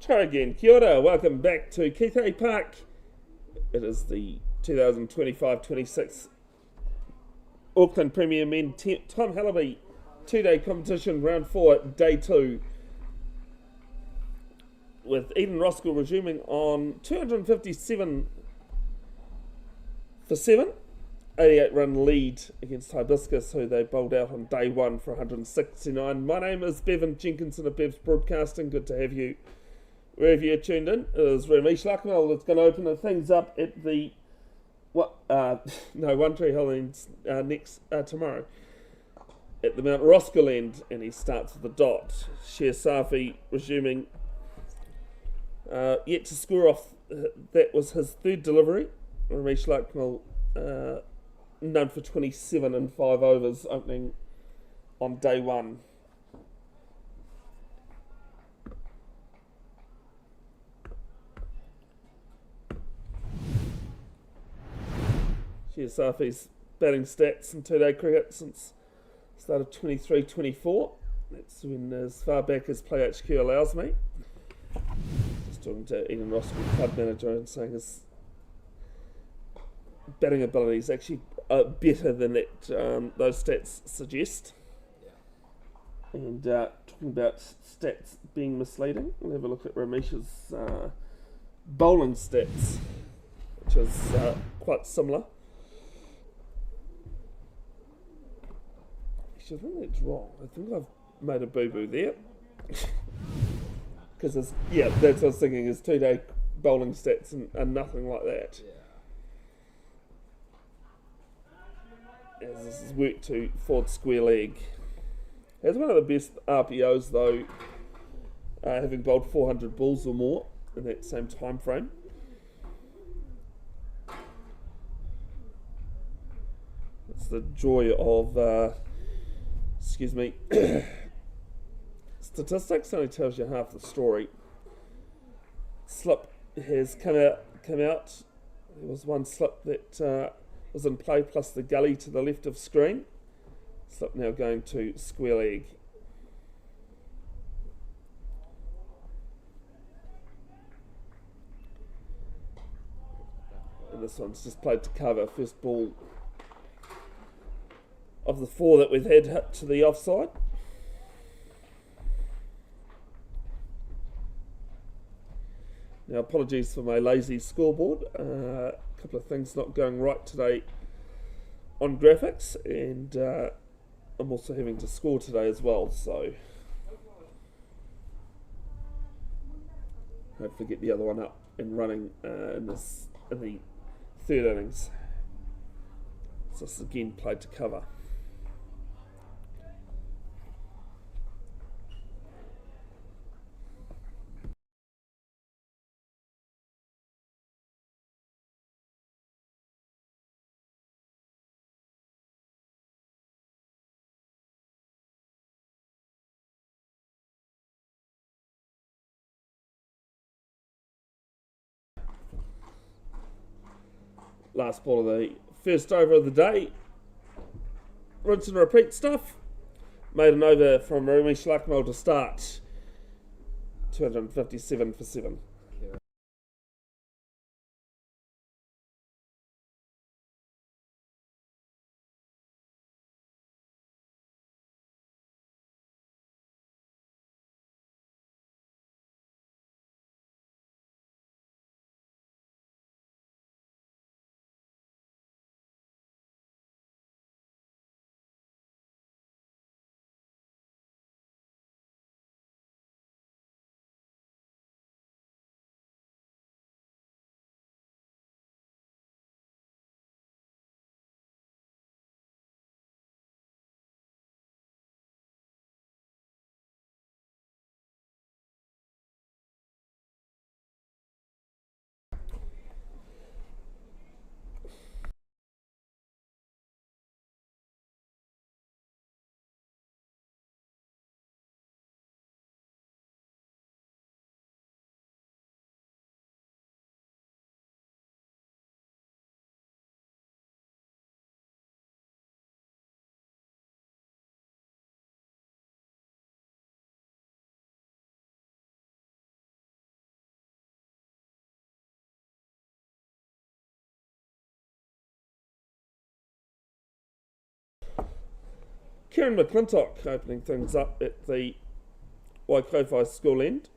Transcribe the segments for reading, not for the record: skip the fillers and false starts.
Try again. Kia ora, welcome back to Kithe Park. It is the 2025-26 Auckland Premier Men Tom Hellaby 2-day competition, round 4, day 2. With Eden Roskill resuming on 257 for 7. 88 run lead against Hibiscus, who they bowled out on day 1 for 169. My name is Bevan Jenkinson of Bev's Broadcasting. Good to have you wherever you're tuned in. It is Ramesh Lakmal that's going to open things up at the One Tree Hill ends next tomorrow at the Mount Roskill end, and he starts with a dot. Sher Safi resuming, yet to score off. That was his third delivery. Ramesh Lakmal known for 27 and 5 overs, opening on day 1. Sher Safi's batting stats in 2-day cricket since the start of 23-24. That's when as far back as Play HQ allows me. Just talking to Eden Roskill club manager and saying his batting ability is actually better than that those stats suggest. And talking about stats being misleading, we'll have a look at Ramesh's bowling stats, which is quite similar. Actually, I think that's wrong. I think I've made a boo-boo there. Because that's what I was thinking, is 2-day bowling stats and nothing like that. As this is work to forward square leg. Has one of the best RPOs though, having bowled 400 balls or more in that same time frame. It's the joy of statistics only tells you half the story. Slip has come out. There was one slip that was in play, plus the gully to the left of screen. Slip now going to square leg. And this one's just played to cover. First ball of the 4 that we've had hit to the offside. Now, apologies for my lazy scoreboard. A couple of things not going right today on graphics, and I'm also having to score today as well, so hopefully get the other one up and running in the third innings. So this again played to cover. Last ball of the first over of the day. Rinse and repeat stuff. Made an over from Ramesh Lakmal to start. 257 for 7. Kieran McClintock opening things up at the Waikofi school end.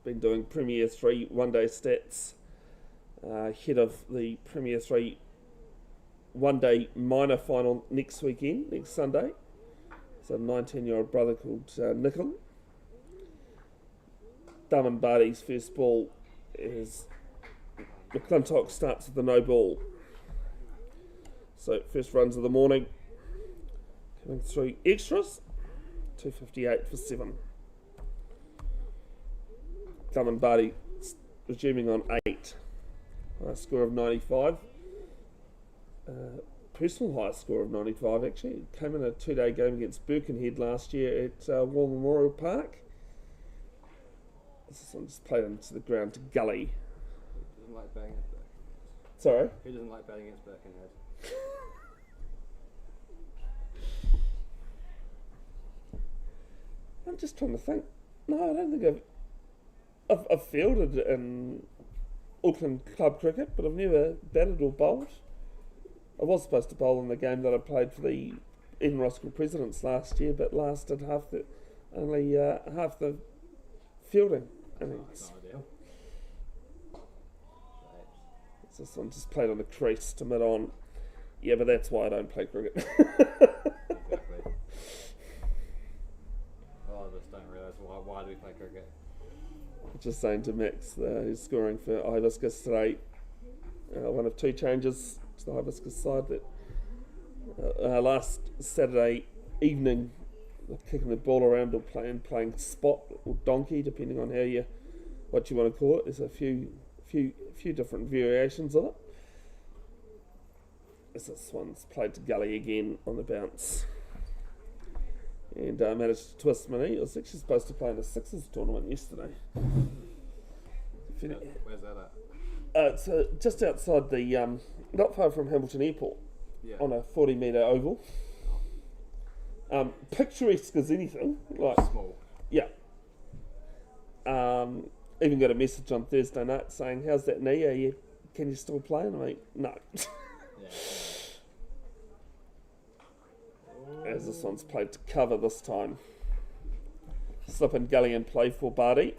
Been doing Premier 3 one-day stats ahead of the Premier 3 one-day minor final next weekend, next Sunday. It's a 19-year-old brother called Nickel. Darman Barty's first ball is McClintock starts with the no ball. So first runs of the morning, coming through extras, 258 for 7. Darman Barty resuming on 8, high score of 95. Personal highest score of 95 actually. It came in a 2-day game against Birkenhead last year at War Memorial Park. This one just played into the ground to Gully. Who doesn't like batting against Birkenhead? Sorry? Who doesn't like batting against Birkenhead? I'm just trying to think. No, I don't think I've fielded in Auckland club cricket, but I've never batted or bowled. I was supposed to bowl in the game that I played for the Roskill Presidents last year, but lasted only half the fielding innings. No idea. So this one just played on the crease to mid-on. Yeah, but that's why I don't play cricket. Exactly. A lot of us don't realise why do we play cricket. Just saying to Max, who's scoring for Hibiscus today, one of 2 changes to the Hibiscus side that last Saturday evening, kicking the ball around or playing spot or donkey, depending on what you want to call it. There's a few different variations of it. This one's played to Gully again on the bounce. And managed to twist my knee. I was actually supposed to play in a Sixers tournament yesterday. Where's that at? It's just outside the, not far from Hamilton Airport, on a 40-metre oval. Picturesque as anything. Like Small. Yeah. Even got a message on Thursday night saying, "How's that knee? Can you still play?" And I'm like, no. Yeah. As this one's played to cover this time. Slip in Gully and play for Barty.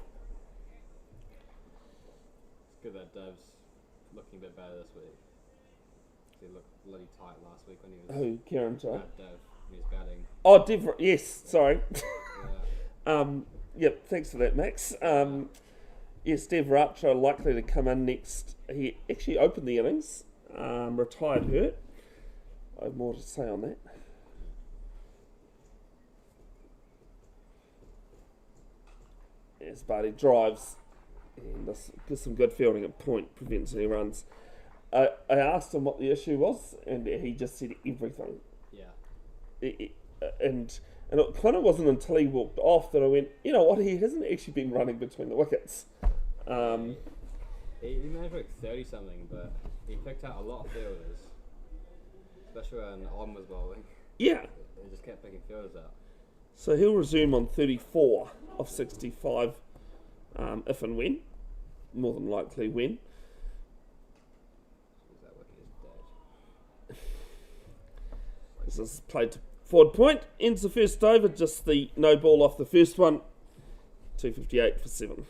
It's good that Dove's looking a bit better this week. He looked bloody tight last week when he was... Who? Kieran, sorry? Dove, when he was batting. Oh, Dev, yes, sorry. Yeah. Yep, thanks for that, Max. Yes, Dev Racha likely to come in next. He actually opened the innings, retired hurt. I have more to say on that. As Barty drives, and this gives some good fielding at point, prevents any runs. I asked him what the issue was, and he just said everything. Yeah. And it kind of wasn't until he walked off that I went, you know what, he hasn't actually been running between the wickets. He managed like 30 something, but he picked out a lot of fielders, especially when On was bowling. Yeah. He just kept picking fielders out. So he'll resume on 34 of 65, if and when. More than likely when. That wicket is dead. This is played to forward point. Ends the first over, just the no ball off the first one. 258 for 7.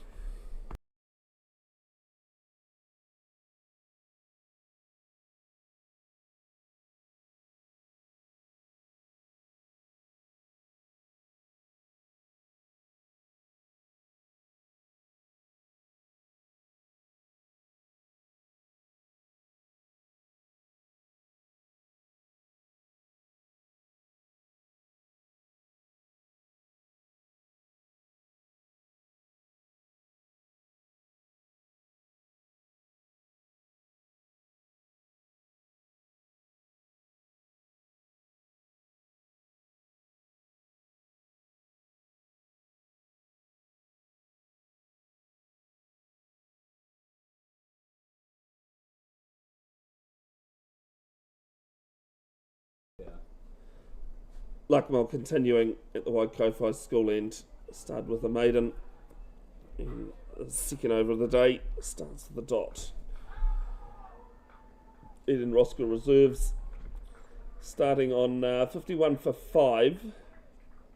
Yeah. Luckmore continuing at the Waikofi school end. Started with a maiden. And the second over of the day starts with the dot. Eden Roskill reserves. starting on 51 for 5,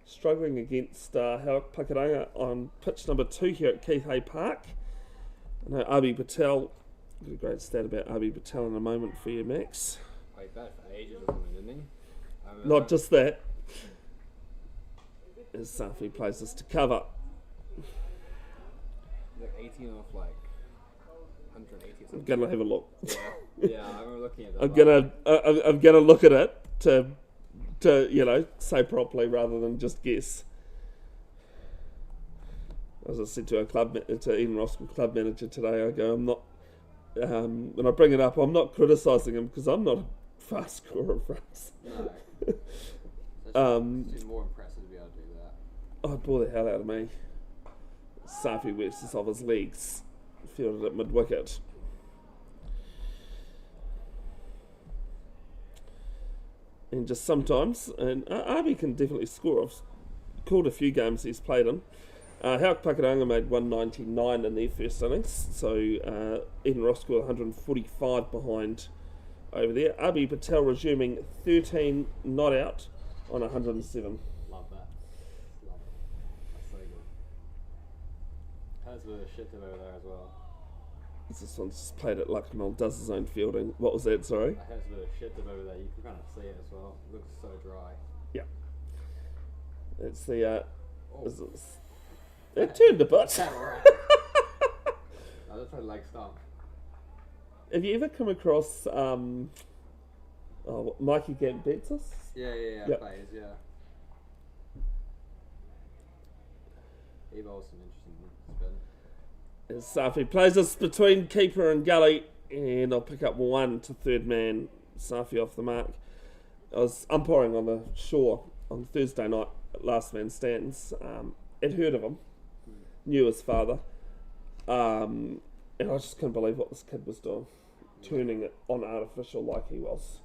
struggling against Pakiranga on pitch number 2 here at Keith Hay Park. I know Abi Patel, got a great stat about Abi Patel in a moment for you, Max. Played that for ages with him, didn't he? Not just that, as Safi plays this to cover. Like 18 off like 180 or something. I'm gonna have a look. Yeah, I remember looking at that. I'm gonna look at it to say properly rather than just guess. As I said to Ian Roskill club manager today, I go, I'm not. When I bring it up, I'm not criticising him because I'm not a fast scorer for us. No. It's more impressive to be able to do that. Oh, it bore the hell out of me. Safi Webster's off his legs, fielded at mid wicket. And just sometimes, and Arby can definitely score. I've called a few games he's played in. Hauk Pakuranga made 199 in their first innings, so Eden Roskill 145 behind over there. Abi Patel resuming 13 not out on 107. Love that. That's so good. That's a bit of shit over there as well. This one's just played at Lucknow, does his own fielding. What was that, sorry? I have a bit of shit over there. You can kind of see it as well. It looks so dry. Yeah. It's the... It turned a bit. I just tried leg stump. Have you ever come across Mikey Gambetsis? Yeah. Yep. Plays, yeah. He bowls some interesting spin. As Safi plays us between keeper and gully, and I'll pick up 1 to third man. Safi off the mark. I was umpiring on the shore on Thursday night at Last Man Stands. I'd heard of him, knew his father, and I just couldn't believe what this kid was doing, turning it on artificial like he was.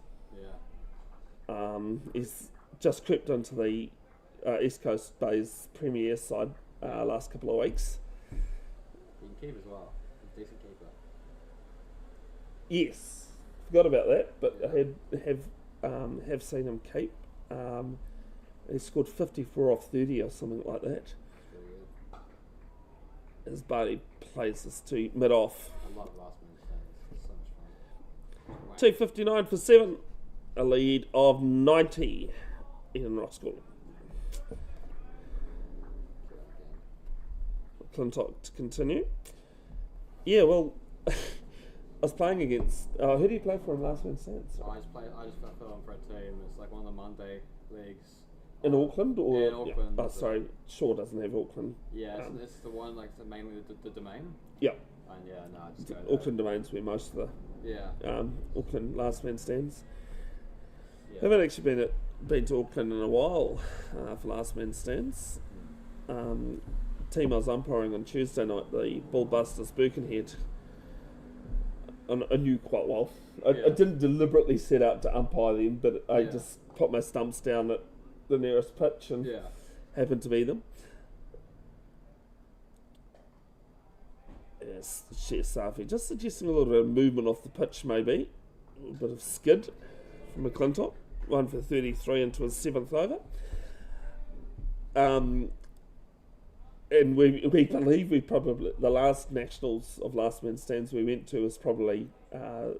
Yeah. He's just crept into the East Coast Bays Premier side last couple of weeks. He can keep as well. He's a decent keeper. Yes, forgot about that, but I have seen him keep. He scored 54 off 30 or something like that. That's really good. As Barty plays this to mid-off. I love last minute stands. It's so much fun. 259 for 7. A lead of 90 in Roskill. Clintock to continue. Yeah, well, I was playing against... who do you play for in Last Man Stands? So I just fell on for a team. It's like one of the Monday leagues. In Auckland? Or, yeah, in Auckland. Yeah. Oh, sorry, Shaw doesn't have Auckland. Yeah, it's the one, like, mainly the domain. Yeah. And yeah, no, I just go Auckland Domain's where most of the Auckland Last Man Stands. Yeah. Haven't actually been to Auckland in a while for Last Man Stands. Team I was umpiring on Tuesday night, the Bullbusters Birkenhead. I knew quite well. I didn't deliberately set out to umpire them, but I just put my stumps down at the nearest pitch and happened to be them. Yes, Sheer Safi just suggesting a little bit of movement off the pitch, maybe. A little bit of skid from McClintock. 1 for 33 into his 7th over. And we believe we probably, the last Nationals of Last Man Stands we went to was probably the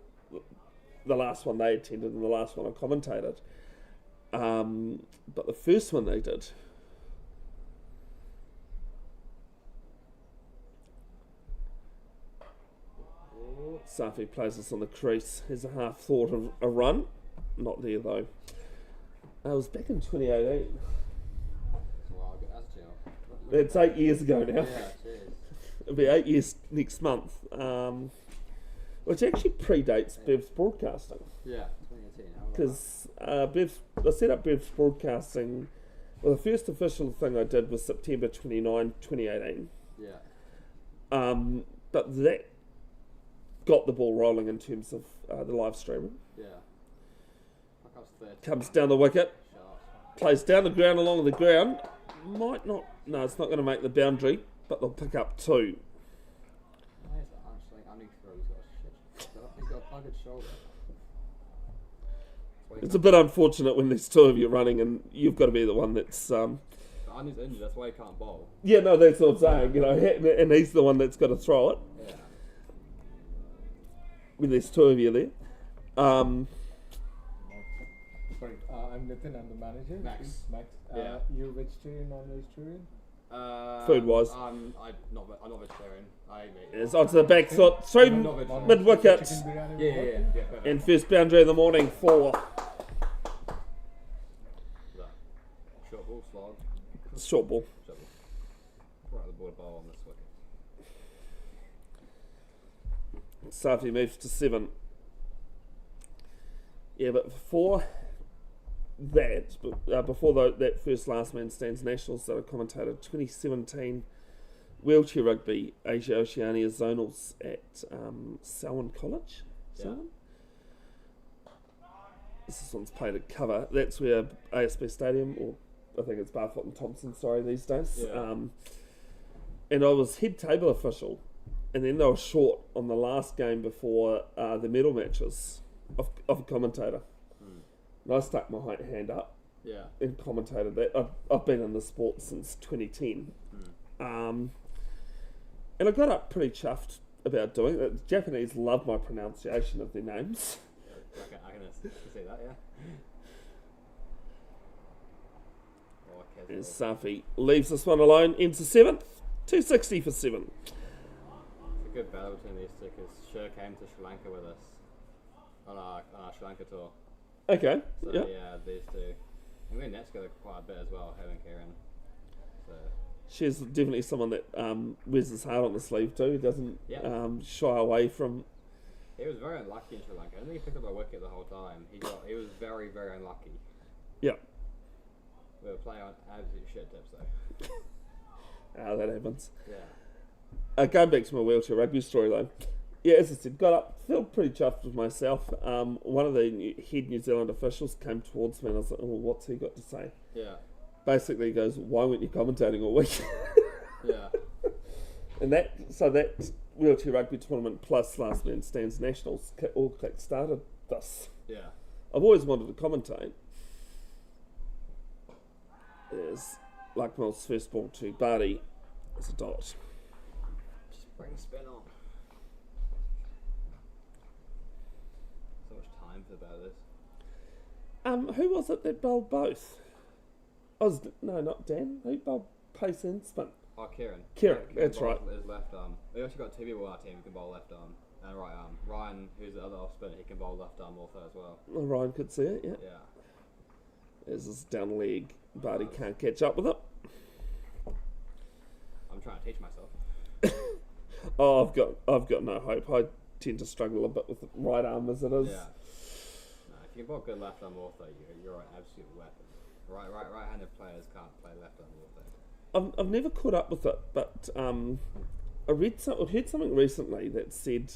last one they attended and the last one I commentated. But the first one they did, Safi plays us on the crease. Has a half thought of a run. Not there though. I was back in 2018. It's 8 years ago now. Yeah, It'll be 8 years next month. Which actually predates Bev's broadcasting. Yeah, 2018. Because I set up Bev's broadcasting. Well, the first official thing I did was September 29, 2018. Yeah. But that got the ball rolling in terms of the live streaming. Yeah. Comes down the wicket, plays down the ground along the ground. Might not. No, it's not going to make the boundary, but they'll pick up 2. He's got a bugged shoulder. It's a bit unfortunate when there's two of you running and you've got to be the one that's... Arnie's injured, that's why he can't bowl. Yeah, no, that's what I'm saying, you know, and he's the one that's got to throw it. Yeah. When there's two of you there. Sorry, I'm Nitin, I'm the manager. Max. Yeah. You're vegetarian, non-vegetarian? Food-wise. I'm not vegetarian. I eat meat. It's onto the back foot, through mid-wicket. Yeah. And first boundary in the morning for... Short ball, slog. Short ball. Right at the border bowl on this wicket. Safi moves to 7. Yeah, but before that, that first last man stands nationals that I commentated, 2017 wheelchair rugby Asia Oceania zonals at Selwyn College. Selwyn? This one's played at cover. That's where ASB Stadium, or I think it's Barfoot and Thompson, these days. Yeah. And I was head table official, and then they were short on the last game before the medal matches of a commentator. And I stuck my hand up and commentated that. I've been in the sport since 2010. And I got up pretty chuffed about doing it. The Japanese love my pronunciation of their names. I can see that, yeah. And Safi leaves this one alone, ends the 7th, 260 for 7. It's a good battle between these two because Sher came to Sri Lanka with us on our Sri Lanka tour. Okay, So yeah. these two. And we net together quite a bit as well, having Kieran. So She's definitely someone that wears his heart on the sleeve too, doesn't shy away from... he was very unlucky in Sri Lanka. I don't think he picked up a wicket the whole time. He was very, very unlucky. Yeah. We were playing on absolute shit tips though. That happens. Yeah. Going back to my wheelchair rugby story though, yeah, as I said, got up, felt pretty chuffed with myself. One of the head New Zealand officials came towards me and I was like, well, what's he got to say? Yeah. Basically he goes, why weren't you commentating all week? Yeah. And that wheelchair rugby tournament plus last man stands nationals all started this. Yeah. I've always wanted to commentate. There's Luckmill's first ball to Barty as a dot. Just bring spin on. So much time for about this. Who was it that bowled both? No, not Dan. Who bowled pace and spin? Oh, Kieran. Kieran, that's bowls right. with his left arm. We actually got two people on our team who can bowl left arm and right arm. Ryan, who's the other off spinner, he can bowl left arm also as well. Well, Ryan could see it, yeah. Yeah. There's this down leg. Barty can't catch up with it. I'm trying to teach myself. Oh, I've got no hope. I tend to struggle a bit with the right arm as it is. Yeah. No, if you can bowl good left arm ortho, you're an absolute weapon. Right-handed players can't play left arm ortho. I've never caught up with it, but I heard something recently that said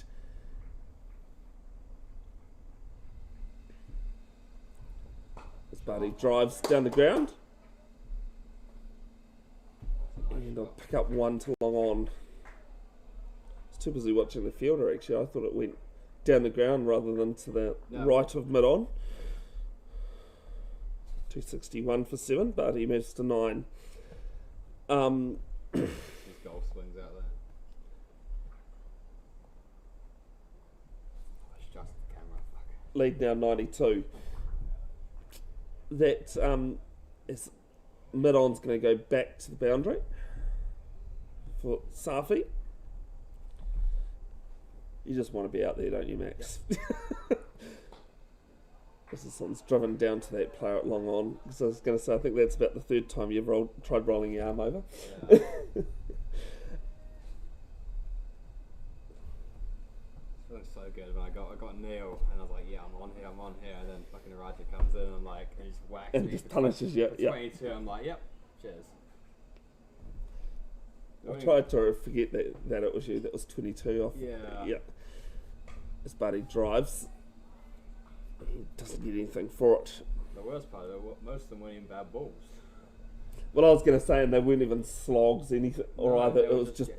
as Barty drives down the ground and I'll pick up one to long on. I was too busy watching the fielder actually. I thought it went down the ground rather than to the right of mid on. 261 for 7, but he moves to 9. His golf swings out there. Oh, it's just the camera, fuck. Lead now 92. That is mid-on's going to go back to the boundary for Safi. You just want to be out there, don't you, Max? Yep. This one's driven down to that player at long on. Because I was going to say, I think that's about the third time you've tried rolling your arm over. Yeah. Feeling so good when I got Neil and I was like, yeah, I'm on here, and then fucking Raja comes in and I'm like, and he just whacks And me just for punishes you. 22, I'm like, yep, cheers. I tried to forget that it was you. That was 22 off. Yeah. As Buddy drives, he doesn't get anything for it. The worst part of it, most of them weren't even bad balls. Well, I was going to say, and they weren't even slogs, anything, or either it was just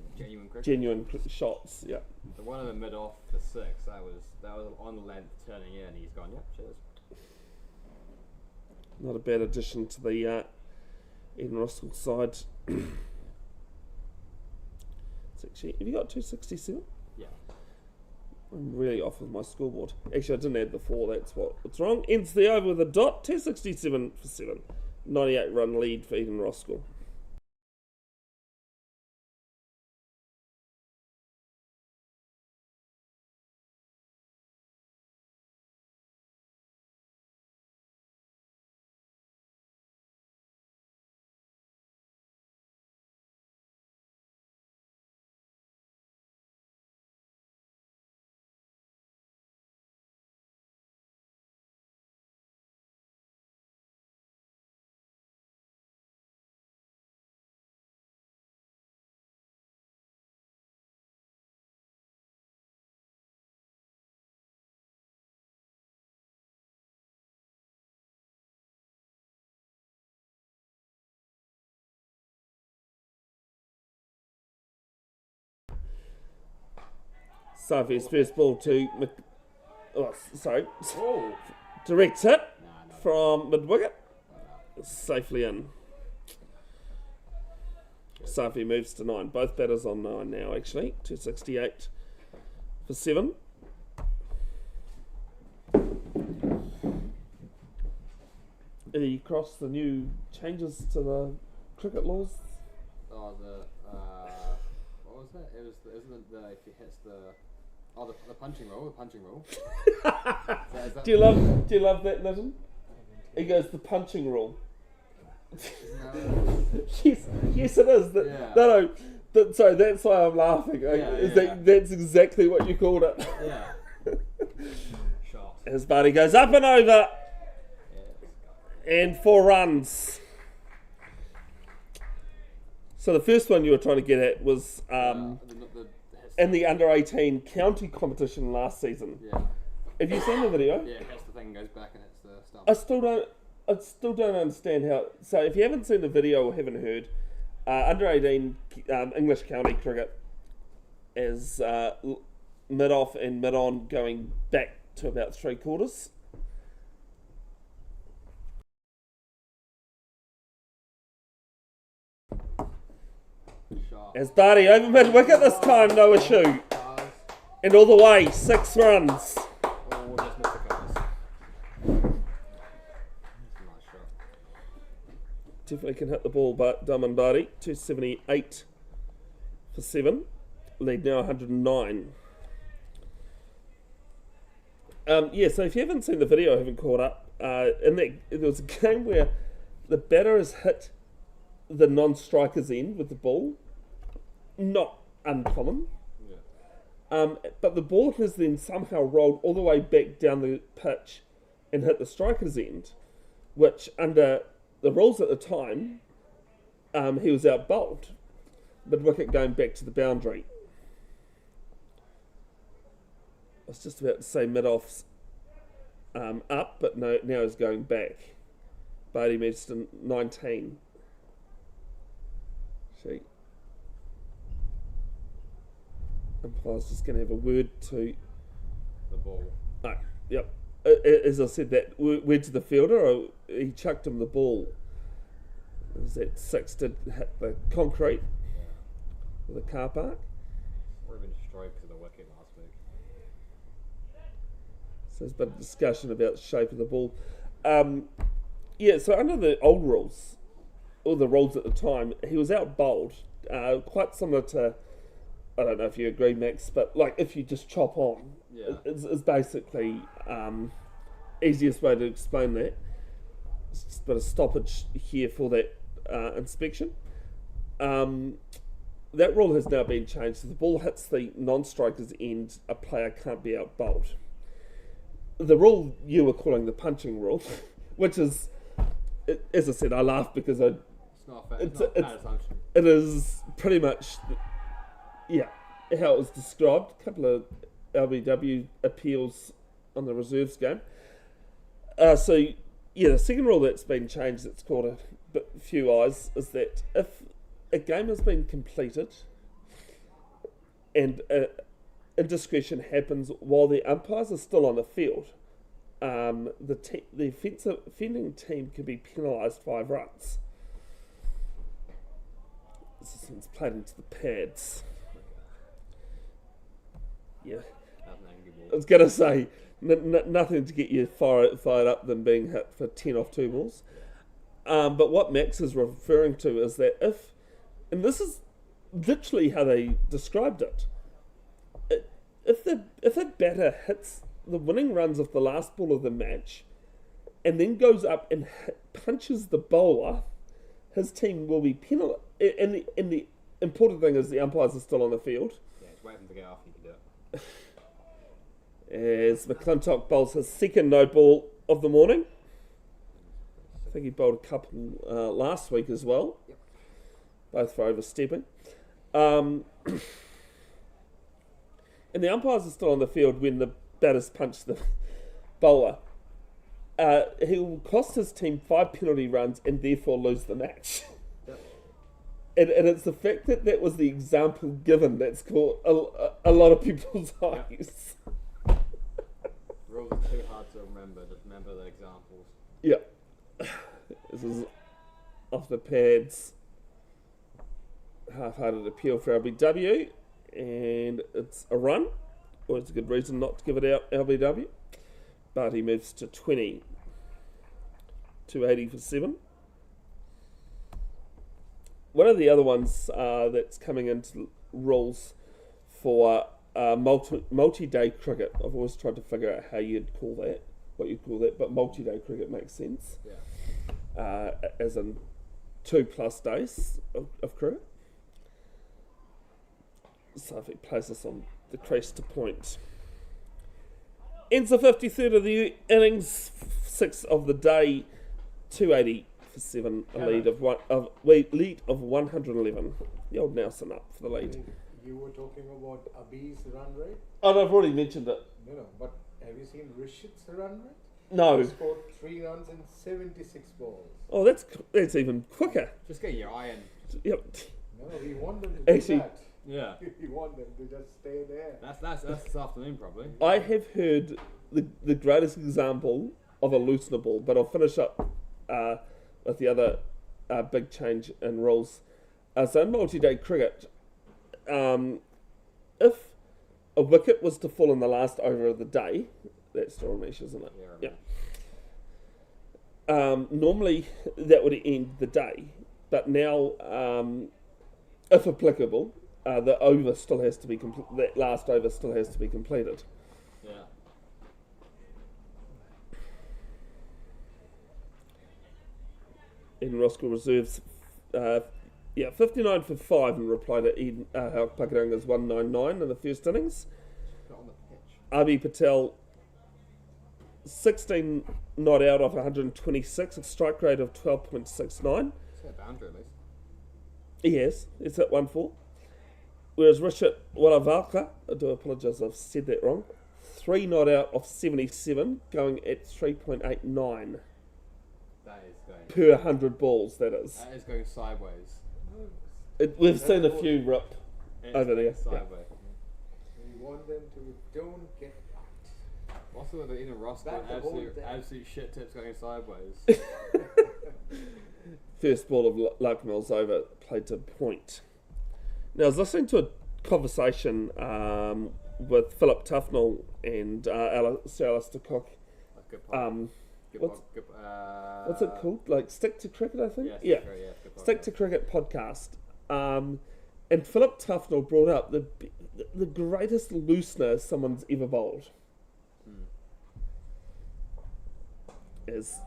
genuine shots. Yeah. The one in the mid off the 6, that was on the length turning in. He's gone, yep, cheers. Not a bad addition to the Eden Roskill side. It's actually, have you got 267? Yeah. I'm really off with my scoreboard. Actually, I didn't add the 4, that's what's wrong. Ends the over with a dot, 267 for 7. 98 run lead for Eden Roskill. Safi's first ball to direct hit from mid wicket, safely in. Safi moves to 9. Both batters on 9 now. Actually, 268 for 7. He crossed the new changes to the cricket laws. Oh, what was that? It was isn't the if he hits the punching roll, Is that Do you love that, Nathan? He goes the punching rule. yes, it is. No. Sorry, that's why I'm laughing. That's exactly what you called it. Yeah. Shot. His buddy goes up and over, and 4 runs. So the first one you were trying to get at was in the under-18 county competition last season. Yeah. Have you seen the video? Yeah, that's the thing, goes back and hits the stump. I still don't understand how. So if you haven't seen the video or haven't heard, under-18 English county cricket is mid-off and mid-on going back to about 3/4. As Barty over mid-wicket this time, no issue. And all the way, 6 runs. Oh, just missed the covers. Nice shot. Definitely can hit the ball, but Daman Barty, 278 for 7. Lead now 109. So if you haven't seen the video, I haven't caught up. There was a game where the batter has hit the non-striker's end with the ball. Not uncommon. Yeah. But the ball has then somehow rolled all the way back down the pitch and hit the striker's end, which under the rules at the time, he was out bowled. Mid-wicket going back to the boundary. I was just about to say mid-off's up, but no, now he's going back. Barty moves to 19. See. Umpire's just going to have a word to the ball. Oh, yep. As I said, that word to the fielder, he chucked him the ball. Was that 6 did hit the concrete of the car park? Or even stroke to the wicket last week. So there's been a discussion about the shape of the ball. So under the old rules, or the rules at the time, he was out bowled, quite similar to, I don't know if you agree, Max, but like if you just chop on, it's basically easiest way to explain that. It's just a bit of stoppage here for that inspection. That rule has now been changed. So the ball hits the non-striker's end, a player can't be out bowled. The rule you were calling the punching rule, which is, as I said, I laugh because it's not a bad assumption. It is pretty much, how it was described. A couple of LBW appeals on the reserves game. The second rule that's been changed, that's called a few eyes, is that if a game has been completed and indiscretion happens while the umpires are still on the field, the offending team can be penalised 5 runs. This one's played into the pads. Yeah. I was going to say, nothing to get you fired up than being hit for 10 off 2 balls. But what Max is referring to is that and this is literally how they described it, if the batter hits the winning runs of the last ball of the match and then goes up and punches the bowler, his team will be penalised. And the important thing is the umpires are still on the field. Yeah, just wait for them to get off, you can do it. As McClintock bowls his second no ball of the morning. I think he bowled a couple last week as well. Yep. Both for overstepping. And the umpires are still on the field when the batters punch the bowler. He will cost his team 5 penalty runs and therefore lose the match. Yep. And it's the fact that was the example given that's caught a lot of people's eyes. Rules are too hard to remember. Just remember the examples. Yeah. This is off the pads. Half-hearted appeal for LBW. And it's a run. Always a good reason not to give it out, LBW. But he moves to 20. 280 for 7. One of the other ones that's coming into rules for multi-day cricket. I've always tried to figure out how you'd call that, what you'd call that, but multi-day cricket makes sense. Yeah. As in 2+ days of cricket. So if he plays this on the crease to point. Ends the 53rd of the innings, 6 of the day, 280 for 7, a lead of 111. The old Nelson up for the lead. You were talking about Abhi's run rate? Oh, I've already mentioned it. No, but have you seen Rishit's run rate? No. He scored 3 runs in 76 balls. Oh, that's even quicker. Just get your eye in. Yep. No, we want them to Actually, do that. Yeah. We want them to just stay there. That's this afternoon probably. I have heard the greatest example of a loosener ball, but I'll finish up with the other big change in rules. So in multi-day cricket, if a wicket was to fall in the last over of the day, that's still Ramesh, isn't it? Yeah. Normally that would end the day, but now, if applicable, the over still has to be that last over still has to be completed. Yeah. In Roskill reserves, 59 for 5 in reply to Eden Pakaranga's 199 in the first innings. Got on the pitch. Abhi Patel, 16 not out of 126, a strike rate of 12.69. It's a boundary at least. He has. It's at 1-4. Whereas Richard Walavalka, I do apologise, I've said that wrong. 3 not out of 77, going at 3.89 That is going. per 100 balls. That is. That is going sideways. We've seen a few rip It's over there. going sideways. We want them to don't get out. Also, with the inner roster, Back the whole thing. absolute shit tips going sideways. First ball of Lucknell's over, played to point. Now, I was listening to a conversation with Philip Tufnell and Sir Alistair Cook. Good point. What's it called? Like Stick to Cricket, I think? Yeah. Stick to Cricket podcast. And Philip Tufnell brought up the greatest loosener someone's ever bowled. As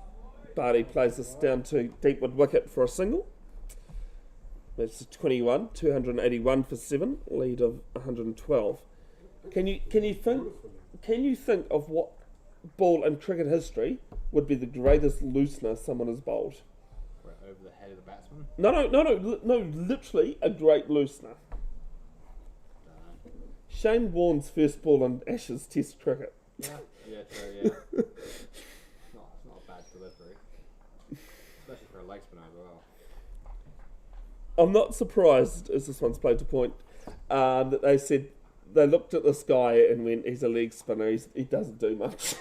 Barty plays this down to deepwood wicket for a single. That's 21, 281 for 7, lead of 112. Can you think of what ball in cricket history would be the greatest loosener someone has bowled? Right over the head of the batsman. No, literally a great loosener. Shane Warne's first ball in Ashes Test cricket. Yeah, true, yeah. It's not a bad delivery. Especially for a leg spinner as well. I'm not surprised, as this one's played to point, that they said they looked at this guy and went, he's a leg spinner, he doesn't do much.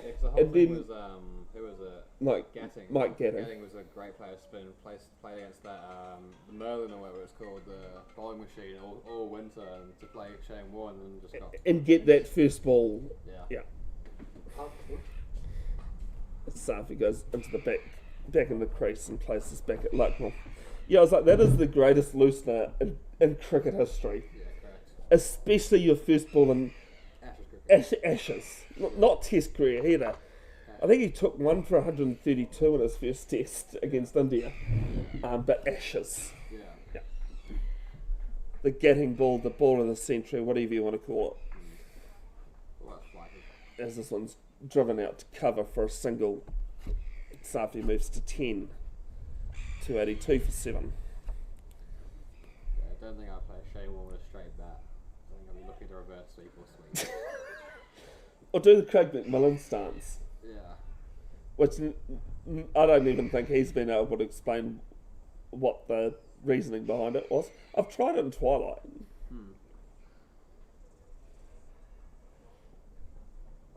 If whole And thing then- was who was it? Mike Mike Gatting. Gatting was a great player to spin. Played against that the Merlin or whatever it's called, the bowling machine all winter, and to play Shane Warne and just got And get that first ball. yeah. Safi goes into the back in the crease and places back at Lucknow. Yeah, I was like, that is the greatest loosener in cricket history. Yeah, correct. Especially your first ball in Ashes. Not Test career either. I think he took one for 132 in his first Test against India. But Ashes. Yeah. The Gatting ball, the ball of the century, whatever you want to call Well, that's like it. As this one's driven out to cover for a single, Safi moves to 10. 282 for 7. yeah, I don't think I'll play Shane Warne with a straight bat. I think I'll be looking to reverse sweep or sweep. Or do the Craig McMillan stance, Yeah. which I don't even think he's been able to explain what the reasoning behind it was. I've tried it in Twilight.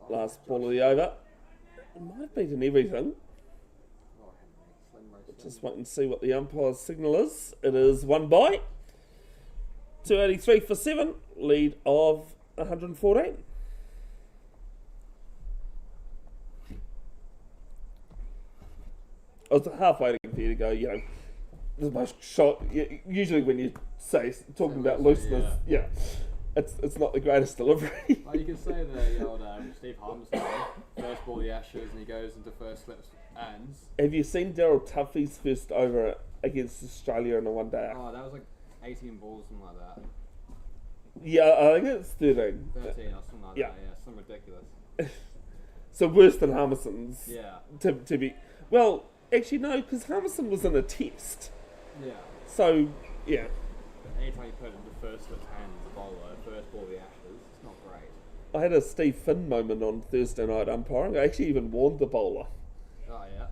Last ball of the over. It might have beaten everything. Oh, Henry, slim roast. Just wait and see what the umpire's signal is. It is 1 by 283 for 7, lead of 114. I was half waiting for you to go, the most shot. Usually when you say, talking about looseness, it's not the greatest delivery. Well, you can say the old Steve Harm's first ball the Ashes and he goes into first slips ends. Have you seen Daryl Tuffy's first over against Australia in a one day? Oh, that was like 18 balls, something like that. Yeah, I think it's 13. 13 or something like Yeah. that, yeah, something ridiculous. So worse than Harmison's. Yeah. To be, well, actually no, because Harmison was in a test. Yeah. So yeah, But anytime you put it in the first slip hand as a bowler, first ball the Ashes, it's not great. I had a Steve Finn moment on Thursday night umpiring. I actually even warned the bowler, Oh, yeah.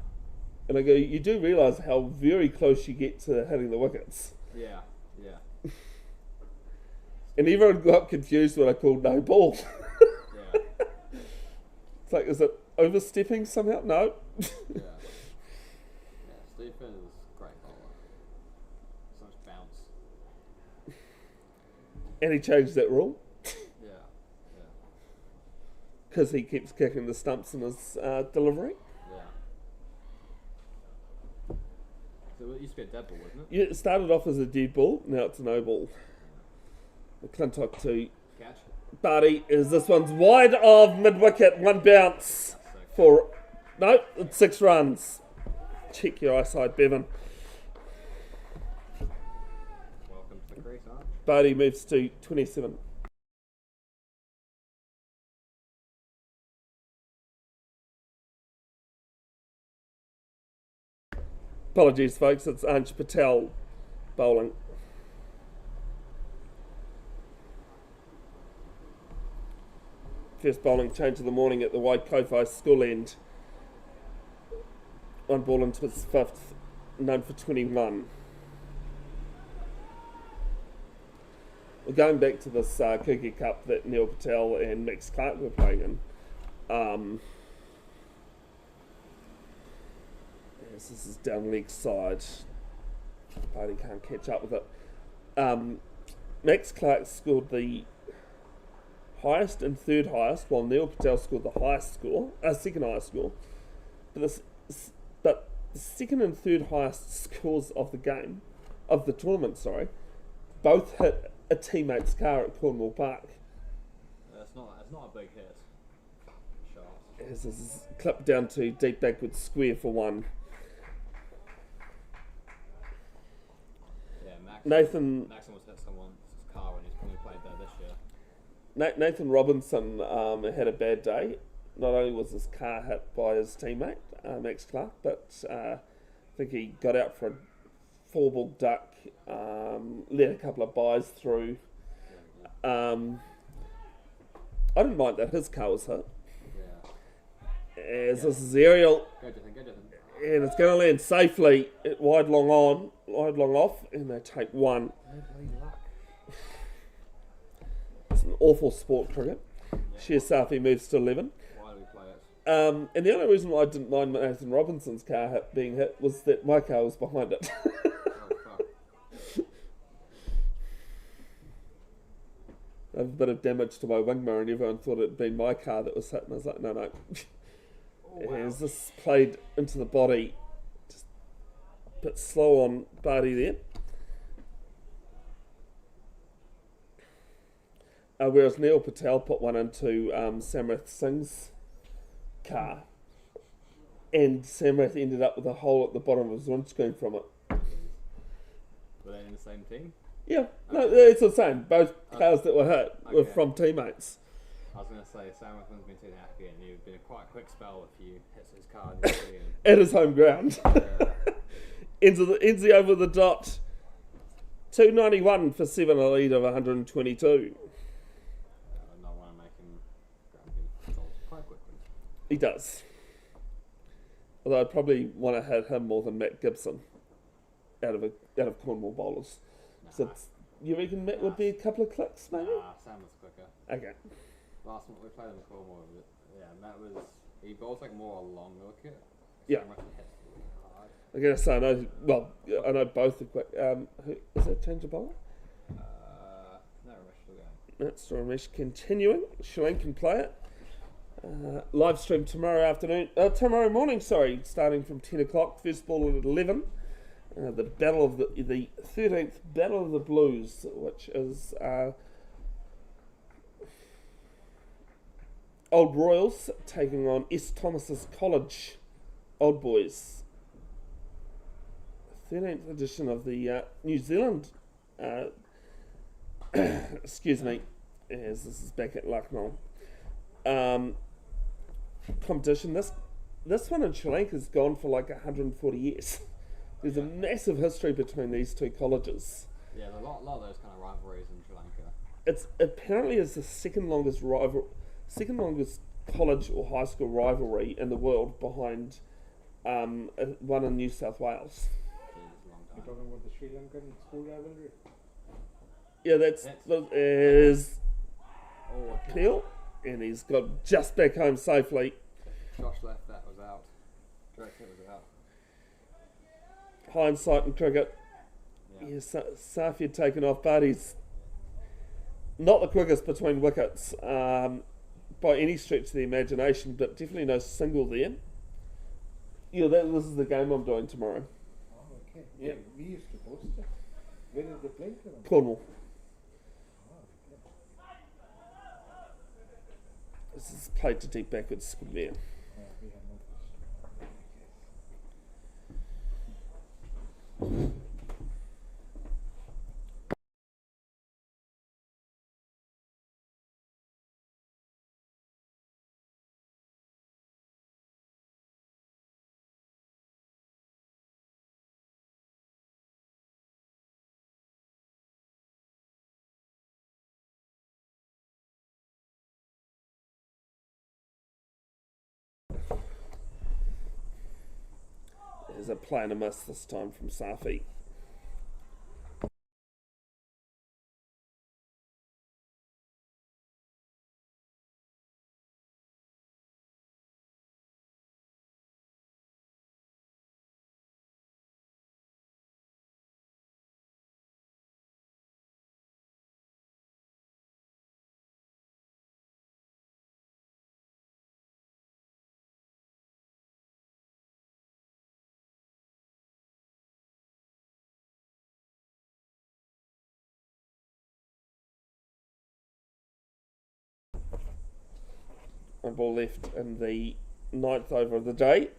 and I go, you do realise how very close you get to hitting the wickets. Yeah, yeah. And everyone got confused when I called no ball. Yeah. It's like, is it overstepping somehow? No. Yeah. Yeah, Steve Finn is a great bowler. So much bounce. And he changed that rule Yeah. Yeah. because he keeps kicking the stumps in his delivery. Yeah. So it used to be a dead ball, wasn't it? Yeah, it started off as a dead ball, now it's a no ball. McClintock to Catch. Barty is this one's wide of mid wicket, one bounce for it's 6 runs. Check your eyesight, Bevan. Welcome to the crease, huh? Barty moves to 27. Apologies, folks. It's Anj Patel bowling. First bowling change of the morning at the Waikofi school end. One ball into his 5th, none for 21. We're going back to this Cookie Cup that Neil Patel and Max Clark were playing in. Yes, this is down leg side. Barty can't catch up with it. Max Clark scored the highest and 3rd highest, while Neil Patel scored the highest score, 2nd highest score. But the 2nd and 3rd highest scores of the tournament, both hit a teammate's car at Cornwall Park. It's not a big hit. Shot. As this is clipped down to deep backward square for 1. Yeah, Max Nathan almost hit someone's car when he's probably played there this year. Nathan Robinson had a bad day. Not only was his car hit by his teammate, Max Clark, but I think he got out for a 4-ball duck, let a couple of byes through. I didn't mind that his car was hit. Yeah. As this is aerial, Go Jonathan. and it's going to land safely at wide long off, and they take 1. No bloody luck. It's an awful sport, cricket. Share Safi moves to 11. Why do we play it? And the only reason why I didn't mind Nathan Robinson's car being hit was that my car was behind it. Oh fuck. I have a bit of damage to my wing mirror, and everyone thought it'd been my car that was hit, and I was like, no. Oh, wow. As this played into the body, just a bit slow on Barty there. Whereas Neil Patel put one into Samrath Singh's car, and Samrath ended up with a hole at the bottom of his windscreen from it. Were they in the same team? Yeah, no, it's the same. Both cars that were hit were Okay. from teammates. I was going to say, Sam Rothman's been too happy, and you've been quite a quick spell if you hit his car and you're seeing. At his home ground. ends the over the dot. 291 for 7, a lead of 122. I don't want to make him grumpy. It's all quite quickly. He does. Although I'd probably want to hit him more than Matt Gibson out of Cornwall bowlers. So you reckon Matt would be a couple of clicks, maybe? Sam was quicker. Okay. Last one we played in the Cornwall, yeah, Matt was. He bowls like more along the wicket. Yeah. Sam Rothman hits really hard. I gotta say, I know both are quick. Who, is that change of bowler? No, Ramesh still going. That's Ramesh continuing. Shalane can play it. Live stream tomorrow morning, starting from 10 o'clock. First ball at 11. The battle of the 13th Battle of the Blues, which is Old Royals taking on S. Thomas's College Old Boys. 13th edition of the New Zealand excuse me, as this is back at Lucknow competition. This one in Sri Lanka's gone for like 140 years. There's a massive history between these two colleges. Yeah, there's a lot of those kind of rivalries in Sri Lanka. It's apparently is the second longest college or high school rivalry in the world, behind one in New South Wales. It's a long You're time. talking about the Sri Lankan school rivalry? Yeah, that is Oh, Cleo, and he's got just back home safely. Josh left, that was out. Direct hit was out. Hindsight in cricket, Yeah. Safi had taken off, but he's not the quickest between wickets by any stretch of the imagination, but definitely no single there. Yeah, this is the game I'm doing tomorrow. Oh, okay. Yeah. We used to host it. Where did they play from? Cornwall. Oh, okay. This is played to deep backwards there. We have no question. There's a play and a miss this time from Safi. One ball left in the 9th over of the day.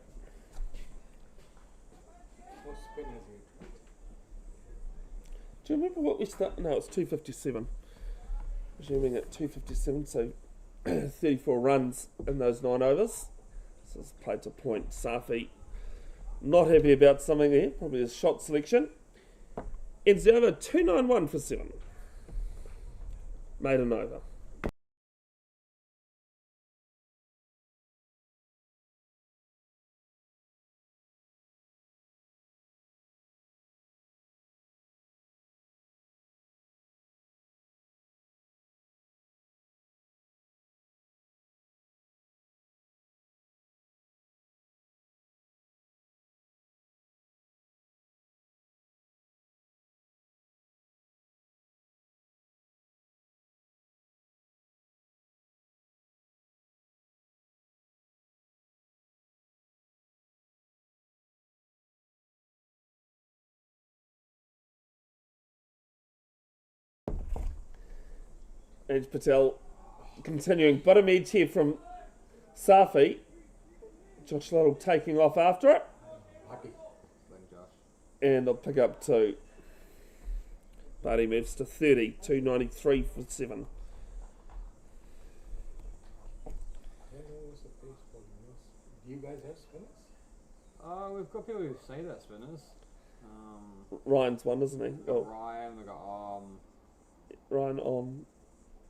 What spin has he tried? Do you remember what we started? No, it's 257. Resuming at 257, so 34 runs in those 9 overs. So it's played to point. Safi not happy about something there, probably his shot selection. Ends the over 291 for 7. Made an over. Edge Patel continuing bottom edge here from Safi. Josh Little taking off after it. Happy. And they'll pick up 2. Barty moves to 30, 293 for 7. Do you guys have spinners? We've got people who say they're spinners. Ryan's one, isn't he? We've got Ryan, we've got Ryan on.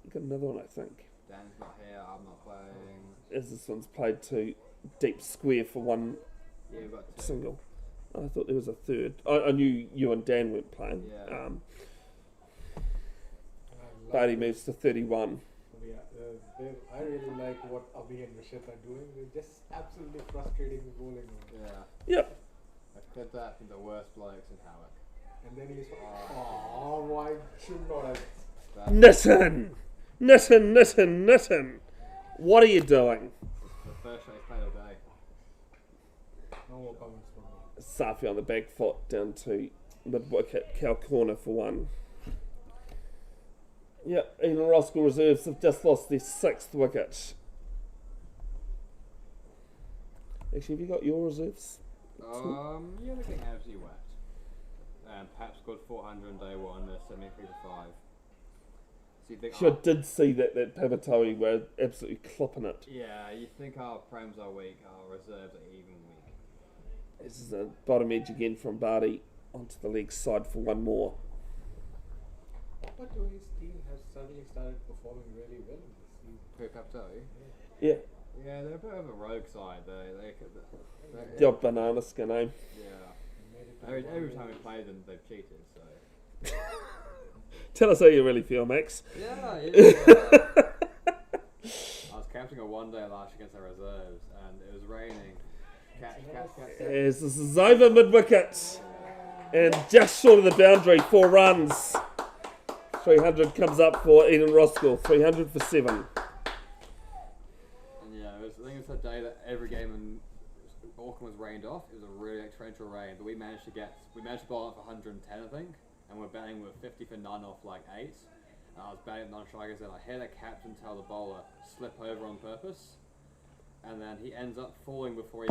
You got another one, I think. Dan's not here, I'm not playing. As this one's played to deep square for 1 Yeah, we've got 2. single. I thought there was a third. I knew you and Dan weren't playing. Yeah. Barty moves to 31. I really like what Abhi and Rashid are doing. They're just absolutely frustrating the bowling. Yeah. Yep. I've put that in the worst blokes in Howick. And then he's why should not have. Nitten. What are you doing? The first shot he's played all day. No more comments from me. Safi on the back foot down to mid wicket, cow corner for 1. Yep, even Roskill reserves have just lost their 6th wicket. Actually, have you got your reserves? Yeah, they're getting absolutely whacked. Pap scored 400 on day 1, they're 73 to 5. So you think, Actually, I did see that Pavatoe were absolutely clipping it. yeah, you think our Prems are weak, our reserves are even weak. This is a bottom edge again from Barty onto the leg side for 1 more. But his team has suddenly started performing really well in this season. Who, Paptoe? Yeah, Yeah, they're a bit of a rogue side. They the odd banana skin, eh? yeah. Every time we play them, they've cheated. So. Tell us how you really feel, Max. Yeah. I was captaining a 1 day last year against our reserves, and it was raining. Catch. As this is over mid wicket, and just short of the boundary, 4 runs. 300 comes up for Eden Roskill, 300 for 7. And yeah, I think it's a day that every game in Auckland was rained off. It was a really torrential rain, but we managed to bowl up for 110, I think, and we're batting with 50 for none off like 8. And I was batting at non-strikers, and I had a captain tell the bowler slip over on purpose, and then he ends up falling before he.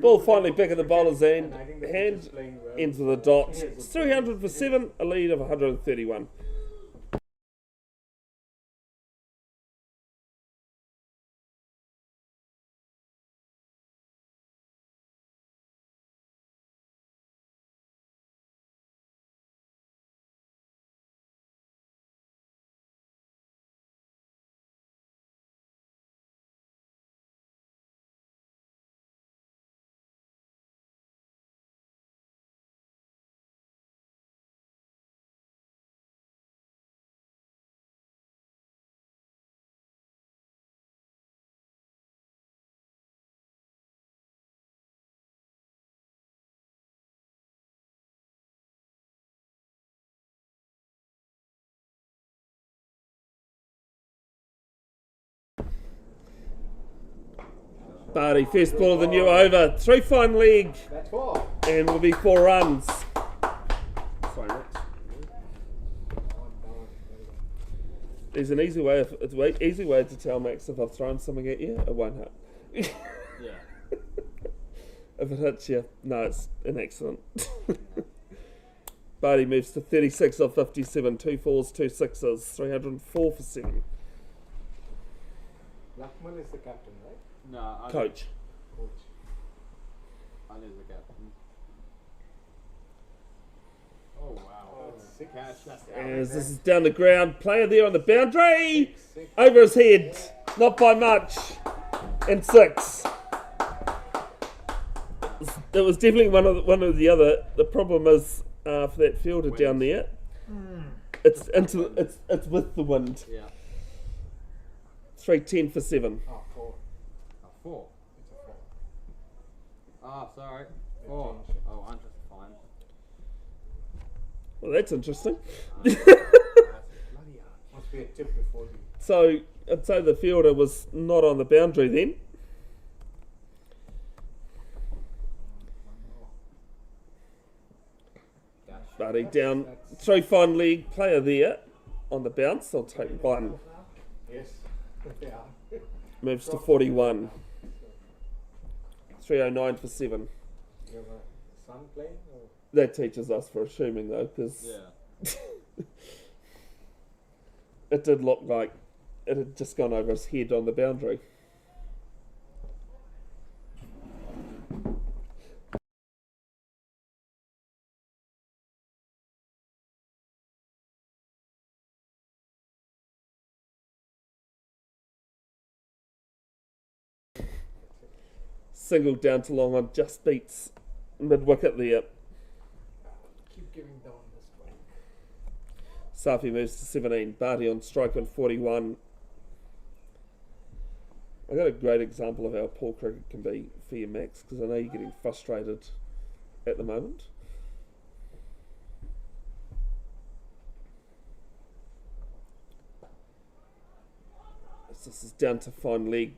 Ball finally back at the bowler's end, And I think the pitch hand is playing well. into the dot. It's 300 for 7, a lead of 131. Barty, first ball of the new over. 3 fine leg. That's 4. And will be 4 runs. Sorry, Max. There's an easy way. It's an easy way to tell Max if I've thrown something at you, it won't hit. Yeah. If it hits you, no, it's an accident. Barty moves to 36 of 57, 2 4s, 2 6s, 304 for 7. Lakman is the captain, right? No, Coach. I is the captain. Oh wow. That's 6. Catch, that's As this is down the ground, player there on the boundary. 6. Over his head, not by much. And 6. It was definitely one of the other. The problem is for that fielder down there, it's with the wind. Yeah. 310 for 7. Oh, 4. 4. It's a 4. Ah, sorry. 4. changed it. Oh, I'm just fine. Well, that's interesting. Bloody hell. Must be a tip before the. So I'd say the fielder was not on the boundary then. Barty down, 3 fine leg, player there on the bounce. I'll take 1. Yes. Yeah. Moves to 41. 309 for 7. You have a son playing? Or? That teaches us for assuming though, because Yeah. it did look like it had just gone over his head on the boundary. Single down to long on, just beats mid wicket there. Keep giving down this one. Safi moves to 17. Barty on strike on 41. I got a great example of how poor cricket can be for you, Max, because I know you're getting frustrated at the moment. This is down to fine leg,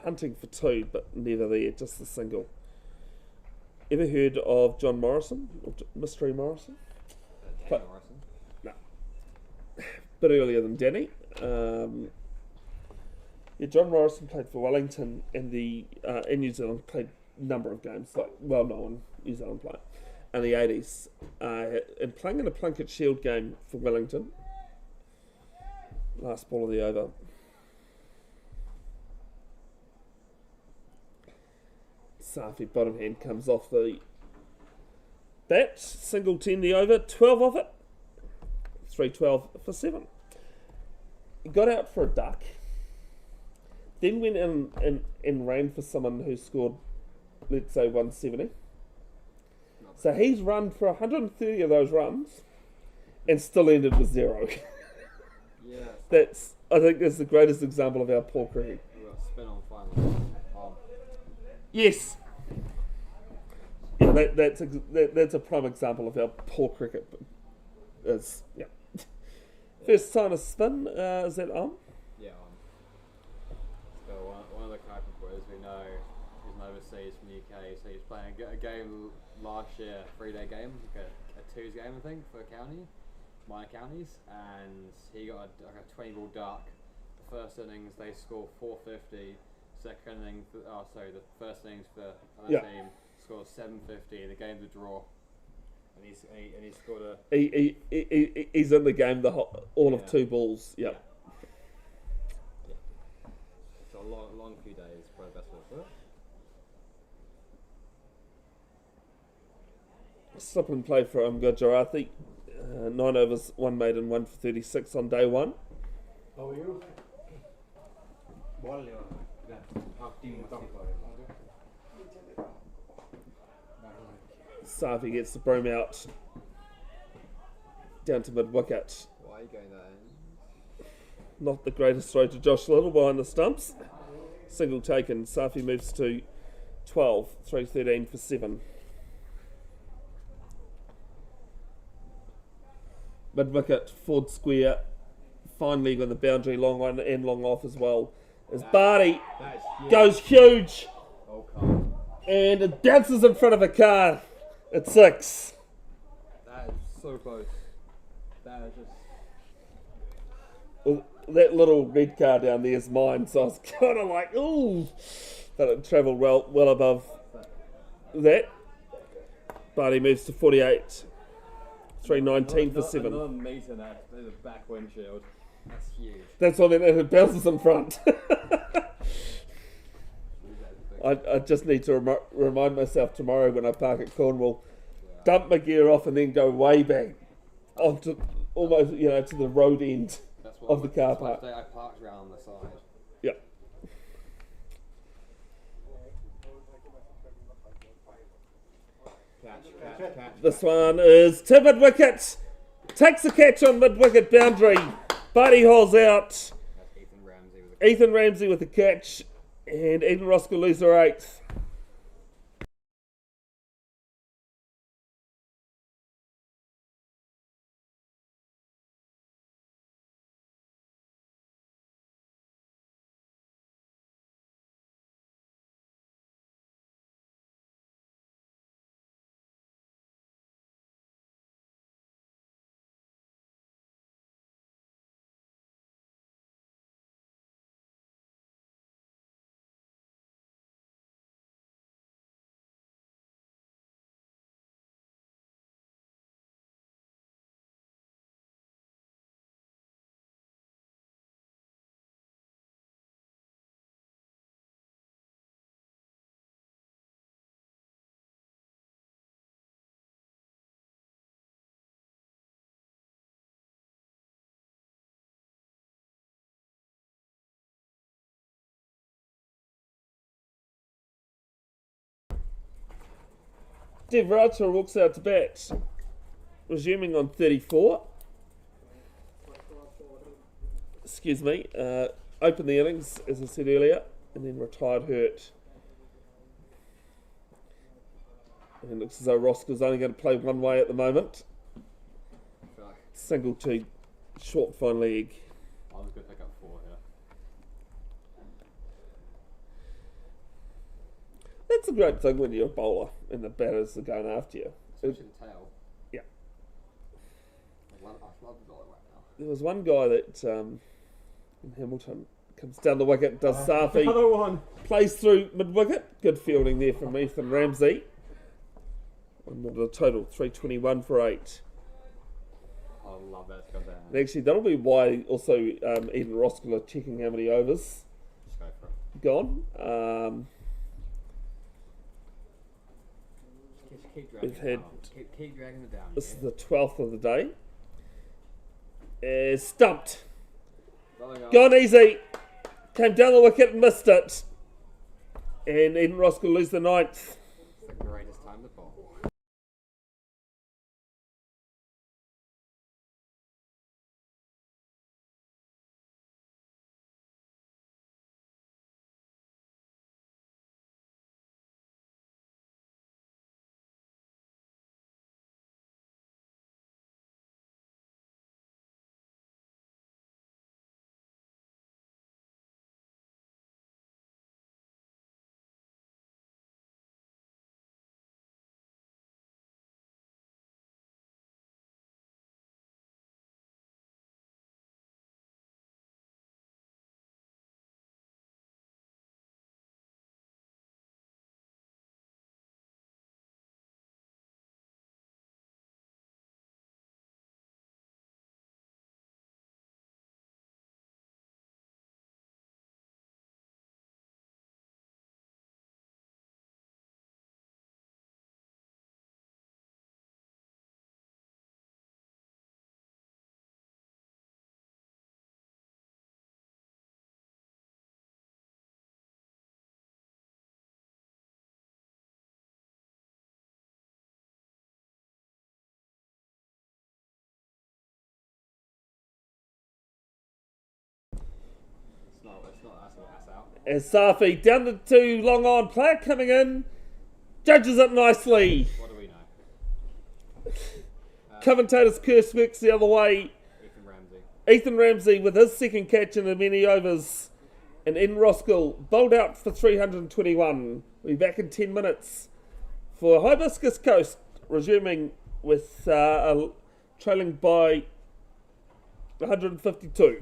hunting for 2, but never there, just the single. Ever heard of John Morrison, or Mystery Morrison? Danny Morrison. No. Bit earlier than Danny. John Morrison played for Wellington in New Zealand, played a number of games, like well-known New Zealand player, in the 80s. And playing in a Plunket Shield game for Wellington, last ball of the over. Safi bottom hand comes off the bat, single 10 the over, 12 off it, 312 for 7. He got out for a duck, then went in and ran for someone who scored, let's say, 170. So he's run for 130 of those runs and still ended with 0. Yeah. I think that's the greatest example of our poor cricket. We've got spin on finally. Yes. Yeah, that's a prime example of how poor cricket is. Yeah. First sign of spin, is that on? Yeah, so one of the Kuiper boys we know is an overseas from the UK, so he's playing a game last year, 3-day game, like a 2s game I think, for a county, minor counties, and he got a 20-ball duck. The first innings they scored 450. Second innings, the first innings for other team scored 750. The game's a draw, and he scored a. He's in the game all of 2 balls. Yeah. It's a long few days. Probably best for it. Slip and play for Gujarati. 9 overs, 1 maiden, 1 for 36 on day 1. How are you? Ball team Safi gets the broom out. Down to mid wicket. Why are you going there? Not the greatest throw to Josh Little behind the stumps. Single taken. Safi moves to 12. 313 for 7. Mid wicket, Ford square. Fine leg on the boundary, long on and long off as well. As Barty goes huge Old car. And it bounces in front of a car at 6. That is so close. That is just. Well, that little red car down there is mine, so I was kind of like, ooh. But it travelled well above that. But he moves to 48. 319 for 7. Another meter that there's a back windshield. That's huge. That's what it bounces in front. I just need to remind myself tomorrow when I park at Cornwall, dump my gear off and then go way back onto almost to the road end of the car park. I parked around the side. Yeah. Catch. This one is to mid wicket. Takes a catch on mid wicket boundary. Buddy hauls out. That's Ethan Ramsey with Ethan Ramsey with the catch. And Eden Roskill lose their 8th. Dev Rajpur walks out to bat, resuming on 34. Excuse me. Opened the innings, as I said earlier, and then retired hurt. And it looks as though Roskill's only going to play one way at the moment. Single to short fine leg. I was going to pick up 4 here. That's a great thing when you're a bowler and the batters are going after you. Especially the tail. Yeah. I love the bowler right now. There was one guy that in Hamilton comes down the wicket, does Safi, Another one. plays through mid wicket. Good fielding there from Ethan Ramsey. And what a total 321 for 8. I love that. It's got that. And actually, that'll be why also Eden Roskill are checking how many overs Just go for it. gone. Just keep dragging We've it had- down. Keep dragging it down. This is the 12th of the day. Stumped. Gone easy. Came down the wicket and missed it. And Eden Roskill lose the 9th. It's the greatest time to bowl. It's not that's out. As Safi down the 2 long on, player coming in, judges it nicely. What do we know? Commentator's curse works the other way. Ethan Ramsey. Ethan Ramsey with his second catch in the many overs. and in Roskill, bowled out for 321. We'll be back in 10 minutes for Hibiscus Coast, resuming with trailing by 152.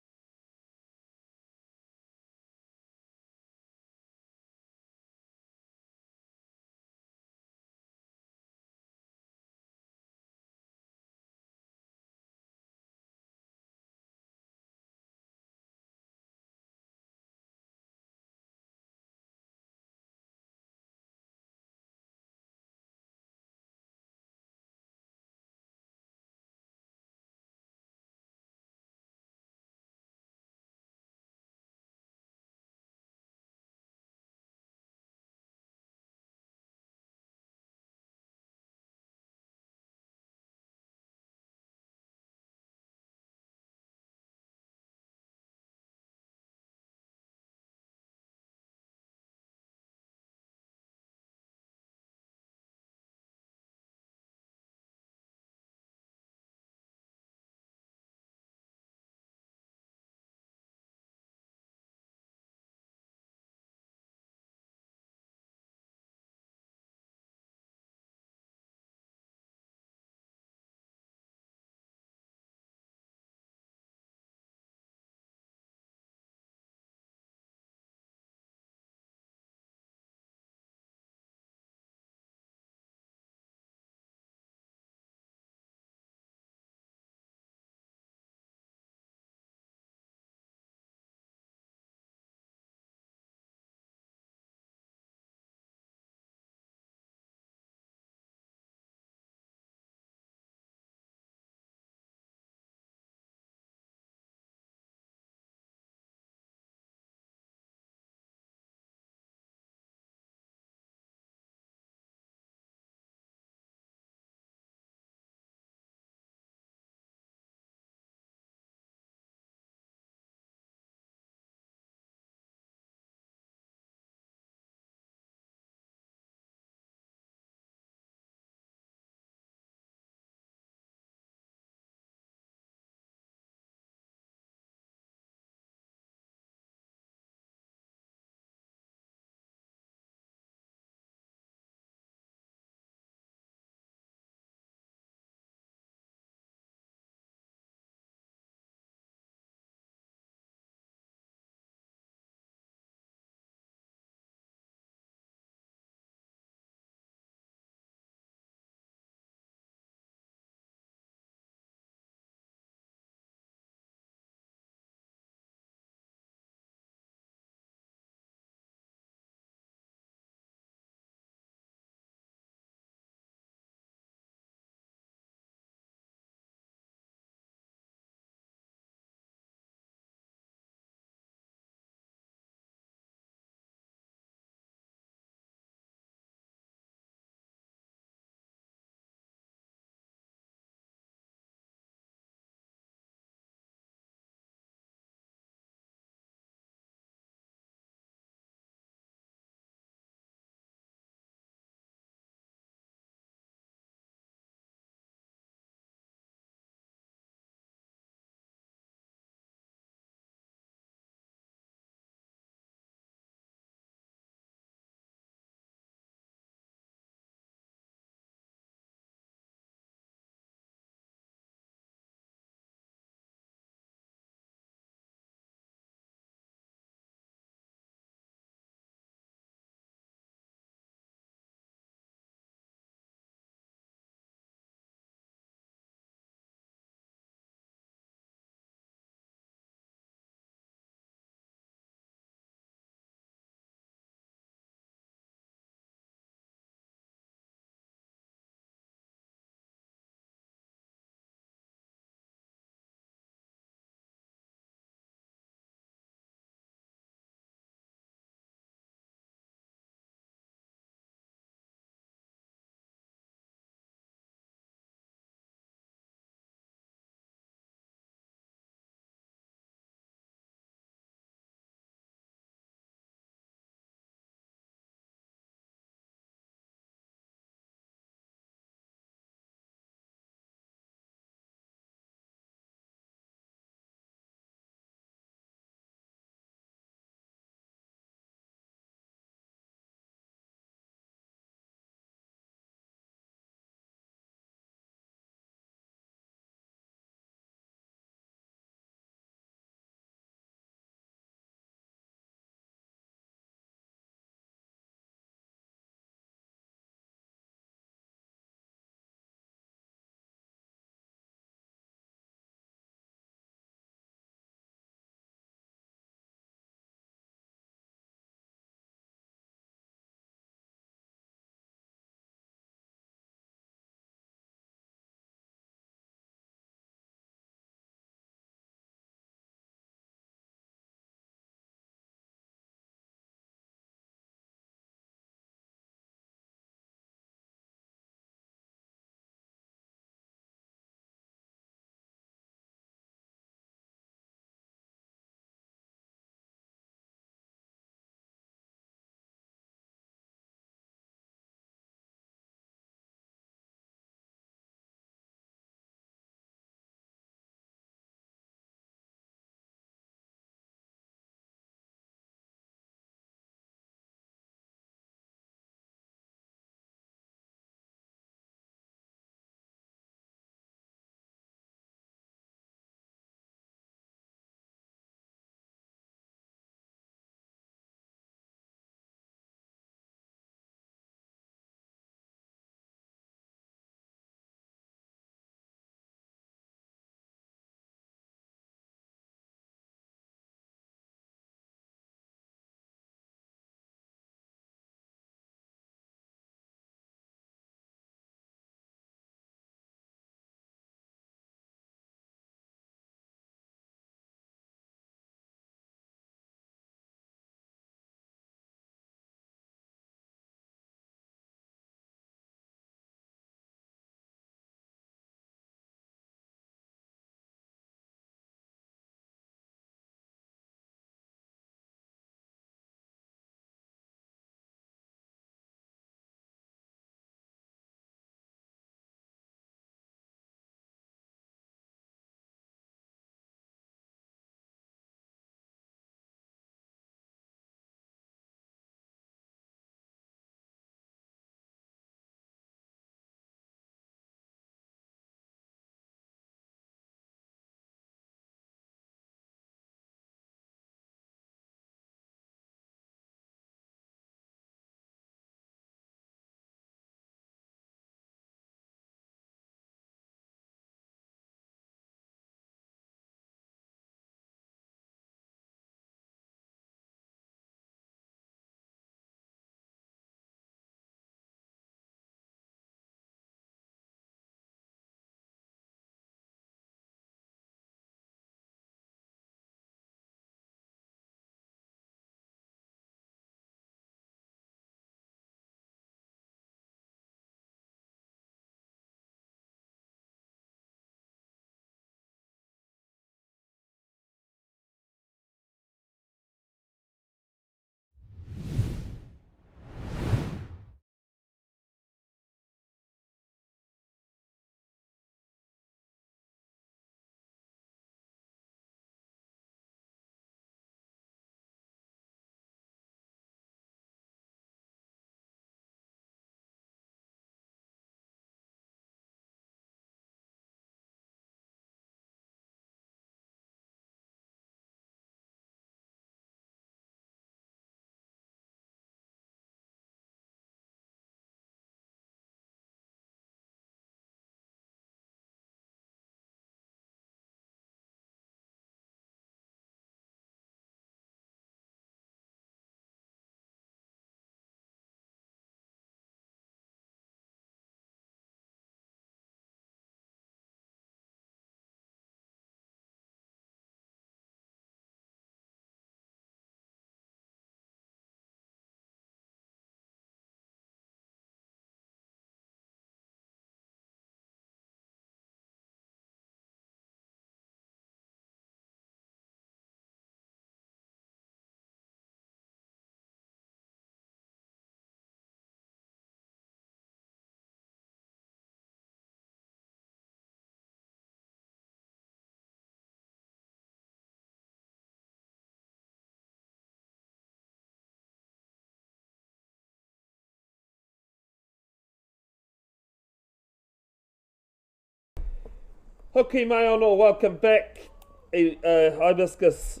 Hoki Maono, welcome back. Hibiscus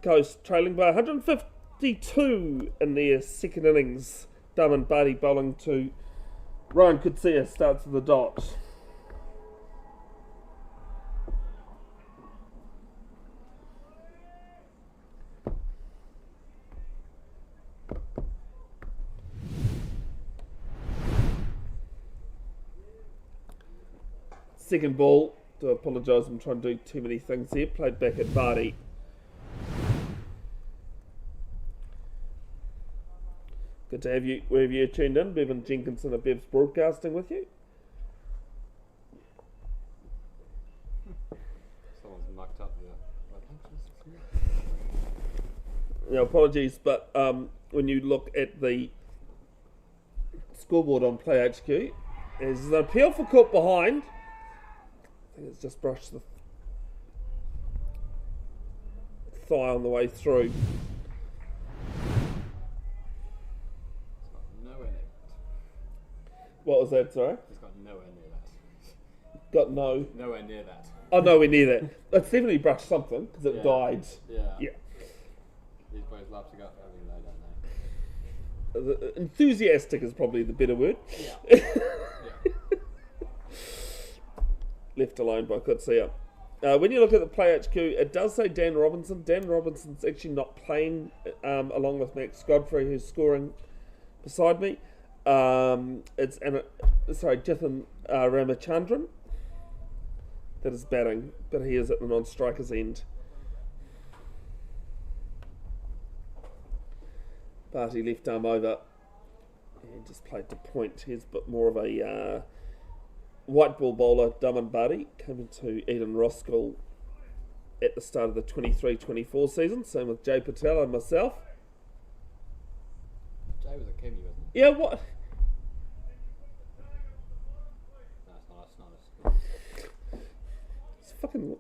Coast trailing by 152 in their second innings. Daman Barty bowling to Ryan Kutsia starts at the dot. Second ball, do apologise, I'm trying to do too many things here. Played back at Barty. Good to have you wherever you're tuned in. Bevan Jenkinson of Bev's Broadcasting with you. Someone's mucked up there. Yeah, apologies, but when you look at the scoreboard on Play HQ, there's an appeal for caught behind. I think it's just brushed the thigh on the way through. What was that, sorry? It's got nowhere near that. Got no... Nowhere near that. Oh, nowhere near that. It's definitely brushed something, because it died. Yeah. Yeah. These boys love to go for everything they don't know. Enthusiastic is probably the better word. Yeah. Yeah. Left alone by Kutsia. When you look at the Play HQ, it does say Dan Robinson. Dan Robinson's actually not playing along with Max Godfrey, who's scoring beside me. It's Jithan Ramachandran that is batting, but he is at the non-striker's end. Barty left arm over and just played to point. He's a bit more of a white ball bowler. Daman Barty came into Eden Roskill at the start of the 23-24 season. Same with Jay Patel and myself. Jay was a Kiwi, wasn't he? Yeah, what? No, it's not. It's fucking...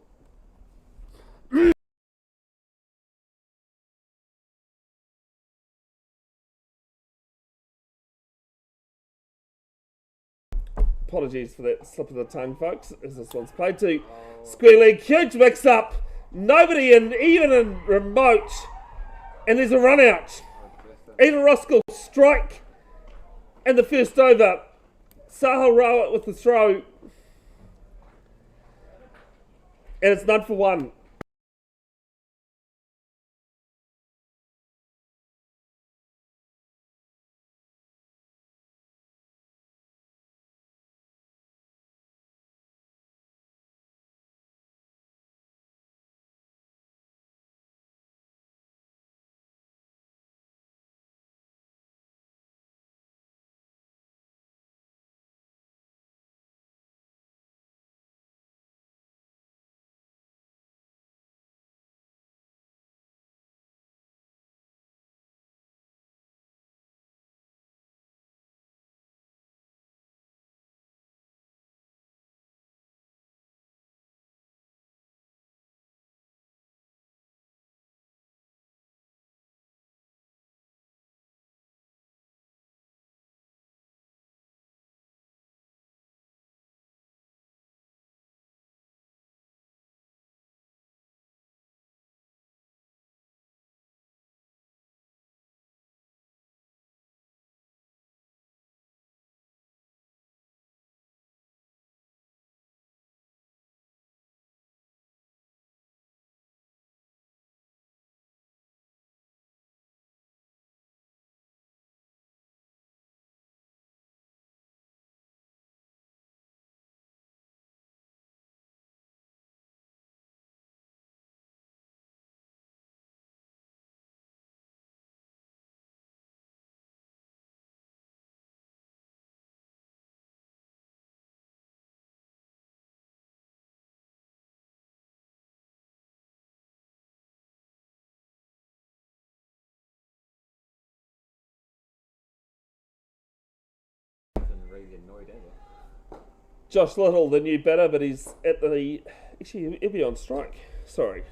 Apologies for that slip of the tongue, folks, as this one's played to Square League. Huge mix-up. Nobody in, even in remote. And there's a run-out. Eden Roskill strike in the first over. Sahil Rawat with the throw. And it's none for one. Really annoyed, ain't it? Josh Little, the new batter, but he's at the... Actually, he'll be on strike. Sorry.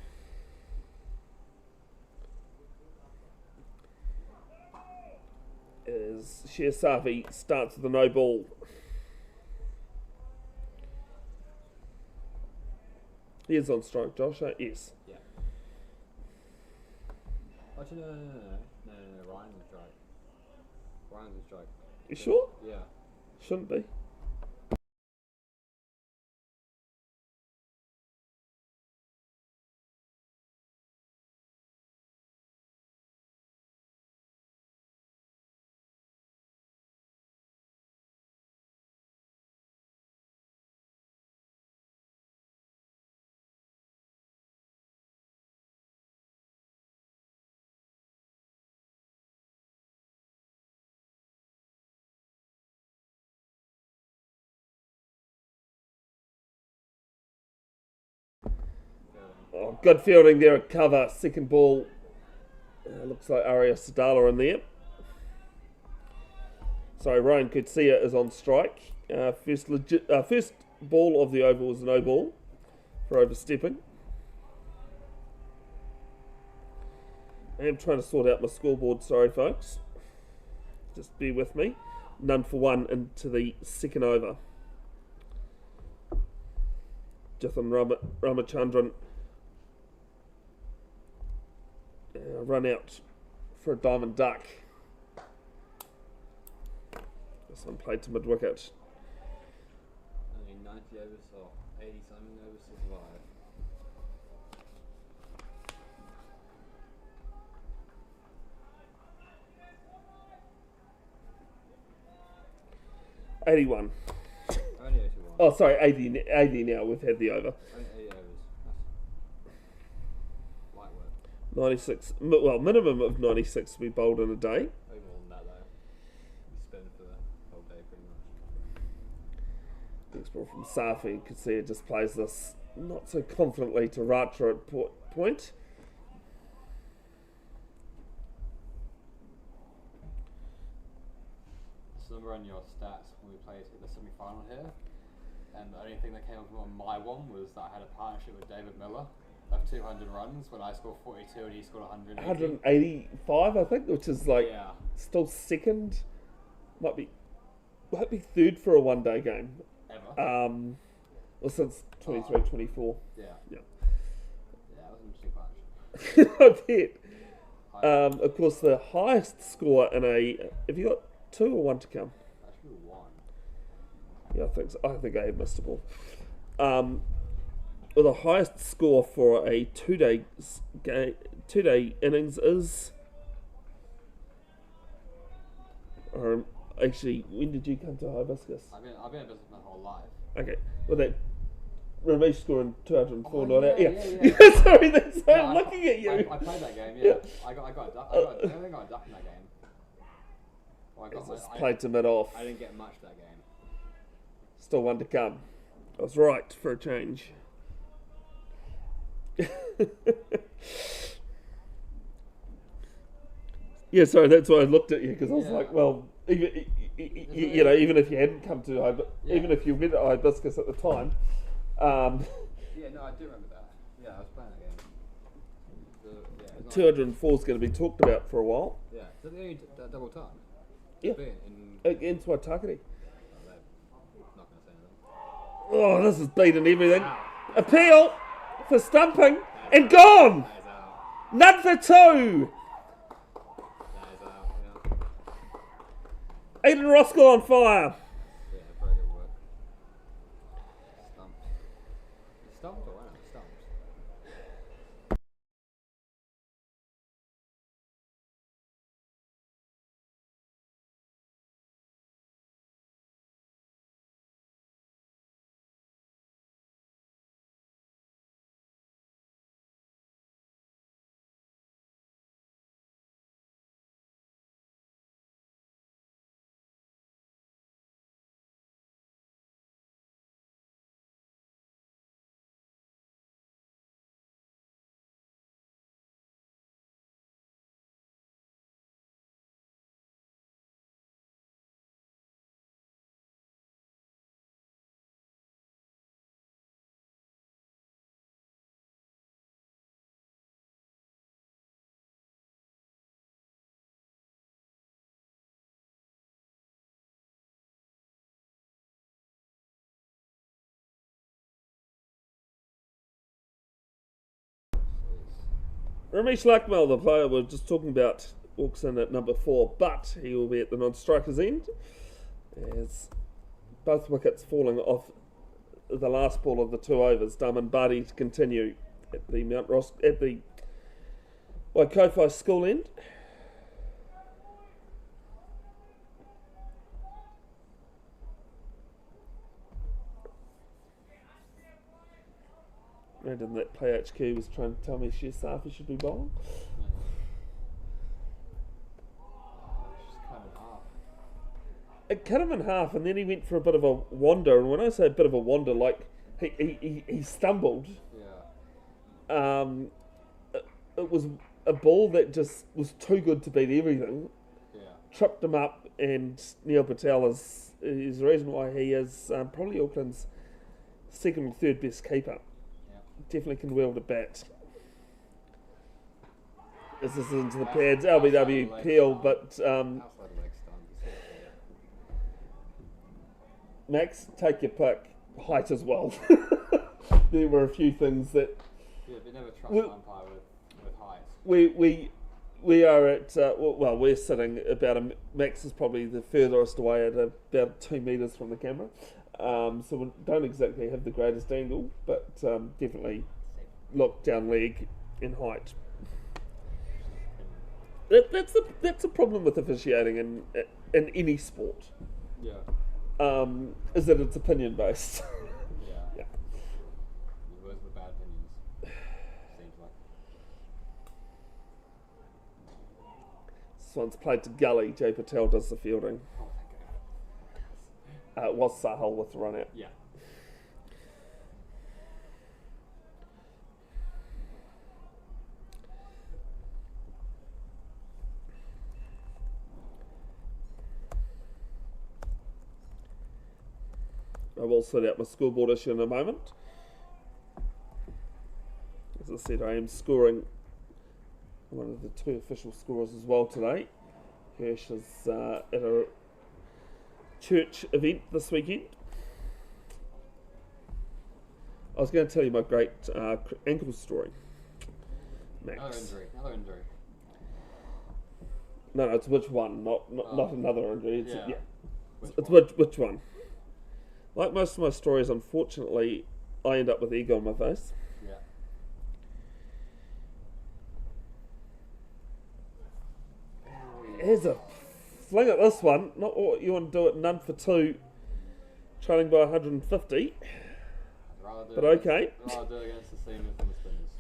As Sher Safi starts with the no ball. He is on strike, Josh. Yes. Yeah. Actually, no. Ryan's on strike. Ryan's on strike. You sure? Yeah. Shouldn't be. Oh, good fielding there at cover. Second ball. Looks like Aria Sadala in there. Sorry, Ryan Kutsia is on strike. First ball of the over was a no ball for overstepping. I am trying to sort out my scoreboard, sorry folks. Just bear with me. None for one into the second over. Jithan Ramachandran run out for a diamond duck. This one played to mid-wicket. Only 90 overs or 80 something overs to survive. '81. Only 81. Oh, sorry, 80 now. We've had the over. Only 80 overs. That's light work. 96. Well, minimum of 96 to be bowled in a day. Way more than that though. You spend for the whole day pretty much. Next ball from Safi. You can see it just plays this not so confidently to Racha at point. So remember on your stats when we played the semi-final here, and the only thing that came up on my one was that I had a partnership with David Miller of 200 runs when I scored 42 and he scored 180. 185, I think, which is like Yeah. still second. Might be third for a one-day game. Ever. Well, since 23, 24. Yeah. Yeah. Yeah, that was an interesting partnership. I bet. Of course, the highest score in a. Have you got 2 or 1 to come? Actually one. Yeah, I think I have missed a ball. Well, the highest score for a two-day innings is. Actually, when did you come to Hibiscus? I've been in business my whole life. Okay, well that Ramesh scoring 204 Oh, not out. yeah. Yeah, sorry, that's No, I'm looking at you. I played that game. Yeah. Yeah. I got a duck. I think I got a duck in that game. Well, It's played to mid off. I didn't get much that game. Still 1 to come. I was right for a change. Yeah, sorry, that's why I looked at you because I was like, well, even if you hadn't come to even if you went at Hibiscus at the time, Yeah, no, I do remember that. Yeah, I was playing that game. 204 is going to be talked about for a while. Yeah, is that the only double time? Yeah, In, against Waitakere. not going to say anything. Oh, this is beating everything. Appeal for stumping and gone. That is out. None for 2. That is out, yeah. Aiden Roskill on fire. Yeah, very good work. Stumped. Stumped or out? Ramesh Lakmal, the player we're just talking about, walks in at number 4, but he will be at the non-striker's end as both wickets falling off the last ball of the 2 overs. Daman Badi to continue at the at the Waikofi school end. Imagine that Play HQ was trying to tell me Safi should be bowling. It cut him in half, and then he went for a bit of a wander. And when I say a bit of a wander, like he stumbled. Yeah. It was a ball that just was too good to beat everything. Yeah. Tripped him up, and Neil Patel is the reason why he is probably Auckland's second or third best keeper. Yeah. Definitely can wield a bat. This is into the pads, LBW Peel, but Outside leg stump. Max, take your pick. Height as well. There were a few things that Yeah, but never trust an umpire with height. we are at well, we're sitting about Max is probably the furthest away at about 2 metres from the camera, so we don't exactly have the greatest angle, but definitely look down leg in height. That's a problem with officiating in any sport. Yeah. Is that it's opinion based. Yeah. Yeah. Those are the bad opinions. Seems like. This one's played to Gully. Jay Patel does the fielding. Oh, thank God. It was Sahal with the run out. Yeah. I will sort out my scoreboard issue in a moment. As I said, I am scoring one of the 2 official scorers as well today. Hirsch is at a church event this weekend. I was going to tell you my great ankle story. Max. Another injury. No, it's which one, not another injury. It's, Yeah. It's which one. Like most of my stories, unfortunately, I end up with ego on my face. Yeah. Here's a fling at this one. Not what you want to do it none for 2, trailing by 150. But okay. I'd rather do it against the seamers than the spinners.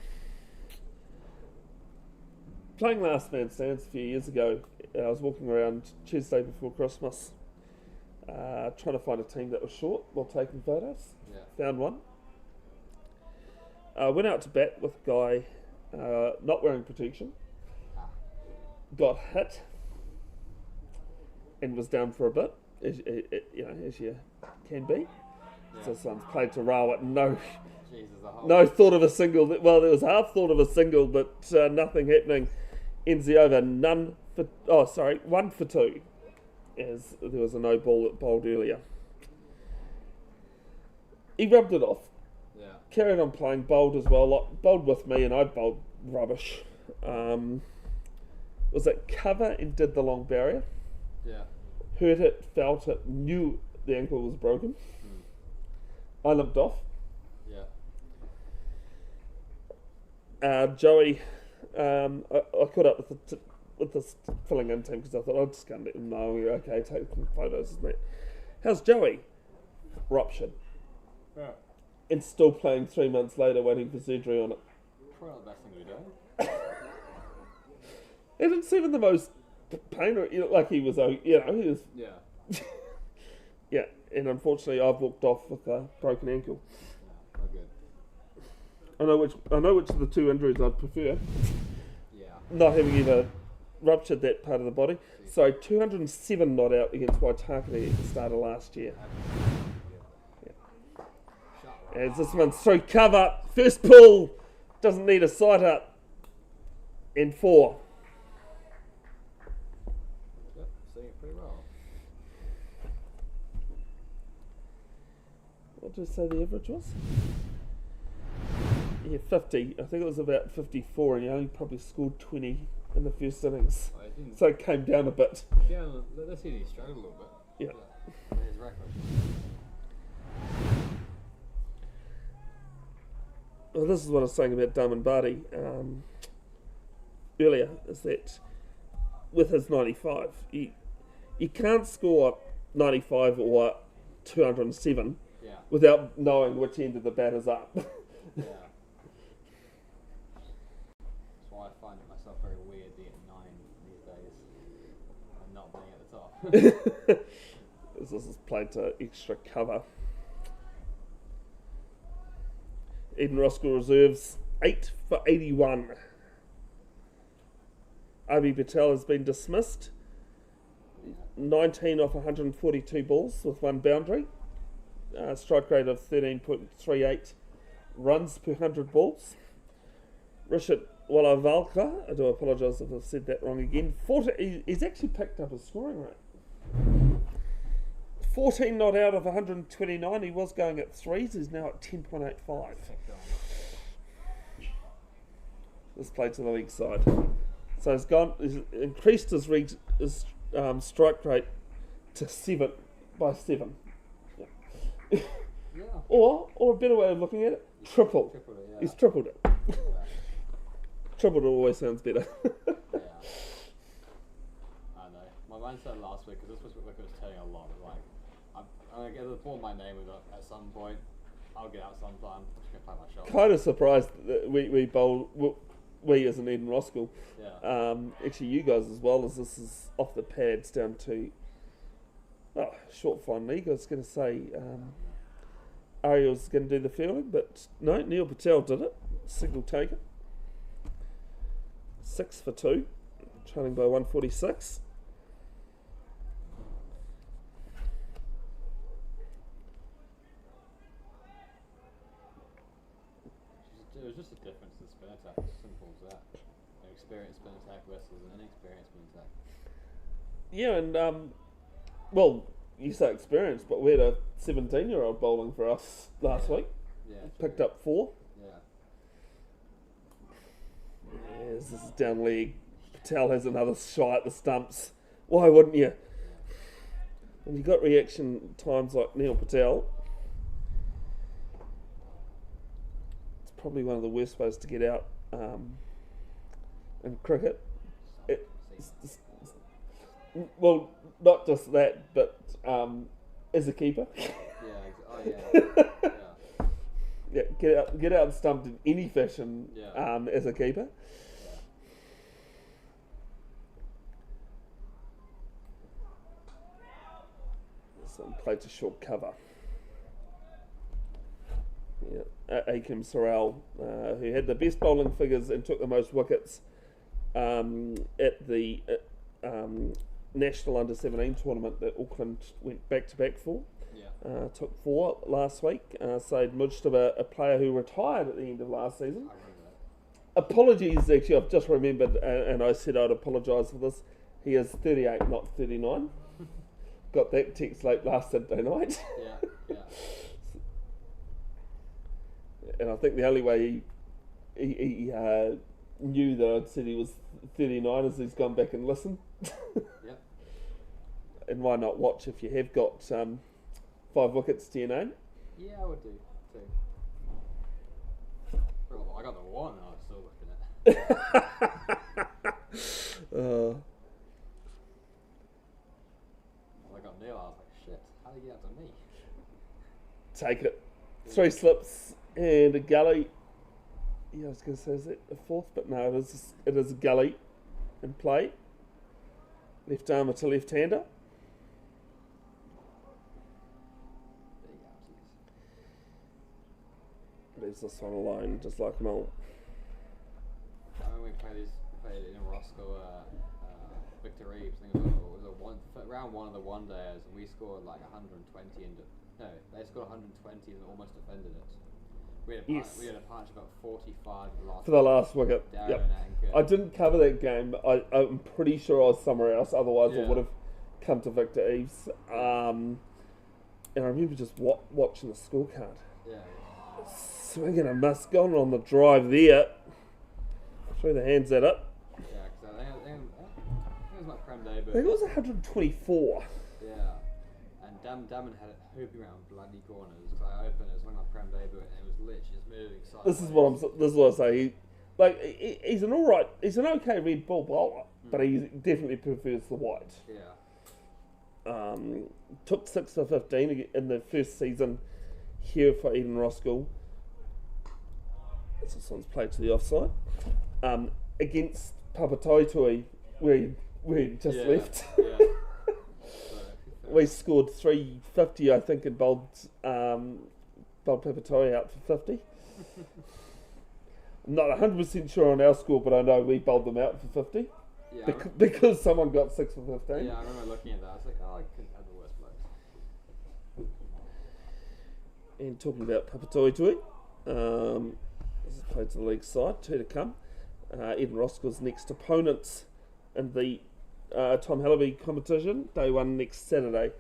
Playing last man stands a few years ago, I was walking around Tuesday before Christmas, trying to find a team that was short while taking photos. Yeah. Found one. Went out to bat with a guy not wearing protection. Got hit and was down for a bit, as you can be. Yeah. So someone's played to Rawat, no thought of a single. Well, there was half thought of a single, but nothing happening. Ends the over 1 for 2. As there was a no ball that bowled earlier. He rubbed it off. Yeah. Carried on playing, bowled as well. Bowled with me, and I bowled rubbish. Was at cover and did the long barrier. Yeah. Heard it, felt it, knew the ankle was broken. I limped off. Yeah. Joey, I caught up with this filling in team because I thought I'll just go and let them know. Okay, take some photos, isn't it? How's Joey? Ruptured. Yeah. And still playing 3 months later, waiting for surgery on it. Probably not the best thing to do. It didn't seem in the most pain, like he was, he was. Yeah. Yeah, and unfortunately, I've walked off with a broken ankle. Yeah, not good. I know which of the 2 injuries I'd prefer. Yeah. Not having ever ruptured that part of the body. So 207 not out against Waitakere at the start of last year. Yeah. As this one's through cover, first pull, doesn't need a sight up, and 4. Yep, seeing it pretty well. What did I say the average was? Yeah, 50. I think it was about 54, and he only probably scored 20 in the first innings. I didn't. So it came down a bit. Yeah, let's see. He struggled a little bit. Yeah. His record. Well, this is what I was saying about Damon Barty earlier, is that with his 95, you can't score 95 or 207 Yeah. without knowing which end of the bat is up. Yeah. That's why I find myself very weird being at 9 these days and not being at the top. This is played to extra cover. Eden Roskill reserves 8 for 81. Abi Patel has been dismissed. 19 off 142 balls with one boundary. Strike rate of 13.38 runs per 100 balls. Rishit Walavalka, I do apologise if I've said that wrong again. He's actually picked up his scoring rate. 14 not out of 129. He was going at 3s. He's now at 10.85. This played to the league side. So he's increased his strike rate to 7 by 7. Yeah. Yeah. Or a better way of looking at it, triple. Tripled it, yeah. He's tripled it. Yeah. Tripled it always sounds better. Yeah. I know. My mindset last week, because this was like it was telling a lot. Like, I'm gonna get the ball my name with it at some point. I'll get out sometime. I'm just gonna play my shot. Kind of surprised that we bowled. We as an Eden Roskill. Yeah. Actually, you guys as well, as this is off the pads down to short fine league. I was going to say Ariel's going to do the fielding, but no, Neil Patel did it. Single taken. 6 for 2, trailing by 146. It was just a difference in spin attack. As simple as that. An experienced spin attack versus an inexperienced spin attack. Yeah, and well, you say experienced, but we had a 17-year-old bowling for us last week. Yeah. Picked up 4. Yeah. Yes, this is down leg. Patel has another shot at the stumps. Why wouldn't you? When you got reaction times like Neil Patel, it's probably one of the worst ways to get out in cricket. Well, not just that, but as a keeper. Yeah, get out and stumped in any fashion as a keeper. Some played to short cover. Yeah, Akim Sorrell, who had the best bowling figures and took the most wickets at the National Under-17 tournament that Auckland went back-to-back for. Took 4 last week. Said Mujtaba, a player who retired at the end of last season. Apologies, actually, I've just remembered, and I said I'd apologise for this. He is 38, not 39. Got that text late last Saturday night. Yeah. And I think the only way he knew that I'd said he was 39 is he's gone back and listened. Yep. And why not watch if you have got 5 wickets to your name? Yeah, I would do too. Well, I got the 1 and I was still looking at it. I got Neil, I was like, shit, how did he get up to me? Take it. 3 slips and a gully. Yeah, I was going to say, is it a 4th? But no, it is a gully in play. Left armour to left-hander. Leaves this one alone, just like Mel. I remember we played in Roskill, Victor Reeves. I think it was round 1 of the one days, and we scored like 120 they scored 120 and almost defended it. We had a partnership about 45 for the last wicket. Yep. I didn't cover that game. I'm pretty sure I was somewhere else. Otherwise, I would have come to Victor Eves. And I remember just watching the scorecard. Yeah. Swinging a miss, gone on the drive there. Threw the hands at it. Yeah, because I think it was my Prem day, I but think it was 124. yeah. And Damon had it hooping around bloody corners. So I opened it, it was my Prem debut, and it was literally just moving sideways. This is what I say. He's an alright, he's an okay red ball bowler, but he definitely prefers the white. Yeah. Took 6 for 15 in the first season here for Eden Roskill. This one's played to the offside. Against Papatoetui, where he just left. Yeah. We scored 350, I think, and bowled Papatoetui out for 50. I'm not 100% sure on our score, but I know we bowled them out for 50. Yeah, Because someone got 6 for 15. yeah, I remember looking at that. I was like, oh, I couldn't have the worst blokes. And talking about Papatoetui, this is played to the league side, 2 to come. Eden Roskill's next opponents in the Tom Hellaby competition, day 1 next Saturday.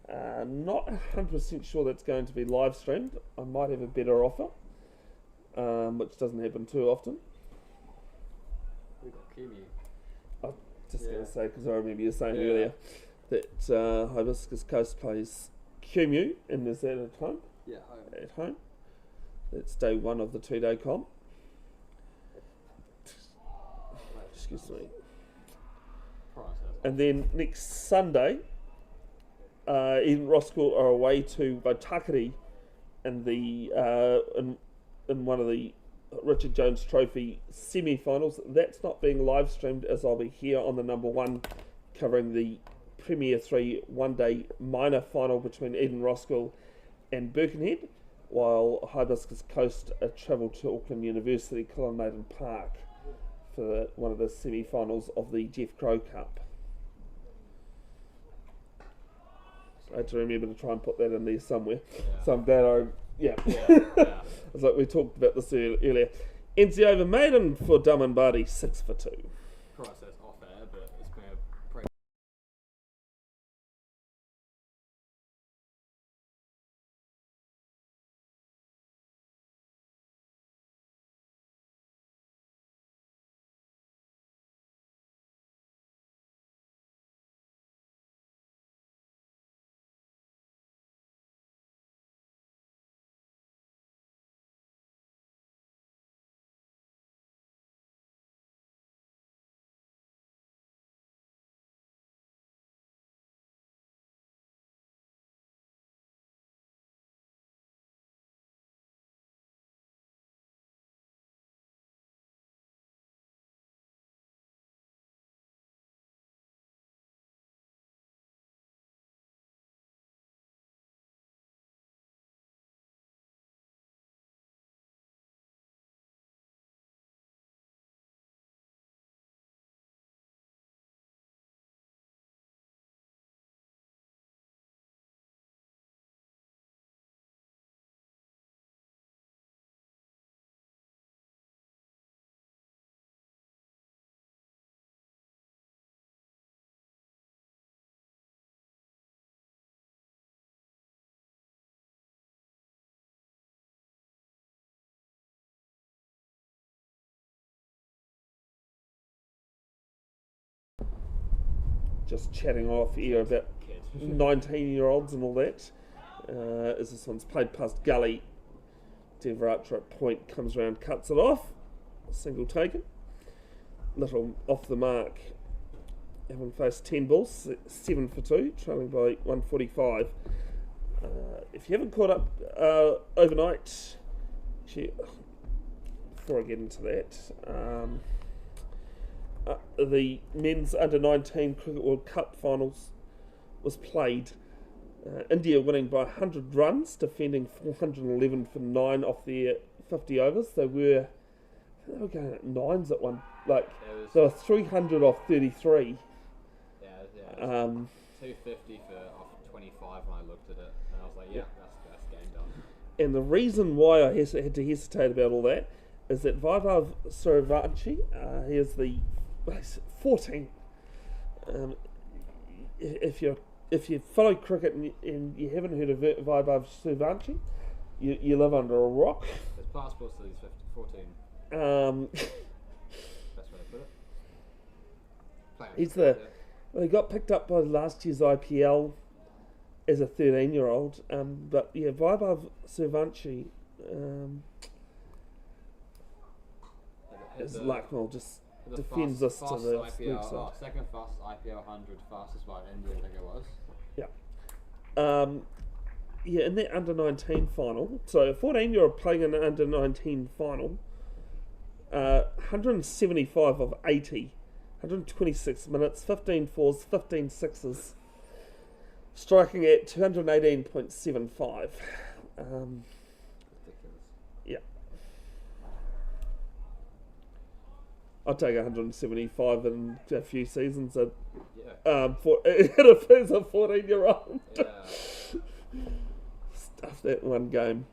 Not 100% sure that's going to be live streamed. I might have a better offer, which doesn't happen too often. We got Kimi. Just going to say, because I remember you saying earlier that Hibiscus Coast plays QMU, and is that at home? Yeah, home. At home. That's day 1 of the 2-day comp. Excuse me. And then next Sunday, Eden Roskill are away to Waitakere in the in one of the Richard Jones Trophy semi-finals. That's not being live streamed, as I'll be here on the number 1 covering the Premier 3 one-day minor final between Eden Roskill and Birkenhead, while Hibiscus Coast travel to Auckland University Cullen Park for one of the semi-finals of the Jeff Crow Cup. I had to remember to try and put that in there somewhere. Yeah. So I'm glad It's like we talked about this earlier. NC over maiden for Daman Bardi, 6 for 2. Process off air, but it's been a pretty. Just chatting off here about 19-year-olds and all that. As this one's played past gully, Dev Archer at point comes around, cuts it off. Single taken. Little off the mark. Having faced 10 balls, 7 for 2, trailing by 145. If you haven't caught up overnight, actually, before I get into that, the men's under-19 Cricket World Cup finals was played. India winning by 100 runs, defending 411 for 9 off their 50 overs. They were going at 9s at one. They were 300 off 33. Yeah. 250 for off 25 when I looked at it, and I was like, that's game done. And the reason why I had to hesitate about all that is that Vaibhav Suryavanshi, he is the 14. If you follow cricket and you haven't heard of Vaibhav Suryavanshi, you live under a rock. There's passports to these 14. Best way to put it. He's well, he got picked up by last year's IPL as a 13-year-old. But yeah, Vaibhav Survanshi is Lucknow just defends us to the IPL, side. second fastest IPL 100, fastest by India, I think it was. Yeah, in that under-19 final, so a 14-year-old playing in an under-19 final, 175 of 80, 126 minutes, 15 fours, 15 sixes, striking at 218.75. Ridiculous. Yeah. I'll take 175 in a few seasons for as a 14-year-old. Yeah. Stuff that one game.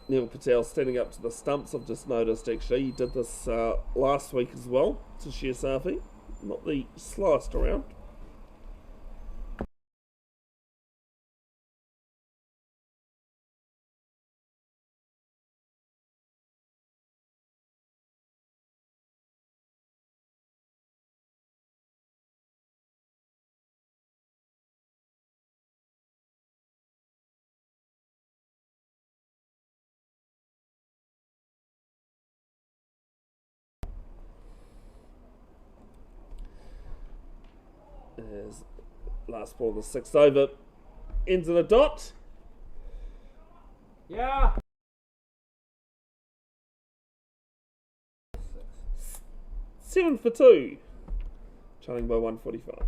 Neil Patel standing up to the stumps. I've just noticed actually he did this last week as well to Shir Safi. Not the slowest around. As last ball of the sixth over ends in a dot. Yeah. 7 for 2. Trailing by 145.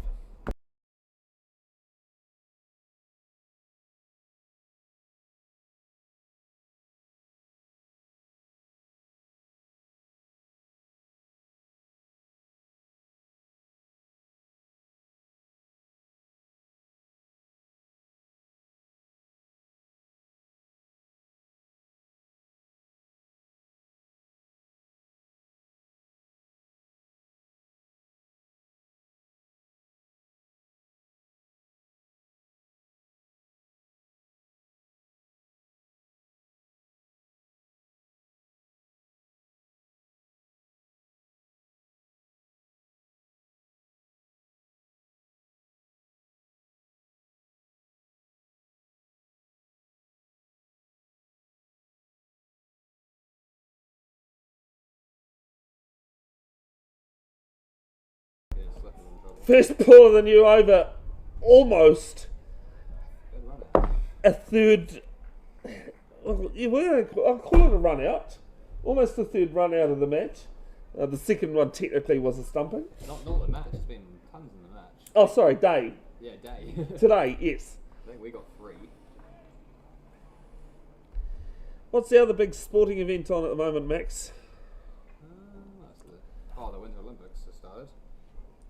First ball of the new over, almost a third. Well, I'll call it a run out. Almost a third run out of the match. The second one technically was a stumping. Not the match. It's been tons in the match. Oh, sorry, day. Yeah, day. Today, yes. I think we got 3. What's the other big sporting event on at the moment, Max? The Winter Olympics have started.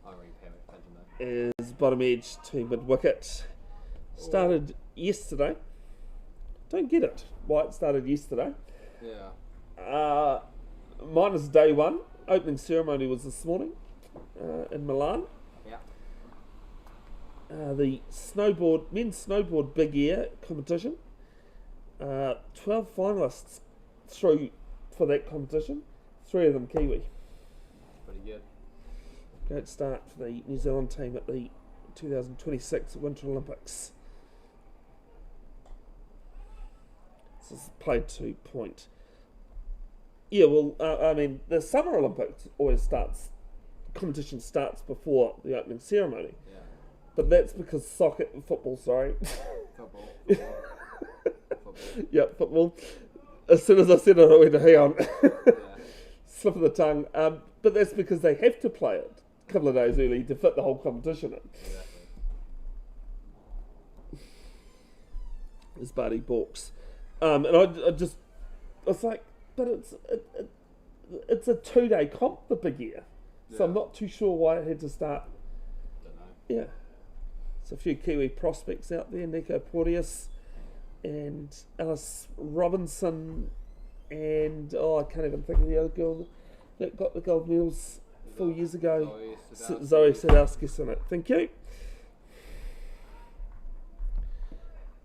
I don't really pay much attention though. Is bottom edge to mid wicket. Started yesterday. Don't get it. Why it started yesterday. Yeah. Minus day one. Opening ceremony was this morning in Milan. Yeah. The men's snowboard big air competition. 12 finalists through for that competition. 3 of them Kiwi. Pretty good. Great start for the New Zealand team at the 2026 Winter Olympics. This is played to point. Yeah, well, I mean, the Summer Olympics always competition starts before the opening ceremony. Yeah. But that's because football. Football. Yeah, football. As soon as I said it, I went, hang on. Yeah. Slip of the tongue. But that's because they have to play it a couple of days early to fit the whole competition in. Exactly. There's Barty Balks. And I was like, but it's a 2-day comp, the big year. So I'm not too sure why it had to start. Don't know. Yeah. So a few Kiwi prospects out there, Nico Porteous and Alice Robinson and, I can't even think of the other girl that got the gold medals 4 years ago. Zoe Sadowskis in it. Thank you.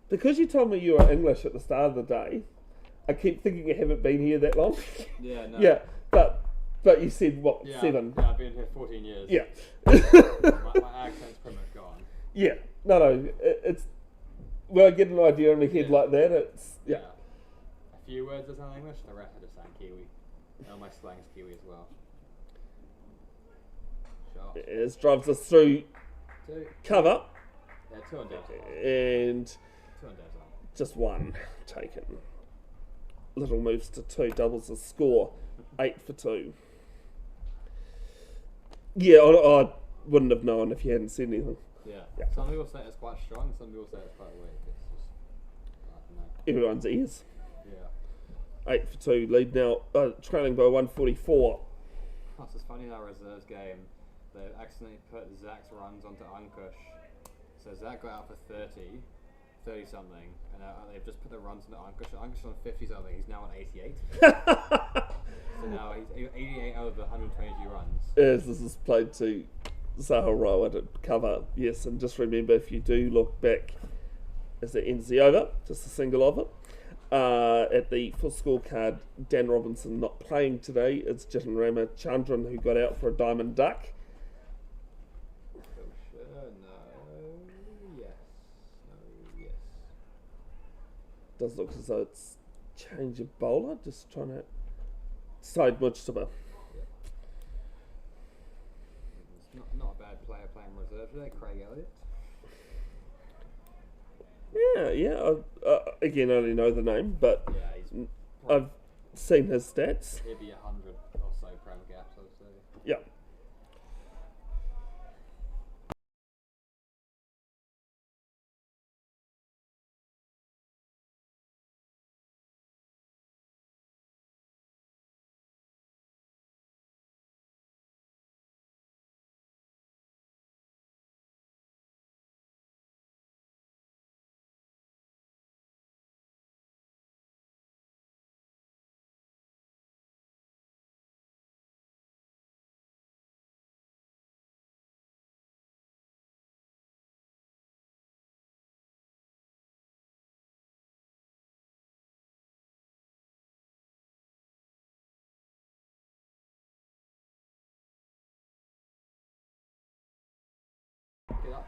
Because you told me you were English at the start of the day, I keep thinking you haven't been here that long. Yeah, no. Yeah, but you said what, Yeah, 7? Yeah, I've been here 14 years. Yeah. my accent's pretty much gone. Yeah. No, it's when I get an idea in my head like that, it's yeah. A few words that sound English, the rest I just sound Kiwi. And all my slang's Kiwi as well. Shot. It drives us through 2. cover Yeah, 2 on Devs. and 2 on Devs. just 1 taken. Little moves to 2, doubles the score. 8 for 2. Yeah, I wouldn't have known if you hadn't said anything. Yeah. Yeah. Some people say it's quite strong, some people say it's quite weak. It's just, I don't know. Everyone's ears. Yeah. 8 for 2, lead now, trailing by 144. That's just funny in our reserves game. They accidentally put Zach's runs onto Ankush. So Zach got out for 30 something, and they've just put the runs into Ankush. Ankush on 50 something, he's now on 88. So now he's 88 out of the 122 runs. As this is played to Sahara at cover, yes, and just remember if you do look back as it ends the over, just a single of it. At the full scorecard, Dan Robinson not playing today. It's Jitin Ramachandran who got out for a diamond duck. Yes. Does look as though it's change of bowler, just trying to side Mujtaba. It's not a bad player playing reserve today, Craig Elliott. Yeah. Again, I only know the name, but Yeah, he's I've seen his stats. he'd be 100 or so prem gaps, I would say. Yeah.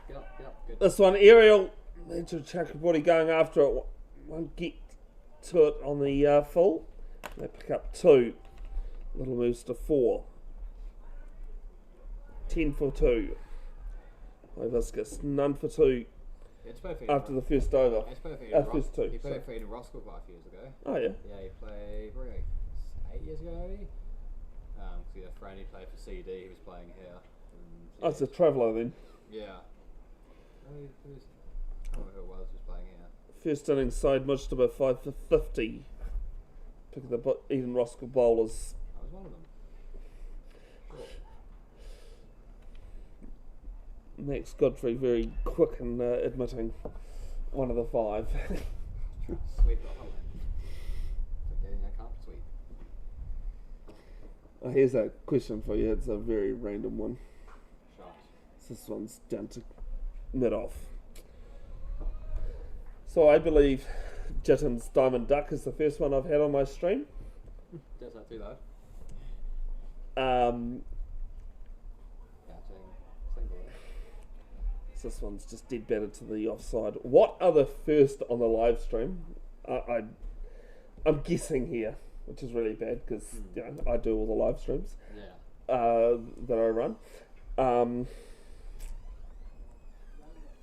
Get up, good. This one, Ariel, to Chakabody going after it. Won't get to it on the full. They pick up 2. Little moves to 4. 10 for 2. Hibiscus, none for 2 It's perfect. after the first over. It's perfect. First 2. He played sorry. for in Roskill quite a few years ago. Oh, yeah. Yeah, he played probably like 8 years ago, maybe. He had a friend who played for CD. He was playing here. Oh, it's a traveller then. Yeah. I don't know who it was playing here. First innings side Mujtaba 5 for 50. Pick the Eden Roskill bowlers. I was one of them. Cool. Max Godfrey very quick in admitting one of the 5. Sweep it off. I can't sweep. Oh, here's a question for you. It's a very random one. Shot. This one's down to mid-off. So I believe Jitin's Diamond Duck is the first one I've had on my stream. Does that too though? Batting, single. so this one's just dead better to the offside. What are the first on the live stream? I'm guessing here, which is really bad because I do all the live streams that I run.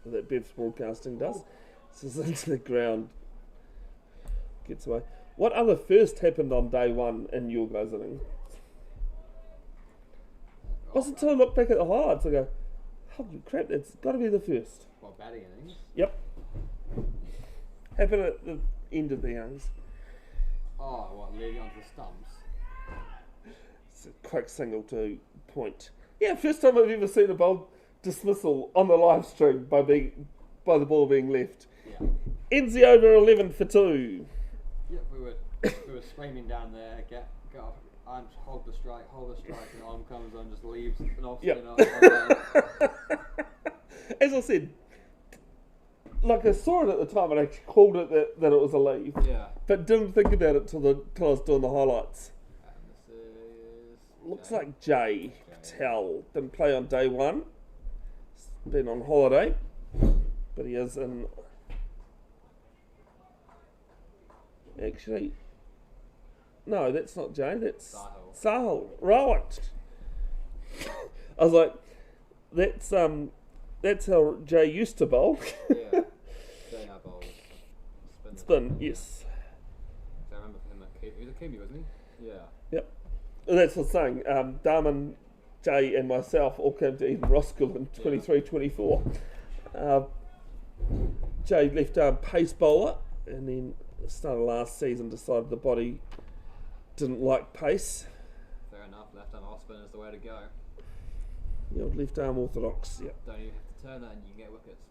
That Bev's Broadcasting does. This is into the ground. Gets away. What other first happened on day 1 in your guys' innings? Wasn't until I look back at the highlights I go, holy crap, it's got to be the first. What, batting innings? Yep. Happened at the end of the innings. Oh, what, leading onto the stumps? It's a quick single to point. Yeah, first time I've ever seen a bowl dismissal on the live stream by the ball being left. Yeah. Ends the over 11 for 2. Yeah, we were screaming down there, get off, arm, hold the strike, and arm comes on, just leaves an off spinner. As I said, like I saw it at the time and I called it that it was a leave, Yeah. but didn't think about it till I was doing the highlights. And this is. Looks like Jay Patel didn't play on day one. He's been on holiday, but he is in. Actually, no, that's not Jay. That's Sahil. Right. I was like, that's how Jay used to bowl. Yeah. Jay now bowls. Spin, yes. I remember him at Kiwi. He was a Kiwi, wasn't he? Yeah. Yep. And that's what I'm saying. Darman, Jay, and myself all came to Eden Roskill in 23-24. Jay left arm pace bowler, and then started last season decided the body didn't like pace. Fair enough. Left arm off spin is the way to go. The old left arm orthodox. Yep. Don't even have to turn that and you can get wickets.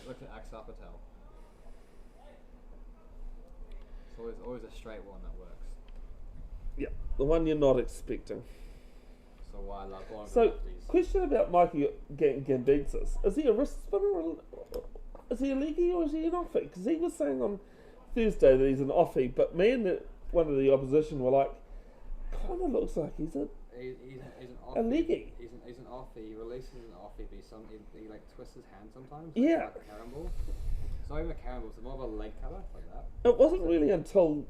look at Axel Patel. It's always a straight one that works. Yep. The one you're not expecting. So why I love bowling So, for lefties. question about Mikey Gambitsis. Is he a wrist spinner or is he a leggy or is he an offie? Because he was saying on Thursday that he's an offie, but me and one of the opposition were like, kind of looks like he's a He's an a offie. leggy. He's an offie. He releases an offie, but he like twists his hand sometimes. Yeah. Like a carom ball. It's not even a carom ball. It's more of a leg cutter like that. It wasn't really until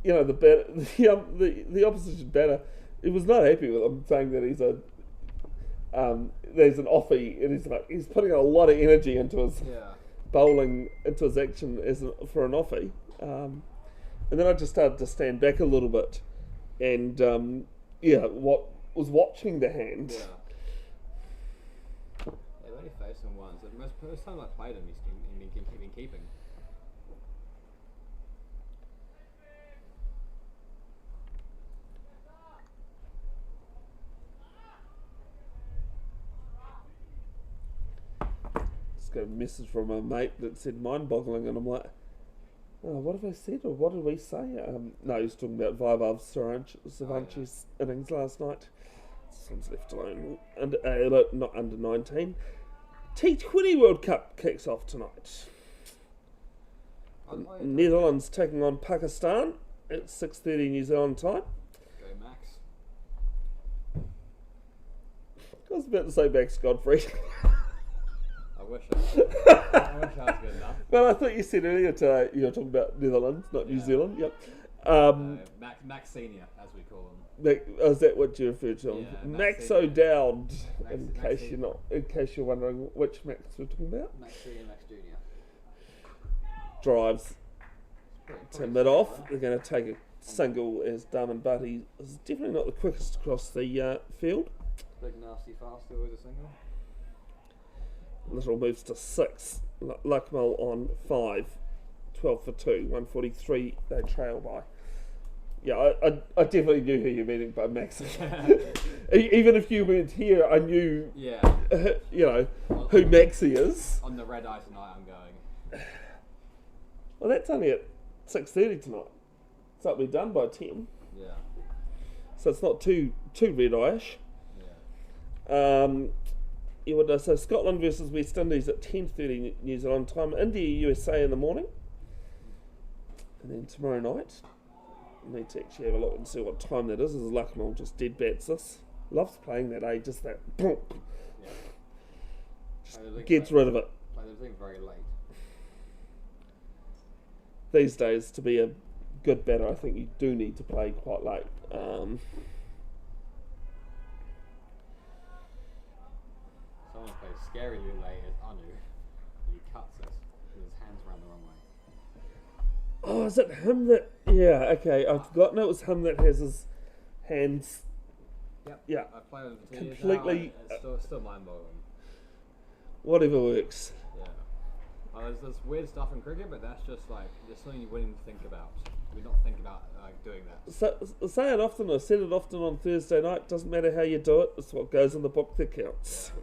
the opposition batter, he was not happy with him saying that he's there's an offie and he's putting a lot of energy into his bowling, into his action for an offie. And then I just started to stand back a little bit and what was watching the hand. Yeah. They've only faced him once. The most time I played him, he's been keeping. Just got a message from a mate that said mind-boggling, and I'm like, oh, what have I said, or what did we say? No, he was talking about Vaibhav Savanchi's innings last night. This one's left alone. Not under 19. T20 World Cup kicks off tonight. Netherlands taking on Pakistan at 6:30 New Zealand time. Go Max. I was about to say Max Godfrey. I wish I was good enough. But I thought you said earlier today you were talking about Netherlands, not New Zealand. Yep. Max Senior, as we call him. Is that what you referred to? Yeah, Max Senior. O'Dowd. In Max case you're wondering which Max we're talking about. Max Senior, Max Junior. Drives to mid off. They're going to take a single as Darman Butty is definitely not the quickest across the field. Big nasty fast, always a single. Little moves to 6. Luckmal on 5. 12 for 2. 143 they trail by. Yeah, I definitely knew who you're meaning by Max. Even if you weren't here, I knew who Maxi is. On the red eye tonight, I'm going. Well, that's only at 6:30 tonight. So it'll be done by 10. Yeah. So it's not too red eye-ish. Yeah. So Scotland versus West Indies at 10:30 New Zealand time. India, USA in the morning. And then tomorrow night, I need to actually have a look and see what time that is. As Luckmal just dead bats this. Loves playing that, just that. Yeah. Just gets rid of it. Play the thing very late. These days, to be a good batter, I think you do need to play quite late. Someone plays scarily late as Anu. He cuts it with his hands around the wrong way. Oh, is it him that... Yeah, okay. I've forgotten it was him that has his hands... Yep. Yeah. I play with him for 2 years Completely... now, it's still mind-boggling. Whatever works. Yeah. There's weird stuff in cricket, but that's just like, there's something you wouldn't think about. We not think about doing that. So, say it often, I said it often on Thursday night, doesn't matter how you do it, it's what goes in the book that counts. Yeah.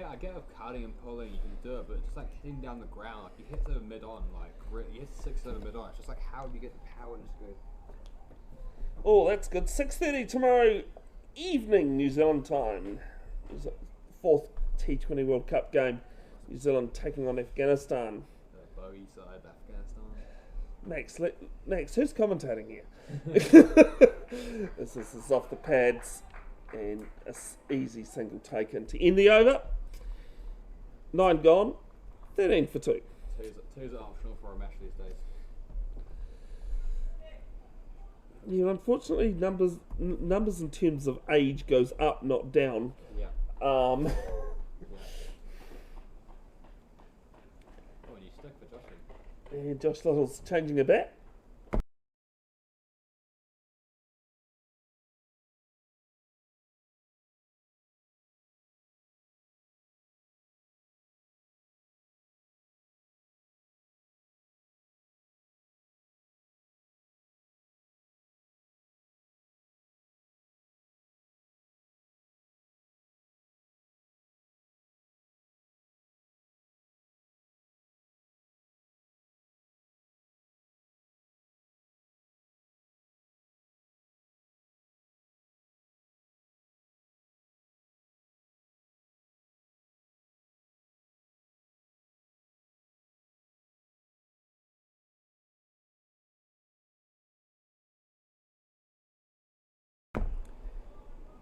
I get of cutting and pulling, you can do it, but just like hitting down the ground, like you hit over mid-on, you hit 6 over mid-on, it's just like how do you get the power to go? Oh, that's good. 6:30 tomorrow evening, New Zealand time. It's the 4th T20 World Cup game. New Zealand taking on Afghanistan. The bogey side, Afghanistan. Max, who's commentating here? This is off the pads and an easy single taken to end the over. 9 gone, 13 for 2. Twos are optional for a match these days. Yeah, unfortunately, numbers in terms of age goes up, not down. Yeah. Yeah. Oh, and you stuck for Joshy. And Josh Little's changing a bat.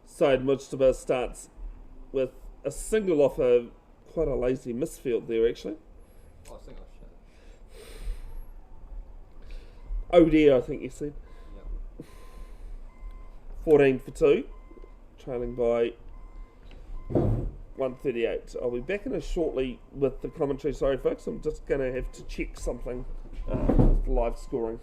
Side Mujtaba starts with a single off quite a lazy misfield there, actually. Oh, single shit. Oh dear, I think you said. Yep. 14 for 2, trailing by 138. I'll be back in a shortly with the commentary. Sorry, folks, I'm just going to have to check something with the live scoring.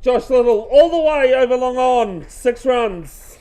Josh Little all the way over long on, 6 runs.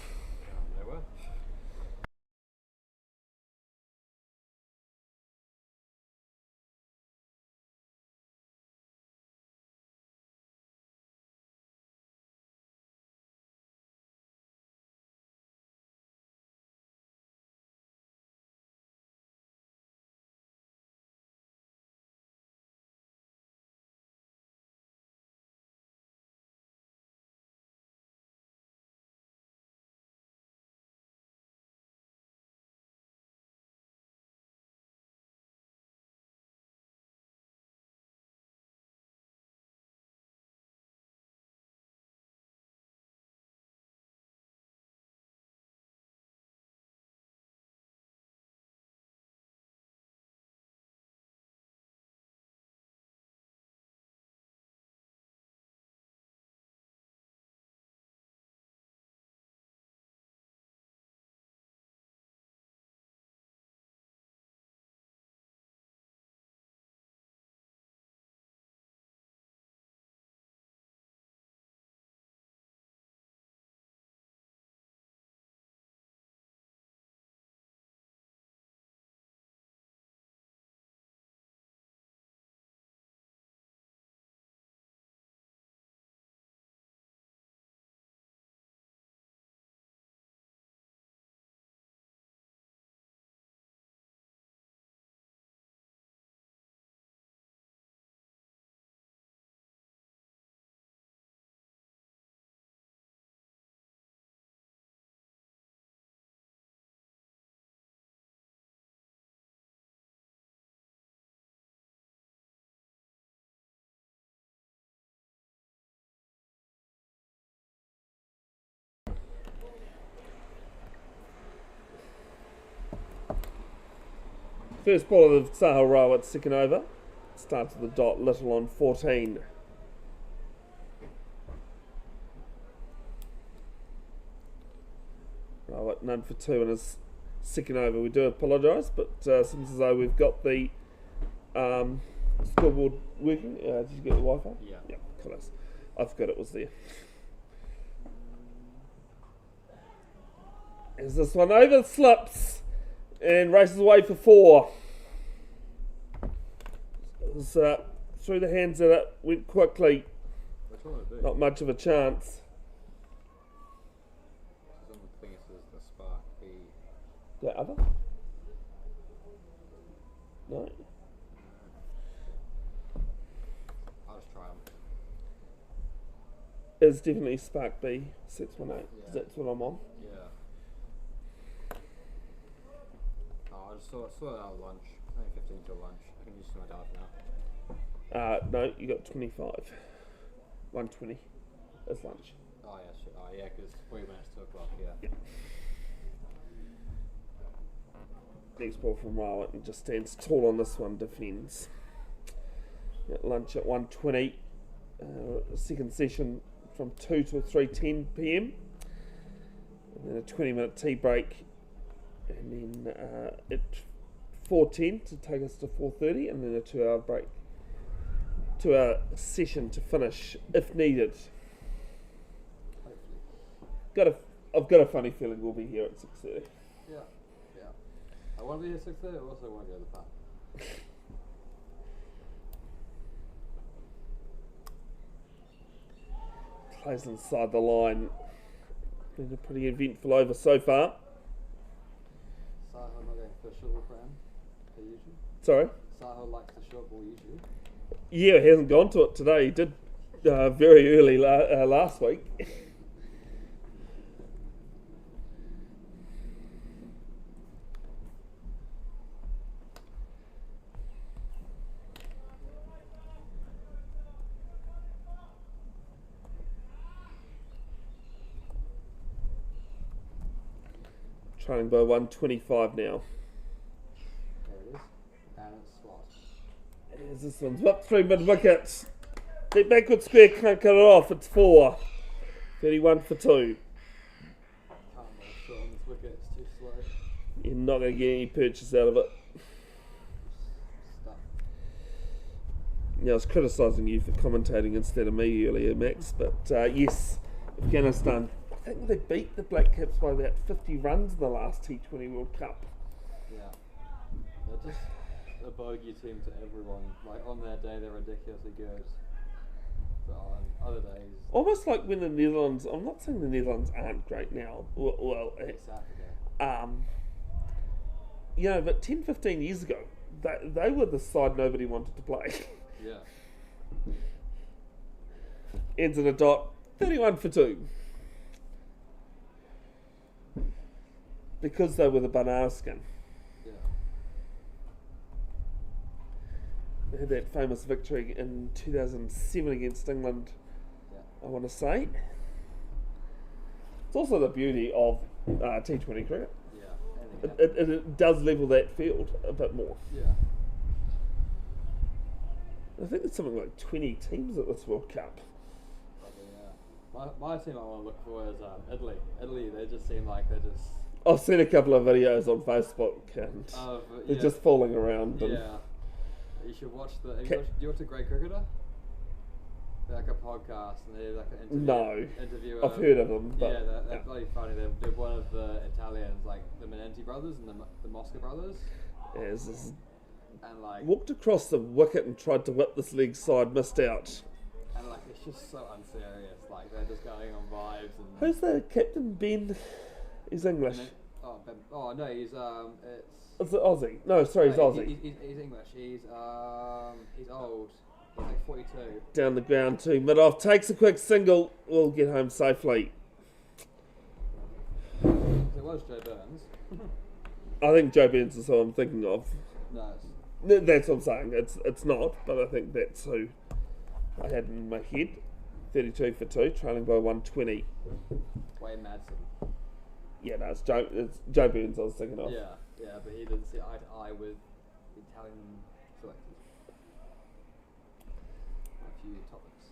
First ball of the Sahel row at second over. Starts at the dot, Little on 14. Rowett none for 2 in his second over. We do apologise, but seems as though we've got the scoreboard working. Did you get the Wi-Fi? Yeah. Yeah, close. I forgot it was there. As this one over slips and races away for 4. It was through the hands of it, went quickly. Which one would it be? Not much of a chance. Someone thinks this is the Spark B. The other? No. I'll just try them. It's definitely Spark B 618. Yeah. That's what I'm on. Yeah. Oh, I just saw it out of lunch. Only 15 till lunch. I can use my data now. No, you got 25. 120. That's lunch. Oh yeah, shit. Oh yeah, because 40 minutes, 2 o'clock. Yeah. Yeah. Next ball from Rowett and just stands tall on this one, defends. At lunch at 1:20. Second session from 2 till 3:10 p.m. And then a 20-minute tea break. And then at 4:10 to take us to 4:30, and then a 2-hour break. 2-hour session to finish if needed. Hopefully. I've got a funny feeling we'll be here at 6:30. Yeah. Yeah. I want to be here 6:30. I also want to go to the pub. Plays inside the line. Been a pretty eventful over so far. Sahel not going for short ball Prem, per usual. Sorry? Sahel likes the short ball usually. Yeah, he hasn't gone to it today. He did very early last week. Trailing by 125 now. There it is. And it's slot. As this one's whipped through mid-wicket. Deep backward square, can't cut it off. It's 4. 31 for 2. Can't roll short on this wicket. It's too slow. You're not going to get any purchase out of it. Stuck. Yeah, I was criticising you for commentating instead of me earlier, Max. But yes, Afghanistan. I think they beat the Black Caps by about 50 runs in the last T20 World Cup. Yeah. They're just a bogey team to everyone. Like on their day, they're ridiculously good. But on other days, Almost like when the Netherlands. I'm not saying the Netherlands aren't great now. Well, it's Africa. but 10, 15 years ago, they were the side nobody wanted to play. Yeah. Ends in a dot. 31 for 2. Because they were the banana skin. Yeah. They had that famous victory in 2007 against England, Yeah. I want to say. It's also the beauty of T20 cricket. Yeah. It does level that field a bit more. Yeah. I think there's something like 20 teams at this World Cup. Probably, yeah. My team I want to look for is Italy. Italy, they just seem like they're just. I've seen a couple of videos on Facebook and they're yeah. just falling around. And Yeah. You should watch the. Do you watch a Great Cricketer? They're like a podcast and they're like an interview. No. Interview. I've heard of them. But Yeah, they're bloody funny. They're one of the Italians, like the Menenti brothers and the Mosca brothers. yeah, it's And like. walked across the wicket and tried to whip this leg side, missed out. And like it's just so unserious. Like they're just going on vibes and. Who's the captain? Ben? He's English. and then- oh no, he's Is it Aussie? No, sorry, he's no, Aussie. He's English. He's old. He's like 42. Down the ground to mid-off, takes a quick single, will get home safely. So it was Joe Burns. I think Joe Burns is who I'm thinking of. No, it's, That's what I'm saying. It's not, but I think that's who I had in my head. 32 for 2, trailing by 120. Wayne Madsen. Yeah, no, it's Joe Burns I was thinking of. Yeah, but he didn't see eye to eye with Italian selected. A few topics.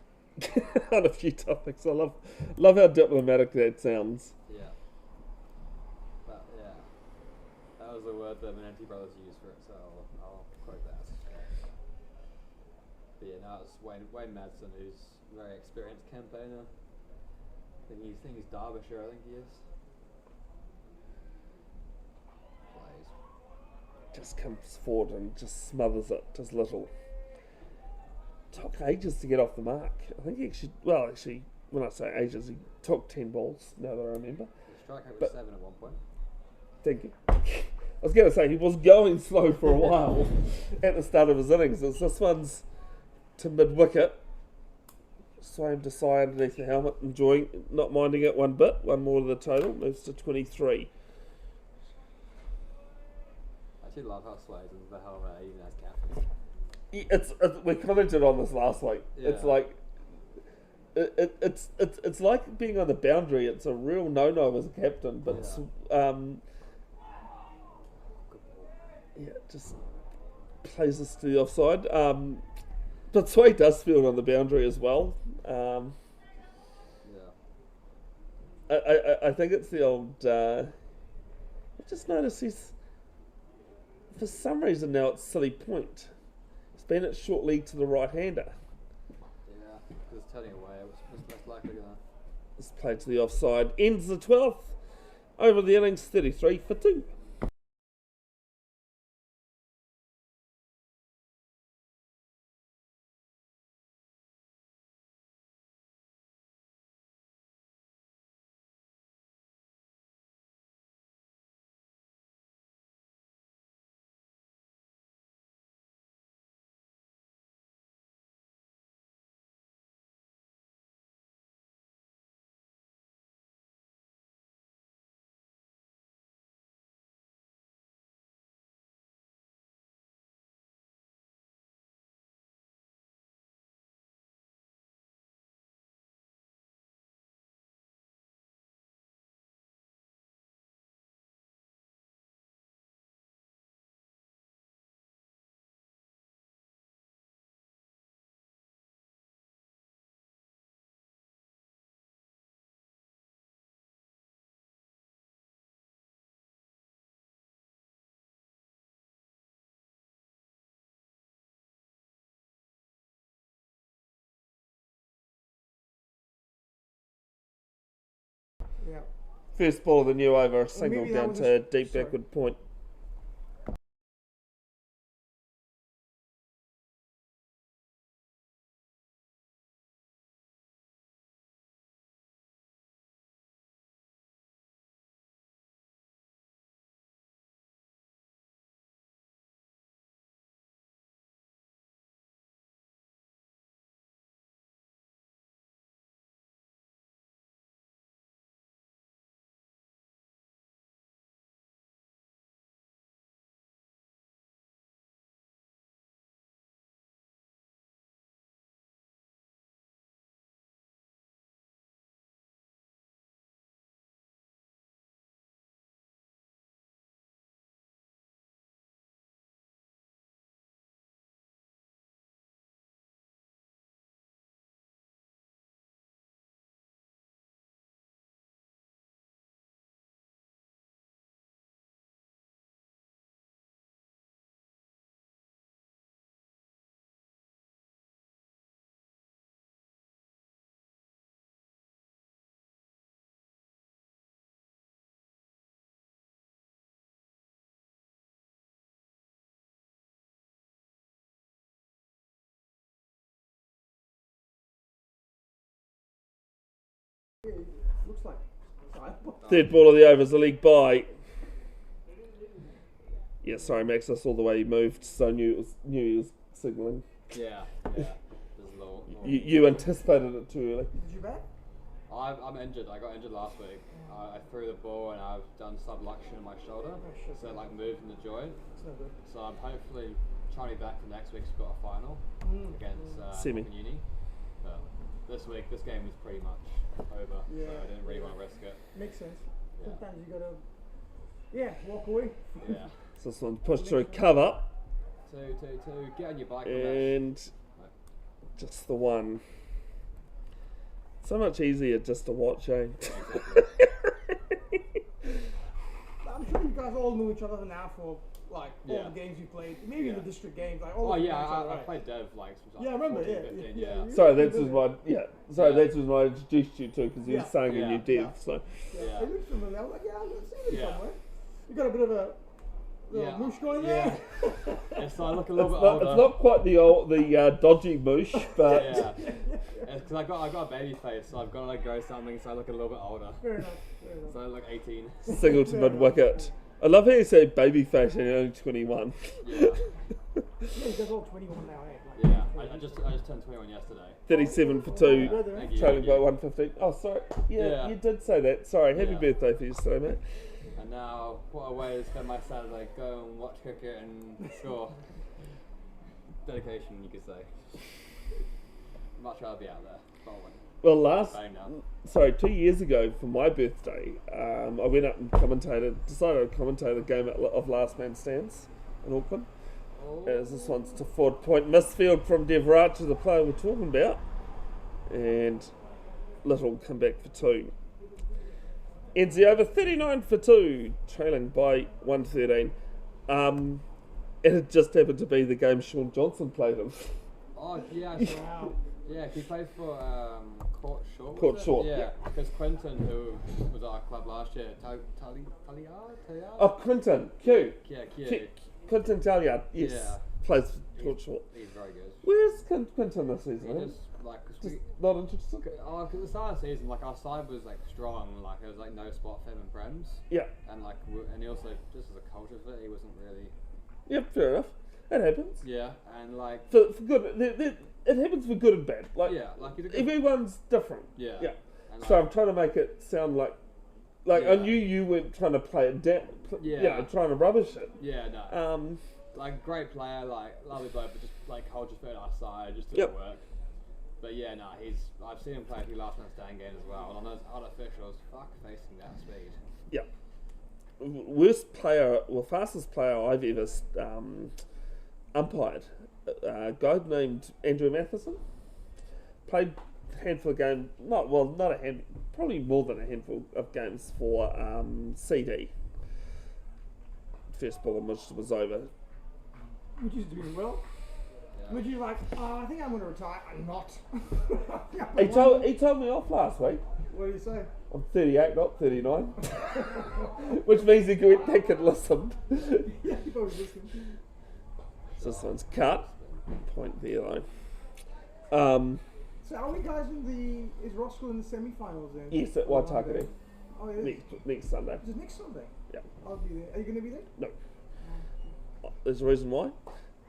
On a few topics. I love how diplomatic that sounds. Yeah. But yeah, that was the word that Menenti brothers used for it, so I'll quote that. But yeah, now it's Wayne Madsen, who's a very experienced campaigner. I think he's Derbyshire, I think he is. Plays. Just comes forward and just smothers it, just little. Took ages to get off the mark. I think he actually, when I say ages, he took 10 balls, now that I remember. The strike rate was 7 at one point. Thank you. I was going to say, he was going slow for a while at the start of his innings. This one's to mid-wicket. Swaying to side underneath the helmet, not minding it one bit. One more to the total, moves to 23. I actually love how Sways is the helmet even as captain. We commented on this last week. Yeah. It's like it's like being on the boundary. It's a real no-no as a captain, but just plays us to the offside. But Sway does field on the boundary as well. I think it's the old. I just noticed for some reason now it's silly point. It's been at short leg to the right-hander. Yeah, because it's turning away. It was most likely going to. It's played to the offside. Ends the 12th. Over the innings, 33 for 2. Yeah. First ball of the new over, single maybe that down was to a- deep sorry. backward point. Looks like. Third ball of the over is a league bye. Yeah, sorry Max, I saw the way he moved, so I knew he was signalling. Yeah. There's a little You anticipated it too early. Did you bat? I'm injured. I got injured last week. I threw the ball and I've done subluxation in my shoulder, so it like moved in the joint. It's not good. So I'm hopefully trying to be back for next week's got a final against Semi. Auckland Uni. But this game was pretty much over, so Yeah. I didn't really want to risk it. Makes sense. Yeah. Sometimes you gotta, walk away. Yeah. So this one pushed through cover. Two. Get on your bike. And just the one. So much easier just to watch, eh? I'm sure you guys all knew each other now for like all Yeah. the games you played. Maybe the district games, like Oh all. of yeah, them, I right? played Dev like since I was Yeah, I remember. 14, Yeah, 15, yeah. yeah. Sorry, that's was my Yeah. that's was my introduced you to because you were Yeah. saying you Yeah. knew Dev. Yeah. So Yeah. It looks familiar. I was like, yeah, I've seen it Yeah. somewhere. You got a bit of a little Yeah. moosh going Yeah. there. Yeah, so I look a little bit it's older. not quite the dodgy moosh, but Yeah. It's because I got a baby face, so I've got to like grow something, so I look a little bit older. Fair enough. So I look 18. single to mid wicket. I love how you say baby face and you're only 21. Yeah. Yeah, you guys all 21 now, eh? Like, Yeah. I just turned 21 yesterday. 37 for 2, Thank you. trailing thank by you. 115. Oh, sorry. Yeah, Yeah. you did say that. Sorry. Happy Yeah. birthday for you, so mate. And now, what a way to spend my Saturday. Go and watch cricket and score. Dedication, you could say. Much rather be out there. Bowling. Well, Bang now. 2 years ago for my birthday, I went up and decided to commentate a game of Last Man Stands in Auckland. As this one's to forward point misfield from Devrach, the player we're talking about, and Little come back for 2. Ends the over 39 for 2, trailing by 113. And it just happened to be the game Sean Johnson played in. Oh, yeah. Wow. Yeah, he played for Court Short. was Court it? Short, Yeah, because Quentin, who was at our club last year, Talia? Oh, Quinton, Q. Yeah, Q. Quinton Talliard, yes. Yeah. Plays for Court Short. He's very good. Where's Quinton this He season? just, like, 'cause Just we, not interested? because at the start of the season, like, our side was, like, strong, like, there was, like, no spot for him in Prems, Yeah. and, like, and he also, just as a culture fit, he wasn't really, Yep, fair enough. It happens. yeah, and, like, For good, it happens for good and bad. Like, yeah, like, he's a good, everyone's different. yeah, Yeah. and, So like, I'm trying to make it sound like I Yeah. knew you weren't trying to play it down. Yeah. Trying to rubbish it. yeah, no, like, great player, like, lovely bloke, but just, like, culture fit on our side, just didn't Yep. work. But yeah, no, I've seen him play a few last man stand games as well, and on those unofficials, fuck facing that speed. Yeah. Worst player, or fastest player I've ever umpired. A guy named Andrew Matheson. Played a handful of games, not a hand, probably more than a handful of games for CD. First ball which was over. Which is doing well. Yeah. Which is like, I think I'm going to retire. I'm not. He told me off last week. What do you say? I'm 38, not 39. Which means he went back and listened. Yeah, you probably listened. So this one's cut. Point there though. So are we guys in the, is Roskill in the semi-finals then? Yes, at Waitakere. Oh, yeah. Next Sunday. Is it next Sunday? Yeah. I'll be there. Are you going to be there? No. There's a reason why.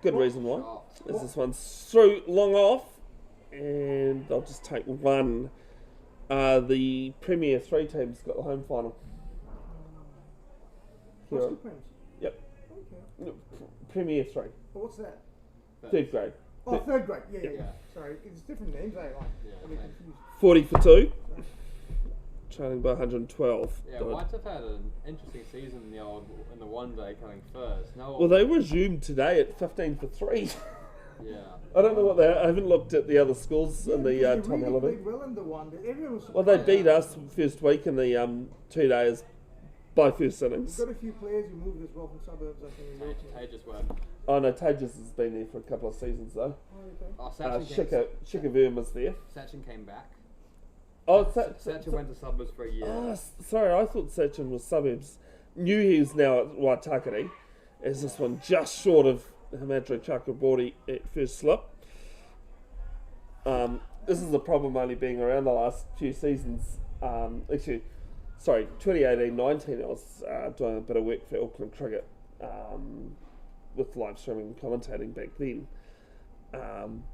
Good What? reason why. Oh, Is this one's through long off, and I'll just take one. The Premier 3 teams got the home final. Here. Roskill Prems? Yep. Okay. No, Premier 3, Well, what's that? third grade. Oh, third grade. Yeah. Yeah. Sorry, it's different names, eh? Like, Yeah, I get okay. confused. 40 for 2, trailing by 112. Yeah, Whites have had an interesting season in the one day coming first. No, Well, they resumed today at 15 for 3. yeah. I don't know what they. I haven't looked at the other schools in the because Tom they really Hellaby. played well in the one. Everyone was Well, they surprised. beat us first week in the 2 days by first We've innings. got a few players who moved as well from suburbs, I think. Tay just went. Oh no, Tages has been there for a couple of seasons though. Oh, okay. Oh, Shikaverm was there. Sachin came back. Oh, Sachin went to suburbs for a year. sorry, I thought Sachin was suburbs. Knew he was now at Waitakere. Is this one just short of Himadri Chakraborty at first slip? This is a problem only being around the last few seasons. Actually, sorry, 2018-19 I was doing a bit of work for Auckland Cricket with live streaming and commentating back then.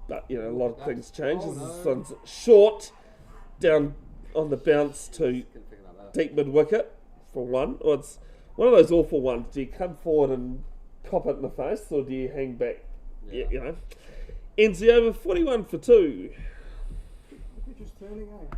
But, you know, a lot of things change. Oh, This no. one's short, down on the bounce to Couldn't think about that. deep mid wicket for one. Or it's one of those awful ones. Do you come forward and cop it in the face, or do you hang back? Yeah. You know. Ends the over 41 for 2. Pitch is turning, eh?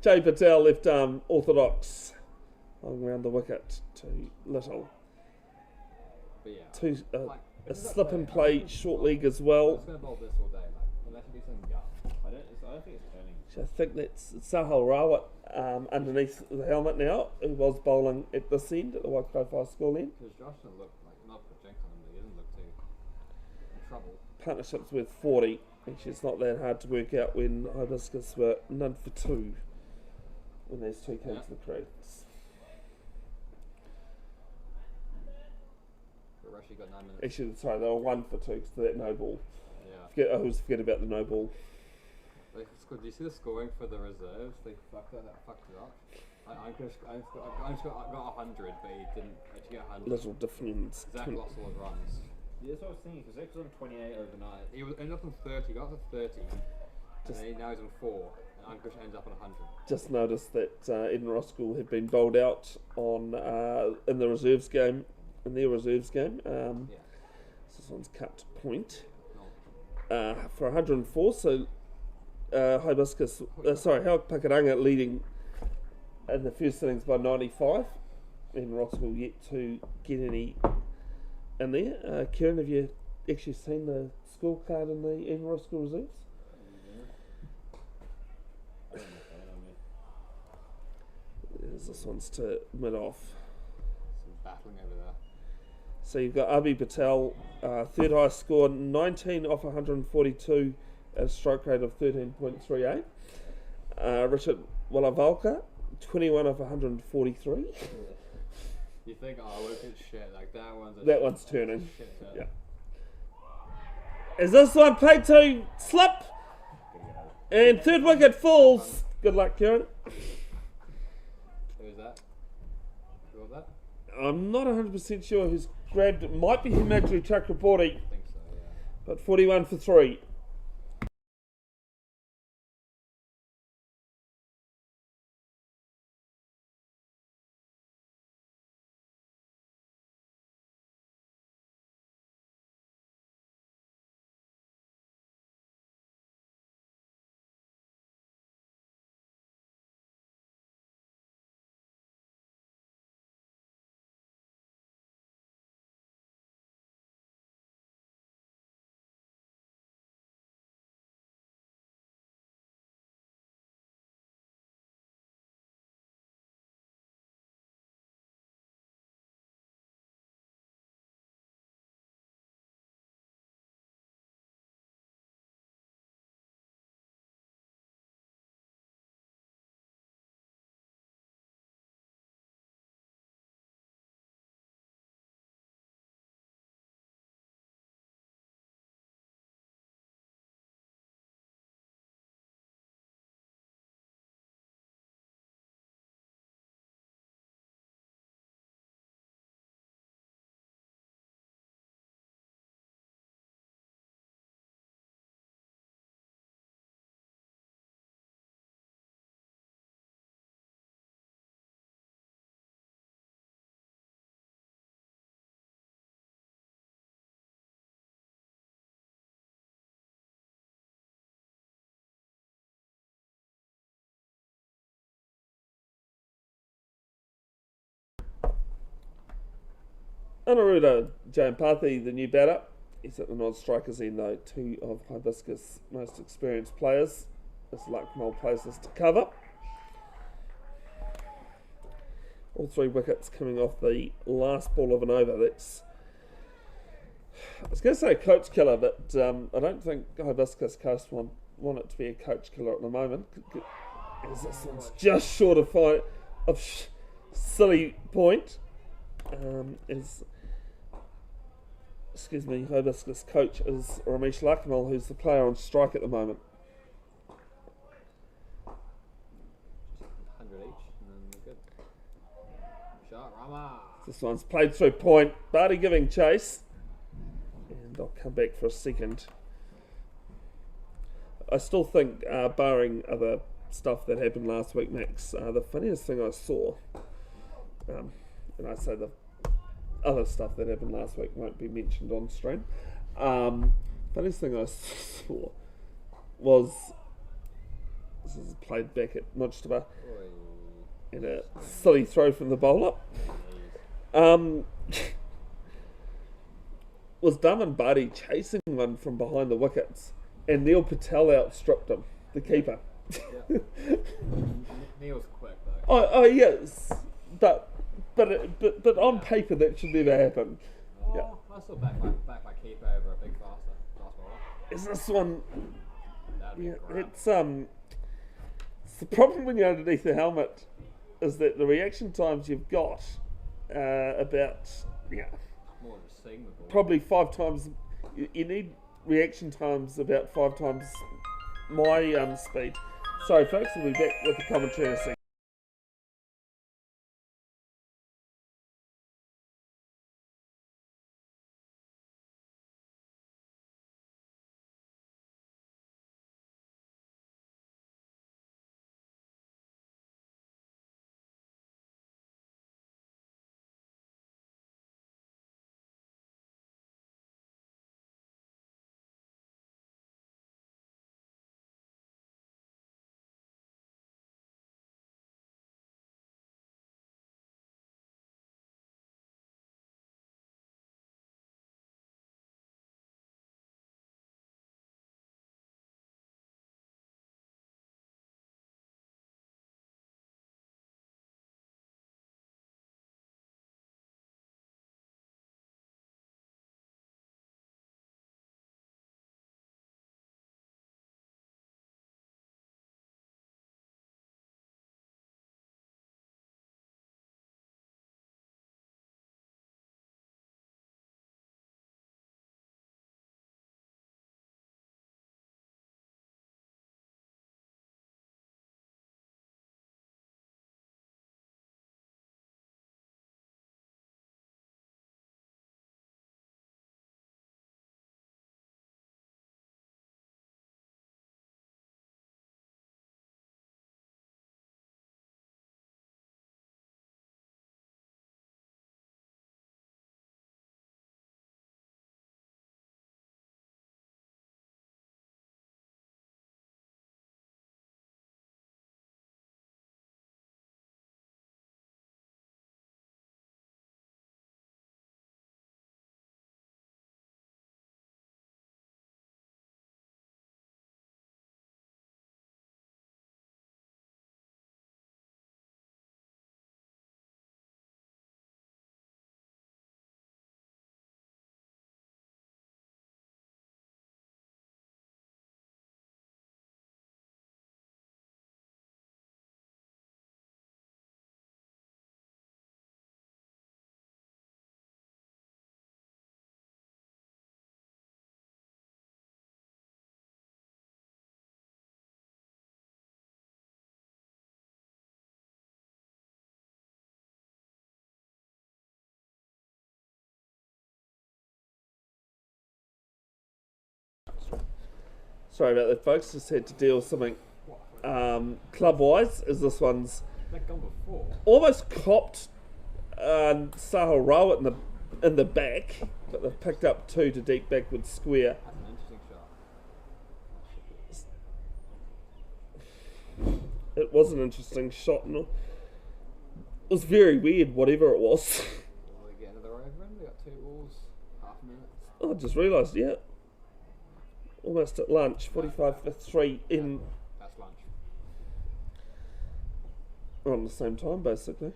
Jay Patel, left arm, orthodox, hung around the wicket, too little. But yeah. Too, Like, a slip and play, short leg as well. I'm just going to bowl this all day, like, unless it be something gut. I don't think it's turning. I think that's Sahal Rawat underneath the helmet now, who was bowling at this end, at the Waikato school end. Because Josh doesn't look like, not put jinx on him, but he doesn't look too in trouble. Partnerships worth 40. Actually, it's not that hard to work out when Hibiscus were none for 2 when those two came to the crease. But Rushy got 9 minutes. Actually, sorry, they were 1 for 2 because of that no ball. Yeah. I always forget about the no ball. Like, do you see the scoring for the reserves? They fucked it up. I got 100, but he didn't actually get 100. Little difference. Zach lost all his runs. Yeah, that's what I was thinking, because Zach was on 28 overnight. He ended up on 30, got up to 30, and now he's on 4, and Ankush ends up on 100. Just noticed that Eden Roskill had been bowled out on in the reserves game, in their reserves game. Yeah. So this one's cut to point for 104. So Hibiscus, Hawk Pakaranga leading in the first innings by 95. Eden Roskill yet to get any in there. Kieran, have you actually seen the scorecard in the Eden Roskill reserves? This one's to mid-off. Some battling over there. So you've got Abhi Patel, third highest score, 19 off 142 at a strike rate of 13.38. Richard Wallavalka, 21 off 143. You think, oh, look at shit, like that one's turning. Shit, yeah. Is this one played to slip? And third wicket falls. Good luck, Kieran. Who was that? Who was that? I'm not 100% sure who's grabbed it. Might be Himadri Chakraborty, I think so, yeah. but 41 for 3. Anaruda Jayampathy, the new batter. He's at the non-strikers end though. 2 of Hibiscus' most experienced players. This Lucknow plays this to cover. All 3 wickets coming off the last ball of an over. That's, I was going to say coach killer, but I don't think Hibiscus Coast want it to be a coach killer at the moment. As this one's just short of silly point. Hibiscus coach is Ramesh Lakmal, who's the player on strike at the moment. 100 each, and then we're good. Shot, Rama. This one's played through point. Barty giving chase. And I'll come back for a second. I still think, barring other stuff that happened last week, Max, the funniest thing I saw, and I say the other stuff that happened last week won't be mentioned on stream. Funniest thing I saw was This is played back at Mudstaba. Oi. And a silly throw from the bowler. Was Daman Badi chasing one from behind the wickets, and Neil Patel outstripped him, the keeper. Yeah. Neil's quick though. Oh yes, but on paper that should never happen. Oh, Yeah. I still back my keeper over a big fast bowler. Is this one? That'd be Yeah, great. it's the problem when you're underneath the helmet is that the reaction times you've got about More just seeing the ball. probably 5 times. You need reaction times about 5 times my speed. Sorry, folks, we'll be back with the commentary in a second. Sorry about that, folks. Just had to deal with something club-wise, as this one's That gone before. almost copped Sahel Rawat in the back, but they've picked up 2 to deep backward square. That's an interesting shot. It was an interesting shot, and it was very weird, whatever it was. Will we get another over in? We got 2 balls, half a minute. I just realised, yeah. Almost at lunch, 45 for 3 in That's lunch. on the same time, basically.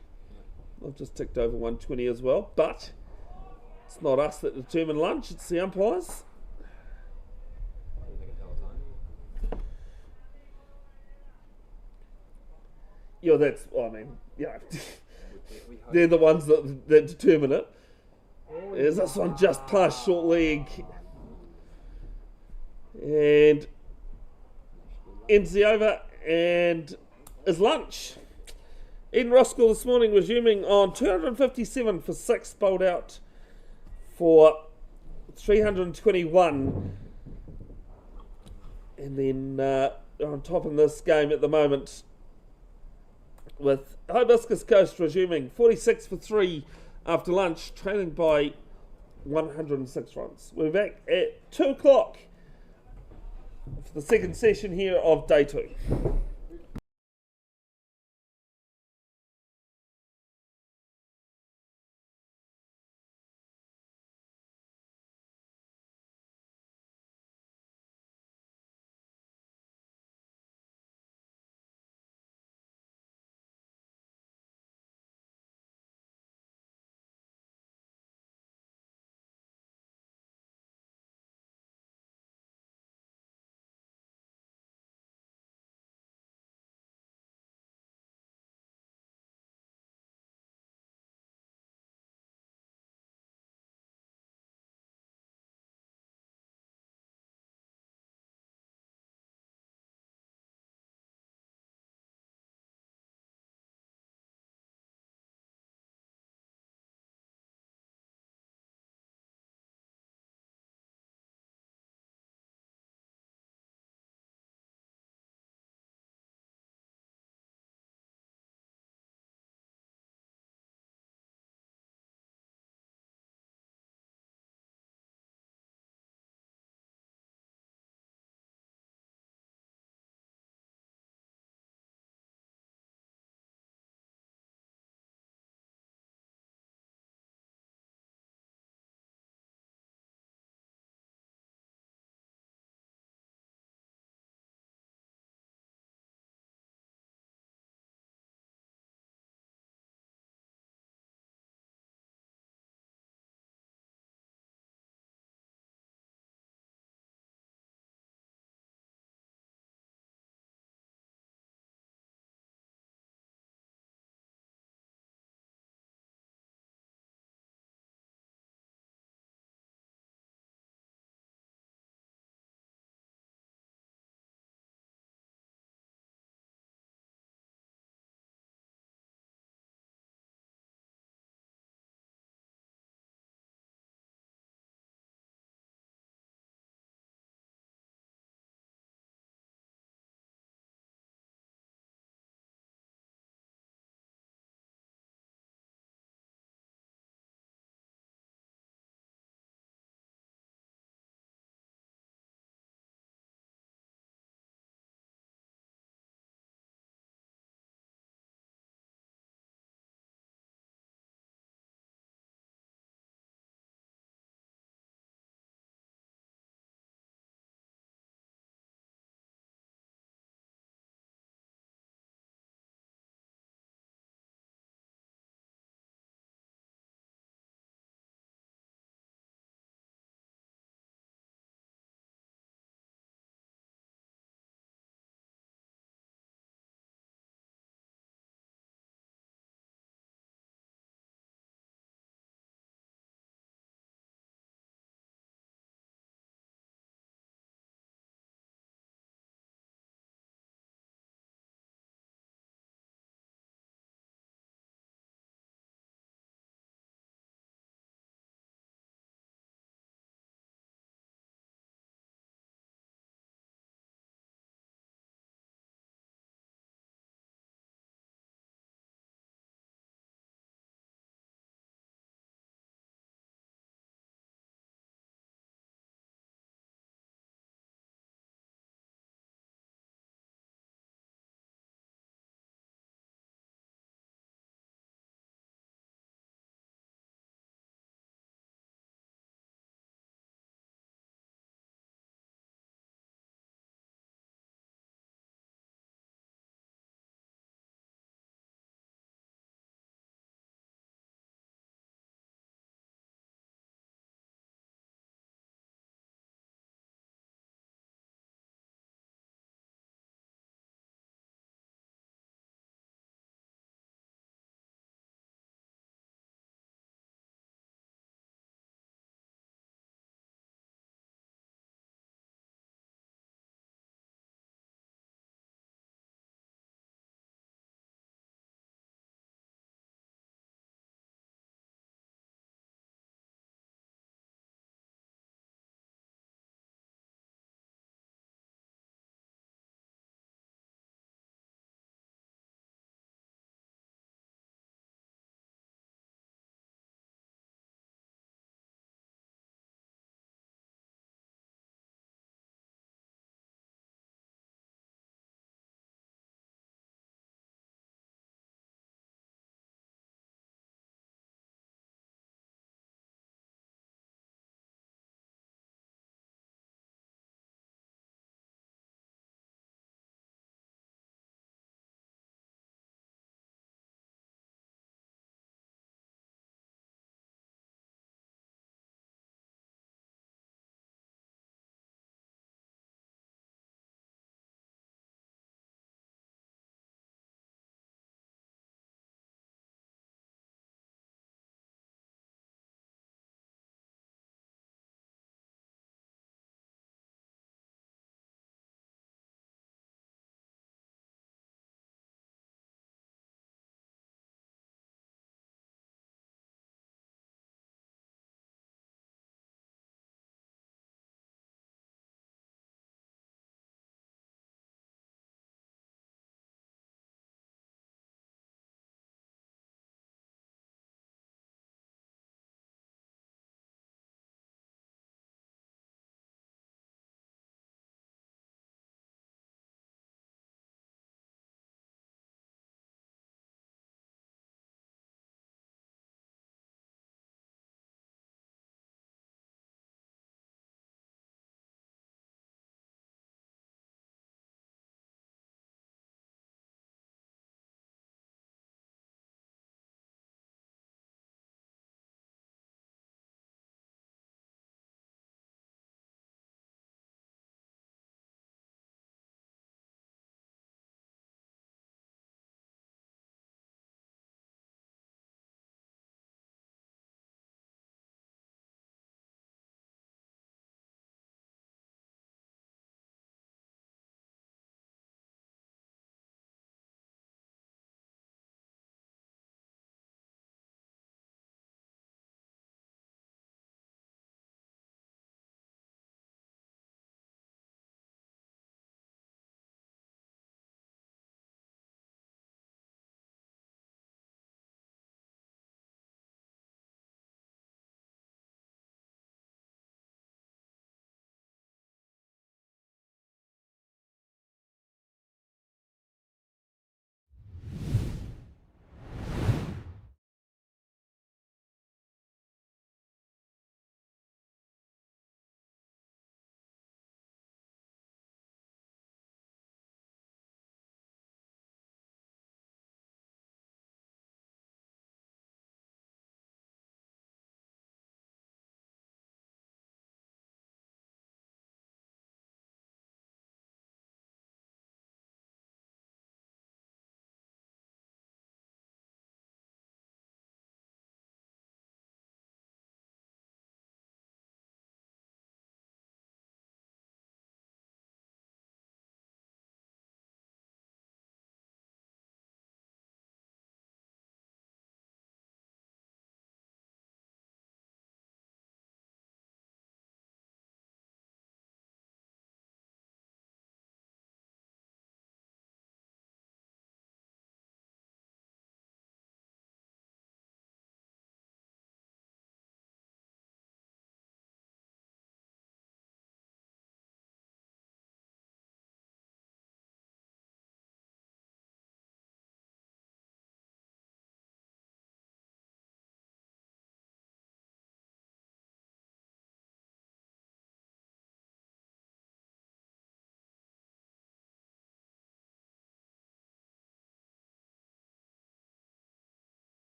I've just ticked over 120 as well, but it's not us that determine lunch, it's the umpires. I don't think it's our time. Yeah, that's, I mean, yeah. We hope. They're the ones that determine it. Is this one just past short leg? And ends the over and is lunch. Eden Roskill this morning resuming on 257 for 6, bowled out for 321. And then on top in this game at the moment with Hibiscus Coast resuming 46 for 3 after lunch, trailing by 106 runs. We're back at 2 o'clock for the second session here of day 2.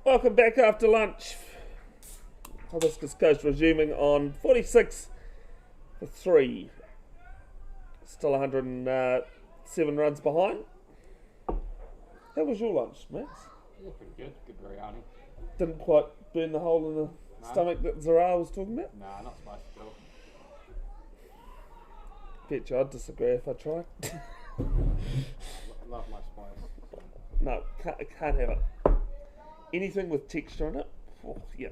Welcome back after lunch. Hibiscus Coast resuming on 46 for 3. Still 107 runs behind. How was your lunch, Max? Yeah, pretty good. Good biryani. Didn't quite burn the hole in the stomach that Zara was talking about? Nah, not spicy at all. Bet you I'd disagree if I tried. Love my spice. No, can't have it. Anything with texture in it? Oh, yeah.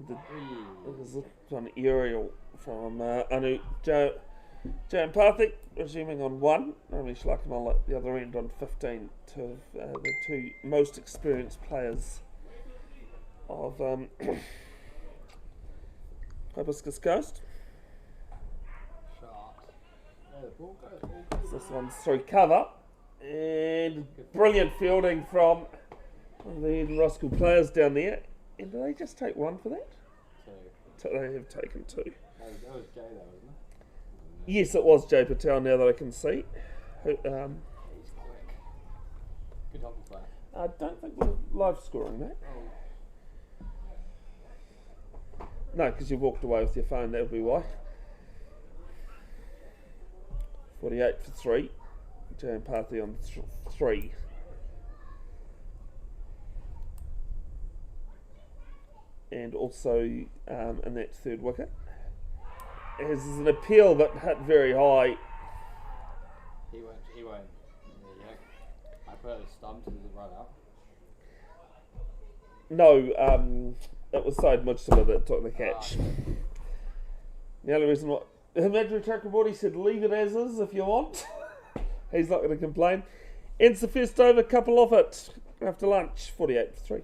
There's one aerial from Anu Joe and Parthic resuming on 1. Ramesh Lakamal at the other end on 15. To the two most experienced players of Hibiscus Coast. Sharks. Yeah, the ball goes. This one's through cover. And brilliant fielding from the Roskill players down there. And do they just take 1 for that? 2. They have taken 2. That was Jay though, wasn't it? Yes, it was Jay Patel now that I can see. He's quick. Good hockey player. I don't think we're live scoring, mate. No, because you walked away with your phone, that would be why. 48 for 3. Jay and Parthy on 3. And also in that third wicket. As an appeal that hit very high. He won't. There you go. I put a stump to the run out. No, it was Syed Mujtaba that took the catch. The only reason why Himadri Chakraborty said leave it as is if you want. He's not going to complain. Ends the first over, couple off it after lunch, 48 for 3.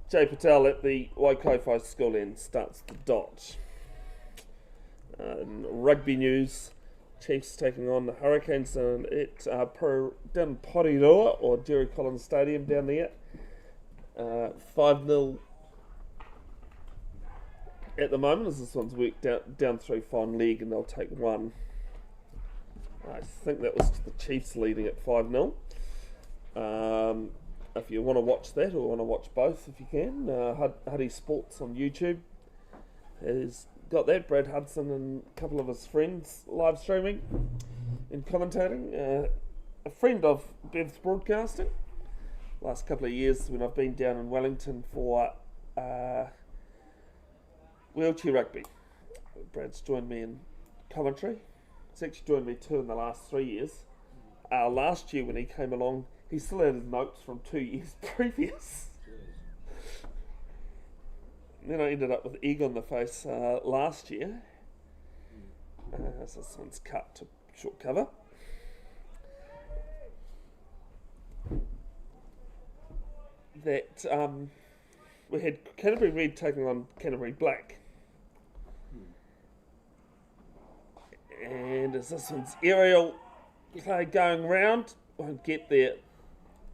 Jay Patel at the Waikato school end starts the dot. Rugby news, Chiefs taking on the Hurricanes down at down Porirua or Jerry Collins Stadium down there. 5-0 at the moment as this one's worked down through final leg and they'll take 1. I think that was the Chiefs leading at 5-0. If you want to watch that or want to watch both, if you can, Huddy Sports on YouTube has got that. Brad Hudson and a couple of his friends live streaming and commentating. A friend of Bev's Broadcasting. Last couple of years when I've been down in Wellington for wheelchair rugby. Brad's joined me in commentary. He's actually joined me 2 in the last 3 years. Last year when he came along, he still had his notes from 2 years previous. Then I ended up with egg on the face last year. So this one's cut to short cover. That we had Canterbury Red taking on Canterbury Black. And as this one's aerial play going round, won't get there.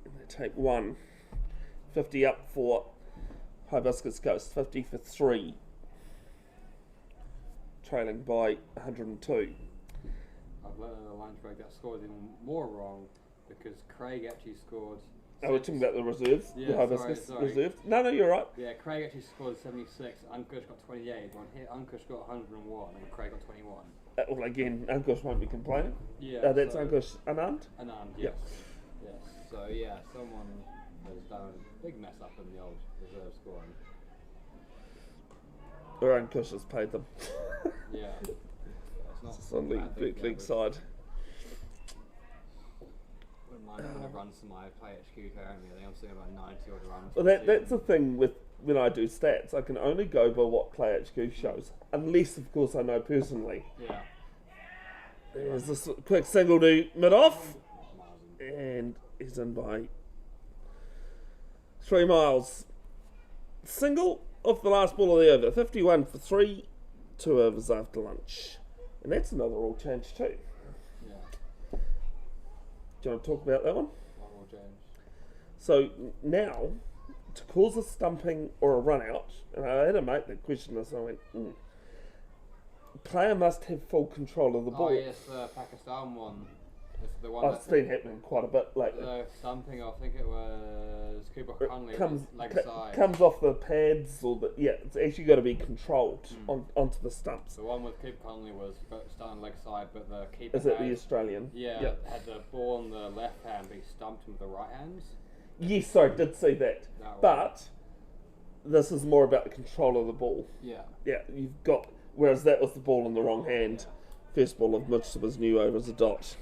And they take 1. 50 up for Hibiscus Coast, 50 for 3. Trailing by 102. I've learned on the lunch break that score is even more wrong because Craig actually scored we're talking about the reserves. Yeah, the Hibiscus sorry. reserves. No, you're right. Yeah, Craig actually scored 76. Ankush got 28. Ankush got 101, and Craig got 21. Well, again, Ankush won't be complaining. Yeah, That's so, Ankush Anand. Anand, Yeah. yes. Yes. So yeah, someone has done a big mess up in the old reserve scoring. Or Ankush has paid them. Yeah. It's not It's on a bad thing to league get, side. Wouldn't mind having a run to my play HQ currently. I think I'm seeing about 90 odd runs. Well, that's the thing with when I do stats. I can only go by what Play HQ shows, unless, of course, I know personally. Yeah. There's this quick single to mid off, Miles in. and he's in by 3 miles. Single off the last ball of the over, 51 for 3, 2 overs after lunch, and that's another rule change too. Yeah. Do you want to talk about that one? One more change. So now, to cause a stumping or a run out, and I had a mate that questioned this, and I went, player must have full control of the ball. Oh yes, the Pakistan one. It's the one It's been happening quite a bit lately. something, I think it was Cooper It Conley, comes, leg ca- side. comes off the pads, or it's actually got to be controlled onto the stumps. The one with Cooper Conley was starting leg side, but the keeper Is it had, the Australian? yeah, had the ball on the left hand, but he stumped him with the right hand. Yes, sorry, did see that. That But this is more about the control of the ball. Yeah. Yeah, you've got. Whereas that was the ball in the wrong hand. First ball of Mitch was new over as a dot.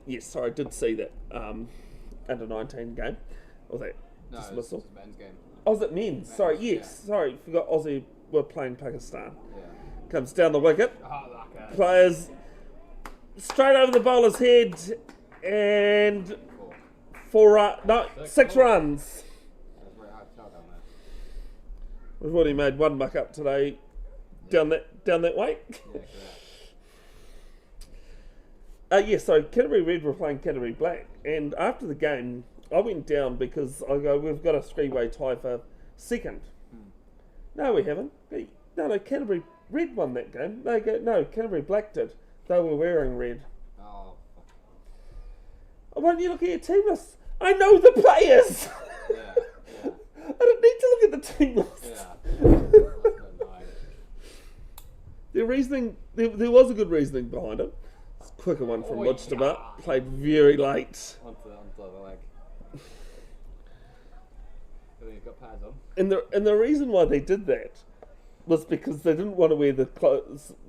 Yes, sorry, I did see that under 19 game. Or that No, dismissal? it's men's game. Oh, was it men's? Sorry, Men's, yes. Sorry, forgot Aussie were playing Pakistan. Yeah. Comes down the wicket. Oh, like Players straight over the bowler's head. And six runs. That's very hard to tell down there. We've already made one muck up today. Down that way. Yeah, correct. So Canterbury Red were playing Canterbury Black, and after the game, I went down because I go, we've got a 3-way tie for second. No, we haven't. No, Canterbury Red won that game. They go, no, Canterbury Black did. They were wearing red. Oh. Why don't you look at your team list? I know the players. Yeah. I don't need to look at the team list. Yeah. That's annoying. The reasoning, there was a good reasoning behind it. It's a quicker one from Mujtaba. Played very late. Onto the leg. I think he's got pads on. And the reason why they did that was because they didn't want to wear the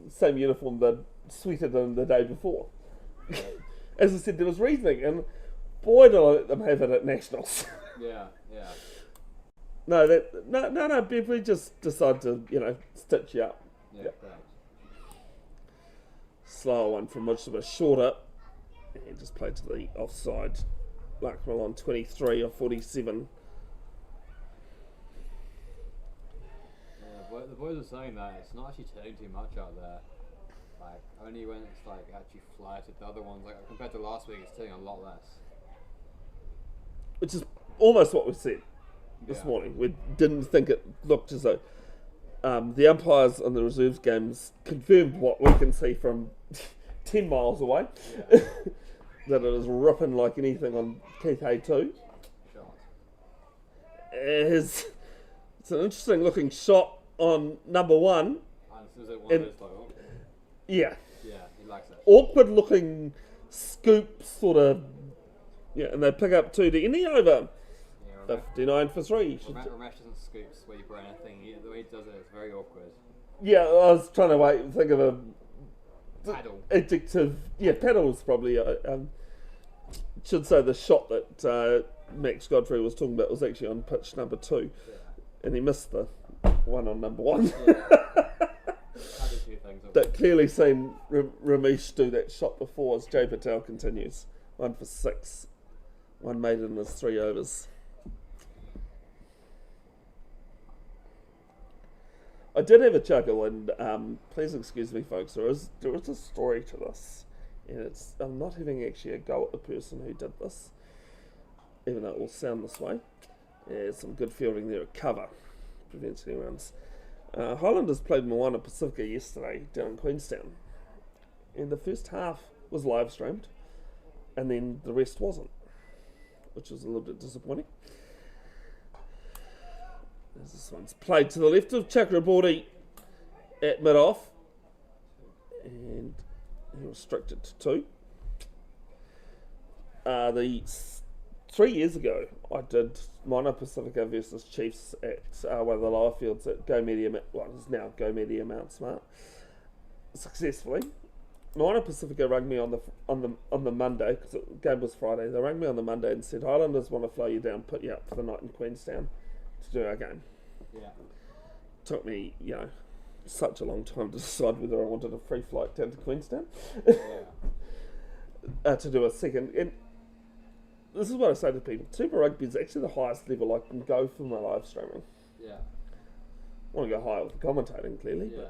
same uniform they'd sweated in the day before. As I said, there was reasoning, and boy did I let them have it at Nationals. Yeah. No, Bev, we just decided to, stitch you up. Yeah, Yep. correct. Slower one from Mujtaba, shorter, and just played to the offside. Larkmill on 23 or 47. Yeah, the boys are saying that it's not actually turning too much out there. Like, only when it's like actually flighted. The other ones, like compared to last week, it's turning a lot less. Which is almost what we said this Yeah. morning. We didn't think it looked as though the umpires on the reserves games confirmed what we can see from 10 miles away. Yeah. That it is ripping like anything on Keith A2. Shot. It's an interesting looking shot on number 1. And is it one And- of those like, oh, Yeah. yeah, he likes it. Awkward looking scoop sort of. Yeah, and they pick up 2 to end the over. Yeah, 59 for 3. Ramesh doesn't scoop sweep or anything. The way he does it, it's very awkward. Yeah, I was trying to think of a Paddle. adjective. Yeah, paddles probably. Should say the shot that Max Godfrey was talking about was actually on pitch number 2, Yeah. and he missed the one on number 1. Yeah. I do 2 things. That clearly seen Ramesh do that shot before as Jay Patel continues. 1 for 6. 1 made in his 3 overs. I did have a chuckle, and please excuse me, folks. There is a story to this, and I'm not having actually a go at the person who did this, even though it will sound this way. Some good fielding there at cover, prevents any runs. Highlanders played Moana Pacifica yesterday down in Queenstown, and the first half was live streamed, and then the rest wasn't. which was a little bit disappointing. As this one's played to the left of Chakraborty at mid-off, and he restricted to 2. The 3 years ago, I did Minor Pacifica versus Chiefs at one of the lower fields at Go Media, well, it's now Go Media Mount Smart, successfully. Minor Pacifica rang me on the Monday, because the game was Friday. They rang me on the Monday and said, Highlanders want to fly you down, put you up for the night in Queenstown to do our game. Yeah. Took me, such a long time to decide whether I wanted a free flight down to Queenstown to do a second. And this is what I say to people: Super Rugby is actually the highest level I can go for my live streaming. Yeah. I want to go higher with the commentating, clearly. Yeah.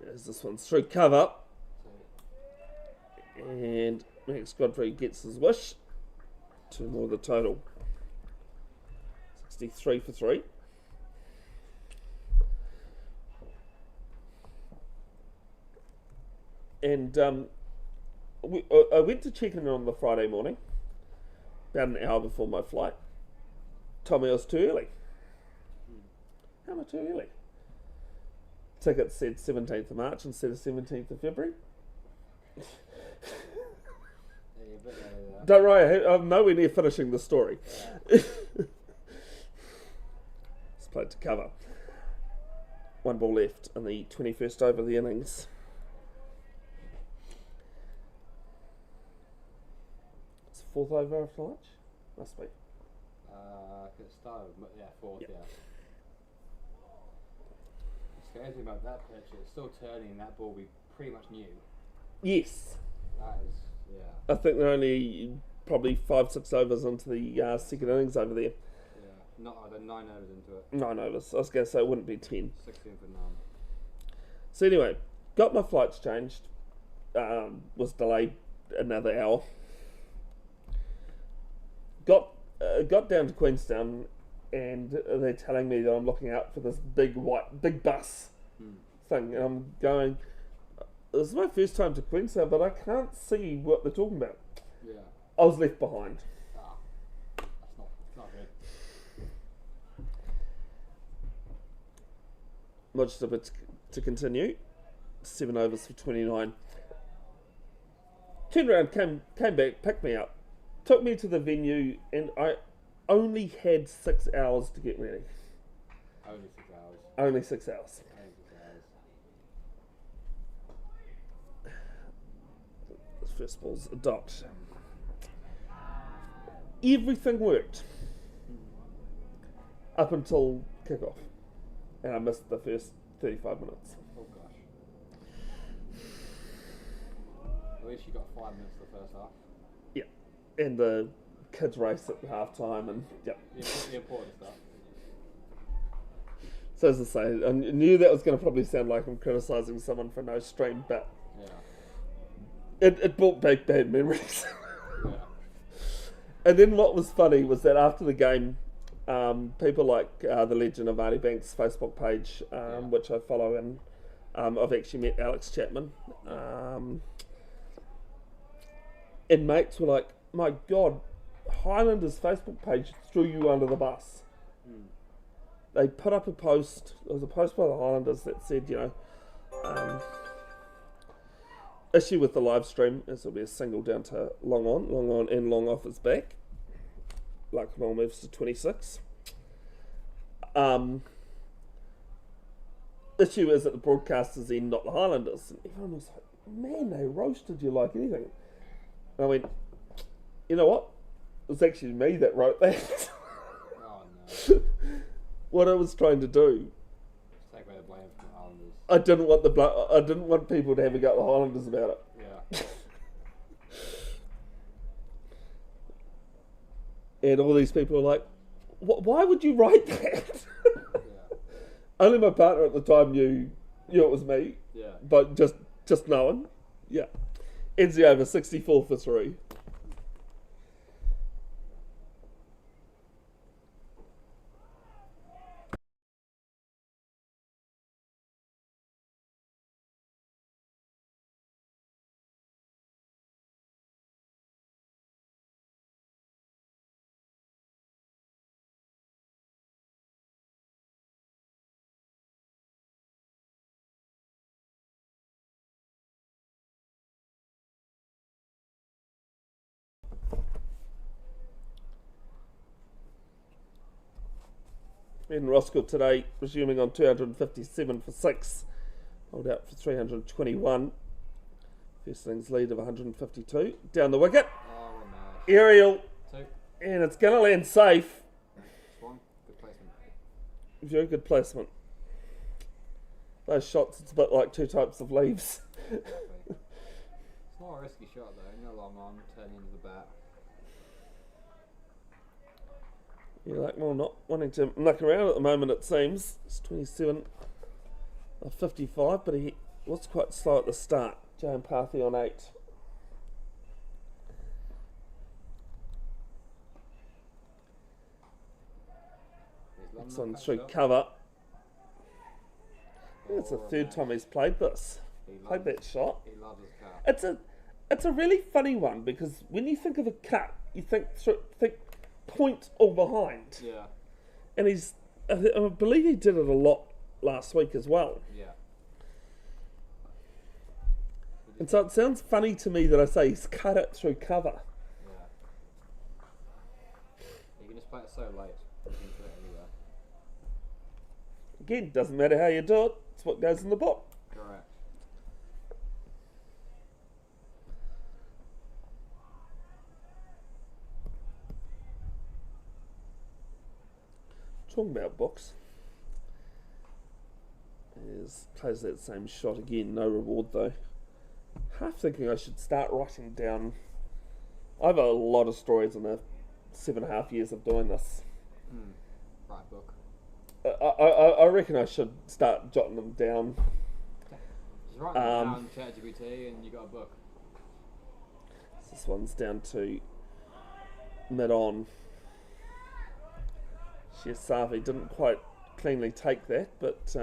But as this one's through cover, and Max Godfrey gets his wish. 2 more the total. 63 for 3. And I went to check in on the Friday morning, about an hour before my flight. Told me I was too early. How am I too early? Ticket said 17th of March instead of 17th of February. Don't worry, I'm nowhere near finishing the story. It's played to cover. 1 ball left in the 21st over of the innings. It's the 4th over after lunch? Must be. It started, 4th, Yeah. The scary thing about that pitch, it's still turning, and that ball we pretty much knew. Yes. That is, I think they're only probably 5-6 overs into the second innings over there. They're 9 overs into it. 9 overs. I was going to say it wouldn't be 10. 16 for 9. So anyway, got my flights changed. Was delayed another hour. Got down to Queenstown, and they're telling me that I'm looking out for this big bus thing, and I'm going, this is my first time to Queenstown, but I can't see what they're talking about. Yeah. I was left behind. That's not good. Much of it to continue. 7 overs for 29. Turned around, came back, picked me up, took me to the venue, and I only had 6 hours to get ready. Only 6 hours. Only 6 hours. The first ball's a dot. Everything worked up until kickoff, and I missed the first 35 minutes. Oh gosh. At least you got 5 minutes for the first half. Yeah, and the kids race at half time, and yeah. The important stuff. So as I say, I knew that was going to probably sound like I'm criticising someone for no stream, but it brought back bad memories. Yeah. And then what was funny was that after the game, people like the Legend of Marty Banks' Facebook page, which I follow, and I've actually met Alex Chapman, and mates were like, my God, Highlanders' Facebook page threw you under the bus. They put up a post, there was a post by the Highlanders that said, issue with the live stream, as there'll be a single down to long on and long off is back. Lucknow moves to 26. Issue is at the broadcasters end, not the Highlanders. And everyone was like, man, they roasted you like anything. And I went, you know what? It was actually me that wrote that. Oh no. What I was trying to do, Take away the blame from the Islanders. I didn't want people to have a go at the Highlanders about it. Yeah. And all these people were like, why would you write that? Yeah. Only my partner at the time knew it was me. Yeah. But just knowing. Yeah. Ends the over 64 for 3. In Roskill today, resuming on 257 for 6. Hold out for 321. First innings lead of 152. Down the wicket. Oh, nice. Aerial. 2. And it's going to land safe. One. Good placement. Very good placement. Those shots, it's a bit like two types of leaves. Exactly. It's not a risky shot though. No long on, turning into the bat. Yeah, Lackmore not wanting to muck around at the moment, it seems. It's 27 of 55, but he was quite slow at the start. Joan Parthy on 8. Next one through cover. I think it's the third time he's played this. Played that shot. He loves his cut. It's a really funny one because when you think of a cut, you think point or behind. Yeah. And I believe he did it a lot last week as well. Yeah. And so it sounds funny to me that I say he's cut it through cover. Yeah. You can just play it so late. You can put it anywhere. Again, doesn't matter how you do it, it's what goes in the book. Correct. Talking about books. Plays that same shot again, no reward though. Half thinking I should start writing down. I have a lot of stories in the 7.5 years of doing this. Right book. I reckon I should start jotting them down. Just write them down, ChatGPT, and you got a book. This one's down to mid-on. Shiasavi didn't quite cleanly take that, but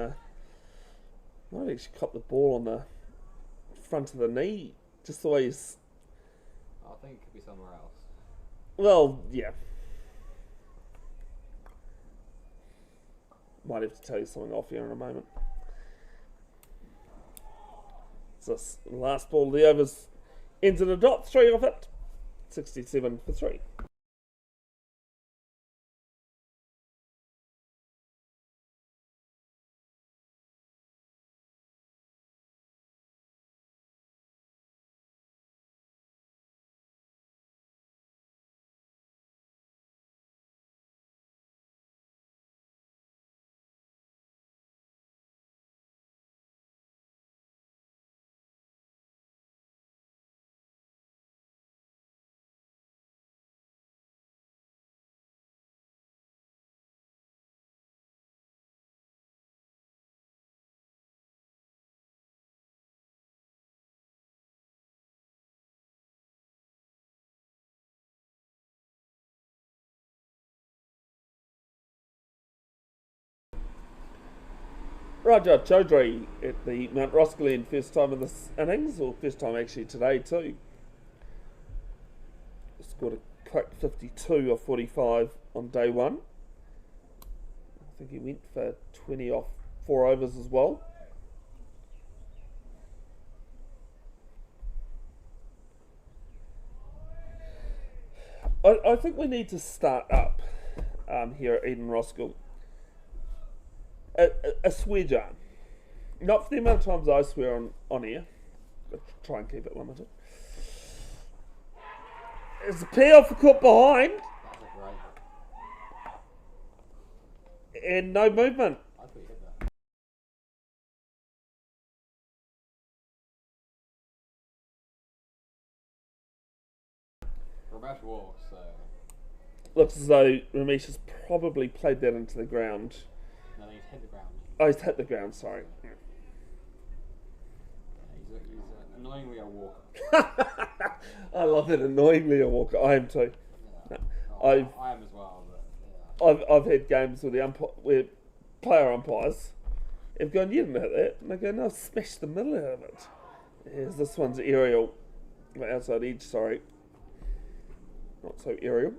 might actually caught the ball on the front of the knee, just the way he's... I think it could be somewhere else. Well, yeah. Might have to tell you something off here in a moment. So this last ball of the overs ends in a dot, 3 off it. 67 for 3. Raja Chaudhry at the Mount Roskill end, first time in this innings, or first time actually today too. Scored a quick 52 or 45 on day one. I think he went for 20 off 4 overs as well. I think we need to start up here at Eden Roskill. A swear jar. Not for the amount of times I swear on air. I'll try and keep it limited. There's a payoff for caught behind. That's a great. And no movement. I thought you hit that. Ramesh walks, so. Looks as though Ramesh has probably played that into the ground. No, he's hit the ground. Oh, he's hit the ground, sorry. Yeah, he's annoyingly a walker. I love it, annoyingly a walker. I am too. Yeah. No, Oh, I am as well, but yeah. I've had games where player umpires have gone, you didn't hit that. And they go, no, I smashed the middle out of it. Here's this one's aerial. Outside edge, sorry. Not so aerial.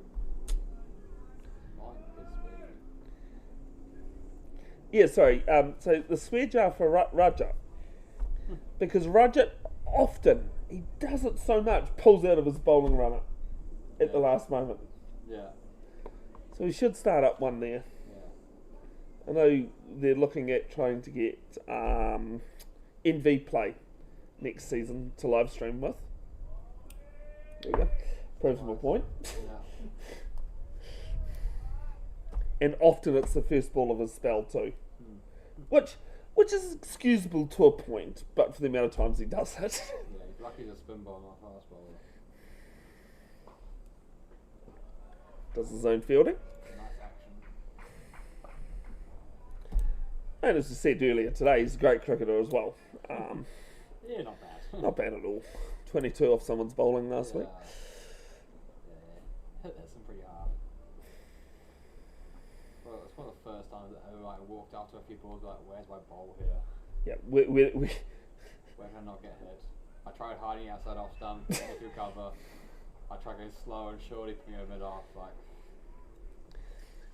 Yeah, sorry. So the swear jar for Raja. Because Raja often, he does it so much, pulls out of his bowling runner at the last moment. Yeah. So we should start up one there. Yeah. I know they're looking at trying to get NV Play next season to live stream with. There we go. Proves my point. And often it's the first ball of his spell too. Which is excusable to a point, but for the amount of times he does it. Yeah, he's lucky to spin ball, not fast ball. Does his own fielding. Nice action. And as I said earlier today, he's a great cricketer as well. Yeah, not bad. Not bad at all. 22 off someone's bowling last week. Yeah. Hit him pretty hard. Well, it's one of the first times that I walked up to a few balls like, where's my ball here? Yeah, Where can I not get hit? I tried hiding outside off stump, get through cover. I tried going slow and shorty, putting over mid off. Like,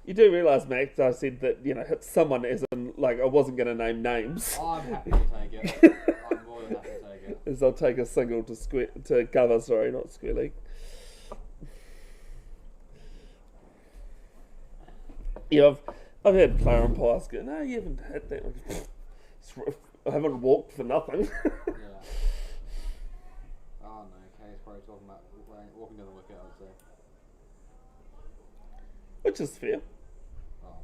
you do realise, Max, I said that, hit someone as in, like, I wasn't going to name names. I'm happy to take it. I'm more than happy to take it. As I'll take a single to cover, sorry, not square leg. Yeah, I've had player umpires go, no, you haven't hit that. I haven't walked for nothing. Yeah. Oh no, Kay's probably talking about walking down the wicket, I would say. Which is fair. Oh.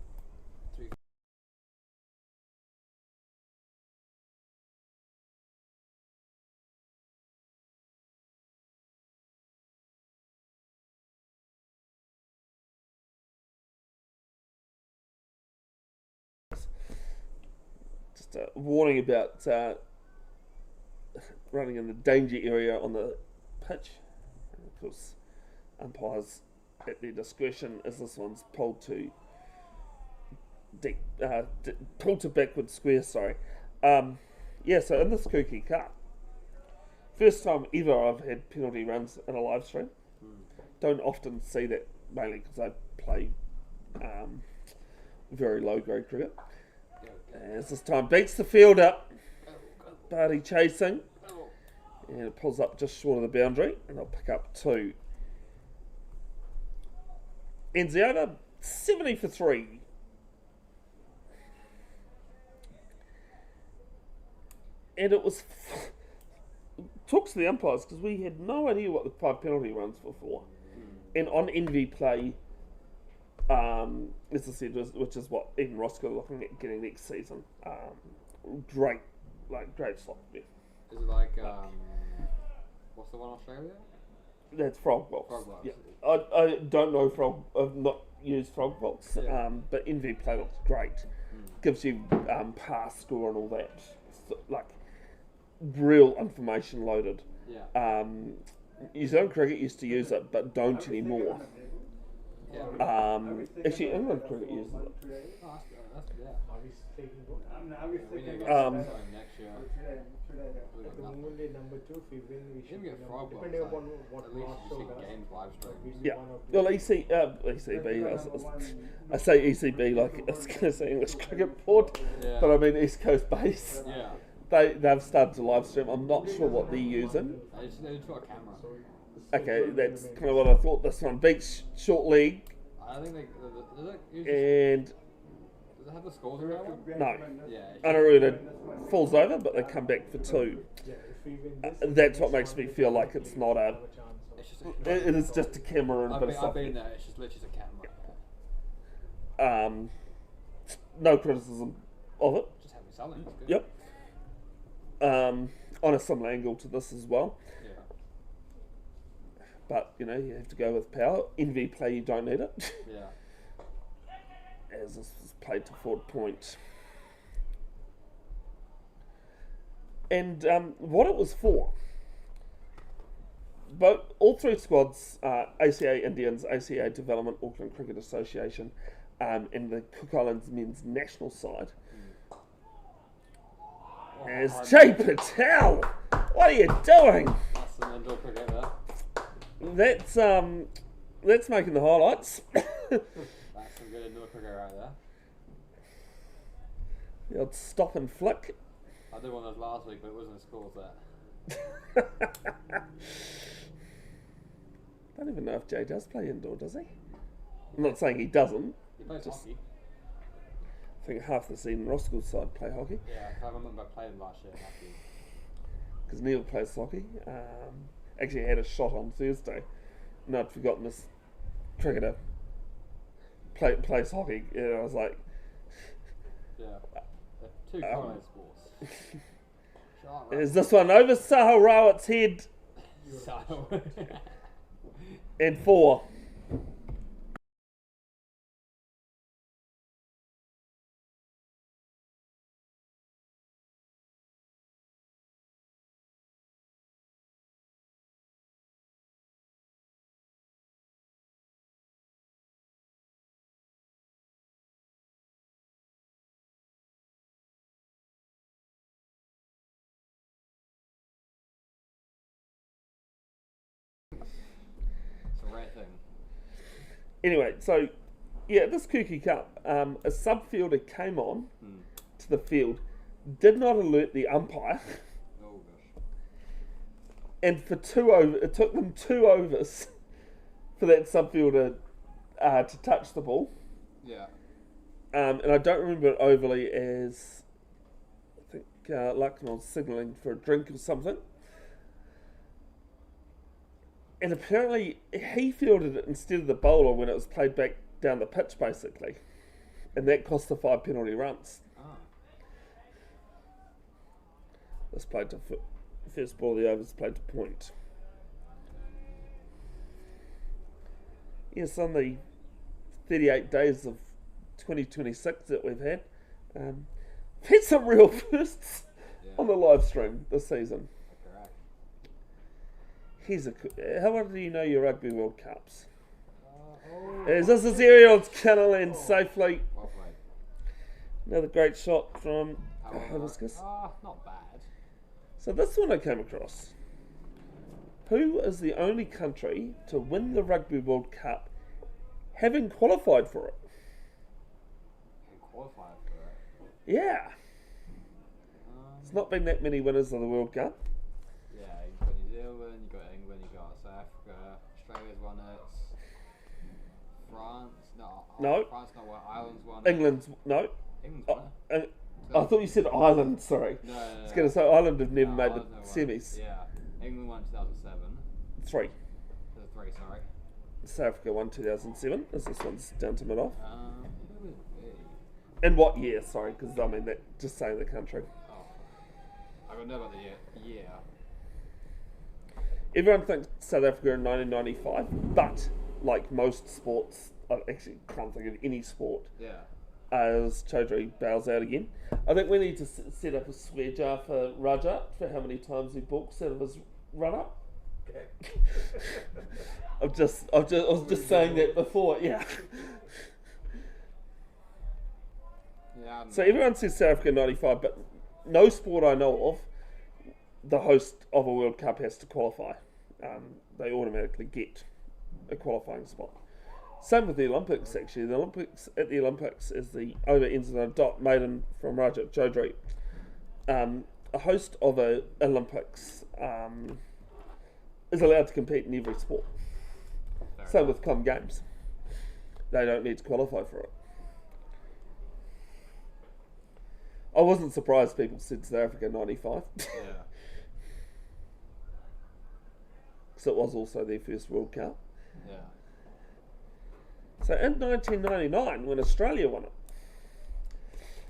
Just a warning about running in the danger area on the pitch. And of course, umpires at their discretion as this one's pulled to backward square. Sorry. So in this Kooky Cup, first time ever I've had penalty runs in a live stream. Don't often see that, mainly because I play very low grade cricket. As this time beats the field up, Barty chasing, and it pulls up just short of the boundary, and I'll pick up 2. Ends the over 70 for 3. And it was talks to the umpires because we had no idea what the 5 penalty runs were for. And on NV Play, as I said, which is what even Roskill looking at getting next season. Great slot there. Is it like, what's the one in Australia? That's Frogbox. Frogbox. Yeah. I don't know I've not used Frogbox, but NV Play looks great. Gives you pass score and all that. So, like, real information loaded. Yeah. New Zealand Cricket used to use it, but don't anymore. Yeah. Actually, England Cricket uses it. Oh, that's yeah. Are we taking both? We need to get Um, something next year. We At got the nothing. moment, they're number 2. If we win, we You should can get be frog box, depending like, upon what at least Mark you showed see us. games live stream. we'll be Yeah. one of Well, the- ECB. I say ECB like I was going to say English Cricket Board, Yeah. but I mean East Coast Base. Yeah. They've started to live stream. I'm not sure what they're using. They just got a camera. Okay, that's kind of what I thought. This one beats short leg, I don't think does and it have the scores around one? no, Yeah. unrooted falls over, but they come back for 2. Yeah, if we win this, That's what makes me feel like it's not a. have a chance of- It's just It is just a camera and a I've bit of been stuff. there. It's just literally a camera. No criticism of it. Just having something. It's good. Yep. On a similar angle to this as well. Yeah. But, you have to go with power. NV Play, you don't need it. Yeah. As this was played to forward point. And what it was for. But all 3 squads, ACA Indians, ACA Development, Auckland Cricket Association, and the Cook Islands men's national side. As Jay Patel, what are you doing? That's some indoor cricket there. That's making the highlights. That's some good indoor cricket right there. The old stop and flick. I did one of those last week, but it wasn't as cool as that. I don't even know if Jay does play indoor, does he? I'm not saying he doesn't. He plays hockey. I think half the season Roskill side play hockey. Yeah, I can't remember I played them last year. Because Neil plays hockey. Actually had a shot on Thursday. And I'd forgotten this cricketer plays hockey. And I was like... Yeah. They're two correlated sports. Is this one over Saharawat's head? So. And 4. It's a rare thing. Anyway, so yeah, this Kooky Cup, a sub-fielder came on to the field, did not alert the umpire, Oh gosh. and for it took them 2 overs for that sub-fielder to touch the ball. Yeah. And I don't remember it overly as, I think Luckman was signalling for a drink or something. And apparently he fielded it instead of the bowler when it was played back down the pitch, basically. And that cost the 5 penalty runs. Ah. This played to first ball of the overs played to point. Yes, on the 38 days of 2026 that we've had, we've had some real firsts on the live stream this season. Correct. How well do you know your Rugby World Cups? Is this a serial Kennel and safely? Well played. Another great shot from Hibiscus. Not bad. So this one I came across. Who is the only country to win the Rugby World Cup having qualified for it? Qualified for it. Yeah. There's not been that many winners of the World Cup. Yeah, you've got New Zealand, you've got England, you've got South Africa, Australia's won it. France, No. France not won, Ireland's won England's, no. England's won it. I thought you said Ireland, sorry. No, I was going to say Ireland have never made the Ireland never won. semis. Yeah, England won 2007. 3. There's 3, sorry. South Africa won 2007, as this one's down to mid-off. Who was B? In what year, sorry, because I mean, that just saying the country. Oh, I don't know about the year. Everyone thinks South Africa in 1995, but like most sports, I actually can't think of any sport, Yeah. as Chaudhry bows out again. I think we need to set up a swear jar for Rajat for how many times he balks out of his run-up. I was just saying that before, yeah. Yeah. So everyone says South Africa 95, but no sport I know of, the host of a World Cup has to qualify. They automatically get a qualifying spot. Same with the Olympics, actually. At the Olympics is the over ends in a dot maiden from Rajat Chaudhry. A host of a Olympics is allowed to compete in every sport. Same with Com Games. They don't need to qualify for it. I wasn't surprised people said South Africa 95. Yeah. Because it was also their first World Cup. Yeah. So in 1999, when Australia won it,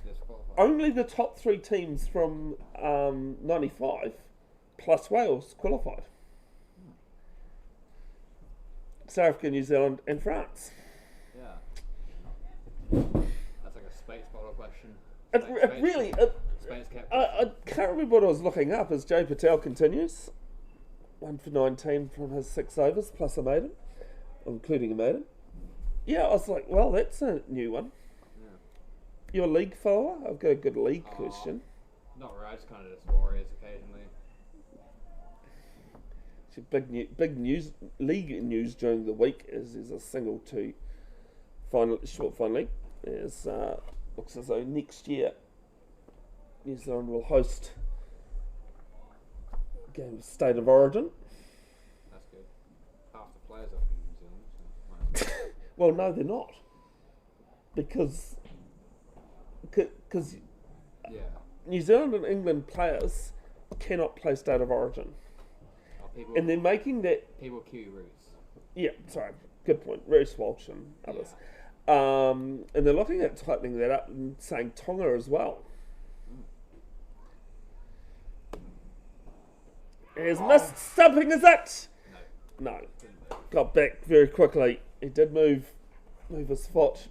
Disqualified. only the top 3 teams from 95 plus Wales qualified. South Africa, New Zealand and France. Yeah. That's like a space bottle question. Space kept. I can't remember what I was looking up as Jay Patel continues. 1 for 19 from his 6 overs plus a maiden, including a maiden. Yeah, I was like, well, that's a new one. Yeah. You're a league follower? I've got a good league question. Not really, just kind of just Warriors occasionally. So big news, league news during the week is there's a single 2 short fun league. There's looks as though next year New Zealand will host a game of State of Origin. That's good. Half the players are from New Zealand, so might as well. Well, no, they're not, because because Yeah. New Zealand and England players cannot play State of Origin. Oh, people, And they're making that. people Kiwi roots. Yeah, sorry, good point. Reece Walsh and others. And they're looking at tightening that up and saying Tonga as well. Has missed something, is it? No. Got back very quickly. He did move his foot.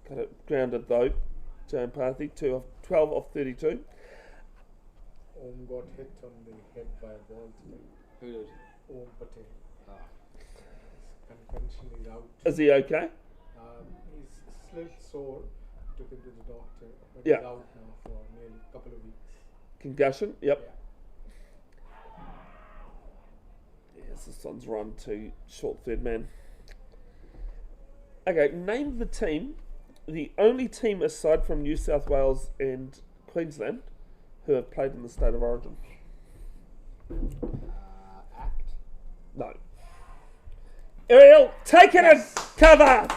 Got it grounded though. Jane Parthy, 12 off 32. Om got hit on the head by a ball today. Who did? Om Patel. Oh. Convention is out. Is he okay? He's slightly sore. Took him to the doctor. But Yeah. he's out now for nearly a couple of weeks. Concussion? Yep. Yeah. Yes, this one's run to short third man. Okay, name the team, the only team aside from New South Wales and Queensland who have played in the State of Origin. Act. No. Ariel, taking a cover!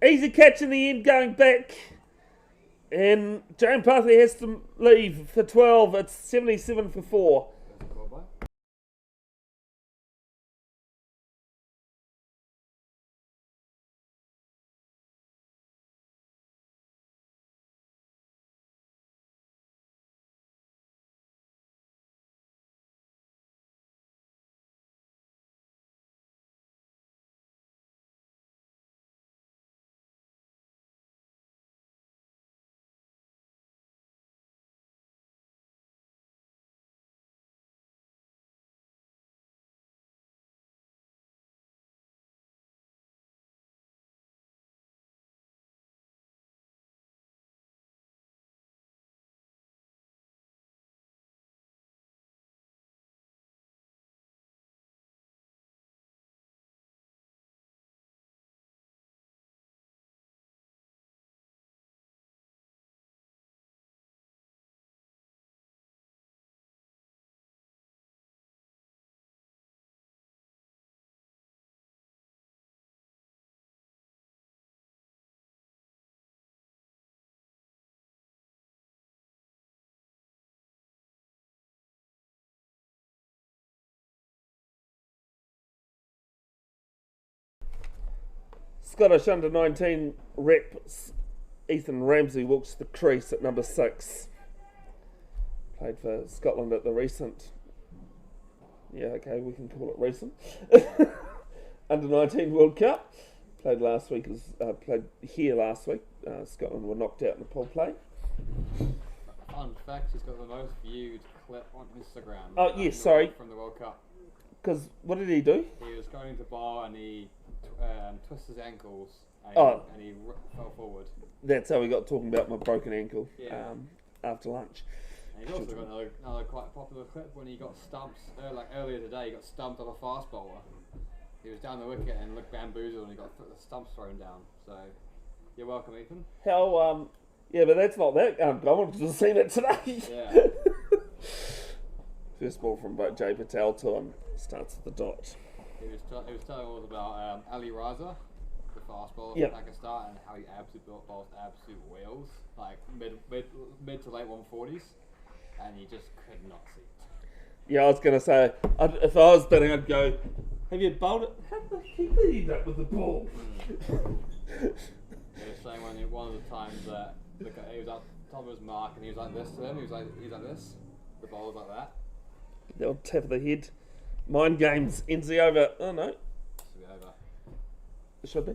Easy catch in the end, going back. And Jane Parthy has to leave for 12. It's 77 for 4. That's a call by. Scottish under 19 rep Ethan Ramsey walks the crease at number 6. Played for Scotland at the recent. Yeah, okay, we can call it recent. Under 19 World Cup. Played last week. Played here last week. Scotland were knocked out in the pool play. Fun fact: he's got the most viewed clip on Instagram. Oh yes, sorry. From the World Cup. Because what did he do? He was going to bar and he twisted his ankles and he fell forward. That's how we got talking about my broken ankle. Yeah. After lunch. And he's also got another quite popular clip when he got stumped, earlier today, he got stumped off a fast bowler. He was down the wicket and looked bamboozled and he got the stumps thrown down. So, you're welcome, Ethan. How, yeah, but that's not that uncommon because I've seen it today. Yeah. First ball from Jay Patel to him. Starts at the dot. He was telling us about Ali Raza, the fast bowler Yep. from Pakistan, and how he absolutely bowls absolute wheels, like mid to late 140s, and he just could not see it. Yeah, I was going to say, if I was betting, I'd go, have you bowled it? How the heck did he that with the ball? He was saying one of the times that he was up top of his mark and he was like this to him, he was like this, the ball was like that. The old tap of the head. Mind games. Ends the over. Oh no. Should be over. It should be.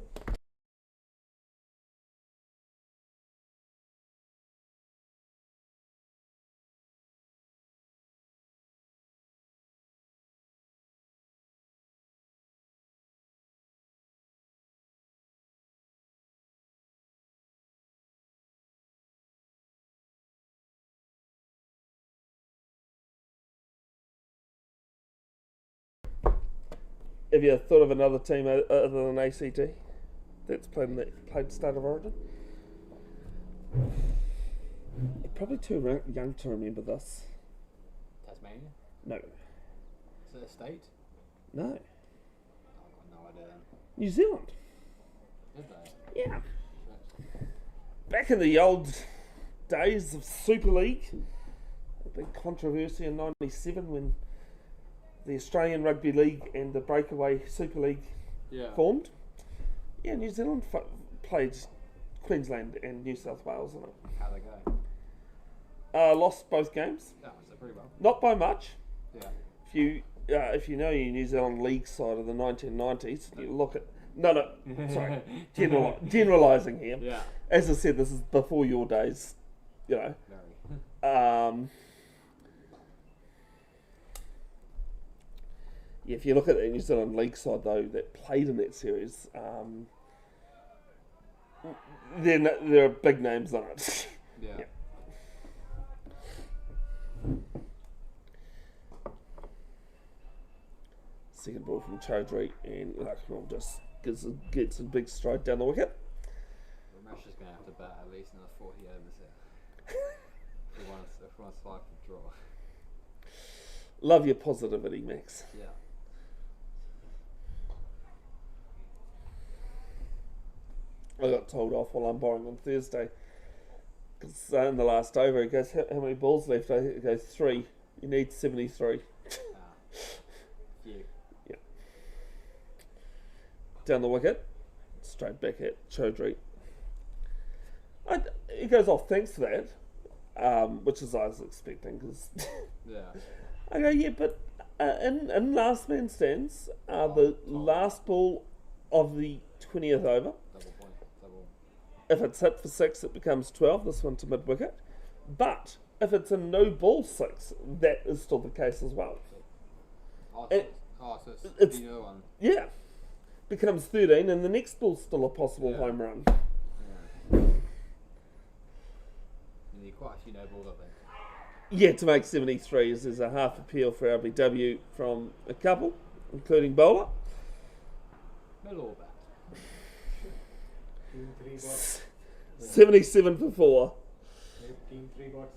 Have you thought of another team other than ACT that's played State of Origin? You're probably too young to remember this. Tasmania? No. Is it a state? No. I've got no idea then. New Zealand. Did they? Yeah. Back in the old days of Super League, a big controversy in '97 when the Australian Rugby League and the breakaway Super League formed. Yeah, New Zealand played Queensland and New South Wales in it. How'd they go? Lost both games. Oh, so pretty well. Not by much. Yeah. If you know your New Zealand League side of the 1990s, you look at sorry, generalising here. Yeah. As I said, this is before your days, you know. Very. Yeah, if you look at the New Zealand League side though that played in that series, there are big names on it. Yeah. Second ball from Chaudhry, and Lucknow just gets a big stride down the wicket. Ramesh is going to have to bat at least another 40 overs here. if we want to survive the draw. Love your positivity, Max. Yeah. I got told off while umpiring on Thursday because in the last over he goes, how many balls left? I go 3. You need 73. Few. Yeah. Down the wicket, straight back at Chaudhry. He goes off, thanks for that, which is I was expecting because Yeah. I go, yeah, but in last man stands, the last ball of the 20th over. Double point. Double. If it's hit for 6, it becomes 12, this one to mid-wicket. But if it's a no-ball 6, that is still the case as well. Oh, so it's the other one. Yeah. Becomes 13, and the next ball's still a possible home run. Yeah. You need quite a few no balls, I think. Yeah, to make 73 is there's a half appeal for LBW from a couple, including bowler. Middle or bat. Team 3 got 77 for 4. Team 3 got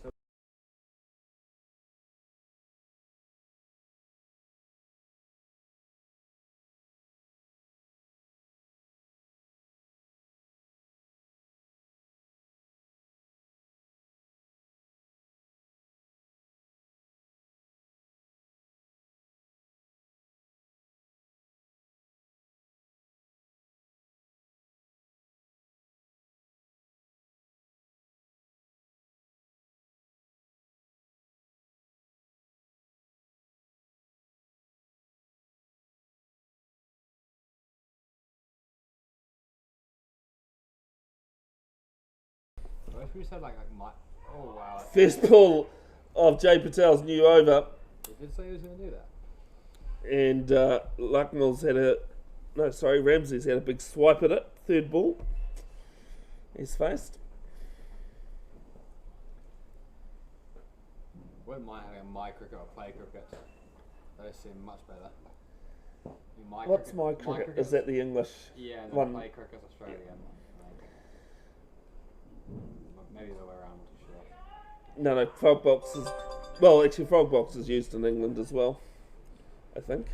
I wish we said like my. Oh wow. First ball of Jay Patel's new over, He did say he was going to do that. and Lucknow's Ramsey's had a big swipe at it. Third ball. He's faced. Wouldn't mind having a my cricket or play cricket. Those seem much better. What's my cricket? Is that the English? Yeah, and then one? play cricket's Australian. Maybe the other way around, I'm not too sure. No, frog box is... Well, actually, frog box is used in England as well, I think.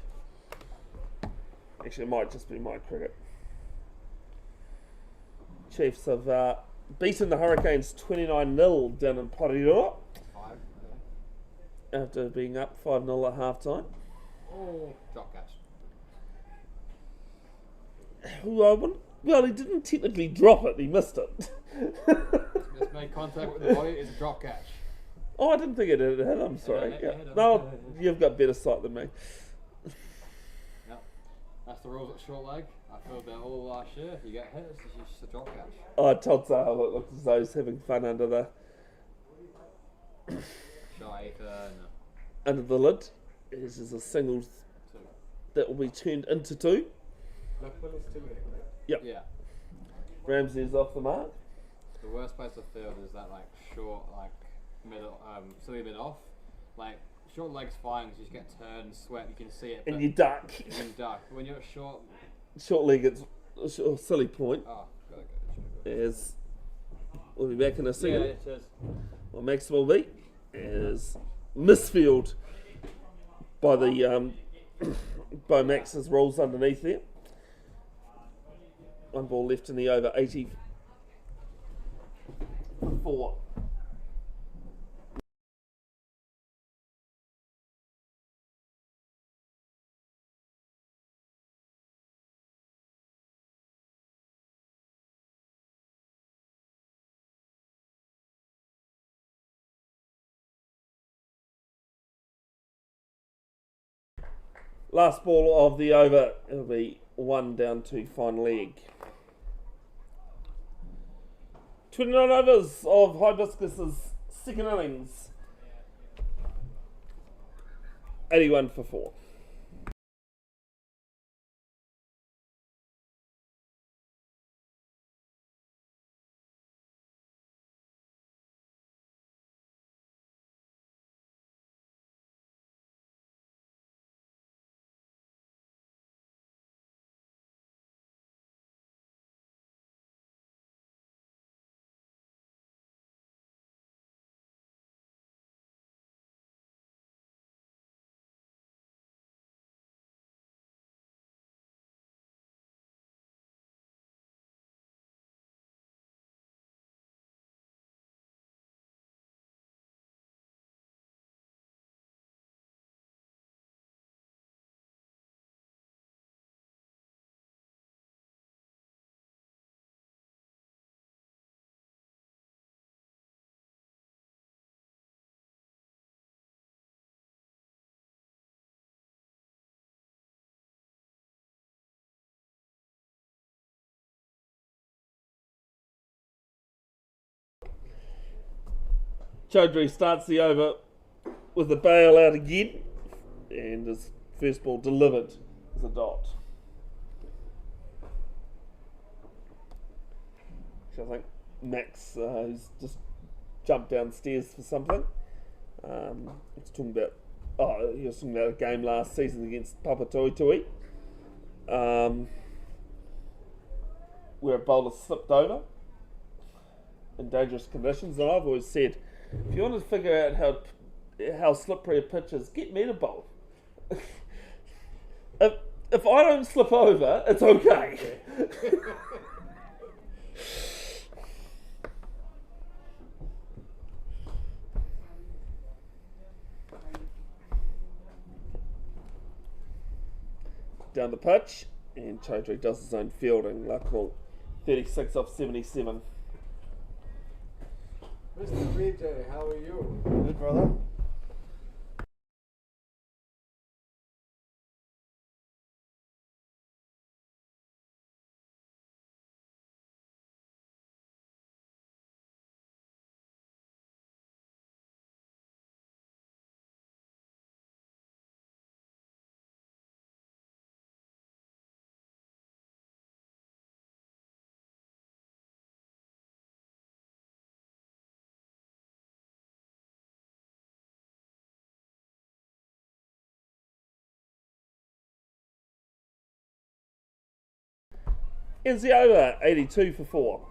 Actually, it might just be my cricket. Chiefs have beaten the Hurricanes 29-0 down in Porirua 5, after being up 5-0 at half-time. Oh, drop catch. Well, he didn't technically drop it, he missed it. Just made contact with the body, it's a drop catch. Oh, I didn't think it had hit him, sorry. Yeah, Yeah. it hit him. No, you've got better sight than me. Yep. That's the rules at short leg. I filled that all last year. If you get hit, it's just a drop catch. Oh, I told Sahel it looked as though he's having fun under the lid. This is a single 2. that will be turned into 2. Luckman is still there, right? Yep. Yeah. Ramsey's off the mark. The worst place to field is that like short, like middle, silly mid off. Like short leg's fine because you just get turned, sweat, you can see it. And you duck. You can duck. But when you're at short, Short leg, it's a silly point. oh, gotta go. As we'll be back in a second. Yeah, it says. What Max will be is misfield by the by Max's rules underneath there. One ball left in the over, 80 for 4. Last ball of the over, it'll be 1 down to final leg. 29 overs of Hibiscus's second innings. 81 for 4. Chaudhry starts the over with the bail out again, and his first ball delivered as a dot. So I think Max, who's just jumped downstairs for something. He was talking about a game last season against Papatoetoe, where a bowler slipped over in dangerous conditions, and I've always said, if you want to figure out how slippery a pitch is, get me to bowl. if I don't slip over, it's okay. Down the pitch, and Chaudhry does his own fielding. Lucknow 36 off 77. Mr. Vijay, how are you? Good, brother. Ends the over, 82 for 4.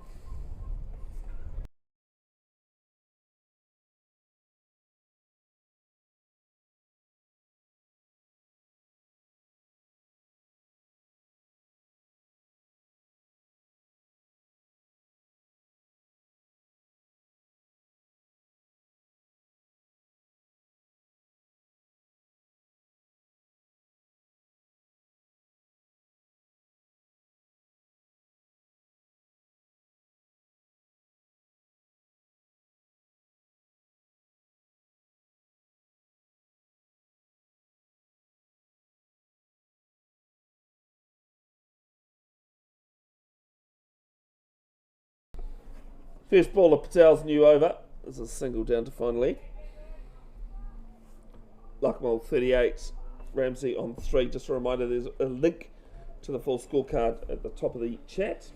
First ball of Patel's new over is a single down to final leg. Lucknow 38, Ramsey on 3. Just a reminder, there's a link to the full scorecard at the top of the chat.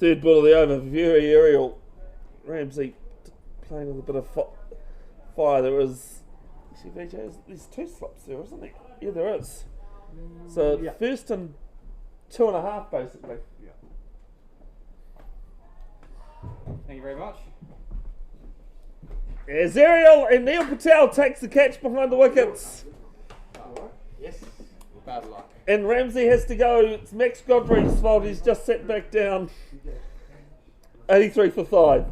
Third ball of the over, very aerial. Ramsey playing with a bit of fire. There is, see VJ, there's 2 slips there, isn't there? Yeah, there is. So first and 2.5 basically. Yeah. Thank you very much. As Ariel and Neil Patel takes the catch behind the wickets. Yes. Bad luck. And Ramsey has to go. It's Max Godfrey's fault. He's just sat back down. 83 for 5.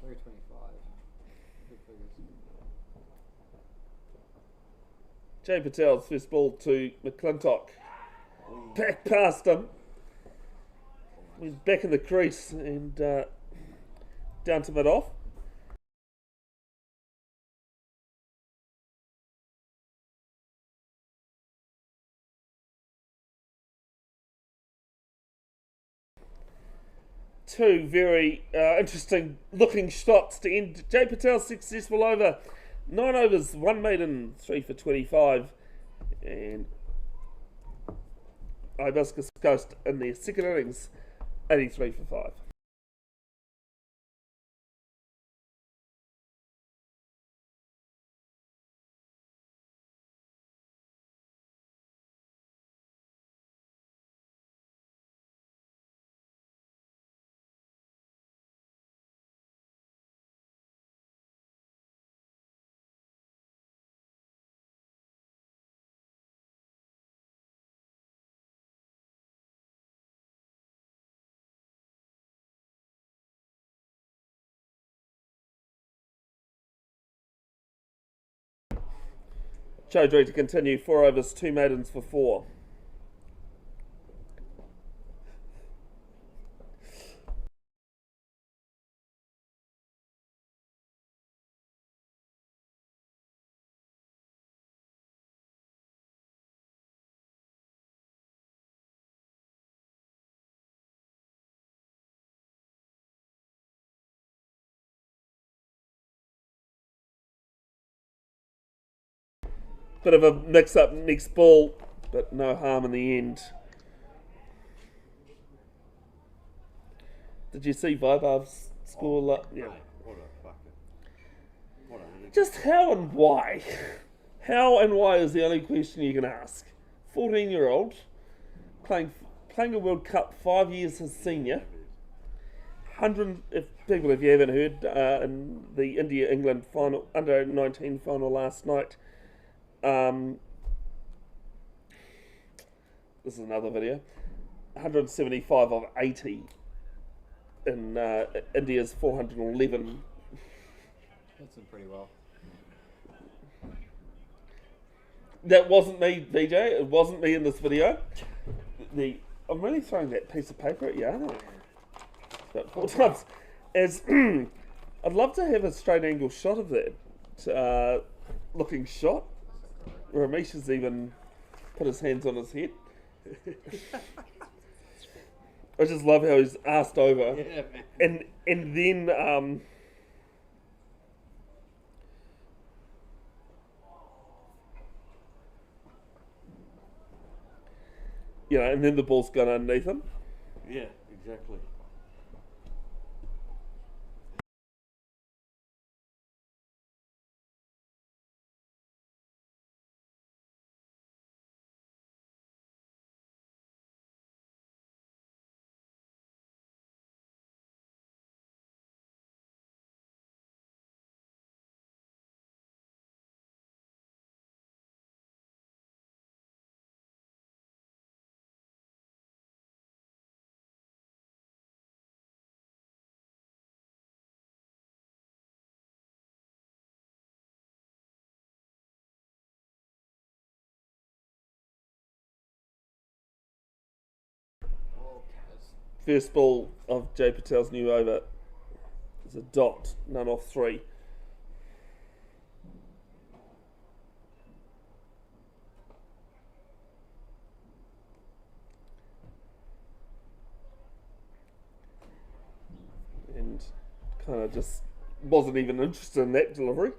Very 25. Good figures. Jay Patel's first ball to McClintock. Back past him. He's back in the crease and down to mid-off. Two very interesting looking shots to end Jay Patel's successful over. 9 overs, 1 maiden, 3 for 25. And Hibiscus Coast in their second innings, 83 for 5. Chaudhry to continue, 4 overs, 2 maidens for 4. Bit of a mix-up next ball, but no harm in the end. Did you see Vibhav's score? Yeah. What a fucking... Just how and why? How and why is the only question you can ask. 14-year-old, playing a World Cup 5 years his senior. 100, if you haven't heard, in the India-England final, under-19 final last night, this is another video. 175 of 80 in India's 411. That's done pretty well. That wasn't me, VJ. It wasn't me in this video. I'm really throwing that piece of paper at you, aren't I? About 4 times. as I'd love to have a straight angle shot of that looking shot. Ramesh has even put his hands on his head. I just love how he's asked over, Yeah, man. and then and then the ball's gone underneath him. Yeah, exactly. First ball of Jay Patel's new over is a dot, none off 3. And kind of just wasn't even interested in that delivery.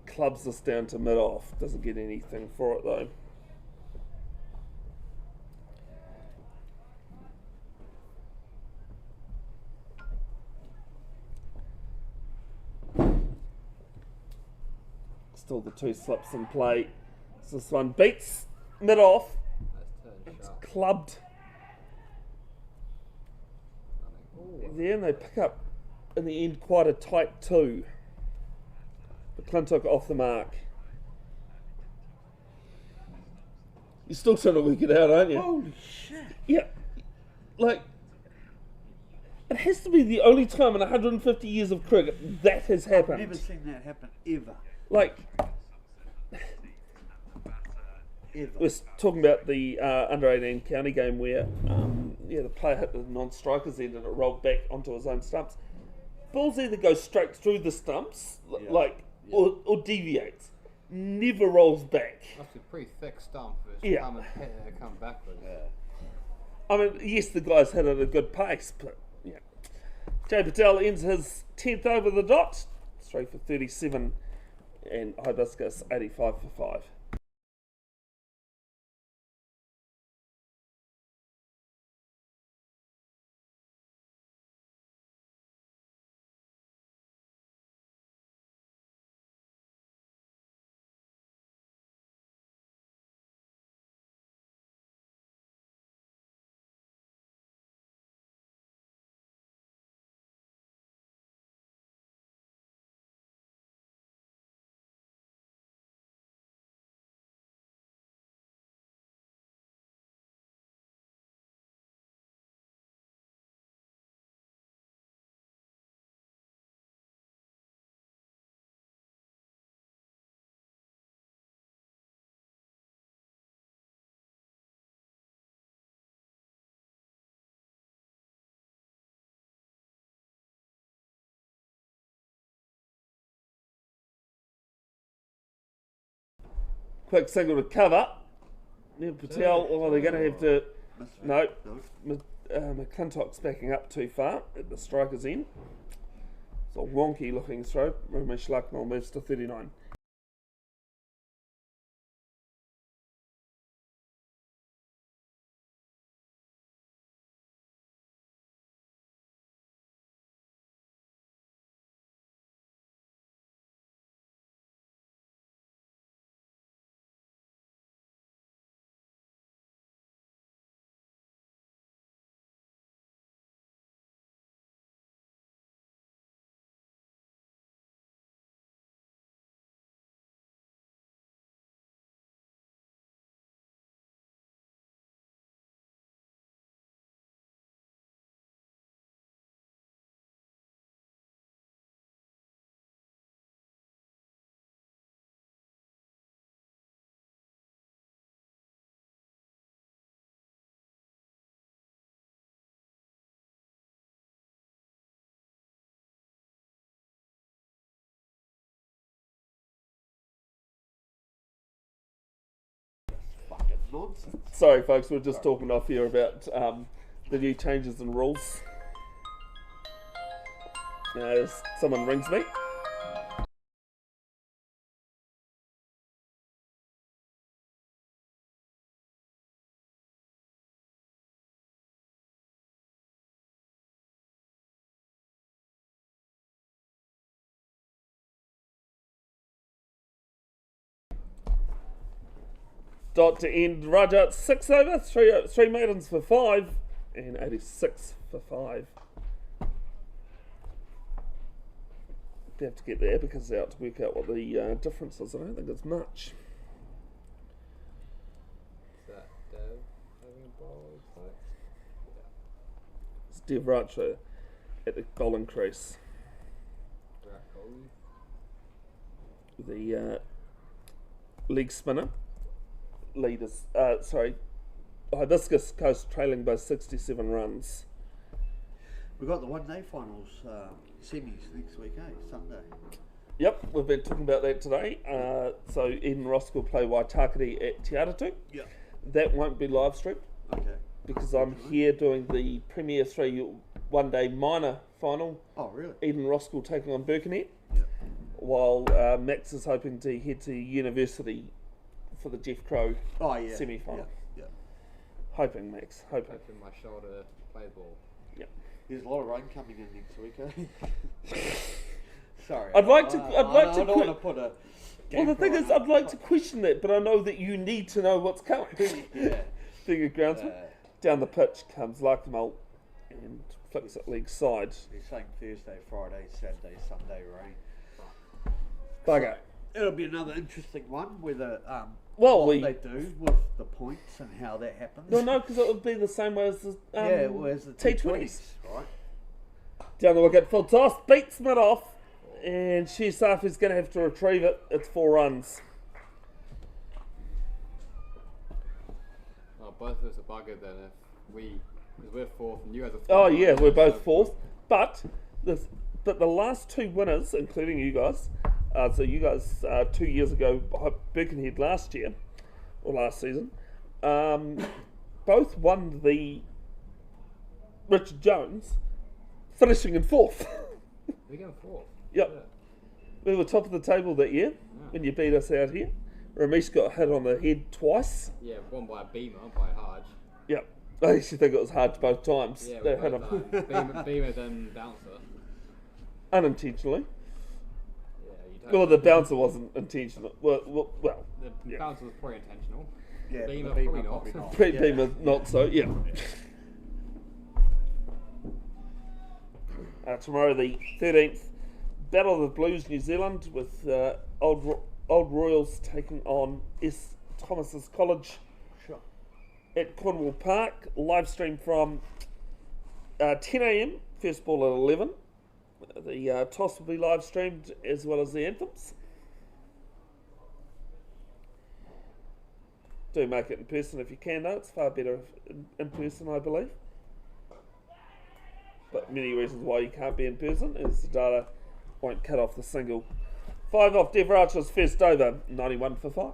Clubs this down to mid off, doesn't get anything for it though. Still the 2 slips in play. So this one beats mid off. It's clubbed there, and they pick up in the end quite a tight 2. McClintock off the mark. You're still trying to work it out, aren't you? Holy shit. Yeah. Like, it has to be the only time in 150 years of cricket that has happened. Never seen that happen ever. Like, Ever. we're talking about the under 18 county game where the player hit the non-striker's end and it rolled back onto his own stumps. Balls either go straight through the stumps, or deviates. Never rolls back. That's a pretty thick stump. Yeah. Come backwards. Yeah. I mean, yes, the guys hit at a good pace, but yeah. Jay Patel ends his 10th over the dot, 3 for 37, and Hibiscus 85 for 5. Quick single to cover. Neil Patel, they're going to have to. No, McClintock's backing up too far at the striker's end. It's a wonky looking throw. Ramesh Lucknow moves to 39. nonsense. Sorry, folks, we're just talking off here about the new changes in rules. Someone rings me. Dot to end Raja 6 over, 3 maidens for 5, and 86 for 5. They have to get there because they have to work out what the difference is. I don't think it's much. Is that Dev having a ball? It's Dev Raja at the bowling crease. The leg spinner. Leaders, Hibiscus Coast trailing by 67 runs. We've got the one-day finals, semis next week, Sunday. Yep, we've been talking about that today. So Eden Roskill play Waitakere at Te Aratu. Yep. That won't be live streamed Okay. because I'm here doing the Premier 3 one-day minor final. Oh, really? Eden Roskill taking on Birkenhead, Yep. while Max is hoping to head to University for the Jeff Crow semi-final. Yeah. Hoping, Max, hoping. Hoping my shoulder play ball. There's a lot of rain coming in next week, Sorry. I'd like to. I don't want to put a. Well, the thing is, I'd like to question that, but I know that you need to know what's coming. Yeah. Being a groundsman, down the pitch comes Larkamalt and flicks it leg side. They're saying Thursday, Friday, Saturday, Sunday rain. Bugger. It'll be another interesting one with Well, what they do with the points and how that happens. No, because it would be the same way as the as the T20s. right? Down the wicket, full toss, beats mid off, and Shisafi's going to have to retrieve it. It's 4 runs. Well, both of us are buggered then because we're fourth and you guys are fourth. Oh yeah, we're both fourth, but the last 2 winners, including you guys. So you guys 2 years ago, Birkenhead last year or last season, both won the Richard Jones, finishing in 4th. We're going fourth. Yep. Yeah. We were top of the table that year when you beat us out here. Ramesh got hit on the head twice. Yeah, won by a beamer, by Harge. Yep. I actually think it was hard both times. Yeah, They we hit both him beamer then bouncer. unintentionally. Yeah, you don't. Well, the bouncer wasn't intentional. Well, The bouncer was probably intentional. Yeah, Beamer, but the beamer probably probably not. not. Pre-beamer not so. Yeah. Tomorrow, the 13th, Battle of the Blues, New Zealand, with Old Royals taking on S. Thomas's College Sure. at Cornwall Park. Live stream from 10 a.m. First ball at 11. The toss will be live streamed as well as the anthems. Do make it in person if you can, though. It's far better in person, I believe. But many reasons why you can't be in person is the data won't cut off the single. 5 off Dev Archer's first over, 91 for 5.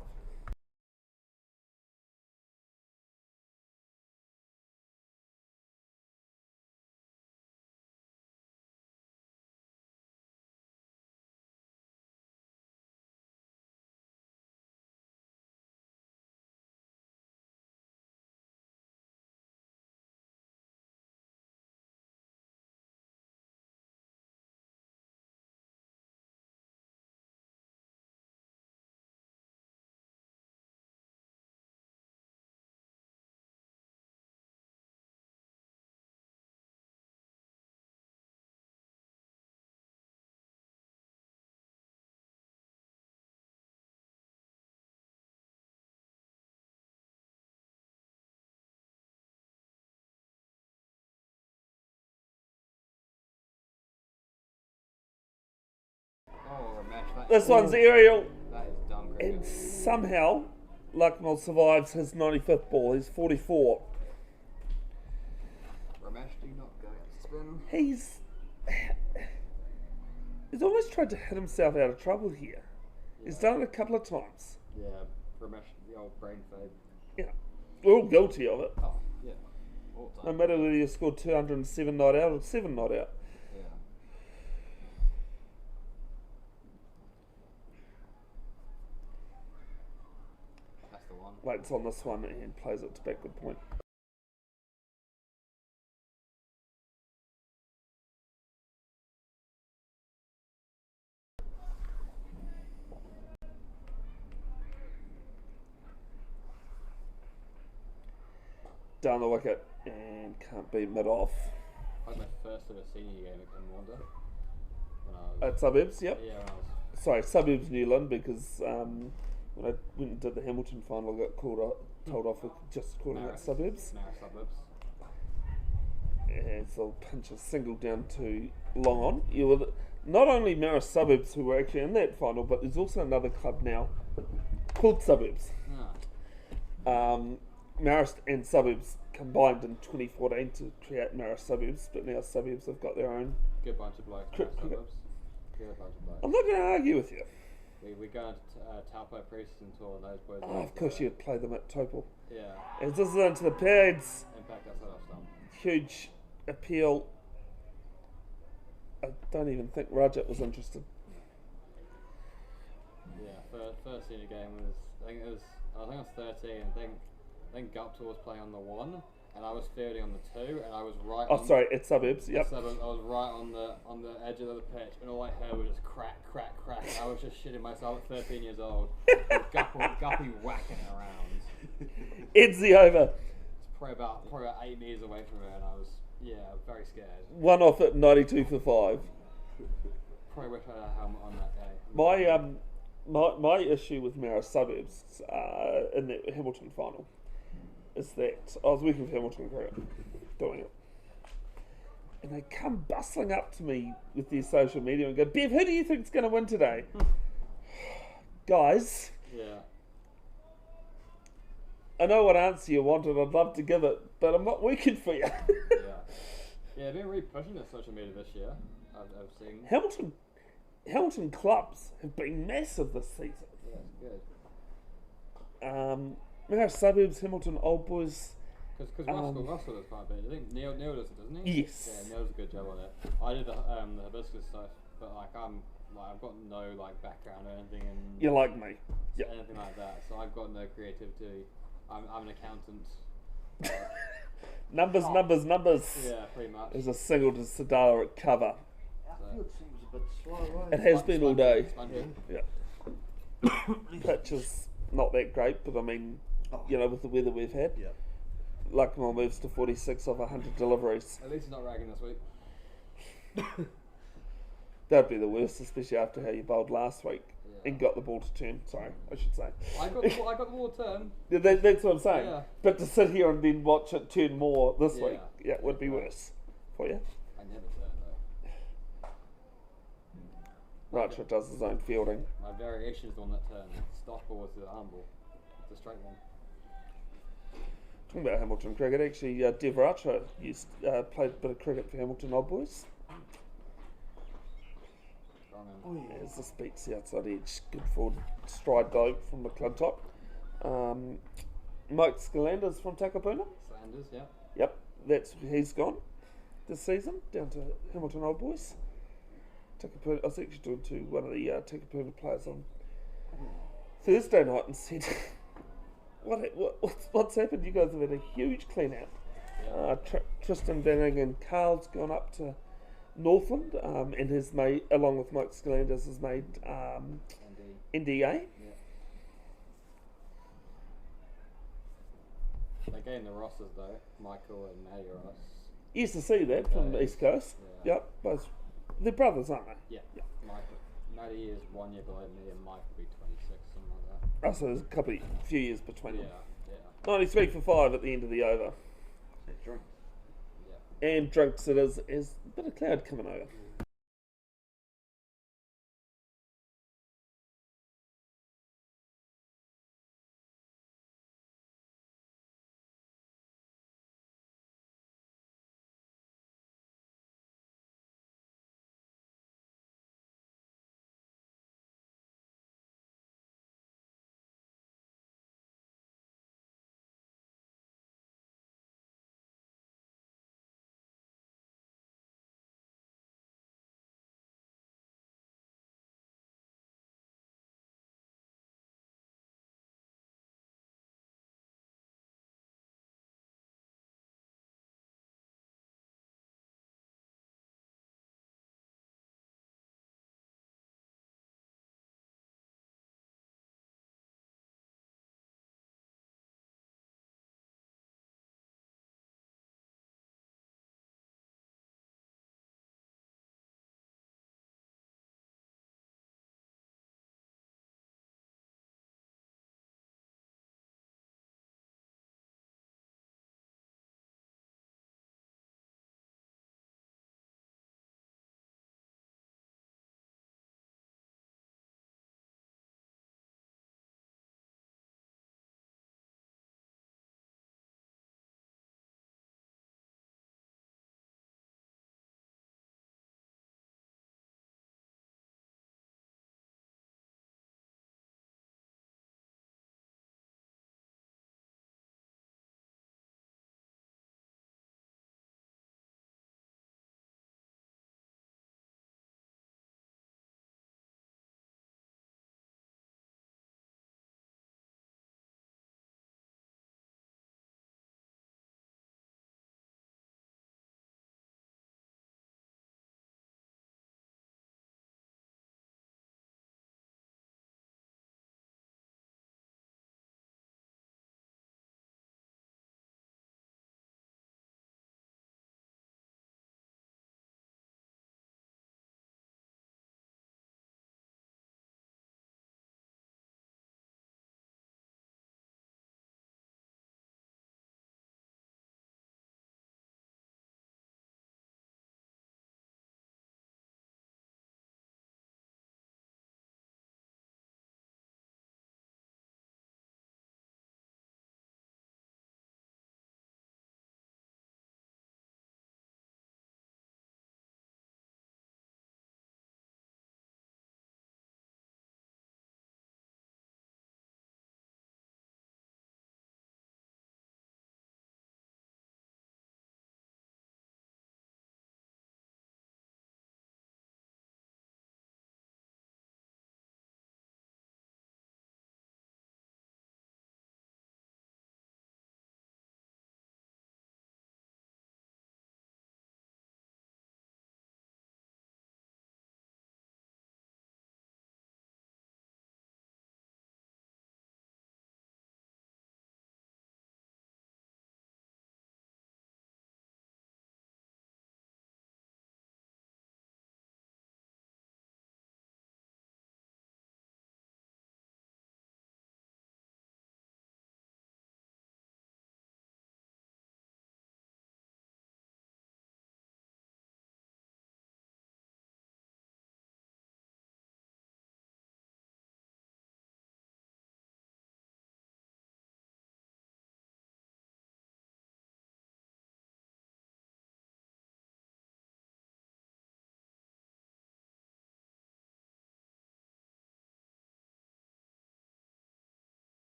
Oh, Ramesh, This one's aerial, that is dumb and cricket. somehow Lucknow survives his 95th ball. He's 44. Ramesh, do not go spin. He's almost tried to hit himself out of trouble here. He's done it a couple of times. Yeah, Ramesh, the old brain fade. Yeah. we're all guilty of it. Oh, yeah. All the No time. matter whether you scored 207 not out or 7 not out. Yeah. That's the one. Waits on this one and plays it to backward point. Down the wicket and can't be mid off. I had my first ever senior game at Wanda when I was. At Suburbs, yep. Yeah, when I was. Sorry, Suburbs New Lynn, because when I went and did the Hamilton final, I got told off for just calling it Suburbs. Marist Suburbs. And so punches single down to long on. You were not only Marist Suburbs who were actually in that final, but there's also another club now called Suburbs. Ah. Marist and Suburbs combined in 2014 to create Marist Suburbs, but now Suburbs have got their own. Good bunch of blokes. Marist Suburbs. Good bunch of blokes. I'm not going to argue with you. We go to Taupo pre-season tour and those boys. Oh, of course you'd play them at Topol. Yeah. As this is into the pads, Impact outside off stump. huge appeal. I don't even think Rajat was interested. Yeah. First senior game was I think I was 13. I think Gupta was playing on the 1 and I was fielding on the 2 and I was right. Oh, sorry, it's Suburbs. Yep. I was right on the edge of the pitch and all I heard was just crack, crack, crack. And I was just shitting myself at 13 years old. Guppy whacking it around. It's the over. It's probably about 8 meters away from her and I was very scared. One off at 92 for 5. Probably wish I had a helmet on that day. My issue with Marist Suburbs in the Hamilton final is that I was working for Hamilton Cricket, doing it, and they come bustling up to me with their social media and go, "Bev, who do you think's going to win today?" Guys, Yeah. I know what answer you wanted. I'd love to give it, but I'm not working for you. Yeah. Yeah, they've been really pushing their social media this year. I've seen. Hamilton clubs have been massive this season. Yeah, it's good. Marist Suburbs, Hamilton Old Boys. Because Roskill does quite a bit. I think Neil does it, doesn't he? Yes. Yeah, Neil does a good job on it. I did the Hibiscus stuff, but I've got no background or anything in You're like me. Yep. anything like that, so I've got no creativity. I'm an accountant. Numbers. Yeah, pretty much. There's a single to Sadala at cover. Outfield seems a bit slow, eh? It has been all day. Spongy. Yeah. Pitch is not that great, but I mean, with the weather we've had, Yeah. Lucknow moves to 46 of 100 deliveries. At least he's not ragging this week. That'd be the worst, especially after how you bowled last week Yeah. and got the ball to turn. Sorry, I should say. I got the ball turn. Yeah, that's what I'm saying. Yeah. But to sit here and then watch it turn more this Yeah. week, it would be worse for you. I never turn though. Racha does his own fielding. My variation is the one that turns. Stop ball to the arm ball. It's a straight one. Talking about Hamilton cricket, actually, Dev Racha played a bit of cricket for Hamilton Old Boys. Strong in. As this beats the outside edge, good forward stride though from the club top. Mike Scalanders from Takapuna. Sanders, yeah. Yep, he's gone this season down to Hamilton Old Boys. Takapuna, I was actually talking to one of the Takapuna players on Thursday night and said, "What's happened? You guys have had a huge clean out. Tristan Banning and Carl's gone up to Northland and has made, along with Mike Scalanders, has made NDA. Yeah. They gave the rosters though. Michael and Matty Ross. Used to see that from the East Coast. Yeah. Yep, both they're brothers, aren't they? Yeah. Michael. Matty is 1 year below me, and Mike will be 26, something like that. Oh, so there's a few years between them. Yeah. 93 for 5 at the end of the over. Drink. Yeah. And Drunks it is a bit of cloud coming over.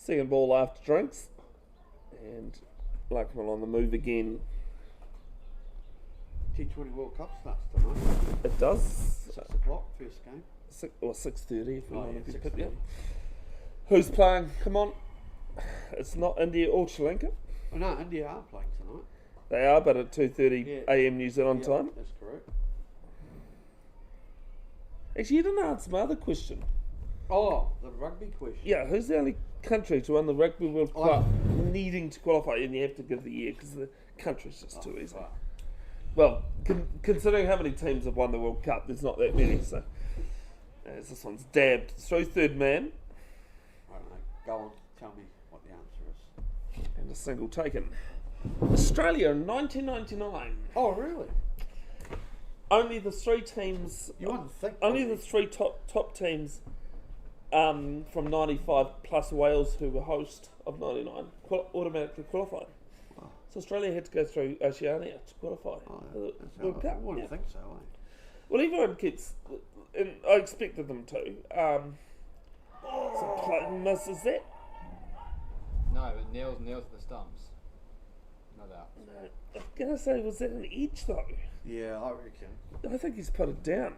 Second ball after drinks. And Luckman on the move again. T20 World Cup starts tonight. It does. 6 o'clock, first game. 6:30 if we Oh, want yeah, to be 6:30. picked up. Who's playing? Come on. It's not India or Sri Lanka. Oh no, India are playing tonight. They are, but at 2:30 Yeah. a.m. New Zealand Yeah, time. that's correct. Actually, you didn't answer my other question. Oh, the rugby question. Yeah, who's the only country to win the Rugby World Oh. Cup needing to qualify? And you have to give the year because the country's just too easy. Right. Well, considering how many teams have won the World Cup, there's not that many. So, as this one's dabbed through third man I don't know. Go on, tell me what the answer is. and a single taken. Australia in 1999. Oh, really? Only the three teams. You wouldn't think. Only would the you? three top teams from 95 plus Wales, who were host of 99, automatically qualified. Wow. So Australia had to go through Oceania to qualify Oh, for the that's World how I Cup. wouldn't Yeah. think so, eh? Well, everyone keeps, and I expected them to. So misses that. No, but Neil's the stumps. No doubt. No, I'm gonna say, was that an edge though? Yeah, I reckon. I think he's put it down.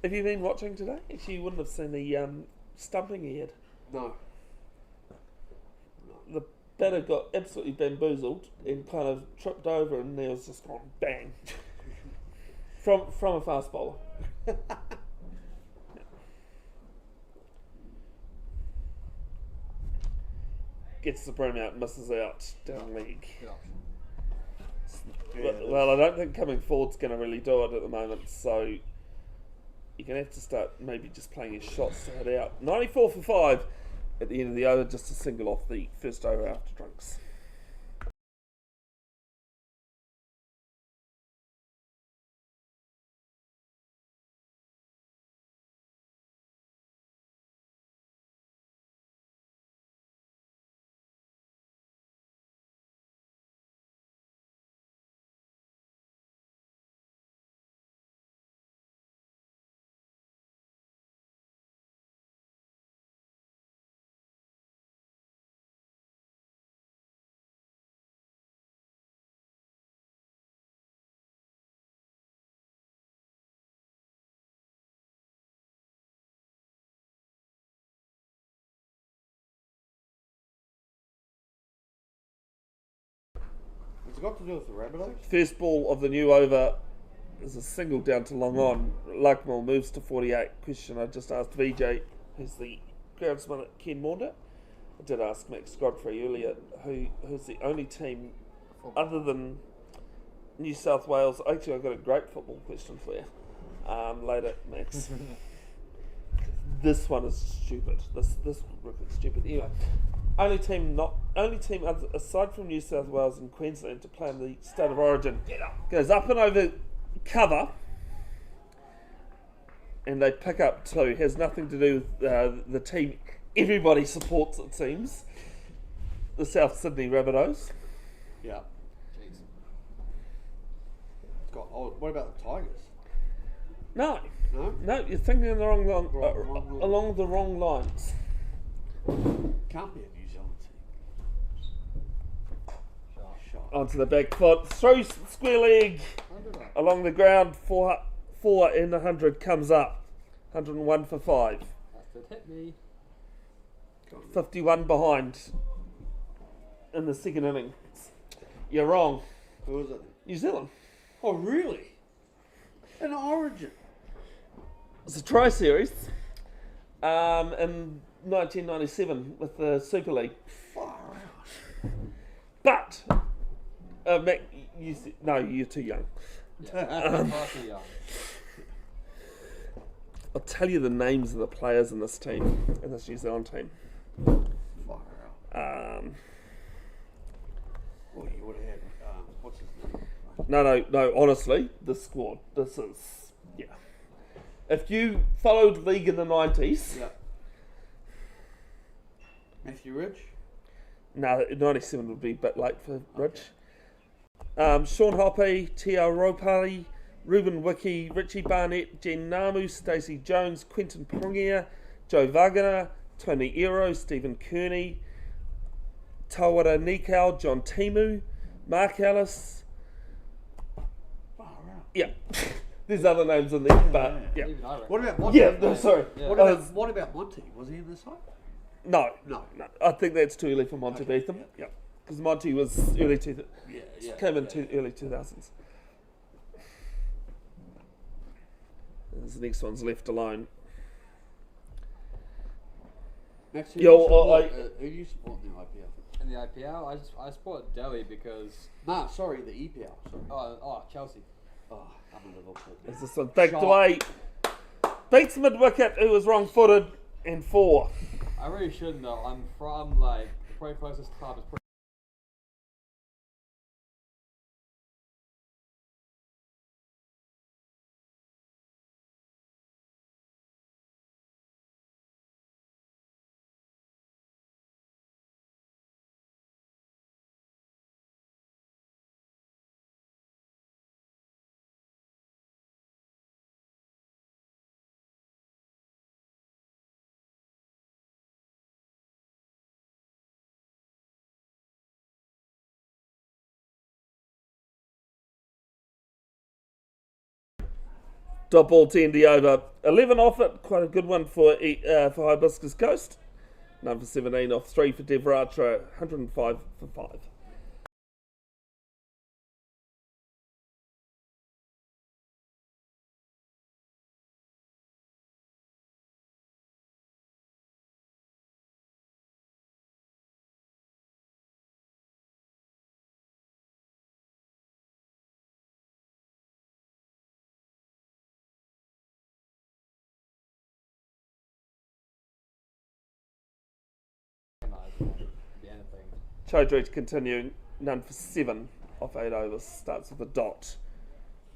Have you been watching today? Actually, you wouldn't have seen the stumping he had. No. The batter got absolutely bamboozled and kind of tripped over, and Neil's just gone bang from a fast bowler. Gets the broom out, misses out down leg. Good option. Well, I don't think coming forward's going to really do it at the moment, so you're going to have to start maybe just playing his shots to hit out. 94 for 5 at the end of the over, just a single off the first over after drinks. It's got to do with the Rabbitohs? First ball of the new over is a single down to long on. Luckmill moves to 48. Question I just asked VJ, who's the groundsman at Ken Maunder. I did ask Max Godfrey earlier, who's the only team other than New South Wales. Actually, I've got a great football question for you later, Max. This one is stupid. This record's stupid. Anyway, only team aside from New South Wales and Queensland to play in the State of Origin goes up and over cover, and they pick up 2. Has nothing to do with the team everybody supports, it seems. The South Sydney Rabbitohs. Yeah. Jeez. What about the Tigers? No, No? you're thinking in the wrong line, Wrong line. along the wrong lines. Can't be a New Zealand team. Shot. Onto the back foot, through square leg, along the ground, 4 in 100 comes up, 101 for 5, That hit me. 51 behind in the second innings. You're wrong, Who was it? New Zealand. Oh, really? An Origin. It's a tri-series in 1997 with the Super League. Far out. But, Mac, you're too young. Yeah. Far too young. I'll tell you the names of the players in this team, in this New Zealand team. Far out. Well, you would have had, what's his name? No, honestly, this squad, this is, yeah. If you followed league in the 90s, Yeah. Matthew Ridge? no, 97 would be a bit late for Rich. Sean Hoppe, Teo Ropali, Ruben Wiki, Richie Barnett, Jen Namu, Stacey Jones, Quentin Pongia, Joe Wagner, Tony Ero, Stephen Kearney, Tawara Nikau, John Timu, Mark Ellis. Yeah, there's other names in there, but yeah. Even I reckon. What about Monty? Yeah, no, sorry. Yeah. What about Monty? Was he in the side? No, No. I think that's too early for Monty Okay, Beetham. yeah. Yeah, because Monty was early came in early 2000s. The next one's Left Alone. Max, Yo, who do you support in the IPL? In the IPL, I support Delhi because Nah, sorry, the EPL. Sorry. Chelsea. Oh, I'm a little bit. Is this one backed Shot. away? Beats mid wicket, who was wrong footed, and 4. I really shouldn't though. I'm from like the probably closest club is. Dot ball 10 over. 11 off it, quite a good one for Hibiscus Coast. None for 17 off 3 for Devratra, 105 for 5. Be anything. Chaudhry continuing, none for 7 off 8 overs. Starts with a dot.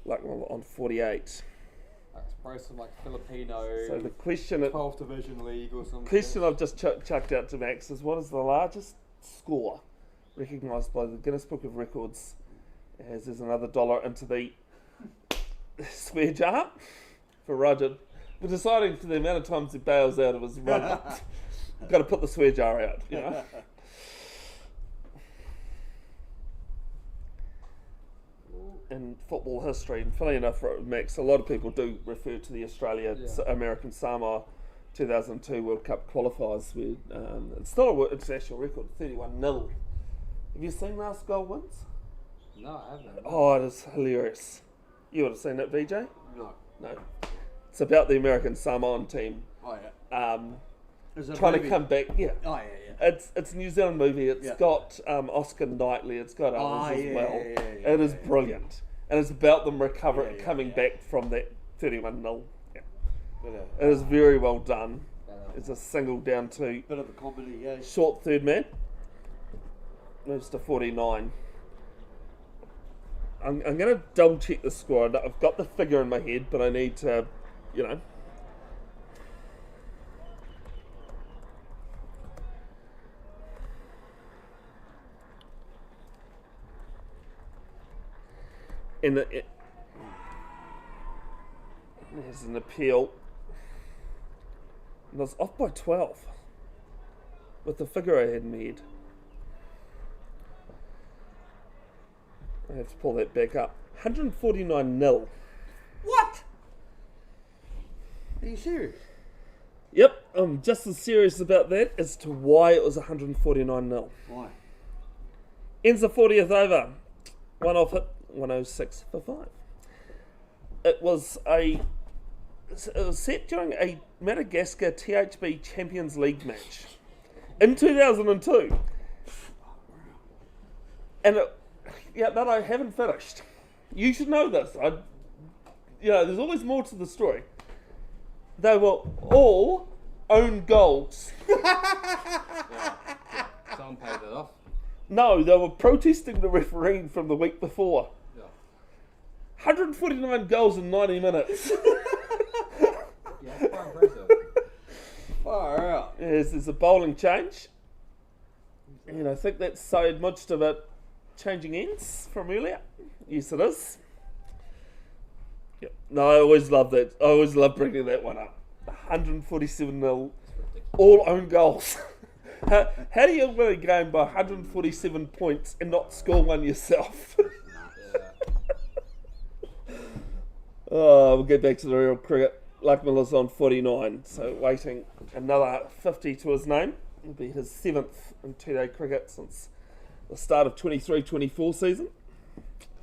Lucknow on 48. It's probably some like Filipino So the question 12th division league or something. I've just chucked out to Max is, what is the largest score recognised by the Guinness Book of Records? As there's another dollar into the swear jar for Roger. We're deciding for the amount of times he bails out of his run. Got to put the swear jar out, you know. In football history, and funny enough, Max, a lot of people do refer to the Australia-American Samoa 2002 World Cup qualifiers, where it's not an international record, 31-0. Have you seen last goal wins? No, I haven't. Oh, it is hilarious. You would have seen it, VJ? No. No. It's about the American Samoan team Oh yeah. Is it a trying to movie? come back. Yeah. Oh yeah. It's a New Zealand movie. It's got Oscar Knightley. It's got others as well. It is brilliant, and it's about them coming back from that 31-0. Yeah. It is very well done. It's a single down to Bit of a comedy, yeah. short third man. Moves to 49. I'm going to double check the score. I've got the figure in my head, but I need to, you know. There's an appeal. And I was off by 12 with the figure I had in my head. I have to pull that back up. 149-0. What? Are you serious? Yep, I'm just as serious about that as to why it was 149-0. Why? Ends the 40th over. One off it, 106 for 5. It was set during a Madagascar THB Champions League match in 2002. And that I haven't finished. You should know this. There's always more to the story. They were all own goals. Someone paid that off. No, they were protesting the referee from the week before. Yeah. 149 goals in 90 minutes. Yeah, it's quite impressive. Far out. There's a bowling change. And I think that's so much of it changing ends from earlier. Yes, it is. Yep. No, I always love that. I always love bringing that one up. 147-0. all own goals. How do you win a game by 147 points and not score one yourself? Oh, we'll get back to the real cricket. Luckmiller's on 49, so waiting another 50 to his name. It'll be his 7th in two-day cricket since the start of 23-24 season.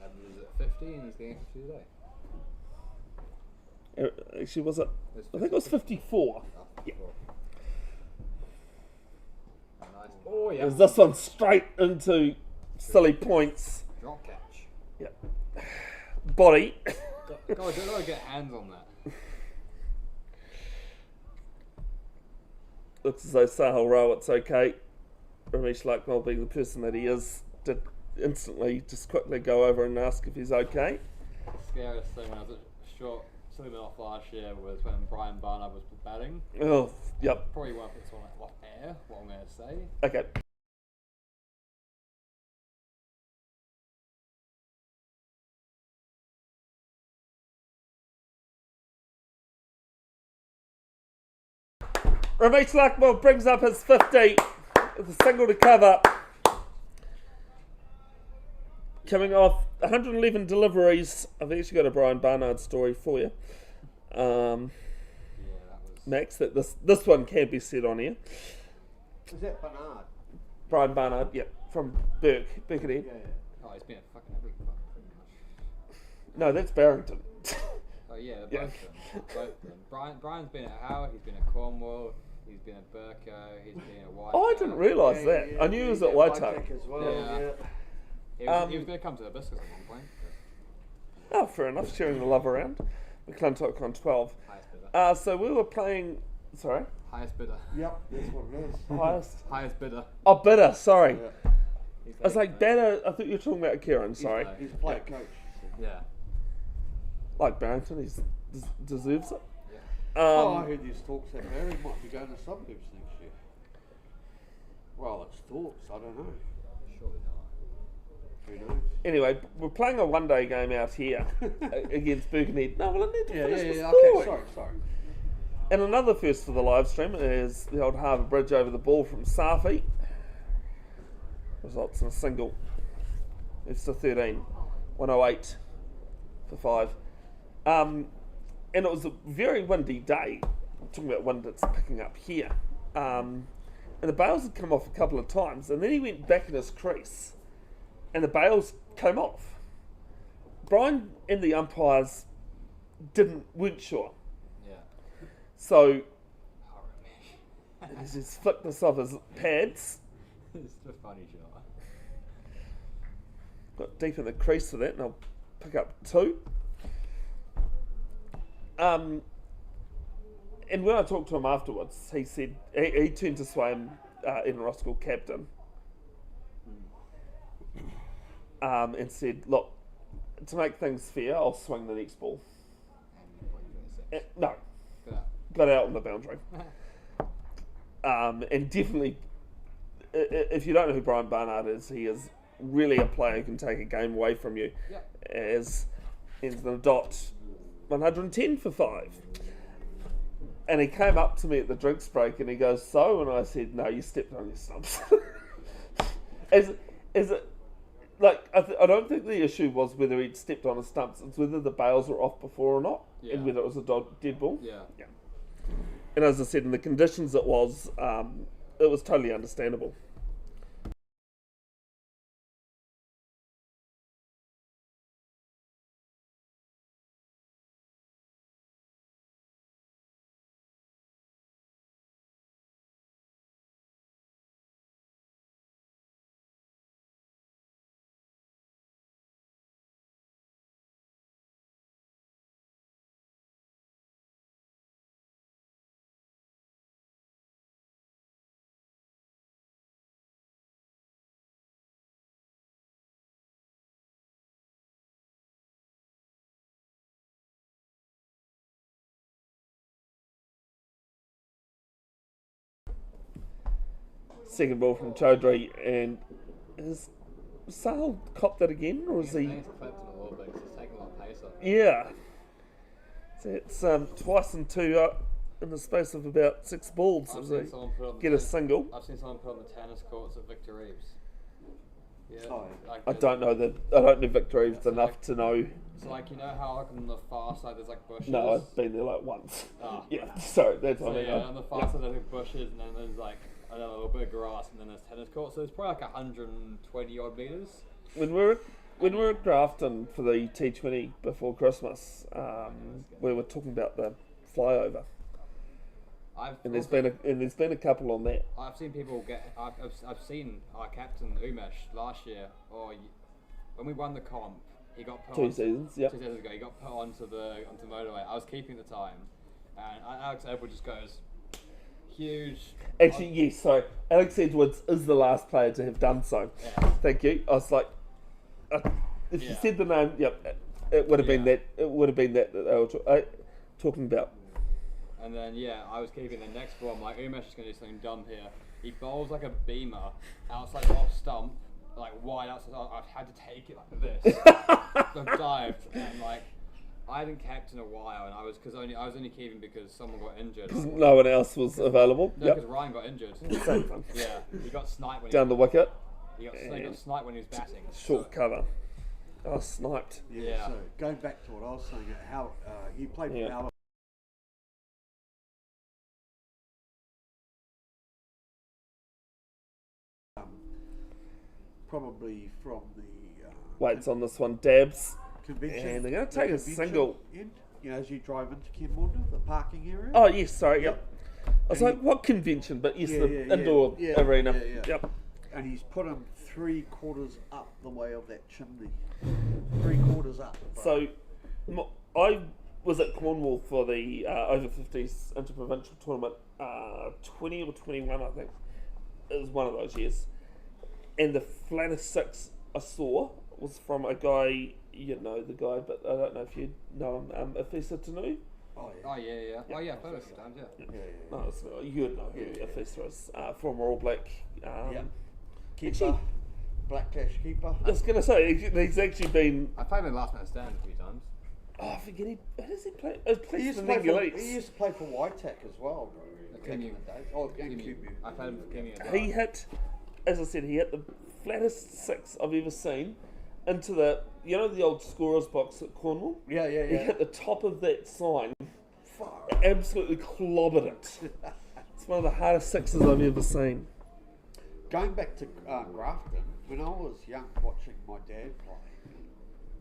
And is it 50 and he's getting 50 today? Actually, was it? I think it was 54. Yeah. Nice. Oh, yeah. Is this one straight into silly points? Drop catch. Yeah. Body. Gotta get hands on that. Looks as though Sahil Rawat's okay. Ramesh Lucknow, being the person that he is, did instantly just quickly go over and ask if he's okay. The scariest thing when I was at short swimming off last year was when Brian Barnard was batting. Oh, yep. Probably won't put this one off air, what I'm going to say. Okay. Ramesh Lucknow brings up his 50 with a single to cover. Coming off 111 deliveries. I've actually got a Brian Barnard story for you. That was... Max, that this one can be said on here. Is that Bernard? Brian Barnard, yeah, from Birkenhead. Yeah. Oh, he's been a fucking every fuck pretty much. No, that's Barrington. Oh yeah, both Yeah. of them. Both of them. Brian's been at Howard, he's been at Cornwall, he's been at Burko, he's been at White. Oh, I didn't realise that. I knew he was at Waitaki. as well. Yeah. Yeah. He was going to come to Hibiscus at one point. Oh, fair enough, sharing the love around. McClintock on 12. Highest bidder. So we were playing, sorry? Highest bidder. Yep, that's what it is. Highest? Highest bidder. Oh, bidder, sorry. Yeah. I was like, better, I thought you were talking about Kieran, sorry. He's a player coach. Yeah. Like Barrington, he deserves it. I heard these talks that Barry might be going to suburbs next year. Well, it's talks, I don't know. Surely not. Who knows? Anyway, we're playing a one-day game out here against Birkenhead. No, well, I need to finish the story. Okay, sorry. And another first for the live stream is the old Harbour Bridge over the ball from Safi. Results in a single. It's to 13. 108 for 5. And it was a very windy day. I'm talking about wind that's picking up here. And the bails had come off a couple of times. And then he went back in his crease. And the bails came off. Brian and the umpires weren't sure. Yeah. So Oh, Ramesh. he just flicked this off his pads. It's a funny shot. Got deep in the crease for that, and I'll pick up 2. And when I talked to him afterwards, he said he turned to Swam, Ian Roskill, captain, and said, "Look, to make things fair, I'll swing the next ball." And what are you going to say? No, Good up. got out on the boundary. And definitely, if you don't know who Brian Barnard is, he is really a player who can take a game away from you. Yep. As ends the dot 110 for 5. And he came up to me at the drinks break and he goes, "So?" And I said, "No, you stepped on your stumps." Is it like I don't think the issue was whether he'd stepped on his stumps, it's whether the bails were off before or not, Yeah. and whether it was a dead ball. Yeah. And as I said, in the conditions it was totally understandable. Second ball from Chaudhry, and is Sahil copped that again, or is he? He's clipped him a little bit because he's taking a lot of pace off. Yeah. So it's twice in 2 in the space of about 6 balls. I've Does seen he someone put on the get a tennis- single? I've seen someone put on the tennis courts at Victor Reeves. Yeah. Oh, Like I there's- don't know Victor Reeves So enough like- to know. So like you know how like on the far side there's like bushes. No, I've been there like once. Oh. Yeah, sorry, that's So what I mean. yeah, on the far side there's like bushes, and then there's like a little bit of grass, and then there's tennis courts. So it's probably like 120 odd meters. When we were drafting for the T20 before Christmas, we were talking about the flyover, and there's been a couple on that. I've seen people get. I've seen our captain Umesh last year, when we won the comp, he got put 2 seasons, yeah. 2 seasons ago. He got put onto the motorway. I was keeping the time, and Alex Edwards just goes huge. Actually, yes. So Alex Edwards is the last player to have done so. Yeah. Thank you. I was like, if you Yeah. said the name, yep, it would have been Yeah. that. It would have been that they were talking about. And then I was keeping the next ball. I'm like, Umesh is going to do something dumb here. He bowls like a beamer outside off stump, like wide outside. I've had to take it like this. I've dived, and like I hadn't kept in a while, and I was only keeping because someone got injured. No one else was available. No, because Ryan got injured. Same thing. Yeah, he got sniped when Down the wicket, he got sniped when he was batting. short cover. Oh, sniped. Yeah. So going back to what I was saying, how he played for Yeah. Hellaby. Probably from the Weights on this one, dabs. convention. And they're going to the take a convention single. end, as you drive into Kimunda, the parking area. Oh, yes, sorry, yep. I was And like, what convention? But yes, Yeah, the yeah, indoor yeah, arena. yeah, yeah. Yep. And he's put him 3/4 up the way of that chimney. 3/4 up. So, I was at Cornwall for the over 50s interprovincial tournament, 20 or 21, I think. It was one of those years. And the flattest 6 I saw was from a guy, you know the guy, but I don't know if you know him, Afisa Tanu. Oh yeah. Oh yeah. Oh yeah, I've heard it a few times. Yeah. Yeah, yeah. No, you'd know who Afisa is, former All Black. Yeah. Actually, Keeper, Black Cash keeper. I was going to say, he's actually been. I played in last man stand a few times. Oh, I forget who does he play? He Plays used, for to play for, Ningalese. he used to play for Whitetack as well. At Back in Kimu. the day. Oh, and Kimu. Kimu. I played him for Kimu. He hit, as I said, he hit the flattest 6 I've ever seen into the, you know, the old scorer's box at Cornwall? Yeah, yeah, He yeah. hit the top of that sign, Far. absolutely clobbered it. It's one of the hardest 6s I've ever seen. Going back to Grafton, when I was young watching my dad play,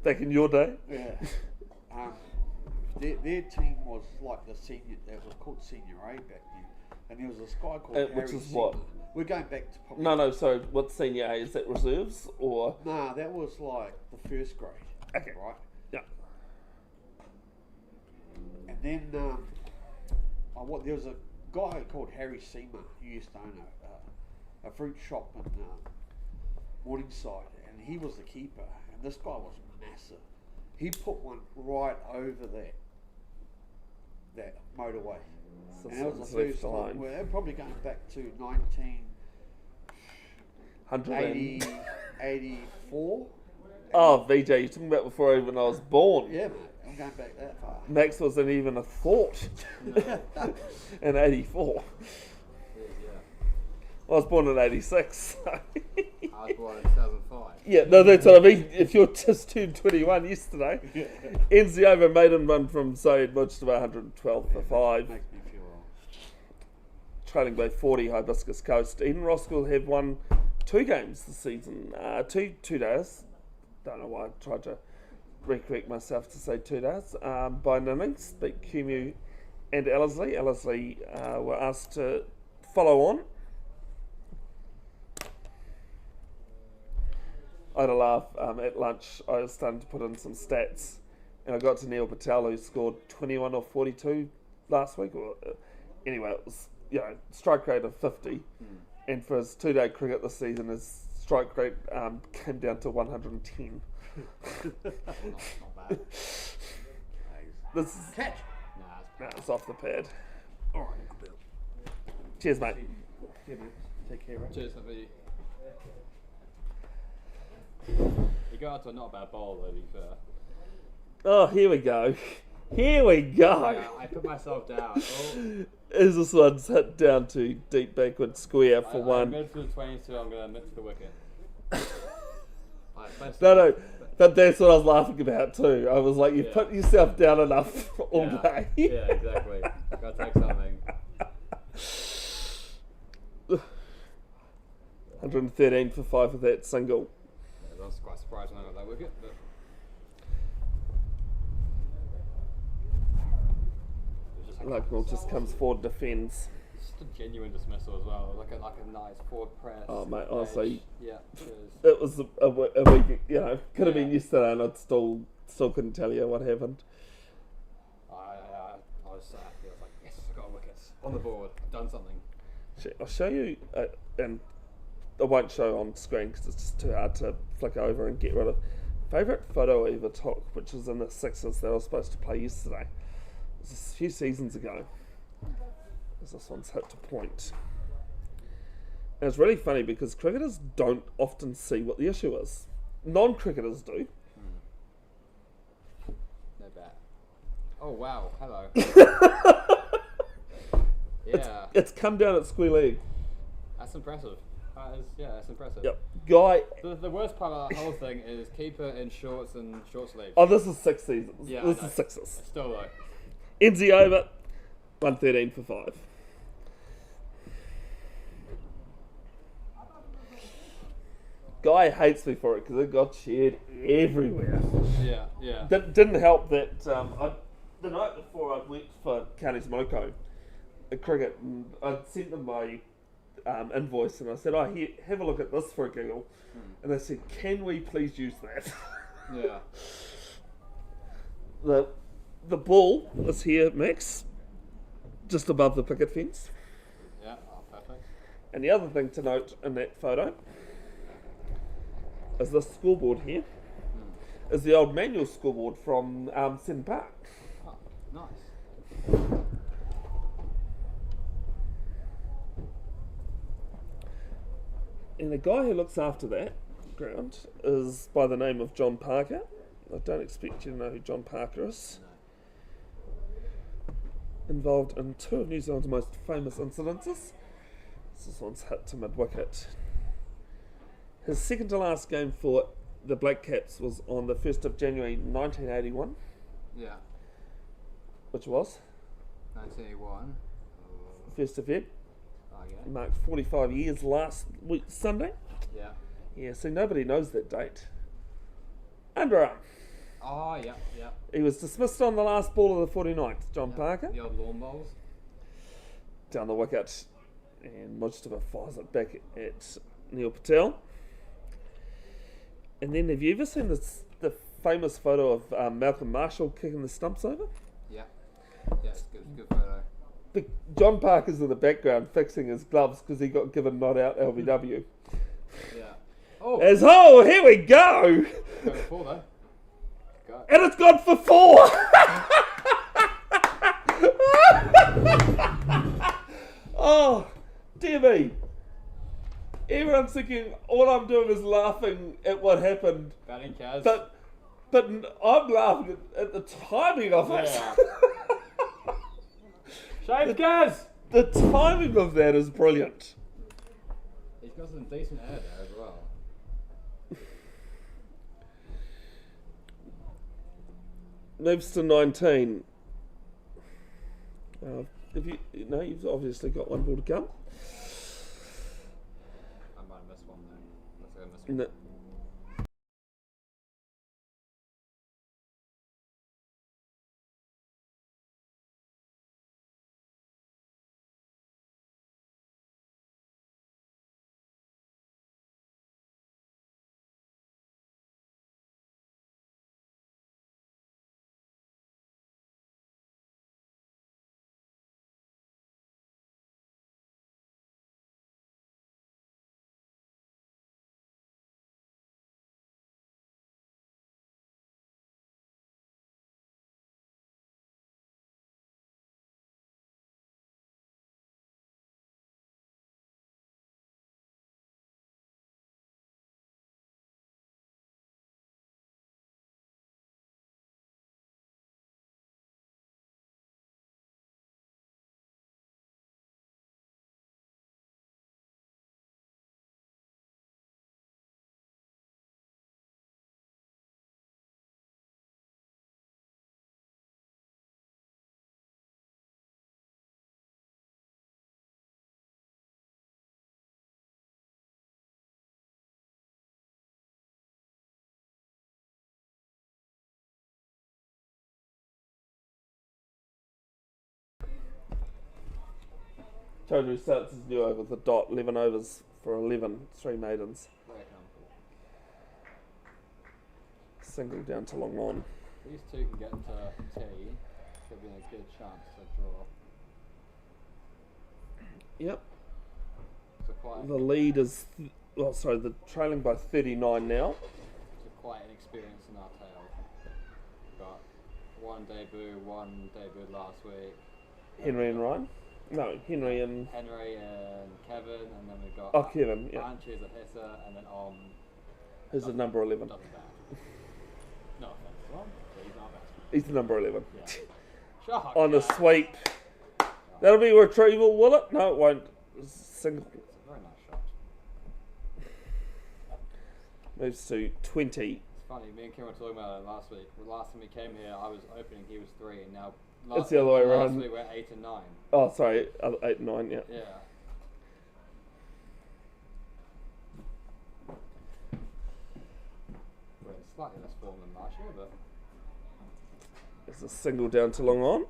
Back in your day? yeah, their team was like the senior, it was called Senior A back then, and there was this guy called Harry which is Seaman. what? We're going back to probably, No, sorry, what's senior A? Is that reserves or? Nah, that was like the first grade. Okay. Right? Yeah. And then there was a guy called Harry Seaman who used to own a fruit shop in Morningside, and he was the keeper. And this guy was massive. He put one right over that motorway. So And that was the someone's left first the time. line. We're probably going back to 1984. Oh, VJ, you're talking about before even I was born. Yeah, mate. I'm going back that far. Max wasn't even a thought in 84. I was born in 86. I was born in 2005. Yeah, no, that's what I mean. If you're just turned 21 yesterday, ends the over maiden run from Zayed Mudge to 112 for 5. Makes me feel old. Trailing by 40, Hibiscus Coast. Eden Roskill have won 2 games this season. Two days. Don't know why I tried to recorrect myself to say 2 days. By an innings, beat Kumu and Ellerslie. Ellerslie were asked to follow on. I had a laugh at lunch. I was starting to put in some stats, and I got to Neil Patel, who scored 21 or 42 last week. Anyway, it was strike rate of 50, and for his 2-day cricket this season, his strike rate came down to 110. Not bad. This is, Catch. it's off the pad. All right. Cheers, mate. Take care, mate. Cheers, for you. You got out to a not bad bowl though, to be fair. Oh, here we go. Here we go. Yeah, I put myself down. Oh, As this one's hit down to deep backward square for I one. mid to the 22, I'm going to mid to the wicket. No, but that's what I was laughing about too. I was like, you Yeah. put yourself down enough all Yeah. day. Yeah, exactly. Gotta take something. 113 for 5 of that single. Yeah, I was quite surprised when I got that wicket, but it was just Local just comes forward, defends. Just a genuine dismissal as well. Like a nice forward press. Oh, mate, edge. honestly. Yeah, cheers. It was a week, you know, could have been Yeah. yesterday and I'd still couldn't tell you what happened. I was so happy. I was like, yes, I got a wicket on the board. I've done something. I'll show you, and I won't show on screen because it's just too hard to flick over and get rid of. Favourite photo I ever took, which was in the Sixers that I was supposed to play yesterday. It was a few seasons ago. This one's hit to point. And it's really funny because cricketers don't often see what the issue is. Non-cricketers do. No bat. Oh wow, hello. Yeah, It's come down at square leg. that's impressive. That's impressive. Yep. Guy. The worst part of that whole thing is keeper in shorts and short sleeves. Oh, this is 6 seasons. Yeah, This I know. is Sixers. Still though. NZ over. 113 for 5. Guy hates me for it because it got shared everywhere. Yeah. Didn't help that the night before I went for Counties Moko at cricket, and I'd sent them my invoice and I said, "Oh, here, have a look at this for a giggle," and they said, "Can we please use that?" Yeah. The ball is here, Max, just above the picket fence. Yeah. Oh, perfect. And the other thing to note in that photo is this scoreboard here. Is the old manual scoreboard from Sin Park. Oh, nice. And the guy who looks after that ground is by the name of John Parker. I don't expect you to know who John Parker is. Involved in 2 of New Zealand's most famous incidences. This one's hit to mid-wicket. His second to last game for the Black Caps was on the 1st of January 1981, Yeah. which was 1981. 1st of Feb. Okay. He marked 45 years last week, Sunday. Yeah. Yeah, so nobody knows that date. Underarm. Oh, yeah. He was dismissed on the last ball of the 49th, John Parker. The old lawn bowls. Down the wicket. And Mujtaba fires it back at Neil Patel. And then have you ever seen the famous photo of Malcolm Marshall kicking the stumps over? Yeah. Yeah, it's good photo. John Parker's in the background fixing his gloves because he got given not out LBW. Yeah. Oh, Here we go! going for though. Go. And it's gone for 4! Oh, dear me. Everyone's thinking all I'm doing is laughing at what happened, Batting Kaz. but I'm laughing at the timing of it. Yeah. Shave Kaz! The timing of that is brilliant. He's got some decent air there as well. Moves to 19. You've obviously got one ball to come. I might have missed one there. Let's go miss one. No, Kodu starts his new over the dot, 11 overs for 11, 3 maidens. Very comfortable. Single down to long on. These two can get to tee. Could be a good chance to draw. Yep. So quite, The lead is, the trailing by 39 now. so quite inexperienced in our tail. Got one debuted last week. Henry and Ryan. No, Henry and Henry and Kevin, and then we've got Kevin. Yeah, Anch, who's a hitter, and then who's the number 11? doesn't bat. No offense to him, but he's not a batsman. He's the number 11. Yeah. Shark. On the sweep. That'll be a retrieval, will it? No, it won't. Single. It's a very nice shot. Moves to 20. It's funny, me and Kim were talking about it last week. The last time he came here, I was opening, he was 3, and now It's the other way last around. week we're 8 and 9. Oh, sorry, 8 and 9, yeah. Yeah. We're in slightly less form than last year, but There's a single down to long on.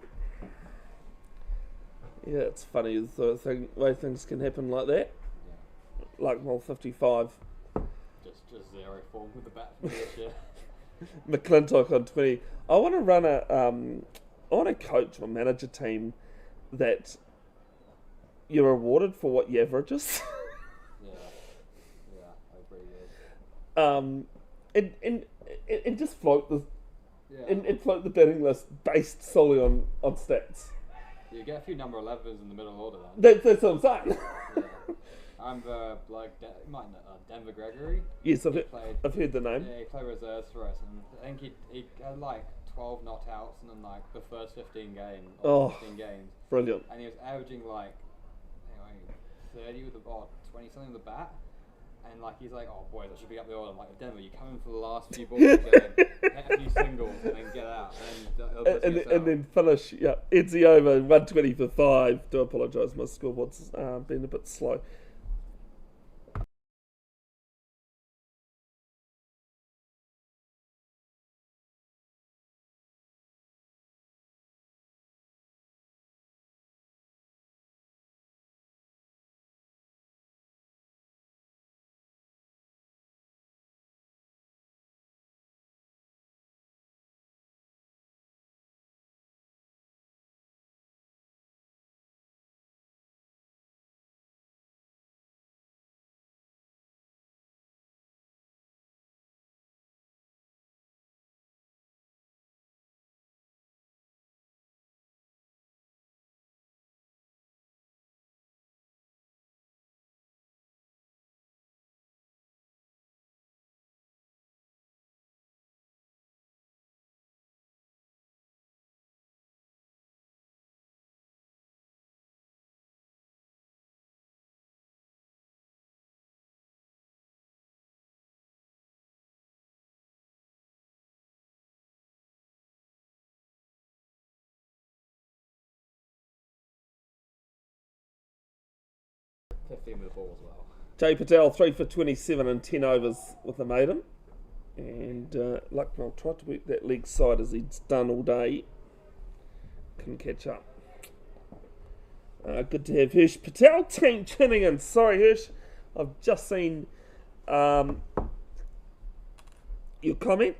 Yeah, it's funny the way things can happen like that. yeah, Like Mole 55. just zero form with the bat from this year. McClintock on 20. I want to run I want to coach or manage a team that you're rewarded for what you averages. Yeah, I agree. And just float the Yeah. and float the betting list based solely on stats. You get a few number 11s in the middle order then. That's what I'm saying. Yeah. I'm the you might know Denver Gregory. Yes, He played. I've heard the name. Yeah, he played reserves for us, and I think he had like 12 not outs in like the first 15 games. Oh. 15 games, Brilliant. and he was averaging like 30 with the 20 something with the bat. And like he's like, oh boys, I should be up the order. I'm like, Denver, you come in for the last few balls of the game, hit a few singles, and then get out. And then finish, Edsy over 120 for 5. Do apologise, my scoreboard's been a bit slow. with the ball as well. Jay Patel, 3 for 27 and 10 overs with a maiden. And Lucknow tried to work that leg side as he'd done all day. Couldn't catch up. Good to have Hirsch Patel tuning in. Sorry, Hirsch. I've just seen your comment.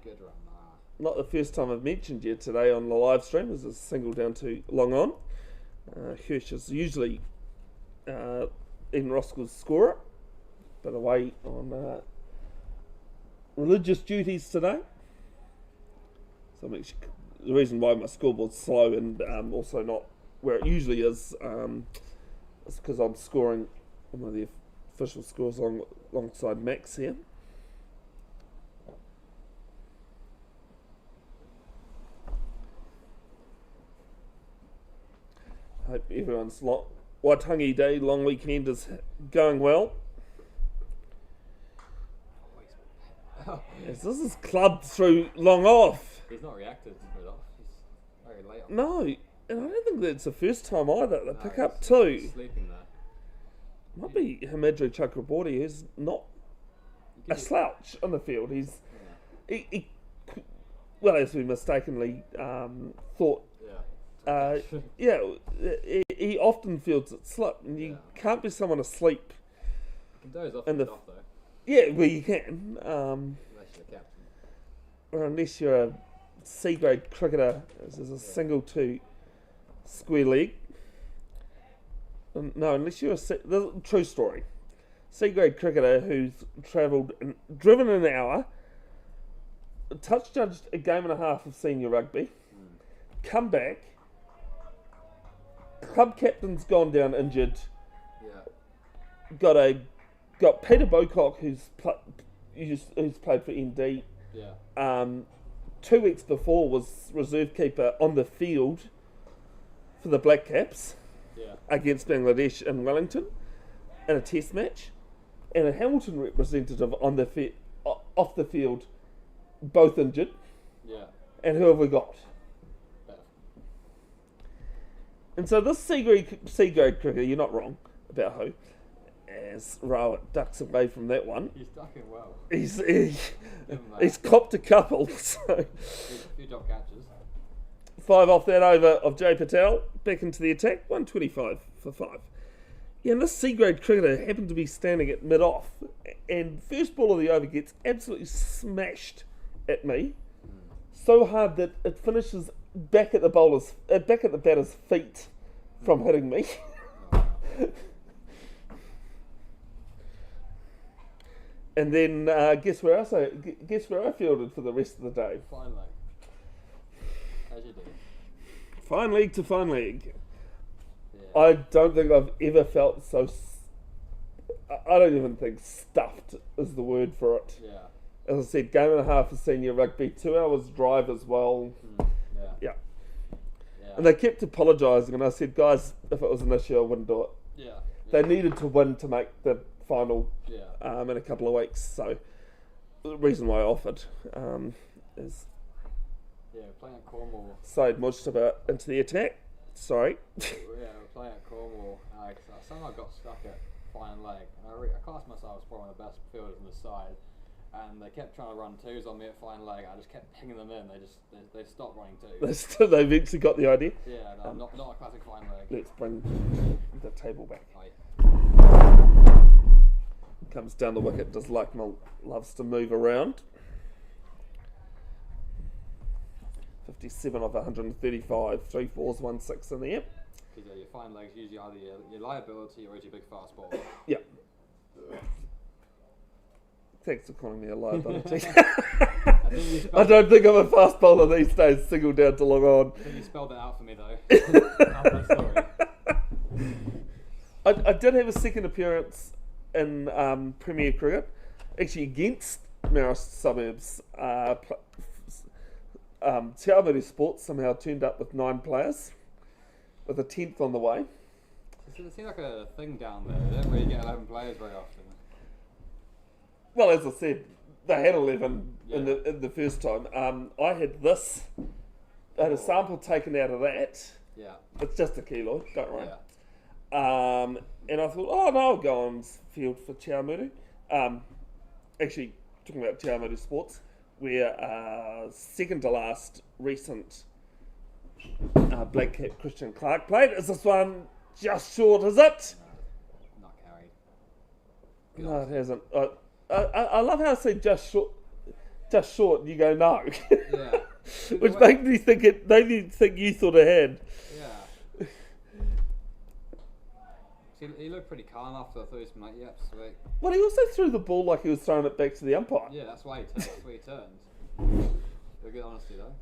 Good run, Not the first time I've mentioned you today on the live stream. There's a single down to long on. Hirsch is usually in Roskill's scorer, but away on religious duties today. So the reason why my scoreboard's slow and also not where it usually is because I'm scoring one of the official scores alongside Max here. Hope everyone's Waitangi Day long weekend is going well. Yes, this is clubbed through long off. He's not reacted to it off. He's very late on. No, and I don't think that's the first time either. They pick up he's two. Sleeping there. Might be Himadri Chakraborty, who's not a slouch on the field. He well, as we mistakenly thought Yeah, he often feels it slip, and you can't be someone asleep. You can doze off In and the- off though. Yeah, well, you can. Unless you're the captain. Or unless you're a C grade cricketer, there's a single to square leg. No, unless you're true story. C grade cricketer who's driven an hour, touch judged a game and a half of senior rugby, come back, club captain's gone down injured, Yeah. got Peter Bocock who's played for ND. Yeah. 2 weeks before was reserve keeper on the field for the Black Caps Yeah. against Bangladesh in Wellington in a test match, and a Hamilton representative on the off the field, both injured. Yeah. And who have we got? Better. And so this C grade cricketer, you're not wrong about who, as Rowett ducks away from that one. He's ducking well. He's copped a couple, so A few drop catches. 5 off that over of Jay Patel, back into the attack, 125 for 5. Yeah, and this C grade cricketer happened to be standing at mid off, and first ball of the over gets absolutely smashed at me, so hard that it finishes back at the batter's feet from hitting me. And then guess where I fielded for the rest of the day? Fine leg. As you do. Fine leg to fine leg. Yeah. I don't think I've ever felt so. I don't even think stuffed is the word for it. Yeah. As I said, game and a half of senior rugby, 2 hours drive as well. Yeah. Yeah. Yeah. And they kept apologising, and I said, guys, if it was an issue, I wouldn't do it. Yeah. They needed to win to make the final Yeah. in a couple of weeks. So the reason why I offered is Yeah, we're playing at Cornwall. Said Mujtaba into the attack. Sorry. Yeah, we're playing at Cornwall. Somehow got stuck at fine leg. And I classed myself as probably one of the best fielders on the side. And they kept trying to run twos on me at fine leg. I just kept pinging them in. They stopped running twos. They eventually got the idea. Yeah, no, not a classic fine leg. Let's bring the table back. Right. Comes down the wicket, does Lucknow, loves to move around. 57 of 135, 3 4s, 1 6 in the air. Because your fine legs usually either your liability or your big fast ball. Yeah. Thanks for calling me a liability. I don't think I'm a fast bowler these days, single down to long on. I think you spelled that out for me though. I'm sorry. I did have a second appearance in Premier Cricket, actually against Marist Suburbs. Te Awamutu Sports somehow turned up with 9 players, with a 10th on the way. It seems like a thing down there. They don't really get 11 players very often. Well, as I said, they had 11 in the first time. I had this. I had a sample taken out of that. Yeah. It's just a keloid, don't worry. Yeah. And I thought, oh no, I'll go on field for Te Awamutu. Actually, talking about Te Awamutu Sports, where second to last recent Black Cap Christian Clark played. Is this one just short, is it? Not carried. No, it hasn't. I love how I say just short, and you go no. Yeah. Which made me think you thought it had. Yeah. He looked pretty calm after the first minute. Yep, sweet. Well, he also threw the ball like he was throwing it back to the umpire. Yeah, that's why he turned. With good honesty though.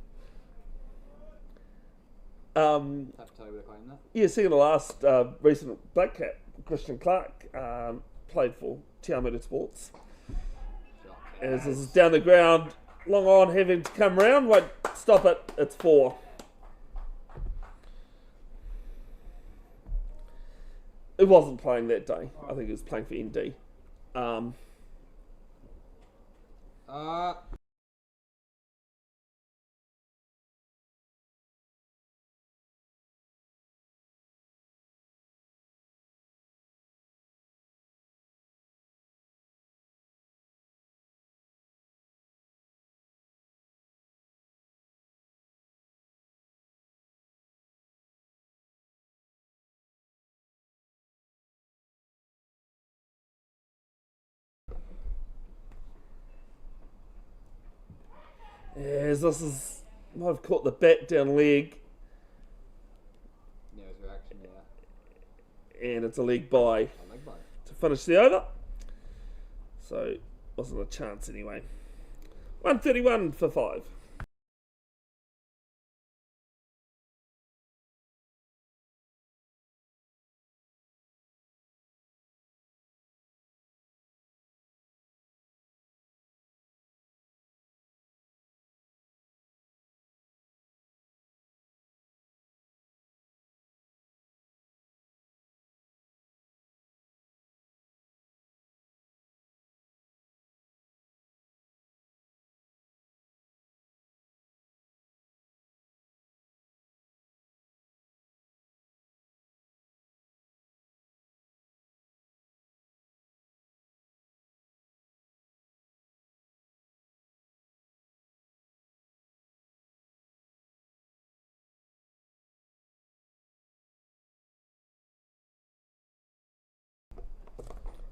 Have to tell you would have claimed that. Yeah, second to last recent Black Cap Christian Clark played for Te Awamutu Sports. As this is down the ground, long on, having to come round, won't stop it, it's 4. It wasn't playing that day. I think it was playing for ND. As this is might have caught the bat down leg, Yeah, his reaction, yeah. and it's a leg bye I like both. to finish the over. So wasn't a chance anyway. 131 for 5.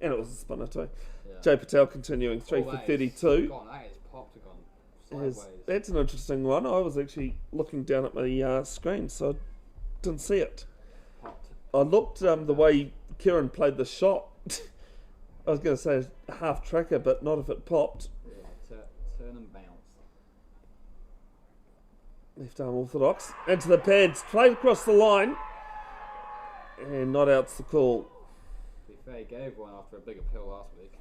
And it was a spinner too. Yeah. Jay Patel continuing 3 for Always 32. Gone, his popped have gone Yes, sideways. that's an interesting one. I was actually looking down at my screen, so I didn't see it. Popped. I looked the way Kieran played the shot. I was going to say half tracker, but not if it popped. Yeah, turn and bounce. Left arm orthodox. Into the pads. Played across the line. And not out's the call. To be fair, he gave one after a big appeal last week.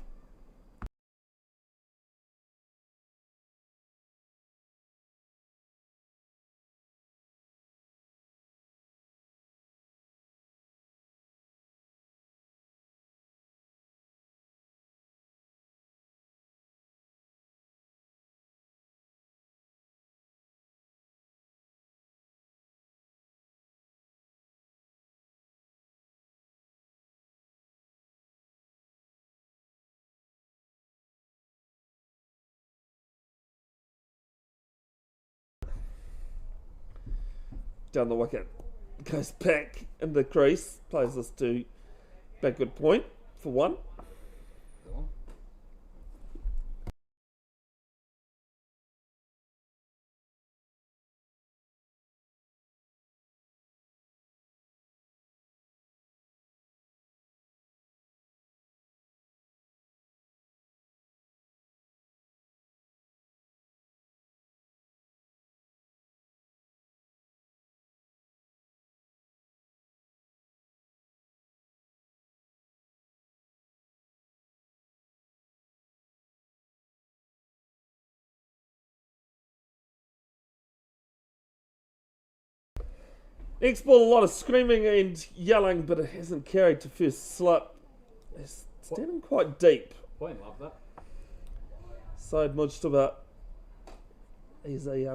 Down the wicket. Goes back in the crease. Plays this to backward point for 1. Go on. Next ball, a lot of screaming and yelling, but it hasn't carried to first slip. It's standing quite deep. Point, love that. Side Mujtaba, he's a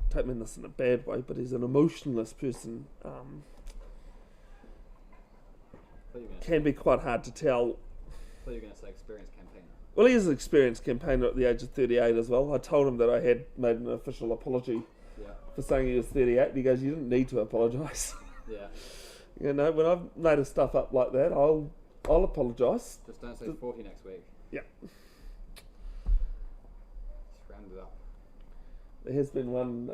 don't mean this in a bad way, but he's an emotionless person. Thought you were Can be quite hard to tell. going to say experienced campaigner. Well, he is an experienced campaigner at the age of 38 as well. I told him that I had made an official apology Yeah. for saying he was 38, and he goes, "You didn't need to apologise." Yeah. You know, when I've made a stuff up like that, I'll apologise. Just don't say 40 next week. Yeah. Just round it up. There has been one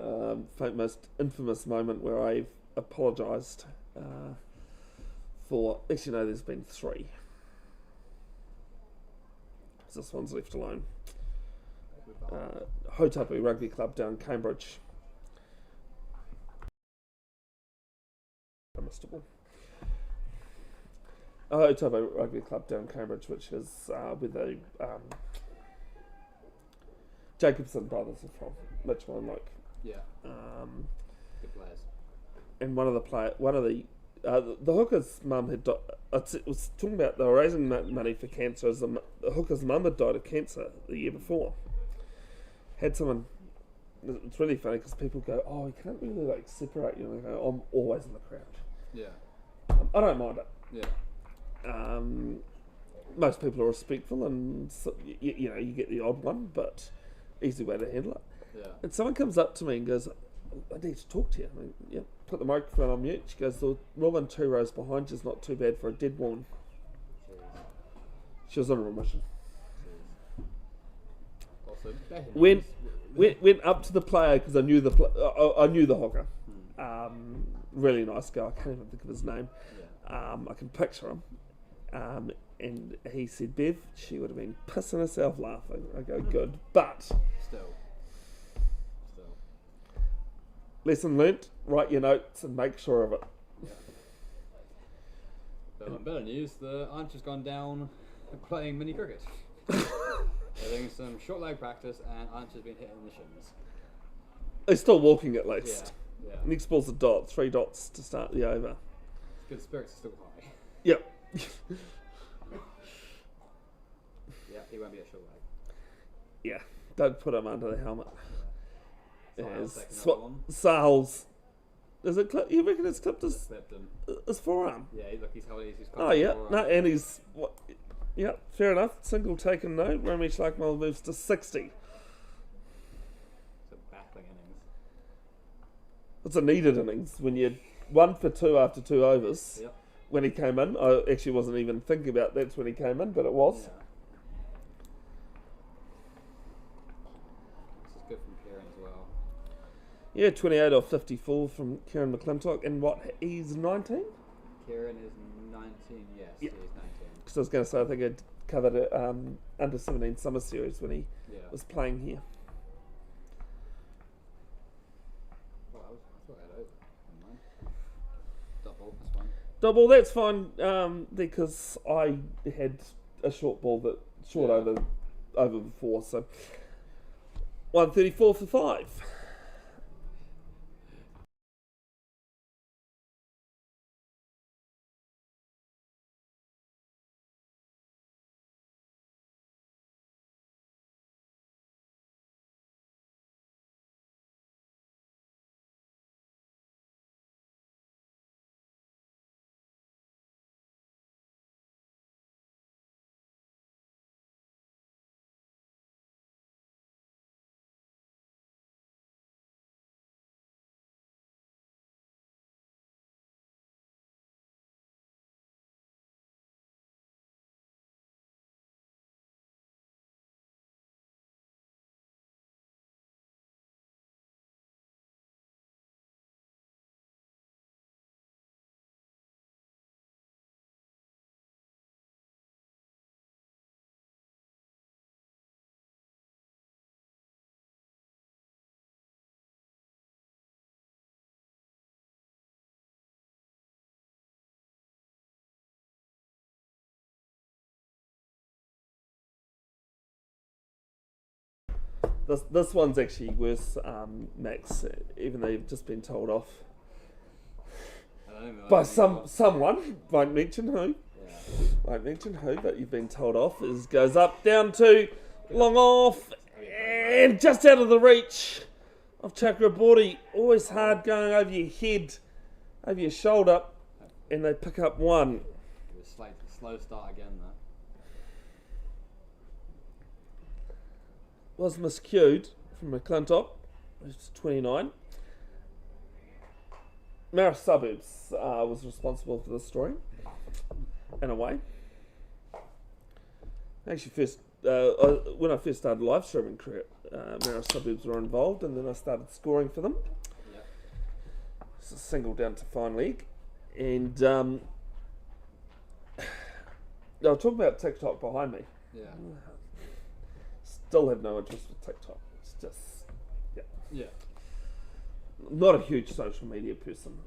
most infamous moment where I've apologised for. Actually, no, there's been 3. This one's left alone. Hotapu Rugby Club down Cambridge. Hotapu Rugby Club down Cambridge, which is where the Jacobson brothers are from, Mitch Monloke. Yeah. Good players. And one of the hooker's mum had died. It was talking about they were raising money for cancer, as the hooker's mum had died of cancer the year before. Had someone. It's really funny because people go, "Oh, you can't really like separate." You know, they go, "I'm always in the crowd." Yeah. I don't mind it. Yeah. Most people are respectful, and so, you know, you get the odd one, but easy way to handle it. Yeah. And someone comes up to me and goes, "I need to talk to you." I mean, yeah, put the microphone on mute. She goes, "The woman 2 rows behind you is not too bad for a dead woman." Jeez. She was on a remission. Also, back in When- went up to the player because I knew I knew the hogger. Really nice guy. I can't even think of his name. I can picture him. And he said, Bev, she would have been pissing herself laughing. I go, good, but Still. lesson learnt. Write your notes and make sure of it. But on better news, the Archer's gone down playing mini cricket. They're doing some short leg practice, and Archer's been hitting the shins. They're still walking at least. Yeah. Next ball's a dot, 3 dots to start the over. Good spirits are still high. Yep. Yeah, he won't be a short leg. Yeah, don't put him under the helmet. Sahil's taking Yes. another one. Sahil's. Is it clip? You reckon it's clipped Clipped him. his forearm? Yeah, he's held his Oh, yeah. No, and he's. Yeah, fair enough. Single taken note. Ramesh Lakmal moves to 60. It's a battling innings. It's a needed innings when you're 1 for 2 after 2 overs. Yep. When he came in, I actually wasn't even thinking about that's when he came in, but it was. Yeah. This is good from Kieran as well. Yeah, 28 off 54 from Kieran McClintock. And what, he's 19? Kieran is 19, yes, Yeah. he is 19. Because I was going to say, I think I'd covered it under 17 summer series when he Yeah. was playing here. Oh, I thought I had over. Never mind. Double, that's fine. Double, that's fine, because I had a short ball Yeah. over before, so 134 for 5. This one's actually worse, Max, even though you've just been told off by someone. Won't mention who. Yeah. Won't mention who, but you've been told off. Is goes up, down to long off, and just out of the reach of Chakraborty. Always hard going over your head, over your shoulder, and they pick up 1. It was slow start again though. Was miscued from McClintock, which is 29. Marist Suburbs was responsible for this story, in a way. Actually, when I first started live streaming cricket, Marist Suburbs were involved, and then I started scoring for them. Yep. It's a single down to fine leg, and I'll talk about TikTok behind me. Yeah. Still have no interest with TikTok. It's just, Yeah. not a huge social media person.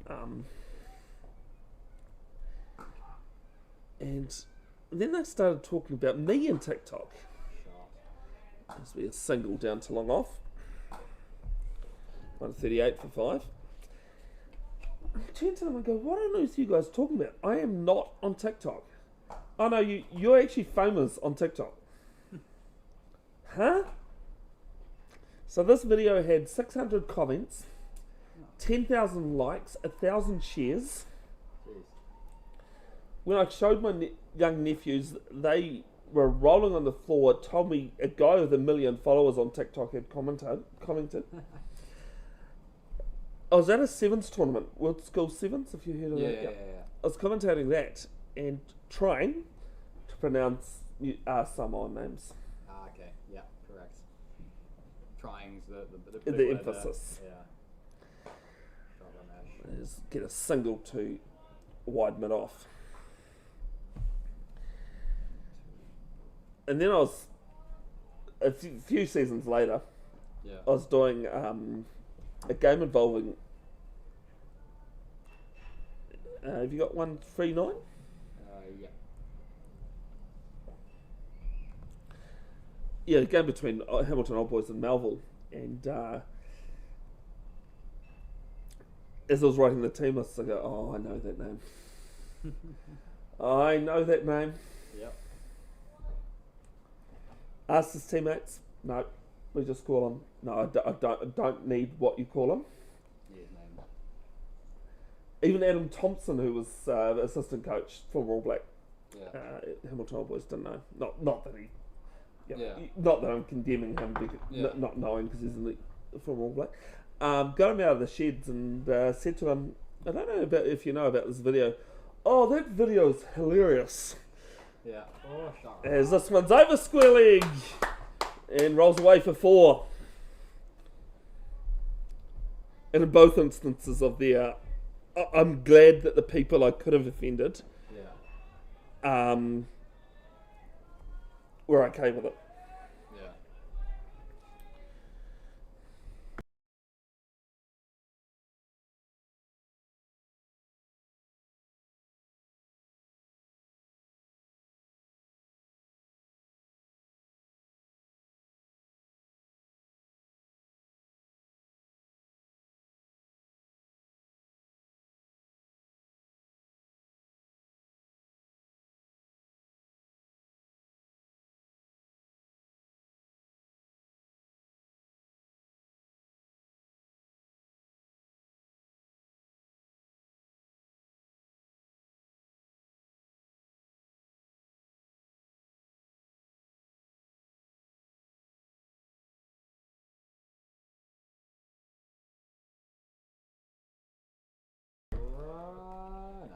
And then they started talking about me in TikTok. As we are single down to long off. 138 for 5. I turn to them and go, what on earth are you guys talking about? I am not on TikTok. Oh no, you're actually famous on TikTok. Huh? So this video had 600 comments, 10,000 likes, 1,000 shares. Jeez. When I showed my young nephews, they were rolling on the floor, told me a guy with 1 million followers on TikTok had commented. I was at a sevens tournament, World School Sevens, if you heard of that. Yeah. I was commentating that and trying to pronounce Samoan names. Ah, okay. Yeah, correct. trying the The big word emphasis. there. Yeah. Shotgun mash. Is get a single to wide mid off. And then I was, a few seasons later, Yeah. I was doing a game involving. Have you got 139? Yeah. Yeah, a game between Hamilton Old Boys and Melville. And as I was writing the team list, I go, oh, I know that name. I know that name. Yep. Asked his teammates. No, we just call him. No, I don't need what you call him. Yeah, his name. Even Adam Thompson, who was assistant coach for All Black Yeah. Hamilton Old Boys, didn't know. Not that he. Yeah. Not that I'm condemning him because Yeah. not knowing because he's in the from All Black. Got him out of the sheds and said to him, I don't know about if you know about this video. Oh, that video's hilarious. Yeah. Oh, shot. As this one's over square leg and rolls away for 4. And in both instances of the, I'm glad that the people I could have offended Yeah. were okay with it. Yeah.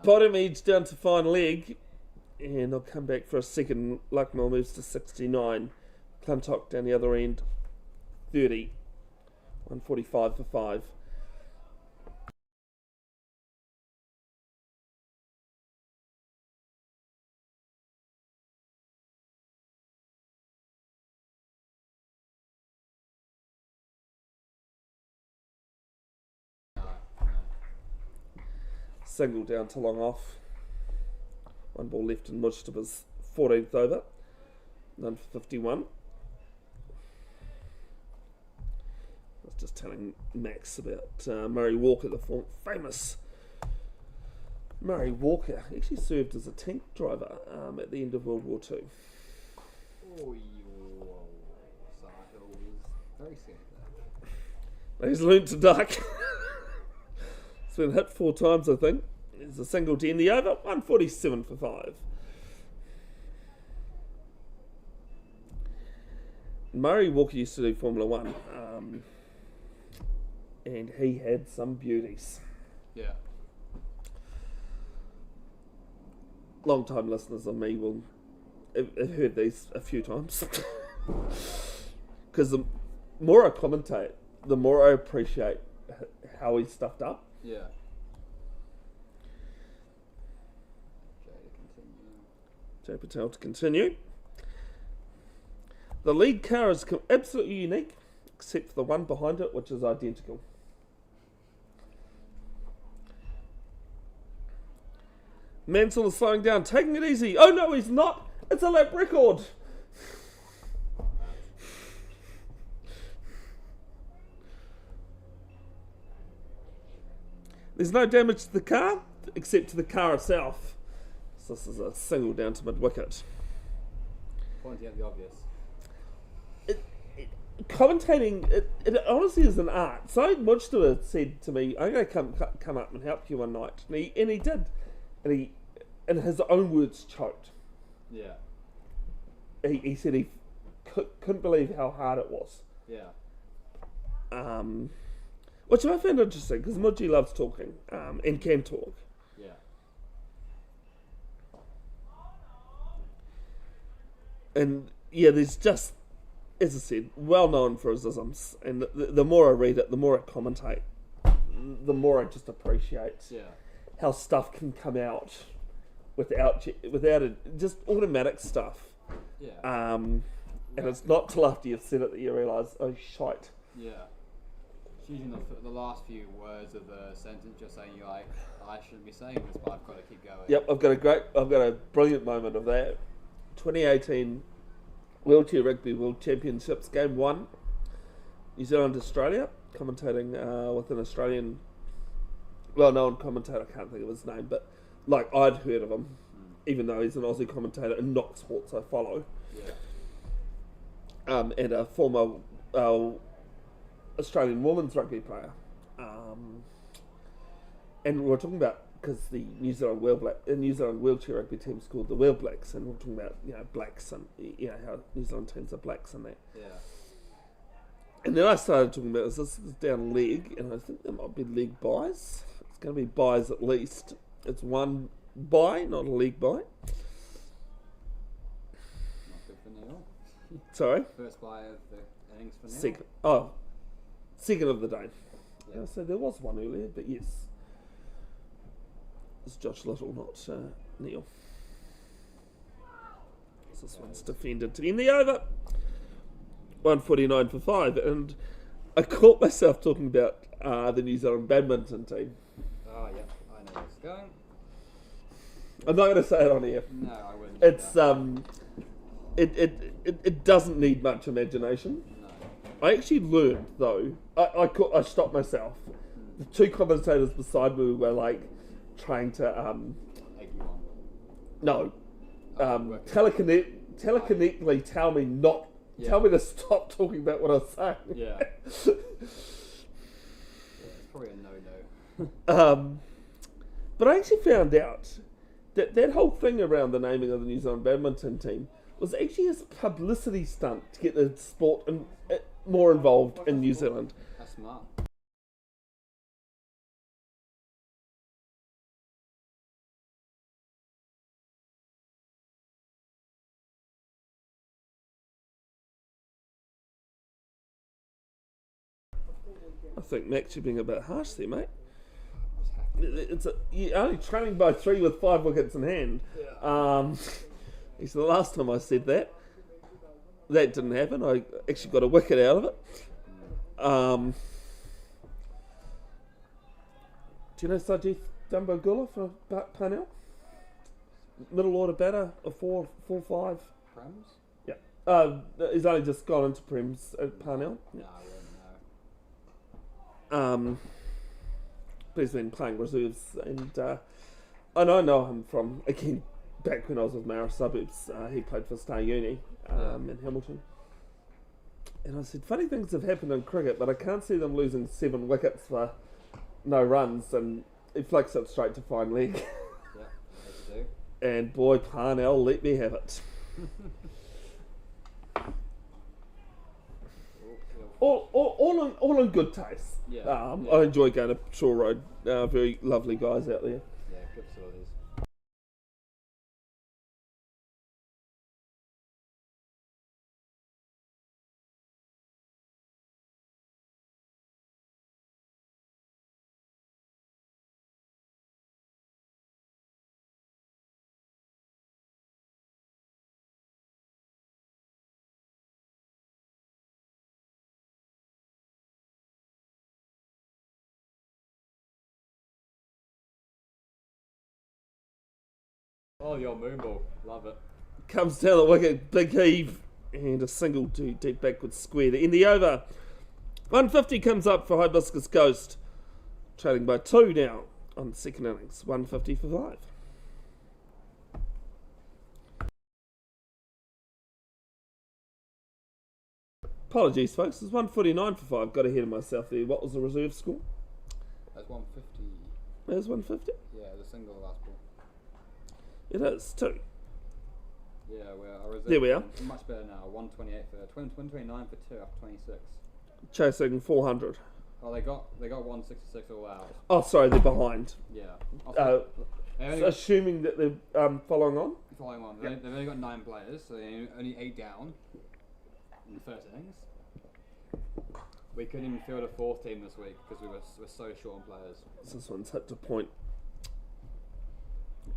Bottom edge down to fine leg, and I'll come back for a second. Lucknow moves to 69. Clintock down the other end, 30. 145 for 5. No. Single down to long off. One ball left in Mujtaba's 14th over. None for 51. I was just telling Max about Murray Walker, the famous Murray Walker. Actually served as a tank driver at the end of World War II. Oh, Sahil was very scared of that. He's learnt to duck. He's been hit 4 times, I think. There's a single to end the over. 147 for 5. Murray Walker used to do Formula 1. And he had some beauties. Yeah. Long time listeners of me will have heard these a few times. Because the more I commentate, the more I appreciate how he's stuffed up. Yeah. Okay, to continue. Jay Patel to continue. The lead car is absolutely unique, except for the one behind it, which is identical. Mansell is slowing down, taking it easy. Oh no, he's not. It's a lap record. There's no damage to the car, except to the car itself. So this is a single down to mid-wicket. Pointing out the obvious. Commentating, it honestly is an art. So Mujtaba said to me, I'm going to come up and help you one night. And he did. And he, in his own words, choked. Yeah. He said he couldn't believe how hard it was. Yeah. Which I found interesting, because Mudgy loves talking, and can talk. Yeah. And yeah, there's just as I said, well known for his isms, and the more I read it, the more I commentate, the more I just appreciate how stuff can come out without it, just automatic stuff. Yeah. And it's not till after you've said it that you realise, oh shite. Yeah. It's using the last few words of the sentence, just saying you're like, I shouldn't be saying this, but I've got to keep going. Yep, I've got a brilliant moment of that. 2018 Wheelchair Rugby World Championships, Game 1, New Zealand Australia, commentating with an Australian well-known commentator. I can't think of his name, but like I'd heard of him, even though he's an Aussie commentator and not sports I follow. Yeah. And a former Australian women's rugby player. And we're talking about, because the New Zealand wheelchair rugby team's called the Wheel Blacks, and we're talking about blacks and how New Zealand teams are blacks and that. Yeah. And then I started talking about this is down leg, and I think there might be leg buys. It's going to be buys at least. It's one buy, not a leg buy. Not good for Neil. Sorry? First buy of the innings for Neil. Second of the day. Yeah. So there was one earlier, but yes. It's Josh Little, not Neil. This one's defended to end the over. 149 for 5, and I caught myself talking about the New Zealand badminton team. Oh, yeah, I know where it's going. I'm not going to say it on here. No, I wouldn't. It's it doesn't need much imagination. No. I actually learned though. I stopped myself. The two commentators beside me were like trying to Egg you on. no Working. telekinetically tell me not. Yeah. Tell me to stop talking about what I was saying. Yeah. It's probably a no-no. But I actually found out that whole thing around the naming of the New Zealand badminton team was actually a publicity stunt to get the sport more involved in New Zealand. That's smart. I think Max, you're being a bit harsh there, mate. You're only trailing by 3 with 5 wickets in hand. It's the last time I said that. That didn't happen. I actually got a wicket out of it. Do you know Sajith Dumbogula for Parnell? Middle order batter, a 4-5. Prems? Yeah. He's only just gone into Prems at Parnell. No, I wouldn't know. But he's been playing reserves, and I know him from, again, back when I was with Mara Suburbs. He played for Star Uni in Hamilton. And I said, funny things have happened in cricket, but I can't see them losing 7 wickets for no runs, and he flicks it straight to fine leg. Yeah, as you do. And boy, Parnell, let me have it. All in good taste. Yeah. I enjoy going to Shore Road. Very lovely guys out there. Yeah, good facilities. Oh, the old moonball. Love it. Comes down the wicket, big heave, and a single to deep backwards square to end the over. 150 comes up for Hibiscus Ghost, trailing by 2 now on the second innings. 150 for 5. Apologies, folks. It's 149 for 5. Got ahead of myself there. What was the reserve score? That's 150. There's 150. Yeah, the single last ball. It is too. Yeah, well, There we are. Much better now. 128 for 129 for 2 after 26. Chasing 400. Oh, they got 166 all out. Oh, sorry, they're behind. Yeah. Assuming that they're following on. Following on. Yep. They've only got 9 players, so they're only 8 down. in the first innings. We couldn't even field a fourth team this week because we're so short on players. This one's hit to point.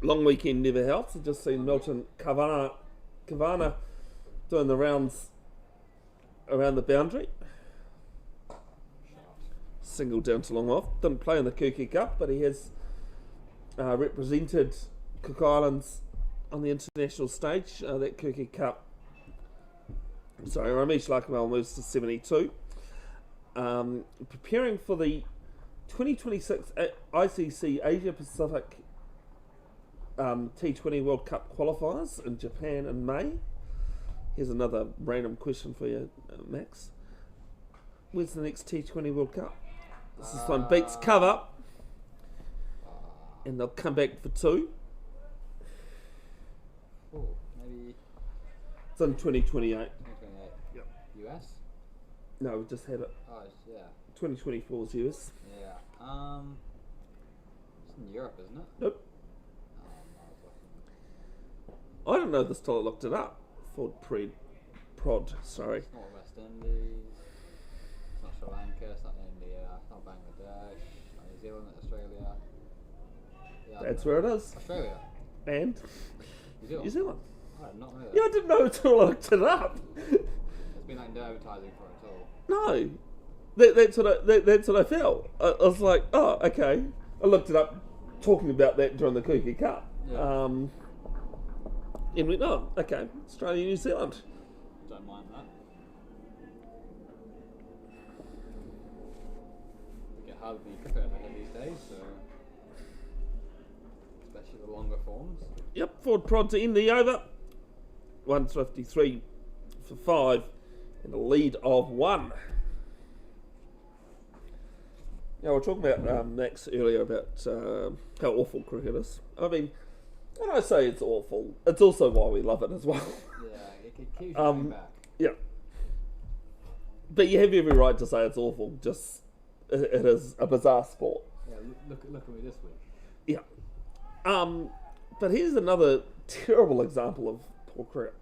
Long weekend never helps. I've just seen Milton Kavana doing the rounds around the boundary. Single down to long off. Didn't play in the Kuki Cup, but he has represented Cook Islands on the international stage. That Kuki Cup. Sorry, Ramesh Lakamal moves to 72. Preparing for the 2026 ICC Asia Pacific T20 World Cup qualifiers in Japan in May. Here's another random question for you, Max. Where's the next T20 World Cup? This one beats cover, and they'll come back for 2. Oh, maybe It's in 2028. 2028. Yep. US? No, we just had it. Oh, yeah. 2024 is US. Yeah. It's in Europe, isn't it? Nope. Oh, no, I don't know this till I looked it up. Prod, sorry. it's not West Indies. It's not Sri Lanka. It's not India. It's not Bangladesh. Not New Zealand. Australia. Yeah, That's where it is. Australia. And New Zealand. New Zealand. I did not know that. Yeah, I didn't know until I looked it up. There's been like no advertising for it at all. No. That's what I felt. I was like, oh, okay. I looked it up talking about that during the Kuki Cup. Yeah. And went, oh, okay, Australia, New Zealand. Don't mind that. We get hardly prepared for him these days, so especially the longer forms. Yep, forward prod to end the over. 153 for 5 and a lead of 1. Now, we were talking about Max earlier about how awful cricket is. I mean, when I say it's awful, it's also why we love it as well. Yeah, it keeps coming back. Yeah. But you have every right to say it's awful, just it is a bizarre sport. Yeah, look at me this week. Yeah. But here's another terrible example of poor cricket.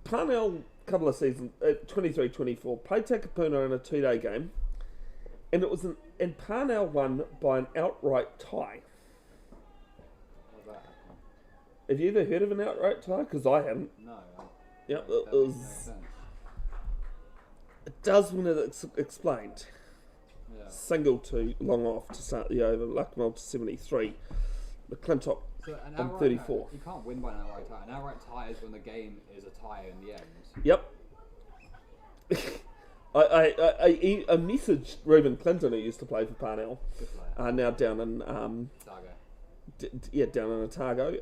Parnell, couple of seasons, 23-24, played Takapuna in a 2-day game, and it was and Parnell won by an outright tie. How's that happen? Have you ever heard of an outright tie? Because I haven't. No. Yep, that it makes no was. sense. It does when it's explained. Yeah. Single to long off to start the over. Lucknow to 73. McClintock So an on outright 34. You can't win by an outright tie. An outright tie is when the game is a tie in the end. Yep. I messaged Reuben Clinton, who used to play for Parnell, Good player. now down in Saga. down in Otago.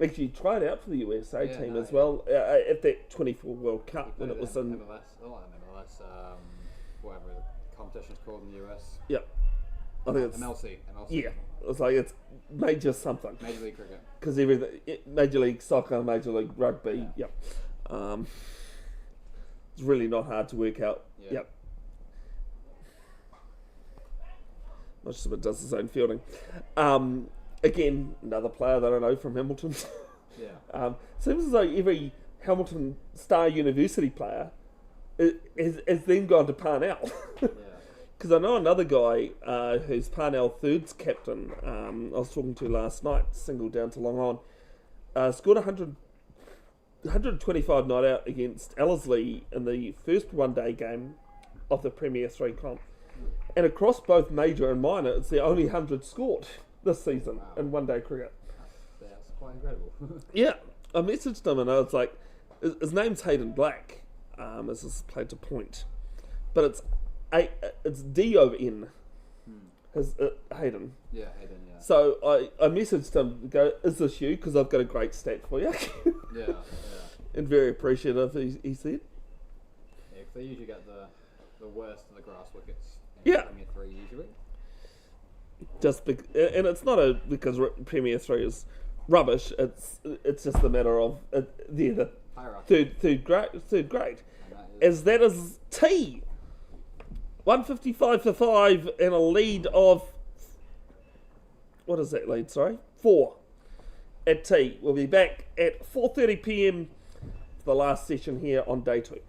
Actually tried out for the USA Yeah, team no, as well at that 24 World He Cup when played it was in in. MLS. Oh, not MLS. Whatever the competition's called in the US. Yep. I think it's MLC. yeah. It's like it's major something Major League Cricket. because everything Major League Soccer, Major League Rugby. Yeah. Yep. It's really not hard to work out. Yeah. Yep. Much of it does his own fielding. Again, another player that I know from Hamilton. Yeah. Seems as though every Hamilton Star University player has then gone to Parnell. Yeah. Because I know another guy who's Parnell Thirds captain, I was talking to last night, single down to long on, scored 125 not out against Ellerslie in the first one-day game of the Premier 3 comp. And across both major and minor, it's the only 100 scored this season Wow. in one-day cricket. That's quite incredible. Yeah, I messaged him and I was like, his name's Hayden Black, as this is played to point. But it's D over N. His Hayden. Yeah, Hayden, yeah. So I messaged him to go, is this you? Because I've got a great stat for you. Yeah. And very appreciative, he said. Yeah, 'cause they usually get the worst of the grass wickets in Yeah. Premier 3 usually. And it's not because Premier 3 is rubbish. It's just a matter of they're the Hierarchy. third grade. And that is, As that is T. 155 for 5 and a lead of, what is that lead, sorry? 4 at T. We'll be back at 4:30 p.m. for the last session here on day 2.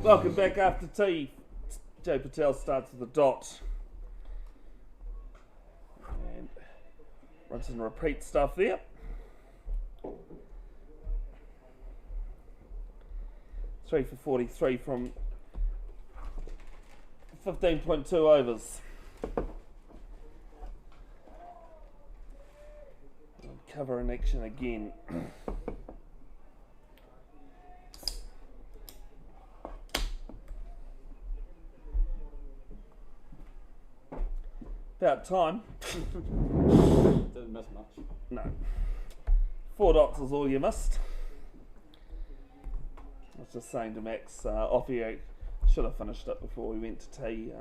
Welcome back after tea. Jay Patel starts with a dot. And rinse and repeat stuff there. 3 for 43 from 15.2 overs. Cover in action again. About time. Didn't miss much. No. 4 dots is all you missed. I was just saying to Max, off here, should have finished it before we went to tea.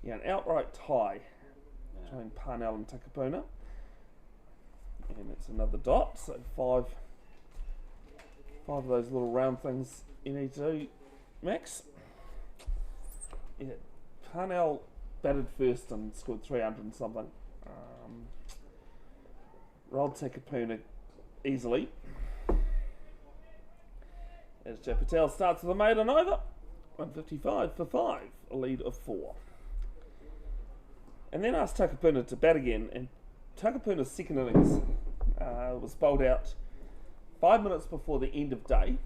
Yeah, an outright tie between Parnell and Takapuna. And it's another dot, so 5 of those little round things you need to do, Max. Yeah, Parnell batted first and scored 300 and something. Rolled Takapuna easily. As Jay Patel starts with a maiden over, 155 for 5, a lead of 4. And then asked Takapuna to bat again, and Takapuna's second innings was bowled out 5 minutes before the end of day.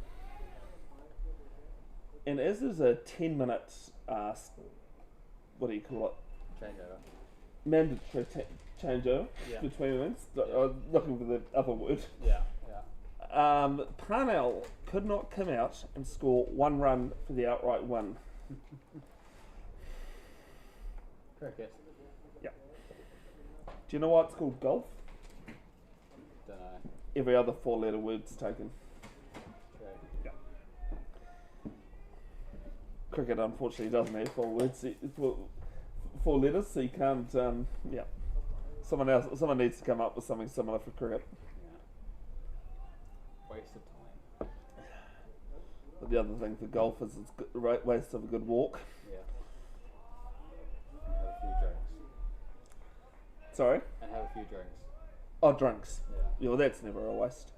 And as there's a 10-minute, what do you call it? Changeover. Mandatory changeover Yeah. between innings. I was looking for the other word. Yeah. Parnell could not come out and score 1 run for the outright win. Cricket. Do you know why it's called golf? Don't know. Every other 4-letter word's taken. Okay. Cricket, unfortunately, doesn't have 4 words, 4 letters, so you can't. Someone needs to come up with something similar for cricket. Yeah. Waste of time. But the other thing for golf is it's waste of a good walk. Yeah. And have a few drinks. Sorry? And have a few drinks. Oh, drinks. Yeah. Yeah, well, that's never a waste.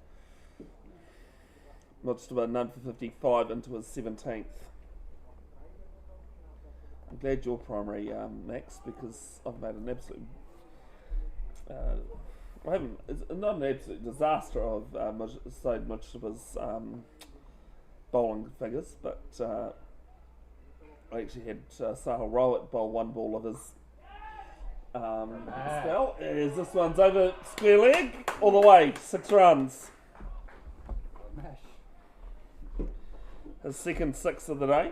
Just about none for 55 into his 17th. I'm glad you're primary, Max, because I've made an absolute. It's not an absolute disaster of Said Mujtaba's bowling figures, but I actually had Sahil Rawat bowl 1 ball of his spell. As this one's over square leg, all the way, 6 runs. Mash. His second 6 of the day,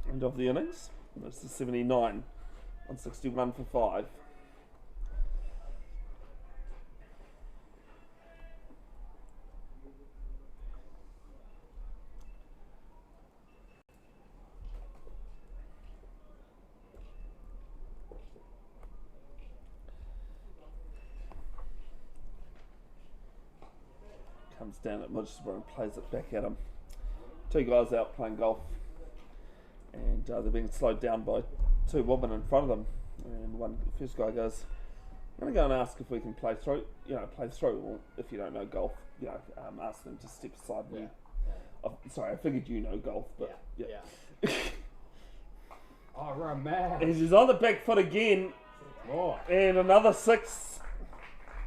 and of the innings. This is 79 on 61 for 5. Comes down at Mudgespur and plays it back at him. 2 guys out playing golf, and they're being slowed down by 2 women in front of them. And first guy goes, "I'm going to go and ask if we can play through. Play through. Or if you don't know golf, ask them to step aside." Yeah. Sorry, I figured you know golf, but Yeah. Oh, we're a man. And he's on the back foot again, More. and another 6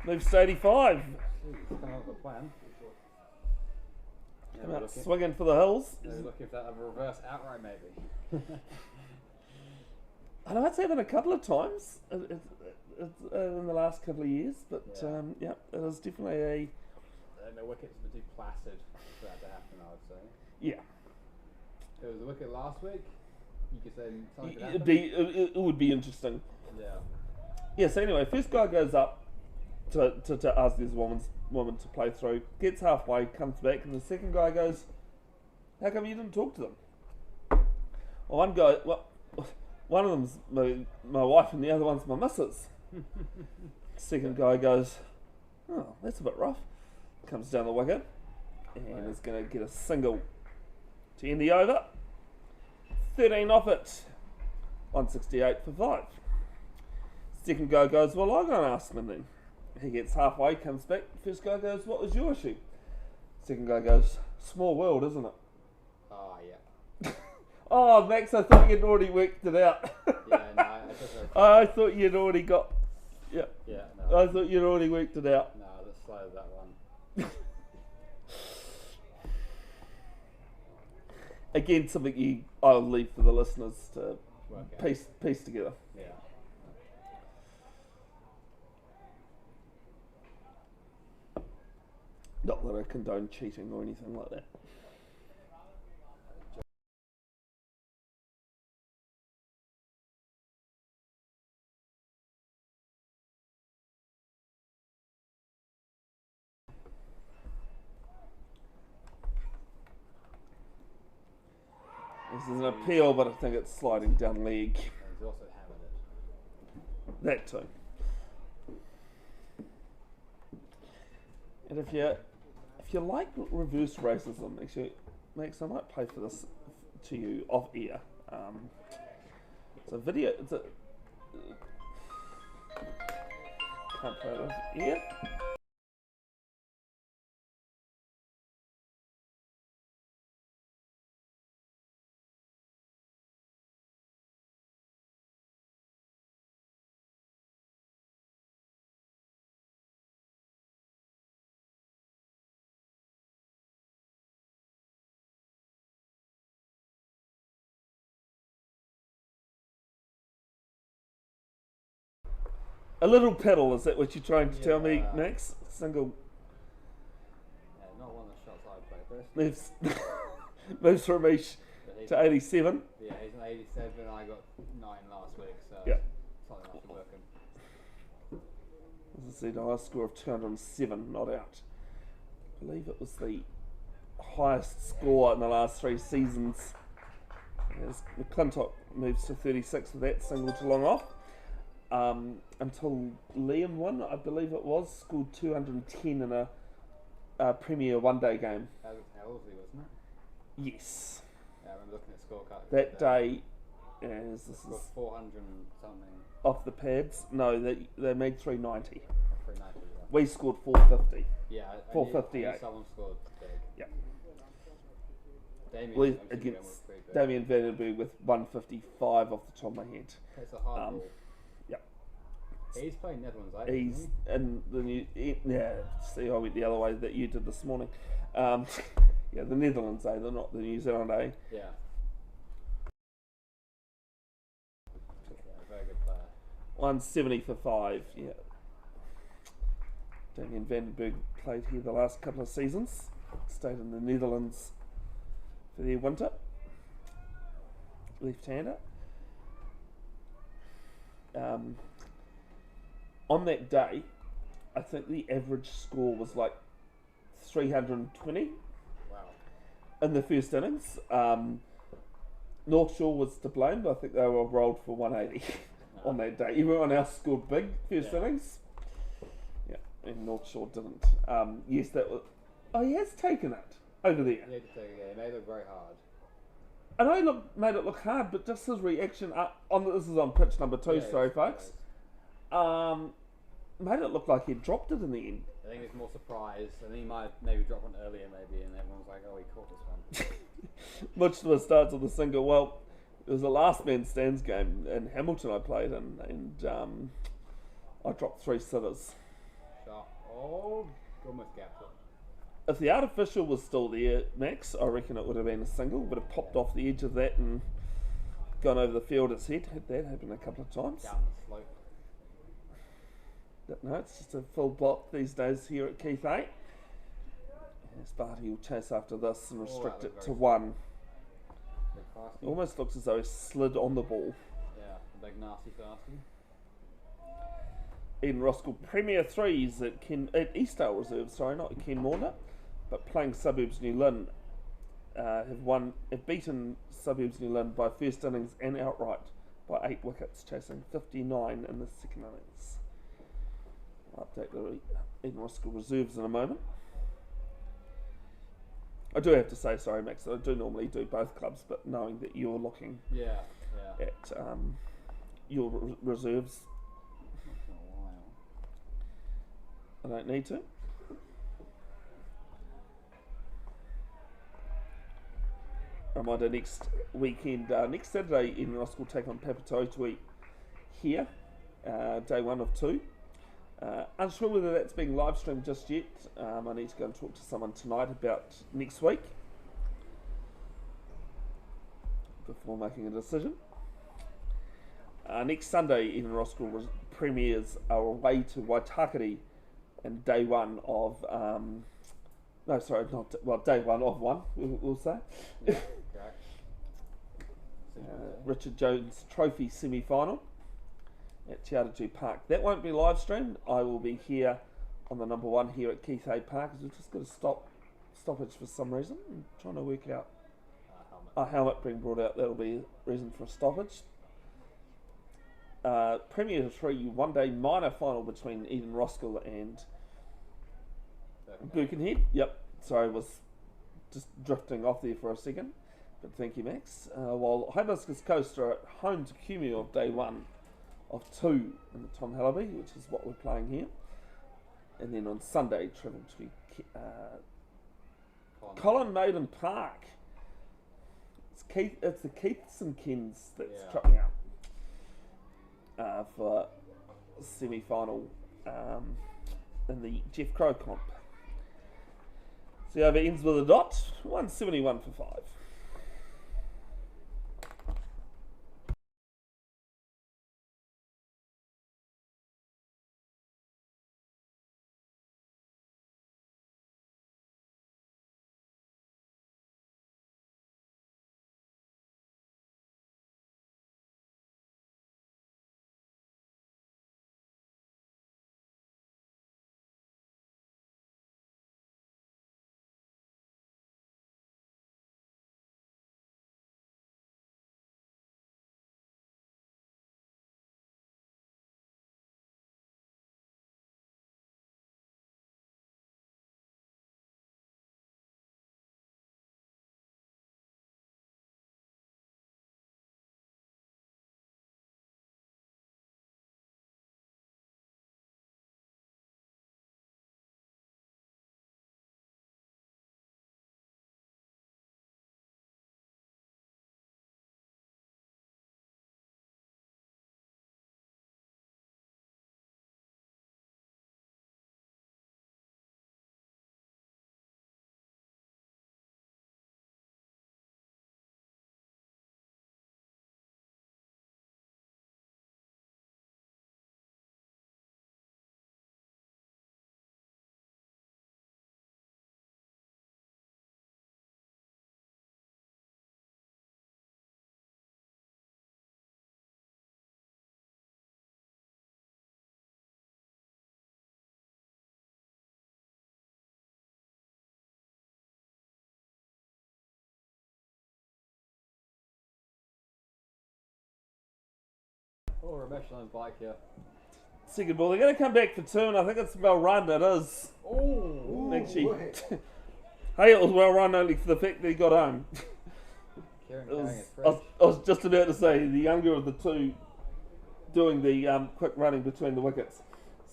moves to 85. Jeez, come up with a plan. Come out swinging for the hills. Maybe looking for that reverse outright, maybe. I know it's happened a couple of times in the last couple of years, but it was definitely a. And the wicket's a bit too placid for that to happen, I would say. Yeah. It was a wicket last week. You could say something could It'd happen. be, it would be interesting. Yeah. Yeah, so anyway, first guy goes up to ask this woman to play through, gets halfway, comes back, and the second guy goes, "How come you didn't talk to them?" Well, one of them's my wife and the other one's my missus. Second guy goes, "Oh, that's a bit rough." Comes down the wicket and is going to get a single to end the over. 13 off it. 168 for 5. Second guy goes, "Well, I'm going to ask him then." He gets halfway, comes back. First guy goes, "What was your issue?" Second guy goes, "Small world, isn't it?" Oh, yeah. Oh, Max, I thought you'd already worked it out. Yeah, no, I just I thought you'd already got. Yeah. yeah, no. I thought you'd already worked it out. No, let's slide that one. Again, something I'll leave for the listeners to Work out. piece together. Yeah. Not that I condone cheating or anything like that. This is an appeal, but I think it's sliding down leg. And he's also hammered it. That too. And if you like reverse racism, actually, Max, I might play for this to you off air. It's a video. Can't play it off air. A little pedal, is that what you're trying to tell me, Yeah. Max? Single Yeah, not one of the shots I play first. moves from each But he's, to 87. yeah, he's an 87. I got 9 last week, so Yeah. something else to work in. As I said, a high score of 207, not out. I believe it was the highest score in the last 3 seasons. As McClintock moves to 36 with that single to long off. Until Liam won, I believe it was, scored 210 in a Premier one-day game. That was Ellerslie, wasn't it? Yes. Yeah, I remember looking at scorecard. That day, as this Scored is 400 and something. off the pads, no, they made 390. 390. We scored 450. Yeah, I knew 458. someone scored big. Yeah. Damien We, obviously against was pretty big. Damien Vanderberg with 155 off the top of my head. It's a hard ball. Yeah. He's playing Netherlands, eh? He's isn't in the new. Yeah, see, I went the other way that you did this morning. Yeah, the Netherlands, they're not the New Zealand, he? Yeah. Yeah, very good player. 170 for 5, yeah. Damien Vandenberg played here the last couple of seasons. Stayed in the Netherlands for their winter. Left-hander. On that day, I think the average score was like 320 Wow. in the first innings. North Shore was to blame, but I think they were rolled for 180 on that day. Everyone else scored big first Yeah. innings. Yeah, and North Shore didn't. Yes, that was. Oh, he has taken it over there. Yeah, he made it look very hard. I know he made it look hard, but just his reaction this is on pitch number 2, Yeah, sorry, it's- folks. Made it look like he dropped it in the end. I think he was more surprised, and he might maybe drop one earlier, maybe, and everyone was like, "Oh, he caught this one." Much to the start of the single. Well, it was a last man stands game in Hamilton I played in, and I dropped 3 sitters. Shot. Oh, almost gapped it. If the artificial was still there, Max, I reckon it would have been a single. Would have popped off the edge of that and gone over the fielder's head. Had that happen a couple of times. Down the slope. But no, it's just a full block these days here at Keith 8. Sparty will chase after this and restrict that it looked to very 1. Big fasty. It almost looks as though he slid on the ball. Yeah, a big nasty fasty. In Roskill Premier 3s at Eastdale Reserve, sorry, not Ken Maunda, but playing Suburbs New Lynn, have beaten Suburbs New Lynn by first innings and outright by 8 wickets, chasing 59 in the second innings. I'll update the Eden Roskill reserves in a moment. I do have to say, sorry Max, that I do normally do both clubs, but knowing that you're looking Yeah, yeah. at your reserves, For a while. I don't need to. reminder, next weekend, next Saturday, in Roskill take on Papatoetoe here, day 1 of 2. Unsure whether that's being live streamed just yet. I need to go and talk to someone tonight about next week before making a decision. Next Sunday, in Roskill premiers are away to Waitakere, and day 1 of day 1 of 1, we'll say. Richard Jones Trophy semi-final at Te Aratū Park. That won't be live streamed. I will be here on the number 1 here at Keith A Park, because we've just got a stoppage for some reason. I'm trying to work out a helmet being brought out. That'll be a reason for a stoppage. Premier 3 one-day minor final between Eden Roskill and Birkenhead. Yep, sorry, I was just drifting off there for a second, but thank you, Max. While Hibiscus Coast are at home to Kumeu of day 1 of 2 in the Tom Hellaby, which is what we're playing here. And then on Sunday, travel to Colin Maiden Park. It's the Keiths and Kens that's trucking out for semi-final in the Jeff Crow comp. So the over ends with a dot, 171 for 5. Oh, Ramesh on his bike here. Second ball, they're going to come back for 2, and I think it's well run. It is. Oh, Actually, hey, it was well run only for the fact that he got home. I was just about to say the younger of the two doing the quick running between the wickets.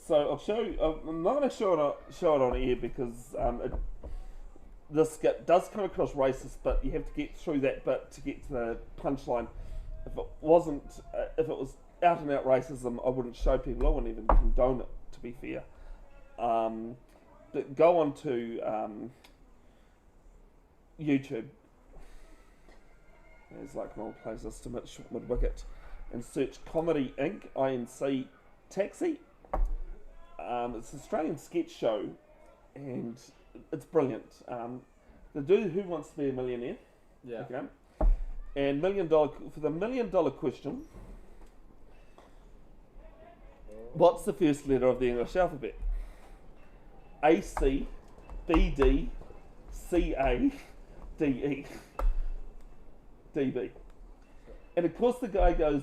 So I'll show you. I'm not going to show it on air because this does come across racist, but you have to get through that bit to get to the punchline. If it was out and out racism, I wouldn't show people. I wouldn't even condone it, to be fair. But go on to YouTube. There's like an old places to mid wicket, and search Comedy Inc. INC Taxi. It's an Australian sketch show, and it's brilliant. The dude Who Wants to Be a Millionaire. Yeah. Okay. And for the $1 million question, what's the first letter of the English alphabet? A C B D C A D E D B. And of course the guy goes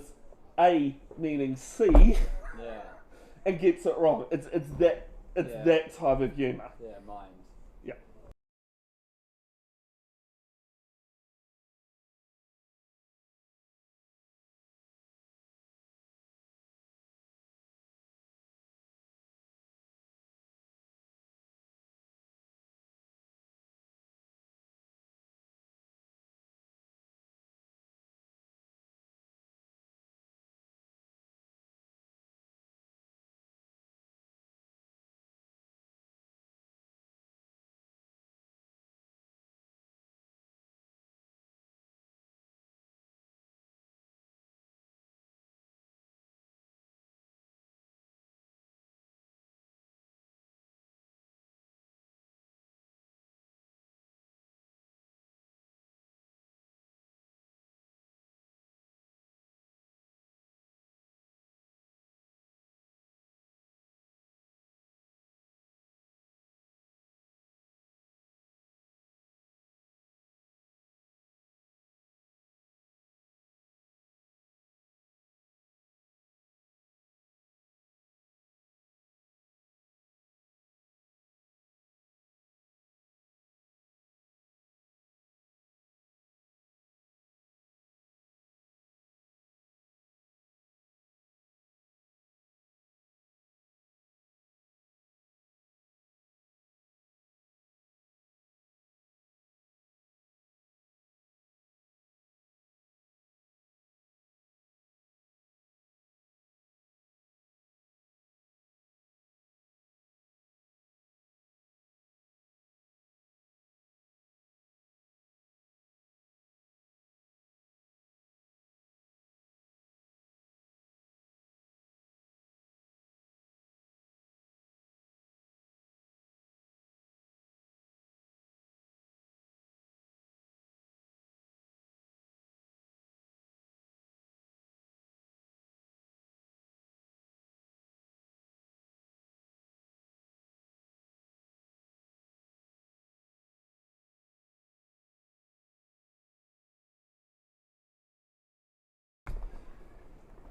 A meaning C, and gets it wrong. It's that type of humour. Yeah, mine.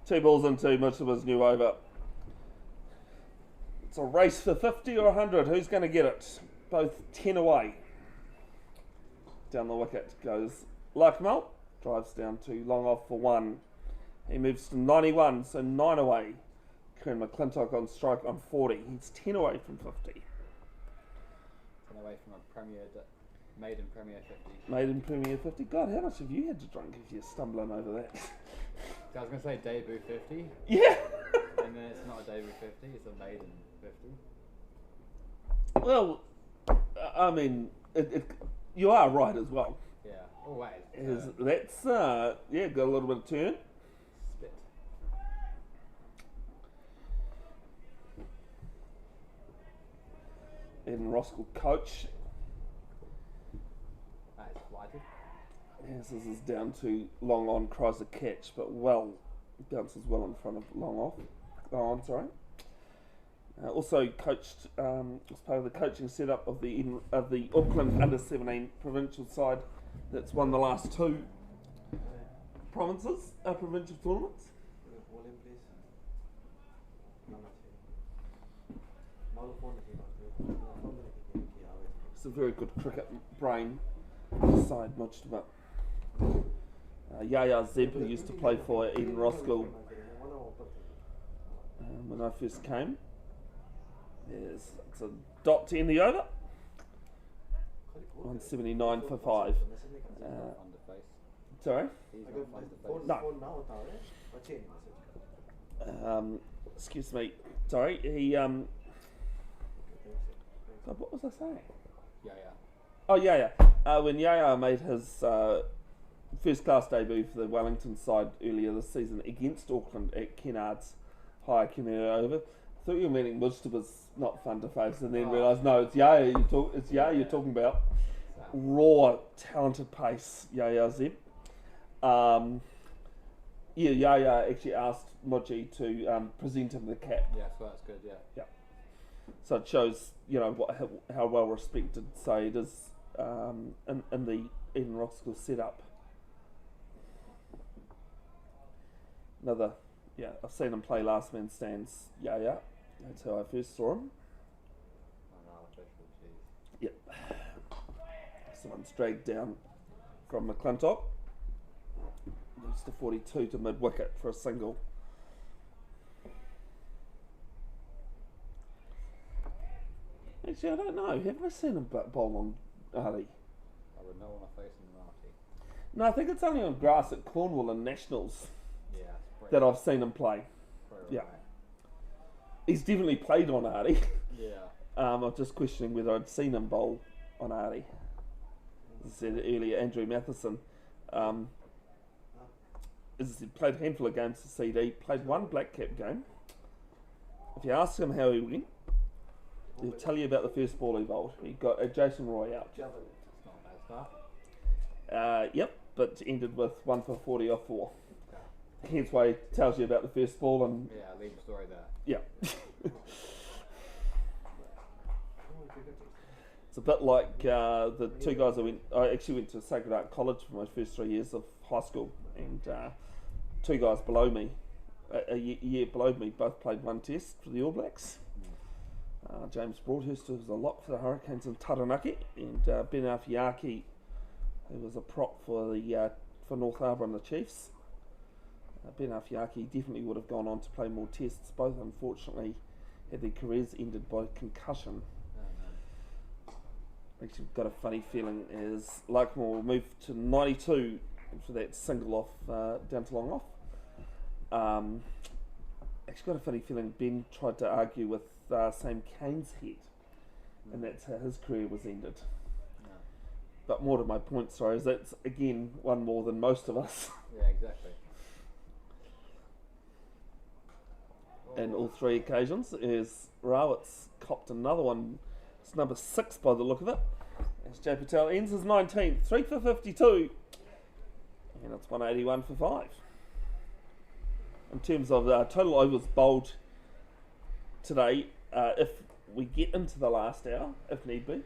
2 balls into Mutaba's new over. It's a race for 50 or 100. Who's going to get it? Both 10 away. Down the wicket goes Lakmal. Drives down to long off for 1. He moves to 91, so 9 away. Kieran McClintock on strike on 40. He's 10 away from 50. 10 away from a maiden Premier 50. Maiden Premier 50. God, how much have you had to drink if you're stumbling over that? I was going to say debut 50. Yeah. And then it's not a debut 50, it's a maiden 50. Well, I mean, you are right as well. Yeah, always. That's, got a little bit of turn. Spit. Eden Roskill coach. That is flighted. Yes, this is down to long on, tries a catch, but bounces well in front of long off. Also coached, as part of the coaching setup of the Auckland under-17 provincial side that's won the last 2 provincial tournaments. It's a very good cricket brain side, much of it. Yaya Zeb, who used to play for Eden Roskill when I first came. Yes, it's a dot to end the over. 179 for 5. Sorry? No. Excuse me. Sorry, he what was I saying? Yeah. Oh, Yaya. When Yaya made his first class debut for the Wellington side earlier this season against Auckland at Kennard's higher Community over, I thought you were meaning Mustafa's not fun to face, and then realised no, it's Yaya. You're talking about. Raw, talented pace, Yaya Zeb. Yaya actually asked Moji to present him the cap. Yeah, so that's good, yeah. So it shows, how well respected Said is in the Eden Roskill setup. I've seen him play last man stands. That's how I first saw him. Yep. Someone's dragged down from McClintock. Moves to 42 to mid wicket for a single. Actually, I don't know. Have I seen him bowl on Artie? I would know when I face him in Artie. No, I think it's only on grass at Cornwall and Nationals that I've seen him play. Yeah. He's definitely played on Artie. Yeah. I'm just questioning whether I'd seen him bowl on Artie. As I said earlier, Andrew Matheson played a handful of games for CD, played 1 black cap game. If you ask him how he went, he'll tell you about the first ball he bowled. He got Jason Roy out. It's not a bad start. Yep, but ended with 1 for 40 off 4. Hence why he tells you about the first ball and... Yeah, leave the story there. Yeah. It's a bit like the 2 guys I actually went to Sacred Heart College for my first 3 years of high school, and 2 guys below me, a year below me, both played 1 test for the All Blacks. James Broadhurst was a lock for the Hurricanes in Taranaki, and Ben Afiaki, who was a prop for North Harbour and the Chiefs. Ben Afiaki definitely would have gone on to play more tests. Both unfortunately had their careers ended by concussion. Actually got a funny feeling as Lakemore will move to 92 for that single off down to long off. Actually got a funny feeling Ben tried to argue with Sam Kane's head, and that's how his career was ended. But more to my point, is that's again one more than most of us. Yeah, exactly. And all 3 occasions is Rawitz copped another one. It's number 6 by the look of it. As Jay Patel ends his 19th, 3 for 52, and it's 181 for 5. In terms of total overs bowled today, if we get into the last hour, if need be,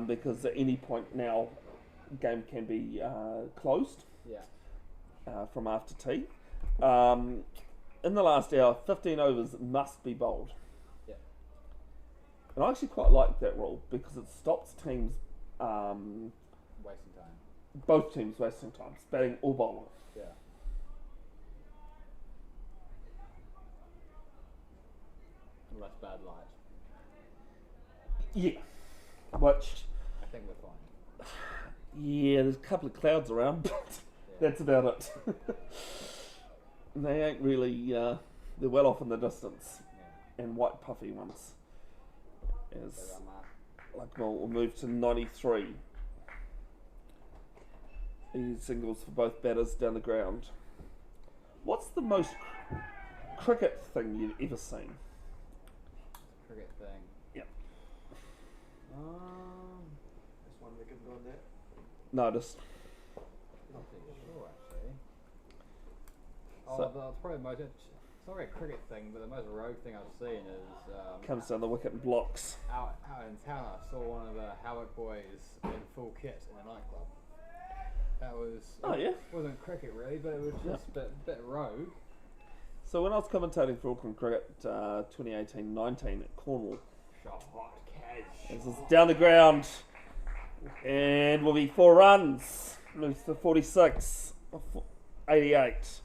because at any point now, game can be closed from after tea. In the last hour, 15 overs must be bowled. Yeah. And I actually quite like that rule because it stops teams, Wasting time. both teams wasting time, batting or bowling. Yeah. Unless bad light. Yeah. Which, I think we're fine. yeah, there's a couple of clouds around, but Yeah. that's about it. They ain't really, they're well off in the distance. Yeah. And white puffy ones. As, So around that. like, we'll move to 93. These singles for both batters down the ground. What's the most cricket thing you've ever seen? Cricket thing. Yep. Just 1 wicket gone there. Noticed. Not too sure actually. Oh, So- that's probably the most. It's not really a cricket thing, but the most rogue thing I've seen is Comes down the wicket and blocks. out in town. I saw one of the Howard boys in full kit in a nightclub. That was. Oh, yeah? Wasn't cricket really, but it was just a bit rogue. So when I was commentating for Auckland Cricket 2018-19 at Cornwall, Shot hot catch. this is down the ground and will be 4 runs. Moves to 46, 88.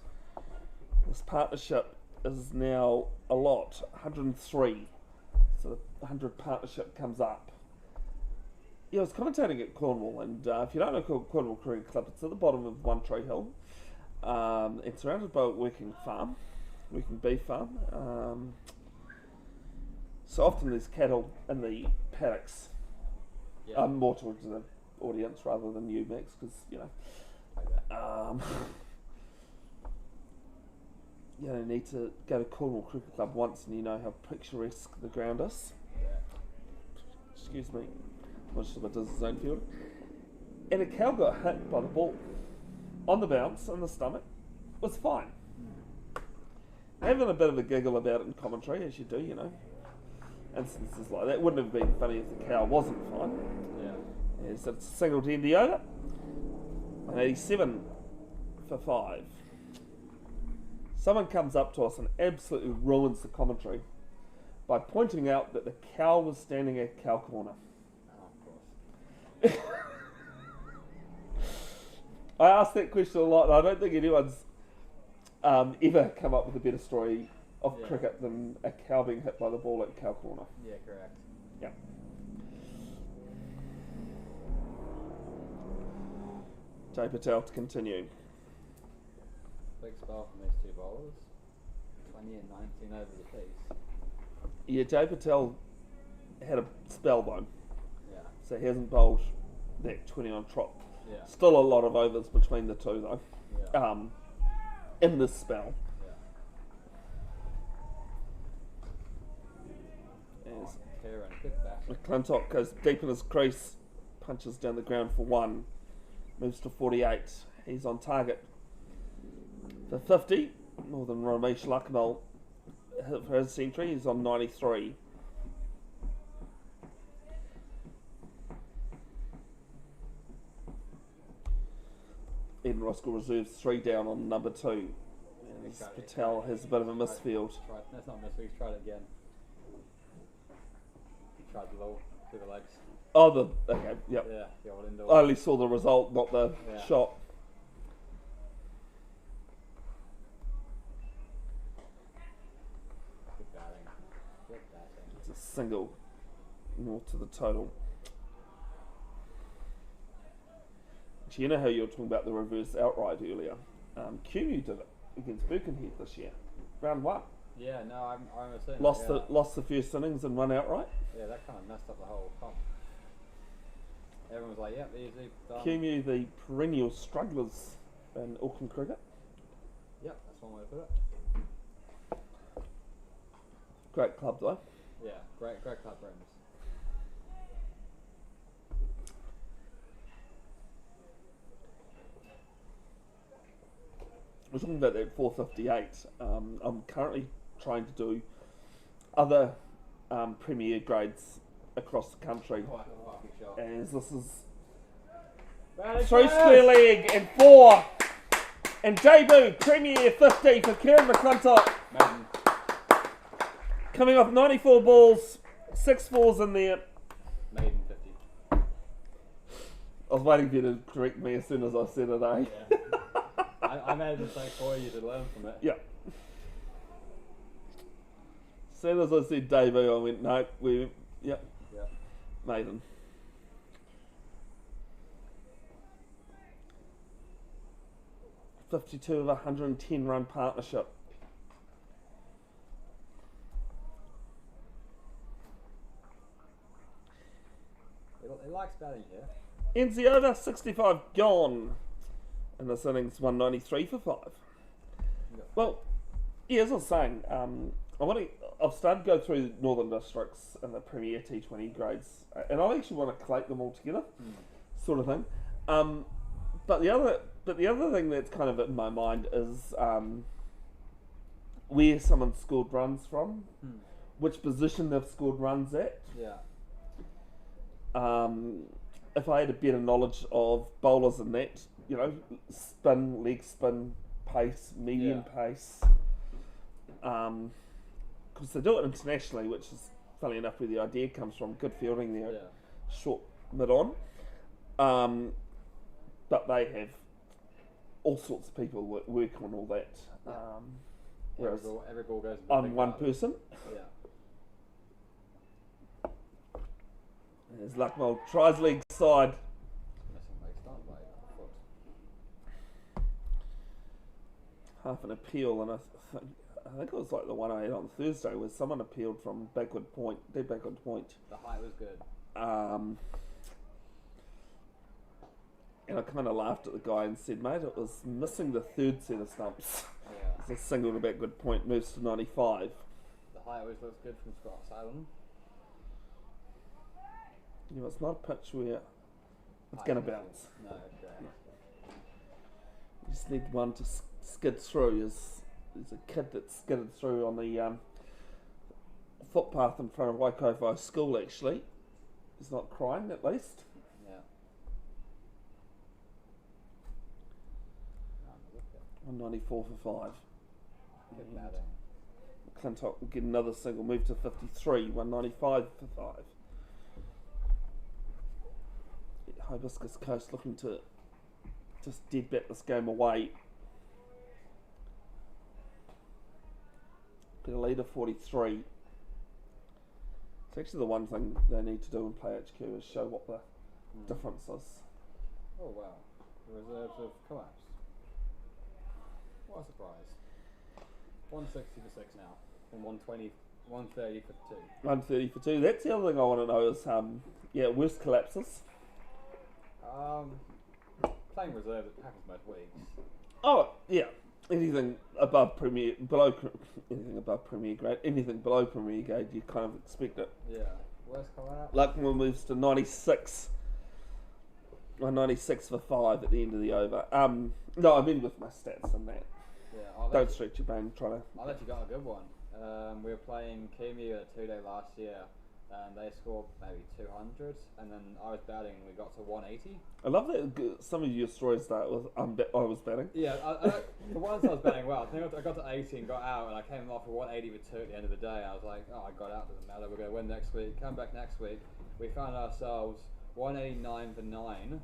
This partnership is now a lot, 103. So the 100 partnership comes up. Yeah, I was commentating at Cornwall, and if you don't know Cornwall Cricket Club, it's at the bottom of One Tree Hill. It's surrounded by a working beef farm. So often there's cattle in the paddocks. Yeah. More towards the audience rather than you, Max, because, you know. Like that. You don't need to go to Cornwall Cricket Club once and you know how picturesque the ground is. Yeah. Excuse me. Much of it does his own field. And a cow got hit by the ball on the bounce in the stomach. Was fine. Having a bit of a giggle about it in commentary, as you do, you know. Instances like that wouldn't have been funny if the cow wasn't fine. Yeah. Yes, it's a single to end the over. An 87 for 5. Someone comes up to us and absolutely ruins the commentary by pointing out that the cow was standing at cow corner. Oh, of course. I ask that question a lot, and I don't think anyone's ever come up with a better story of Yeah. cricket than a cow being hit by the ball at cow corner. Yeah, correct. Yeah. Jay Patel to continue. Big spell from these two bowlers. 20 and 19 over the piece. Yeah, Jay Patel had a spell though, Yeah. so he hasn't bowled that 20 on trot. Yeah. Still a lot of overs between the two though, Yeah. in this spell. Yeah. As Kieran, good batting. McClintock goes deep in his crease, punches down the ground for 1, moves to 48. He's on target for 50. Northern Ramesh Lucknow hit for his century. He's on 93. Eden Roskill reserves 3 down on number 2. As Patel has a bit of a misfield. That's not miss, he's tried it again. He tried the low through the legs. Oh, okay, yep. Yeah, the old I indoor. only saw the result, not the Yeah. shot. Good batting. Good batting. It's a single more to the total. So you know how you were talking about the reverse outright earlier? QU did it against Birkenhead this year. Round 1. Yeah, no, I remember seeing Lost that, yeah. the first innings and run outright. Yeah, that kind of messed up the whole comp. Everyone was like, yep, easy, done. QU, the perennial strugglers in Auckland cricket. Yep, that's one way to put it. Great club though. Yeah, great club rims. We're talking about that 458. I'm currently trying to do other premier grades across the country. Quite a fucking shot. As this is Batting through first! square leg and 4. And debut, Premier 50 for Kieran McClintock. Maiden. Coming off 94 balls, 6 fours in there. Maiden 50. I was waiting for you to correct me as soon as I said it, eh? Yeah. I made a mistake for you to learn from it. Yeah. As soon as I said debut, I went, no, Yeah. Maiden. $52 of 110 run partnership. He likes batting here. NZ over 65 gone. And this innings 193 for 5. Yeah. Well, yeah, as I was saying, I've started to go through Northern Districts and the Premier T20 grades, and I actually want to collate them all together, sort of thing. But the other thing that's kind of in my mind is where someone scored runs from, which position they've scored runs at. Yeah. If I had a better knowledge of bowlers and that, spin, leg spin, pace, medium pace, because they do it internationally, which is funny enough where the idea comes from. Good fielding there, short mid on, but they have all sorts of people work on all that. Whereas every ball goes. In I'm one person. Yeah. There's Lucknow tries leg side. Half an appeal, and I think it was like the one I had on Thursday, where someone appealed from backward point, dead backward point. The height was good. And I kind of laughed at the guy and said, mate, it was missing the third set of stumps. Yeah. It's a single to backward point, moves to 95. The height always looks good from Scott Salem. It's not a pitch where it's going to bounce. No, okay. You just need one to skid through. There's a kid that skidded through on the footpath in front of Waikato School, actually. He's not crying, at least. Yeah. 194 for 5. Good batting. McClintock will get another single, move to 53, 195 for 5. Hibiscus Coast looking to just dead bat this game away. Get a lead of 43. It's actually the one thing they need to do in Play HQ is show what the difference is. Oh wow, the reserves have collapsed. What a surprise. 160 for 6 now, and 130 for 2. 130 for 2. That's the other thing I want to know is, worst collapses. Playing reserve, it happens most weeks. Oh, yeah. Anything above Premier, anything above Premier grade, anything below Premier grade, you kind of expect it. Yeah. Worst collapse? Luckman moves to 96. 196 for 5 at the end of the over. No, I mean with my stats and that. Yeah. Don't stretch your brain trying to... I'll let you got a good one. We were playing Kiwi at a 2-day last year, and they scored maybe 200, and then I was batting and we got to 180. I love that some of your stories start with I was batting. Yeah, for once I was batting well. I think I got to 80 and got out, and I came off with 180 for 2 at the end of the day. I was like, oh, I got out, doesn't matter, we're going to win next week. Come back next week. We found ourselves 189 for 9.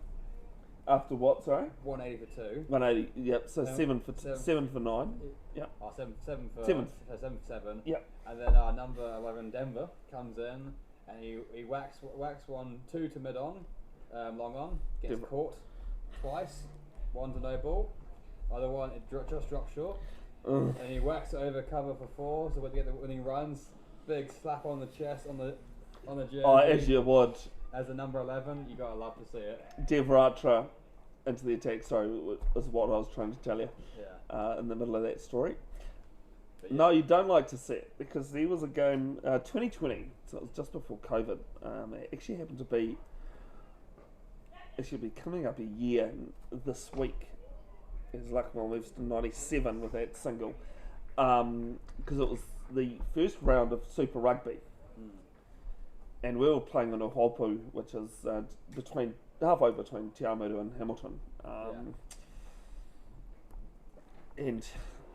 After what, sorry? 180 for 2. 180, yep, so Seven. 7 for 9. Yep. Oh, 7 for 7. Yep. And then our number 11, Denver, comes in, and he whacks 1-2 to mid on, long on, gets Denver. caught twice, 1 to no ball, other one it just dropped short, and he whacks it over cover for 4, so we get the winning runs, big slap on the chest on the jersey. Oh, as you would. As a number 11, you gotta love to see it. Devratra into the attack, sorry, is what I was trying to tell you Yeah. in the middle of that story. But yeah. No, you don't like to see it because there was a game 2020, so it was just before COVID. It actually happened to be. It should be coming up a year this week. As Luckman moves to 97 with that single, because it was the first round of Super Rugby, and we were playing in Ohopu, which is halfway between Te Awamutu and Hamilton. And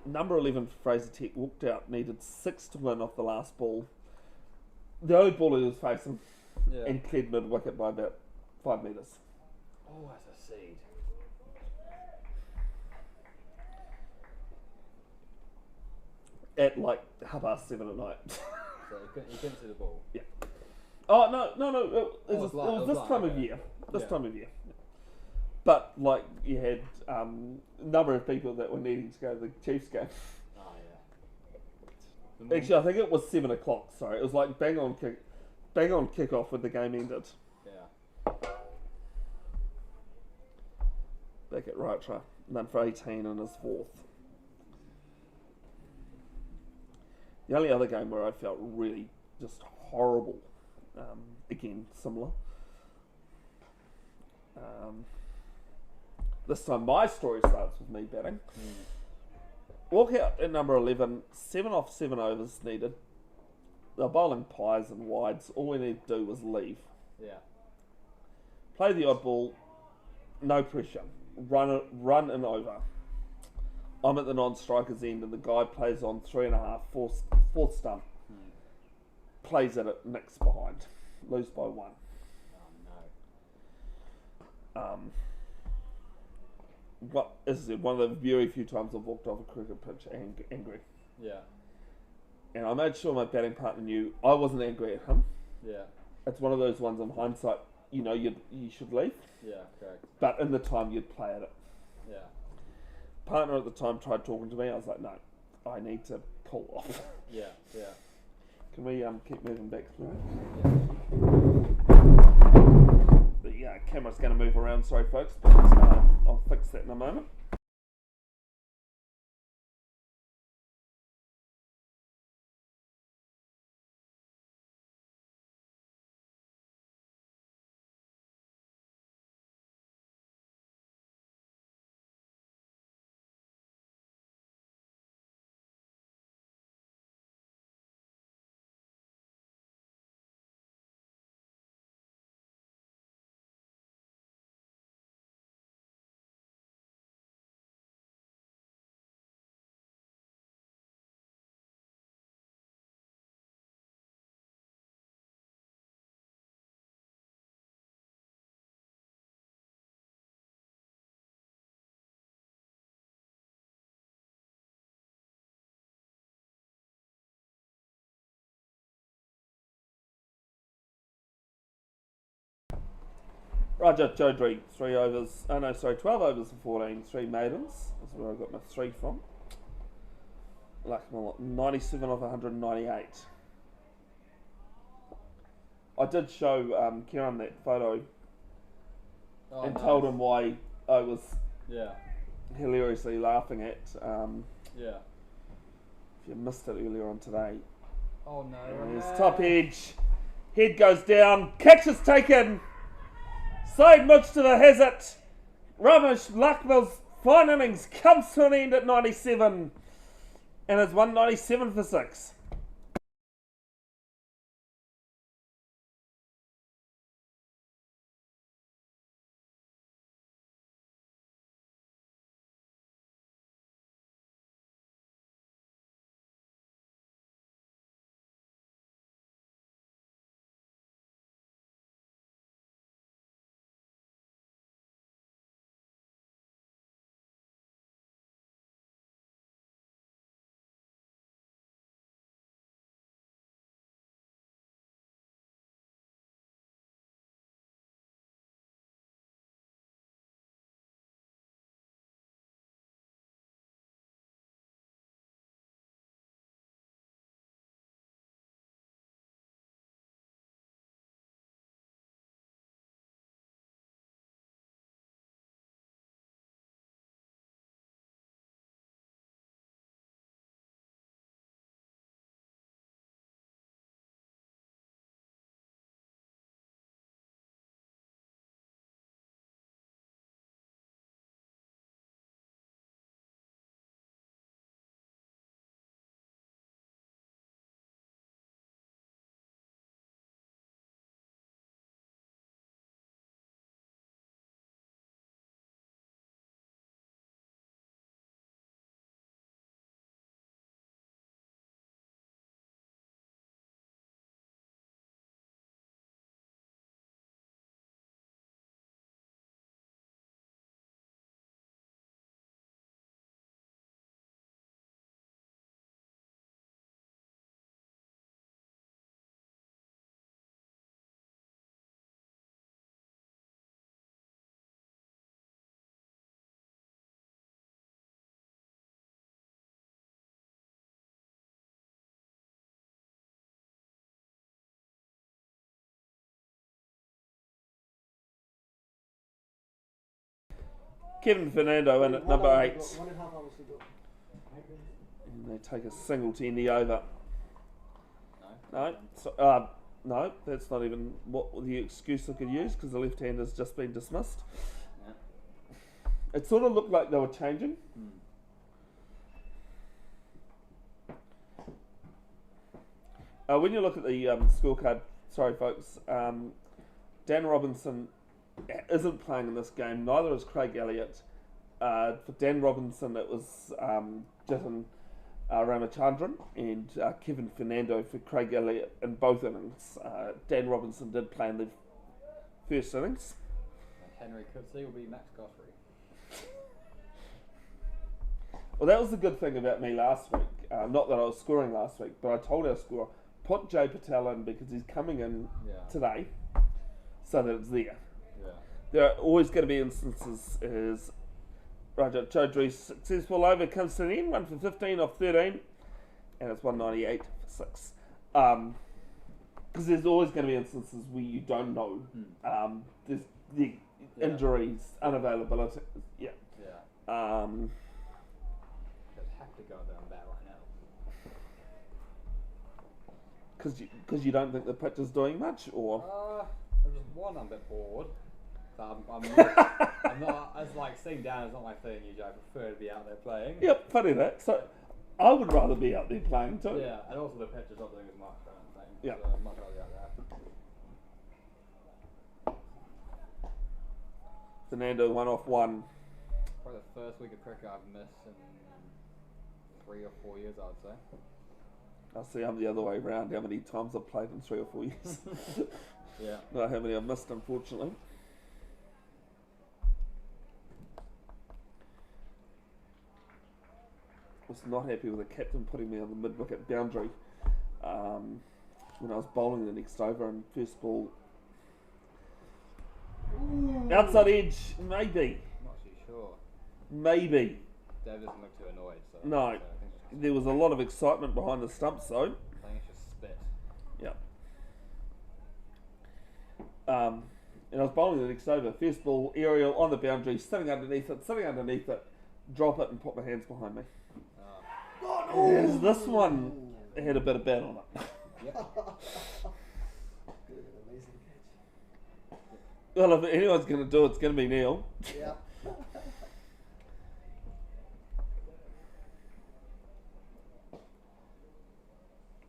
number 11 Fraser Tech walked out, needed 6 to win off the last ball. The only ball he was facing, Yeah. and cleared mid wicket by about 5 metres. Oh, as a seed. At like 7:30 at night. So you couldn't see the ball. Yeah. Oh no! It was was light, this it was light, time of okay. year. Yeah. Time of year. But like you had a number of people that were needing to go to the Chiefs game. Oh yeah. Actually, I think it was 7 o'clock. Sorry, it was like bang on kickoff when the game ended. Yeah. Back at Raitra, none for 18 in his 4th. The only other game where I felt really just horrible, again similar. This time my story starts with me batting. Walk out at number 11, 7 off 7 overs needed. They're bowling pies and wides. All we needed to do was leave. Yeah. Play the odd ball, no pressure. Run and over. I'm at the non-striker's end and the guy plays on 3.5, fourth stump. Plays at it, nicks behind. Lose by 1. Oh no. As I said, one of the very few times I've walked off a cricket pitch angry. Yeah. And I made sure my batting partner knew I wasn't angry at him. Yeah. It's one of those ones in hindsight, you should leave. Yeah. Correct. But in the time you'd play at it. Yeah. Partner at the time tried talking to me. I was like, no, I need to pull off. Yeah. Yeah. Can we keep moving back through? The camera's going to move around, sorry folks, but I'll fix that in a moment. Raja Chaudhary, 12 overs for 14, 3 maidens. That's where I got my 3 from. Lakmal, 97 of 198. I did show Kieran that photo and told him why I was hilariously laughing at. Yeah. If you missed it earlier on today. Oh no. There's top edge. Head goes down. Catch is taken. Side Mitch to the hazard. Ramesh Lakmal's fine innings comes to an end at 97 and it's 197 for 6. Kevin Fernando in at number 8. 1.5 hours to go. And they take a single to end the over. No. No, that's not even what the excuse I could use because the left-hander's just been dismissed. Yeah. It sort of looked like they were changing. When you look at the scorecard, sorry folks, Dan Robinson isn't playing in this game, neither is Craig Elliott. For Dan Robinson it was Jitin Ramachandran and Kevin Fernando for Craig Elliott in both innings. Dan Robinson did play in the first innings. And Henry Coetzee will be Max Godfrey. Well, that was the good thing about me last week. Not that I was scoring last week, but I told our scorer, put Jay Patel in because he's coming in today so that it's there. Yeah. There are always going to be instances as Rajat Chaudhary's successful over comes to an end, 1 for 15 off 13, and it's 198 for 6. Because there's always going to be instances where you don't know. There's the injuries, unavailability. Yeah. Yeah. Just have to go down bad right now. Because you don't think the pitch is doing much, or I'm a bit bored. So I'm not, as like sitting down is not my thing usually. I prefer to be out there playing. Yep, funny that. So I would rather be out there playing too. Yeah, and also the pitch is not doing as much. I don't think. Yeah. So I'd much rather be out there. Fernando 1 off 1. Probably the first week of cricket I've missed in 3 or 4 years, I'd say. I'll see I'm the other way around, how many times I've played in 3 or 4 years. Yeah. Not how many I've missed, unfortunately. Was not happy with the captain putting me on the mid-wicket boundary when I was bowling the next over, and first ball outside edge, maybe. Not too sure. Maybe. Dave doesn't look too annoyed. So No. I think it's just, There was a lot of excitement behind the stumps though. I think it's just spit. Yeah. And I was bowling the next over. First ball, aerial on the boundary, sitting underneath it, drop it and put my hands behind me. Whereas this one had a bit of bat on it. Yep. Well, if anyone's going to do it, it's going to be Neil. Yeah.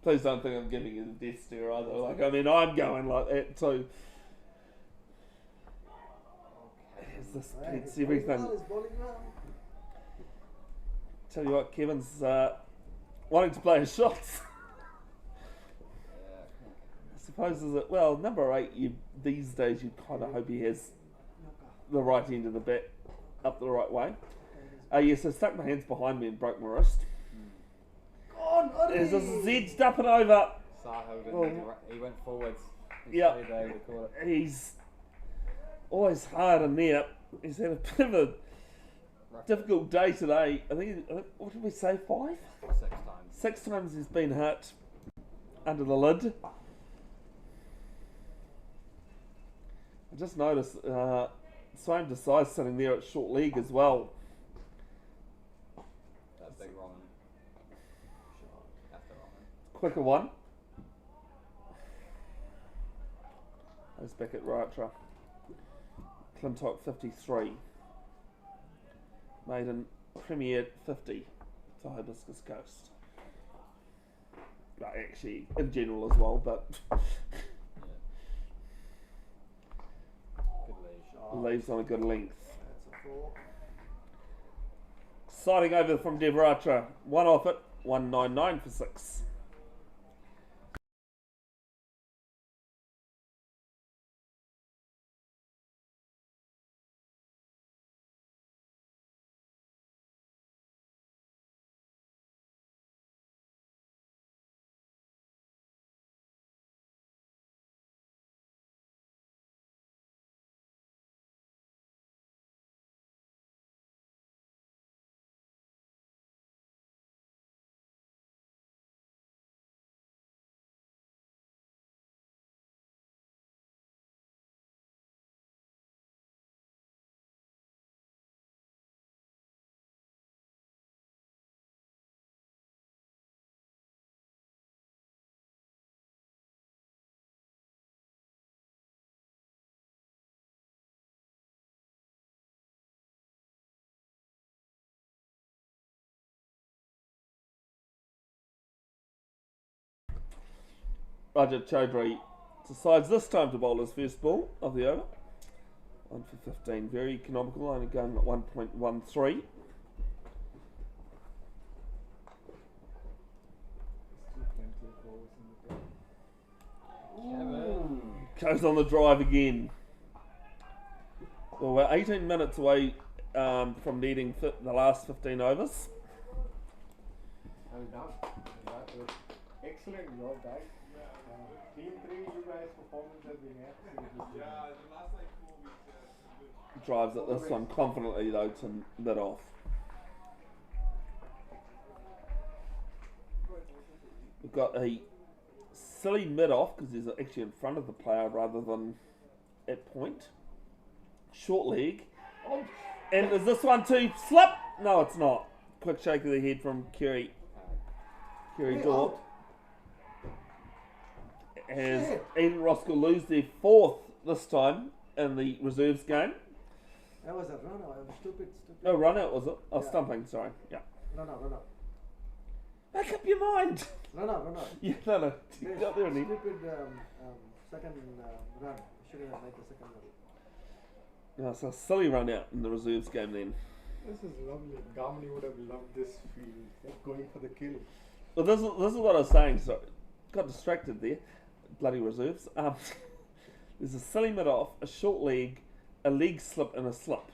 Please don't think I'm giving you the death stare either. Like, I mean, I'm going like that too. Is this beats everything? Tell you what, Kevin's wanting to play his shots. I suppose is it well, number 8. These days you kind of hope he has the right end of the bat up the right way. Yes, I stuck my hands behind me and broke my wrist. There's a Zed's up and over. He went forwards. Yeah, he's always hard in there. He's had a bit of a difficult day today. I think what did we say? 5? 6 times. 6 times he's been hit under the lid. I just noticed Swaim Desai sitting there at short leg as well. That's big Roman. That's the Roman. Quicker one. Goes back at Ratra. Clintock 53. Maiden Premier 50 to Hibiscus Coast. Well, actually, in general as well, but Good leash. leaves on a good length. That's a 4. Sighting over from Devratra. 1 off it, 199 for 6. Rajat Chaudhary decides this time to bowl his first ball of the over. 1 for 15, very economical, only going at 1.13. Goes on the drive again. Well, we're 18 minutes away from needing the last 15 overs. Well done. That was excellent job, guys. Team 3, you guys' performance has been absolutely good. Drives at this one confidently though to mid off. We've got a silly mid off because he's actually in front of the player rather than at point. Short leg. And is this one too slip? No, it's not. Quick shake of the head from Kerry Dorr. As Eden Roskill lose their 4th this time in the reserves game. That was a run out. Stupid. No, run out was it? Oh, Yeah. stumping, sorry. Yeah. Run out. Make up your mind. Run out. Yeah, no. Got there in the end. Stupid second run. Shouldn't have made the second run. No, so a silly run out in the reserves game then. This is lovely. Gamli would have loved this field. Going for the kill. Well, this is what I was saying. So, got distracted there. Bloody reserves. There's a silly mid off, a short leg, a leg slip, and a slip.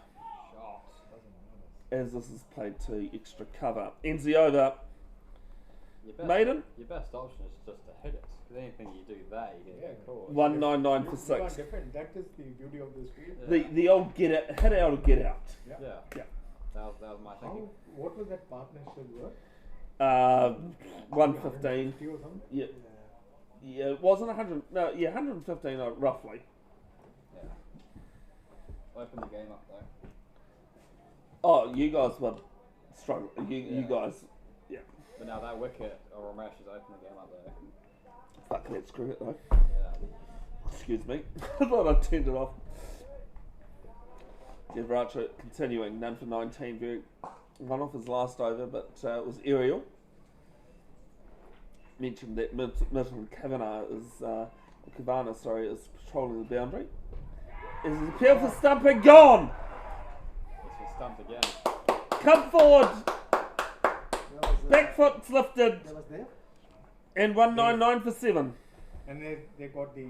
Shots. As this is played to extra cover. Ends the over. Maiden. Your best option is just to hit it. Because anything you do there, you get a call. 199 for You 6. can't defend. That is the beauty of this field. The old get it, hit out or get out. Yeah. Yeah. That was my thinking. What was that partnership worth? 115. 150 or something? Yeah. Yeah, it wasn't 100. No, yeah, 115 roughly. Yeah. Open the game up though. Oh, you guys would struggle. You Yeah. guys. Yeah. But now that wicket or Ramesh has opened the game up there. Fuck that, screw it though. Yeah. Excuse me. I thought I turned it off. Devracha continuing, none for 19. Very one off his last over, but it was aerial. Mentioned that Milton Kavanagh is patrolling the boundary. Is his appeal for stumping gone? It's for stumped again. Come forward. That was, Back foot's lifted. That was there. And 199 for 7. And they got the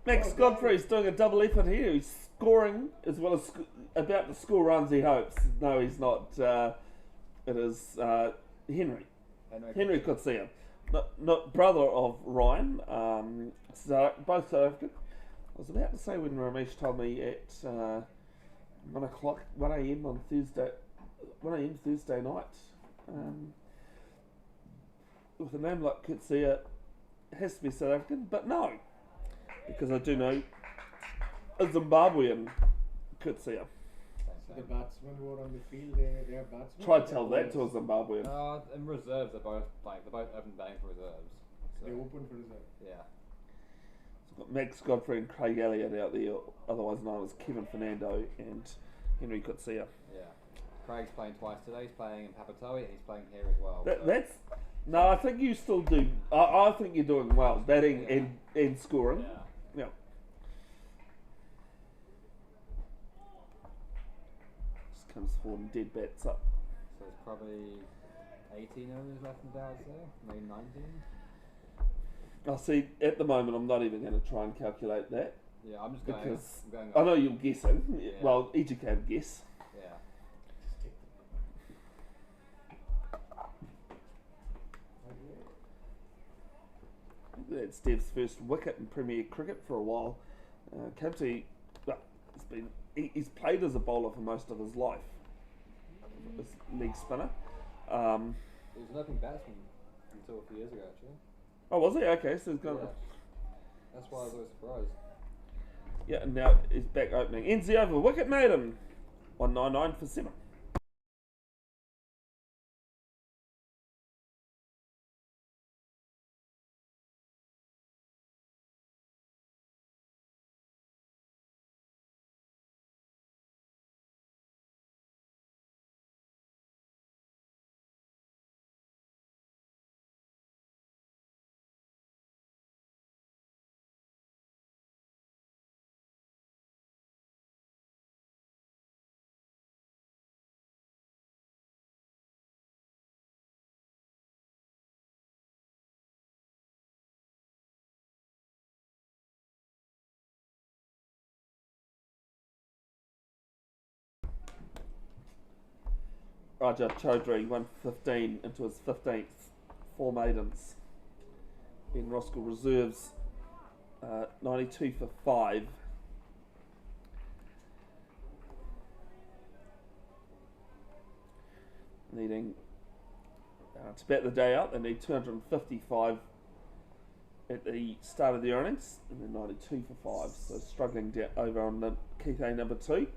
Max Godfrey's doing a double effort here. He's scoring as well as about to score runs he hopes. No, he's not. It is Henry. Henry Kutsia. Not brother of Ryan. So both South African. I was about to say when Ramesh told me at 1 a.m. on Thursday, 1 a.m. Thursday night, with a name like Kutsia, it has to be South African, but no. Because I do know a Zimbabwean Kutsia. the batsmen who are on the field. They are batsmen. Try to tell that to a Zimbabwean. In reserves, they're both open batting for reserves. So, They open for reserve. yeah. So we've got Max Godfrey and Craig Elliott out there, otherwise known as Kevin Fernando and Henry Kutsia. Yeah. Craig's playing twice today. He's playing in Papatoa. He's playing here as well. so- That's no. I think you still do. I think you're doing well, batting and scoring. Yeah. Yeah. comes forward and dead bats up. So it's probably 18 overs left in the day, I'd say. Maybe 19. I see. At the moment, I'm not even going to try and calculate that Yeah, I'm just going. because I'm going I know you're guessing. Yeah. Well, educated guess. Yeah. That's Dev's first wicket in Premier Cricket for a while. Kempsey, he's played as a bowler for most of his life. As leg spinner. He was an opening batsman until a few years ago, actually. Oh, was he? Okay, so he's gone. Yeah. That's why I was always surprised. Yeah, and now he's back opening. Ends the over, wicket maiden. 199 for 7. Raja Chaudhary 115 into his 15th, 4 maidens. Ben Roskill reserves 92 for 5. Needing to bat the day out, they need 255 at the start of the innings, and then 92 for 5. So struggling down over on the Keith A number 2.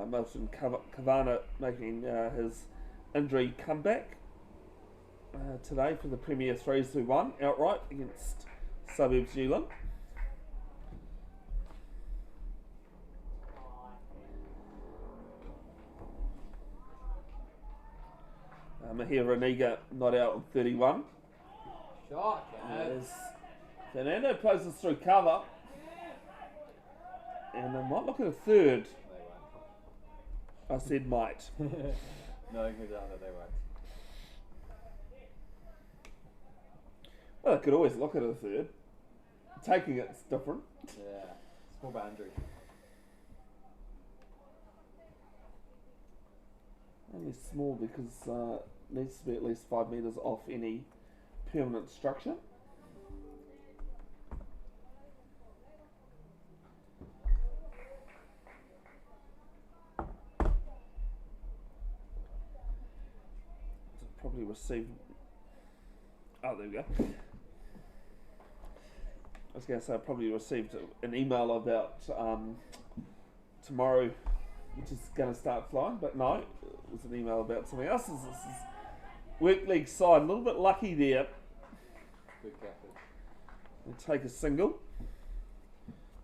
Milton Kavana making his injury comeback today for the Premier 3-1 outright against Suburbs Newland. Mahir Raniga not out on 31. Shot, As Fernando plays through cover, and they might look at a third. I said might. No, you doubt that they won't. Well, they could always look at a third. Taking it's different. Yeah, small boundary. Only small because needs to be at least 5 metres off any permanent structure. Probably received. Oh, there we go. I was going to say I probably received an email about tomorrow, which is going to start flying, but no, it was an email about something else. This is work league side, a little bit lucky there. Good captain. They take a single.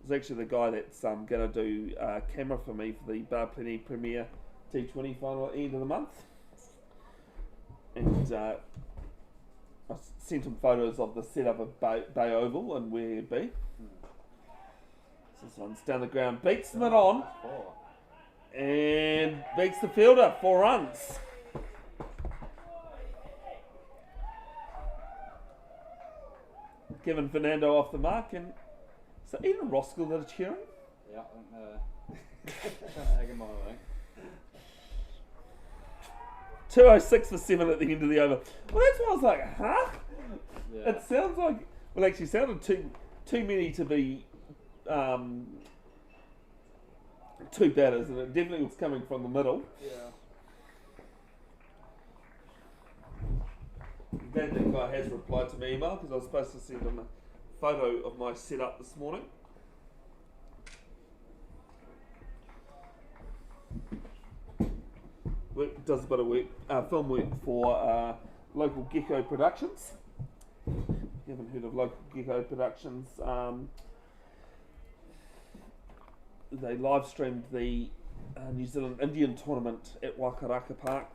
It's actually the guy that's going to do camera for me for the Bar Plenty Premier T20 final at the end of the month. And I sent him photos of the setup of Bay Oval and where he'd be. So this one's down the ground, beats them on, and beats the fielder, 4 runs. Giving Fernando off the mark, and so even Roskill that are cheering. Yeah, I think trying to egg him on, I think. 206 for 7 at the end of the over. Well, that's why I was like, huh? Yeah. It sounds like, well, actually, sounded too many to be two batters, and it definitely was coming from the middle. Yeah. I'm glad that guy has replied to my email because I was supposed to send him a photo of my setup this morning. Does a bit of work, film work for Local Gecko Productions. If you haven't heard of Local Gecko Productions, they live streamed the New Zealand Indian tournament at Wakaraka Park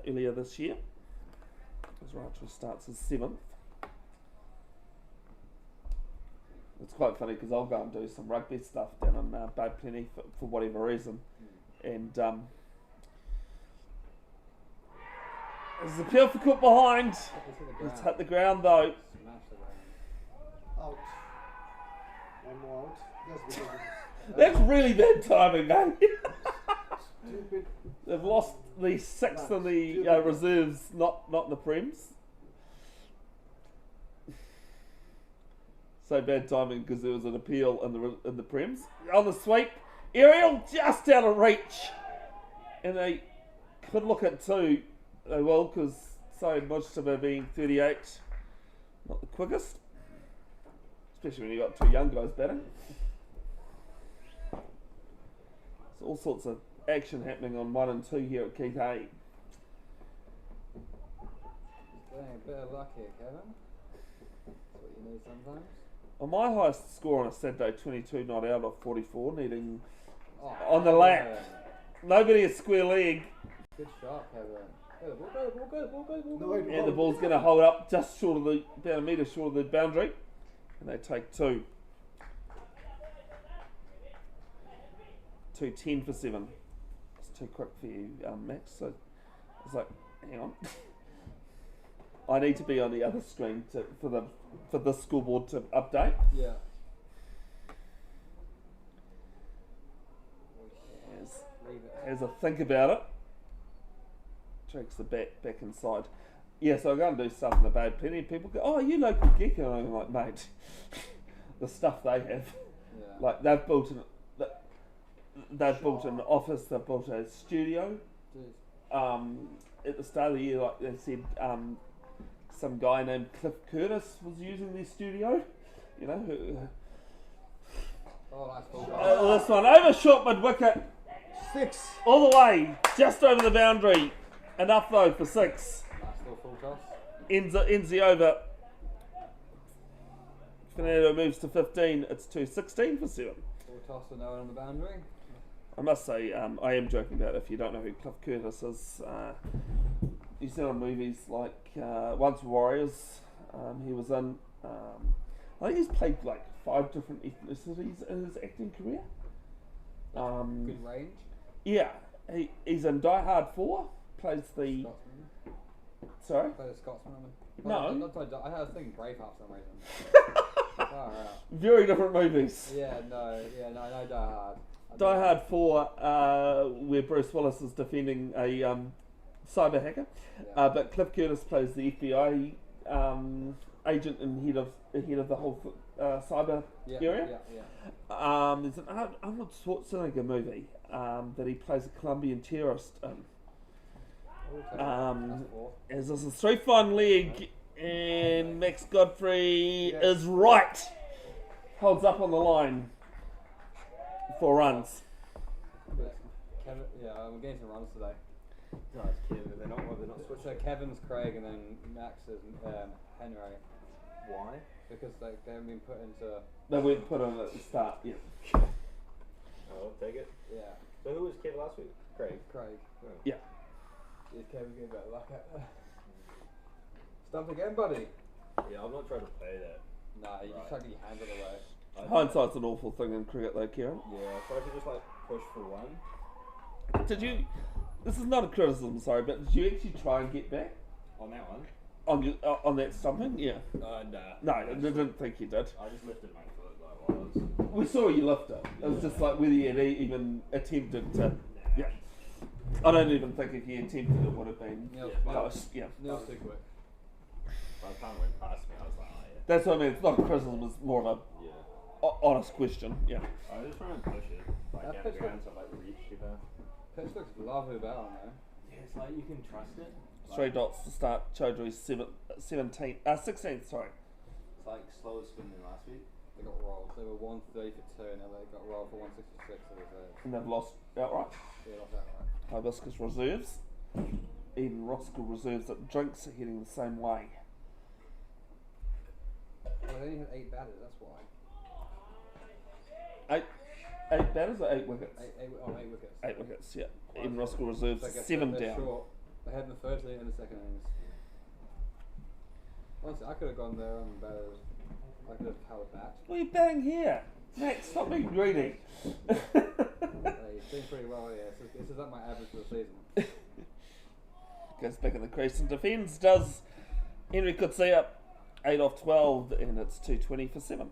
earlier this year. As Rachel starts his 7th. It's quite funny because I'll go and do some rugby stuff down in Bay Plenty for whatever reason. And there's a appeal for cut behind. It's hit the ground though. Smash the ground. Out. One more out. Just because it's That's really bad timing, mate. stupid. They've lost the sixth in the reserves, not in the Prems. So bad timing because there was an appeal in the Prems. On the sweep, aerial just out of reach, and they could look at two. They will because so much of it being 38, not the quickest, especially when you got two young guys batting. So all sorts of action happening on 1 and 2 here at Keith A. Getting a bit of luck here, Kevin. That's what you need sometimes. On my highest score on a Saturday, 22 not out of 44, needing Oh, on the lap. Kevin. Nobody a square leg, Good shot, Kevin. Hey, the ball go, ball go, ball go, ball No, go. wait, and the ball's going to hold up just short of about a metre short of the boundary, and they take two. 2:10 for 7. It's too quick for you, Max. So I was like, hang on. I need to be on the other screen for the scoreboard to update. Yeah. As I think about it, takes the bat back inside. Yeah, so I'm going to do something about plenty of people go, oh, you local geek, and I'm like, mate, the stuff they have, Yeah. like they've built an office, they've built a studio. Jeez. At the start of the year, like they said, some guy named Cliff Curtis was using their studio. You know, Oh, nice ball. this one overshot mid wicket. 6. All the way, just over the boundary. Enough though for 6. Nice little full toss. Ends the over. Fernando moves to 15. It's 2:16 for 7. Full toss to no one on the boundary. I must say, I am joking about it. If you don't know who Cliff Curtis is, New Zealand movies like Once Warriors, he was in. I think he's played like 5 different ethnicities in his acting career. Good range. Yeah, he's in Die Hard 4. Plays the Scotsman. sorry. Played a Scotsman on the. No. I was thinking Braveheart for some reason. Far out. Very different movies. Yeah, no, I know Die Hard. Die Hard 4, where Bruce Willis is defending a cyber hacker, Yeah. but Cliff Curtis plays the FBI agent and head of the whole cyber Yeah, area. yeah. There's an Arnold Schwarzenegger movie that he plays a Colombian terrorist in. That's four. As this is 3 fine leg, and Max Godfrey Yes. is right. Holds up on the line. 4 runs. But Kevin, we're getting some runs today. No, it's Kevin. They're not switching. So Kevin's Craig and then Max is Henry. Why? Because they haven't been put into. They weren't put on at the start. Yeah. Oh, take it. Yeah. So who was Kevin last week? Craig. Craig. Yeah. Is Kevin getting better luck at Stumped again, buddy? Yeah, I'm not trying to play that. Nah, you just try to get your hands out of the way. Hindsight's an awful thing in cricket, though, Kieran. Yeah, so I could just like push for one. Did you? This is not a criticism, sorry, but did you actually try and get back On that one? on that stumping? Yeah. Nah. No, I didn't think you did. I just lifted my foot like while I was. We saw you lift it. It was just like whether you had even attempted to. Yeah. I don't even think if you attempted it would have been Neil's close. Yeah. Neil's too quick. By the time it went past me, I was like, oh yeah. That's what I mean. It's not a criticism. It's more of a Yeah. honest question. Yeah. I was just trying to push it like That down pitch the ground so like reach super. Pitch looks lovely about on there. Yeah, it's like you can trust it. 3 dots to start. Choudhury's 16th. Sorry. It's like slower spin than last week. They got rolled. They were 130 for 2 and then they got rolled for 166 for the third. And they've lost outright. Yeah, not that right. Hibiscus reserves. Even Roskill reserves that drinks are heading the same way. Well, they only had 8 batters, that's why. 8 batters or 8 wickets? 8 wickets. 8 wickets, yeah. Even Roskill reserves So I guess 7 they're down. short. They had in the first innings and the second innings. Honestly, I could have gone there and batted. I could have held it back. What are you batting here? Max, stop being greedy. He's doing pretty well here. This is at my average for the season. Goes back in the crease and defends. Does Henry Kutsia 8 off 12, and it's 220 for 7.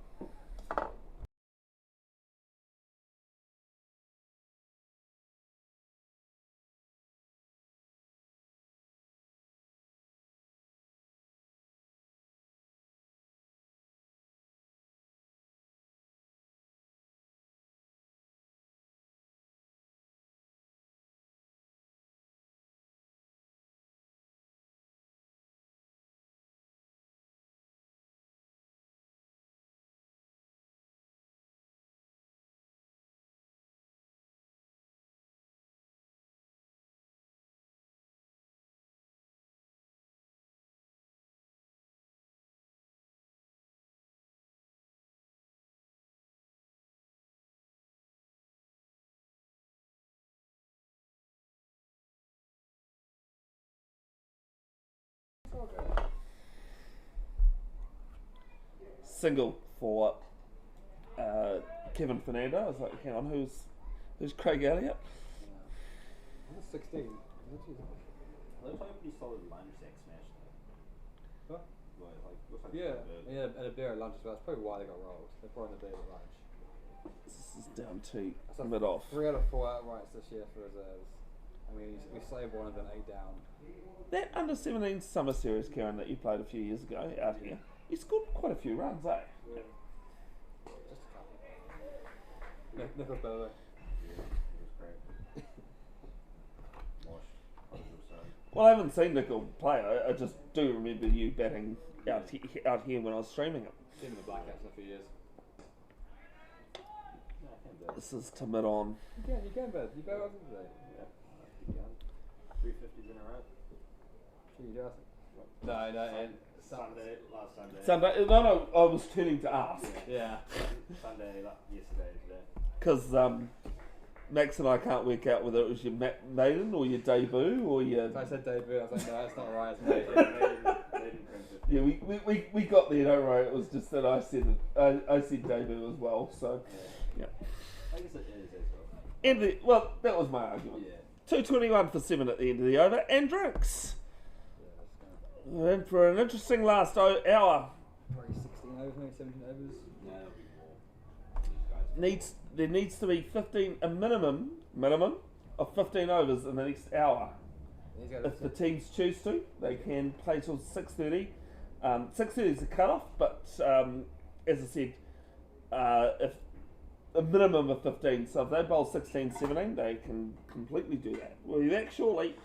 Single for Kevin Fernando. I was like, hang on, who's Craig Elliott? He's 16. Looks like a pretty solid lunge sex smash though. Huh? Looks like Yeah, and a beer at lunch as well. That's probably why they got rolled. They're probably in the beer at lunch. This is down to That's mid off. 3 out of 4 outrights this year for reserves. I mean, we saved one of them 8 down. That under 17 summer series, Karen, that you played a few years ago out here, you scored quite a few runs, eh? Yeah. Just a couple. Nicholas better though. Yeah, it was great. Well, I haven't seen Nickel play. I just do remember you batting out here when I was streaming it. Seen him in the Black Caps in a few years. This is to mid on. You can bet. You bet wasn't today. Yeah, 350s in a row. Sure you do. No, and Last Sunday. Sunday, no, I was turning to ask. yeah. Sunday, yesterday, today. Because Max and I can't work out whether it was your maiden or your debut or your. If I said debut, I was like, no, that's not right. It's maiden. Yeah, we got there, don't worry. It was just that I said debut as well. So, yeah. I guess it is as well. Well, that was my argument. Yeah. 221 for 7 at the end of the over, and drinks. We're in for an interesting last hour. Probably 16 overs, maybe 17 overs. No, it'll be more. These guys. There needs to be a minimum of 15 overs in the next hour. If the teams choose to, they can play till 6:30. 6:30 is the cut-off, but as I said, if a minimum of 15, so if they bowl 16, 17, they can completely do that. We'll be back shortly.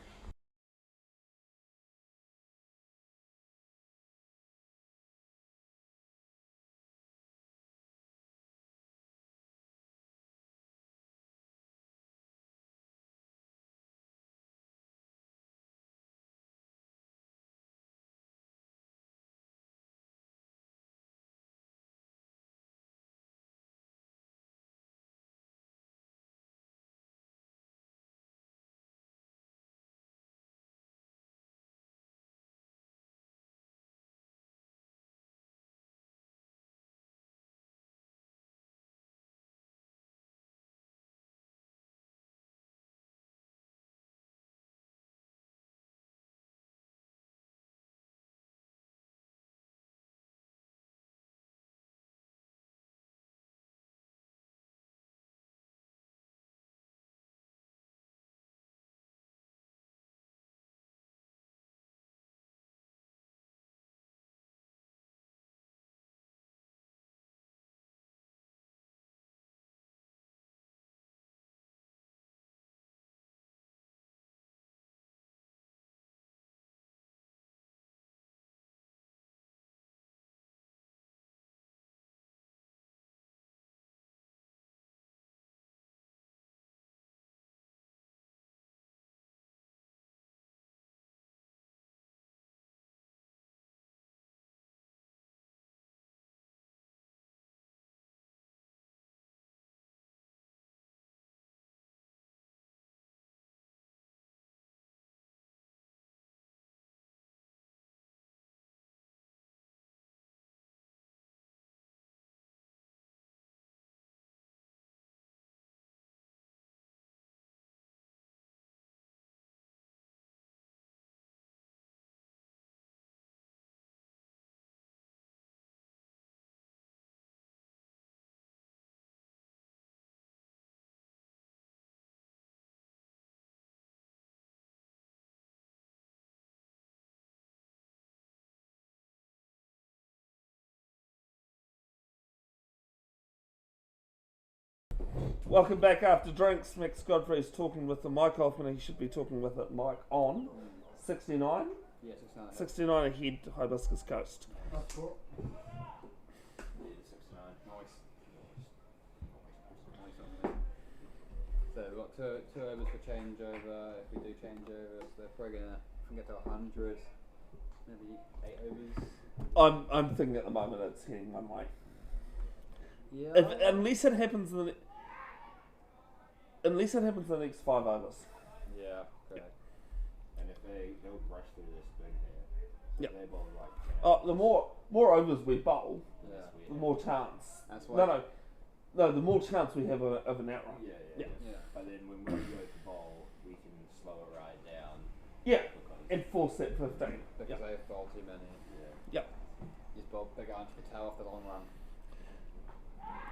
Welcome back after drinks. Max Godfrey is talking with the mic off when he should be talking with the mic on. 69? Yeah, 69. 69 ahead to Hibiscus Coast. That's cool. Yeah, 69. Nice. So we've got two overs for changeover. If we do changeovers, they're probably gonna get to 100, maybe 8 overs. I'm thinking at the moment it's heading one way. Yeah. Unless it happens in the next 5 overs. Yeah. Okay. And if they'll rush through this big Yep. here. They bowl like. Oh, the more overs we bowl, Yeah. the more chance. That's why. No, the more chance we have of an outrun. Yeah. Yeah. But then when we go to bowl, we can slow it right down. Yeah, Because and force that 15. Because Yep. they've bowled too many. Yep. Just bowled big Ange Patel off the long run.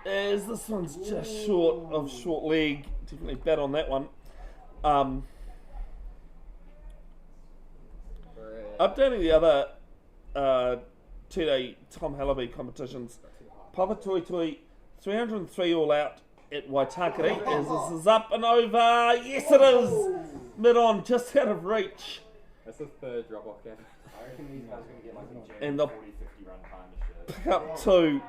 As this one's just short of short leg, definitely bet on that one. Updating the other 2-day Tom Hellaby competitions. Papa Toi Toi, 303 all out at Waitakere, as this is up and over. Yes, it is! Mid on, just out of reach. That's the third drop off, Kevin. I reckon these guys are going to get like a And genuine the 40-50 run partnership. pick up 2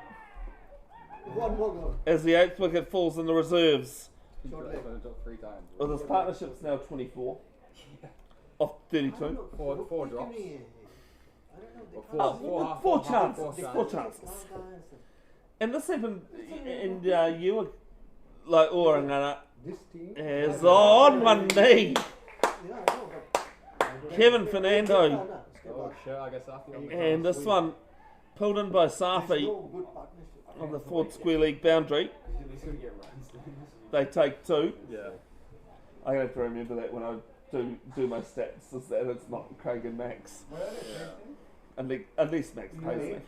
One more goal. as the 8th wicket falls in the reserves. He's got dropped 3 times. Well, this partnership's now 24 off 32. Four drops. Oh, four chances. And this happened, and you were like Orangana This team is on one knee. Yeah, I know, but Kevin Fernando, Oh shit, I guess Safi on the and this one pulled in by there's Safi no good partnership. on the 4th square leg boundary. He's going to get runs. They take 2. Yeah. I have to remember that when I do my stats, is that it's not Craig and Max. Unless Max pays me.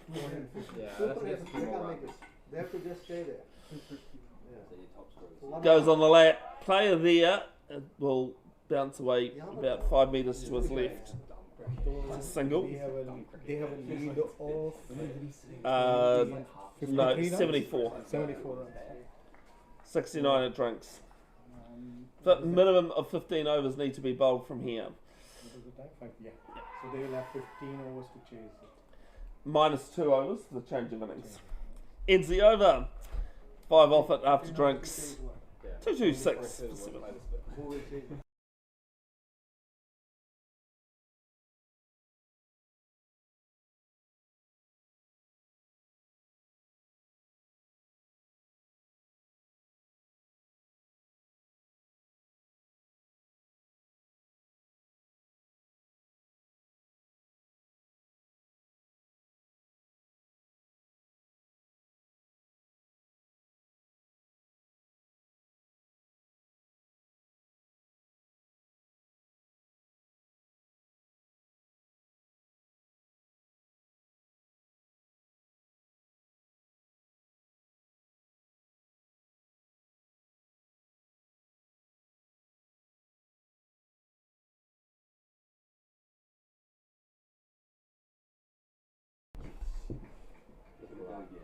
Yeah, Super that's Nets, a they few more can't runs. make it. They have to just stay there. So your top scorers. One Goes on the lap. Player there will bounce away about 5 metres to his left. It's a single. They have a lead of No, 53 runs? 74. 74 runs. 69 at drinks. But minimum of 15 overs need to be bowled from here. What is the time? 5, yeah. So they will have 15 overs to chase it. Minus 2 overs for the change of innings. Ends the over. 5 off it after drinks. 226 for 7. Who will chase it?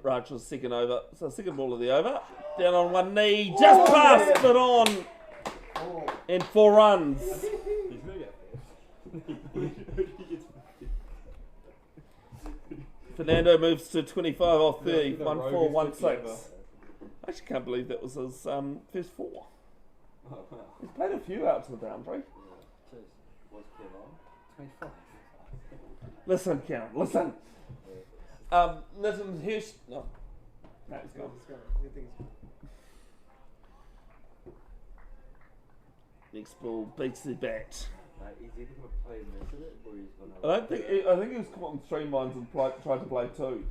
Raj was second over. So second ball of the over. Down on one knee. Just past it on. And 4 runs. He's going to get fifth. Fernando moves to 25 off 30. The 1 rogue 4 is 1 50 6. over. I actually can't believe that was his first 4. Oh, wow. He's played a few out to the boundary. Jeez. What's Kev on? 25. Listen, Karen, listen. Listen, here's. No. No, he's gone. You think it's Next ball beats the bat. Is he going to play most of it, or he's going to? I think he was caught in streamlines and tried to play 2.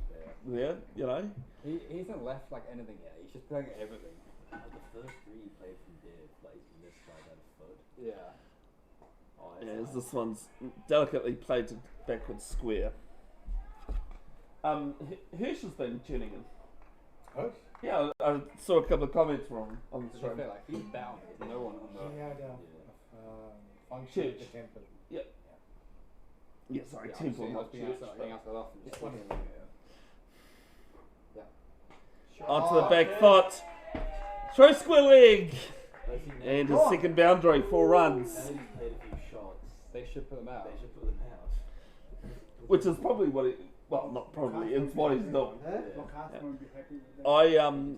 Yeah, you know. He hasn't left like anything yet. He's just playing everything. The first 3 he played from there, like this side out of foot. Yeah. Oh, As this one's delicately played to backwards square. Hirsch has been tuning in. Hirsch? Yeah, I saw a couple of comments from him on the To be stream. fair, like he's bound. There's no one on the. He had a function at the Church. temple. Yeah, sorry, Yeah, I'm Temple, seeing not us being Church. outside, being outside off and just It's funny. fucking, yeah. Onto the back foot. Throw square leg. They seem And his second boundary, 4 runs. Now he's played a few shots. They should put them out. They should put them out. Which is probably what he, well, not probably, it's what he's doing. Eh? Lockhart won't be happy with that.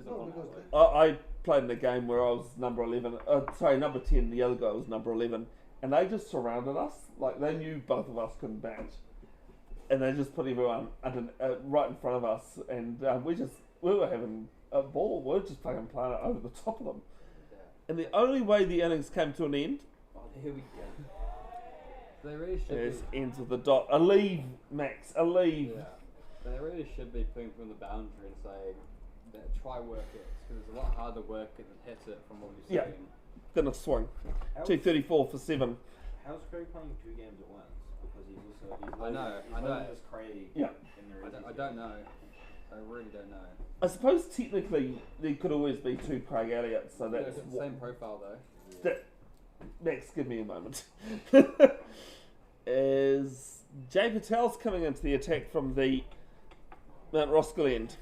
No, because I played in a game where I was number 11, number 10, the other guy was number 11, and they just surrounded us, like they knew both of us couldn't bat. And they just put everyone right in front of us, and we were having a ball, we were just fucking playing it over the top of them. And the only way the innings came to an end Here we go. They really should is be. ends with a dot. A leave, Max, a leave. Yeah. They really should be putting from the boundary and saying, try work it. Because it's a lot harder to work it than hit it from what we've Yeah. seen. Gonna swing. 234 for 7. How's Craig playing 2 games at once? Because he's also I know. This Craig. Yeah. In the I don't know. I really don't know. I suppose technically there could always be 2 Craig Elliots, so that's It's the same profile though. that. Max, give me a moment. Is Jay Patel's coming into the attack from the Mount Roskill end,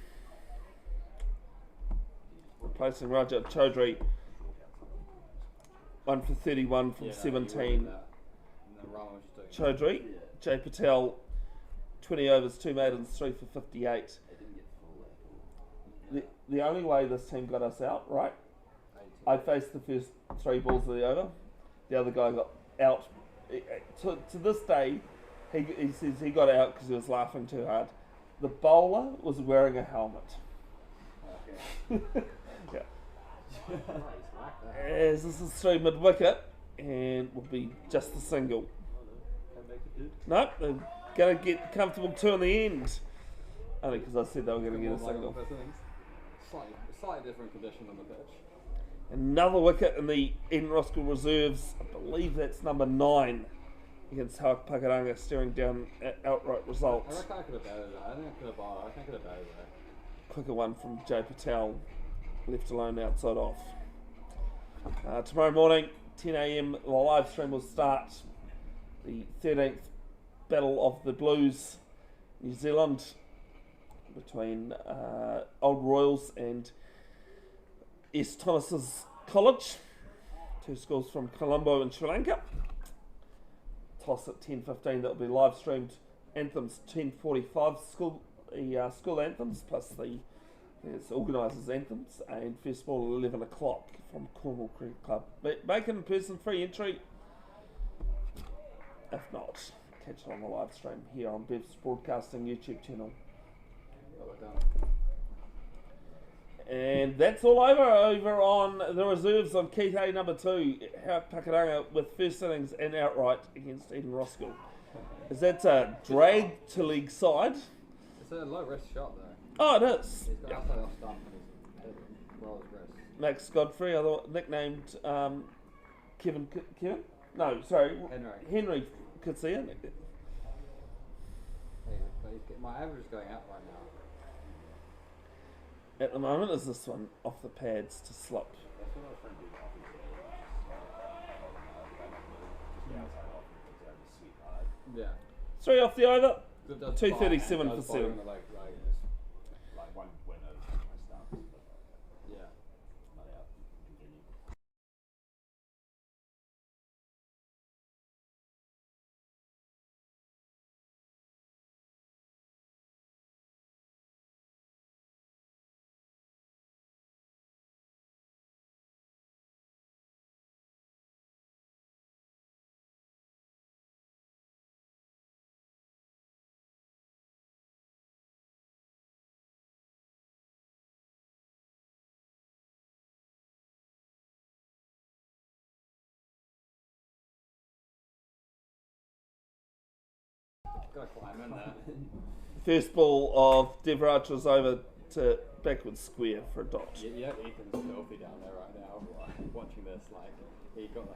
replacing Rajat Chaudhry. 1 for 31 from 17. Chaudhry. Jay Patel, 20 overs, 2 maidens, 3 for 58. The only way this team got us out, right? I faced the first 3 balls of the over. The other guy got out. To this day, he says he got out because he was laughing too hard. The bowler was wearing a helmet. Yeah. As this is through mid wicket and will be just a single. No, they're going to get comfortable 2 in the end. Only because I said they were going to get a single. Slightly different condition on the pitch. Another wicket in the Eden Roskill reserves. I believe that's number 9 against Pakaranga, staring down at outright I results. reckon I could have batted that. I think I could have batted. I think I could have batted that. Quicker one from Jay Patel, left alone outside off. Tomorrow morning, 10 a.m, the live stream will start. The 13th Battle of the Blues, New Zealand, between Old Royals and S. Thomas's College. 2 schools from Colombo and Sri Lanka. Toss at 10:15. That will be live streamed. Anthems 10:45. School anthems plus the organisers' anthems, and first ball at 11 o'clock from Cornwall Cricket Club. Make it in person, free entry. If not, catch it on the live stream here on Bev's Broadcasting YouTube channel. And that's all over on the reserves on Key Hay number 2, Pakaranga with first innings and outright against Eden Roskill. Is that a drag to league side? It's a low risk shot though. Oh, it is. He's got outside off stump and he's well as risk. Max Godfrey, nicknamed Kevin? No, sorry. Henry Kitsia. My average is going up right now. At the moment, is this one off the pads to slip? That's what I was trying to do. Yeah. 3 off the over. It does 237 fine, for 7. Like one winner my stumps, but Yeah. not out. Continue. Gotta climb in there. First ball of Devraj was over to backward square for a dot. Yeah, Ethan's filthy down there right now. Watching this, he got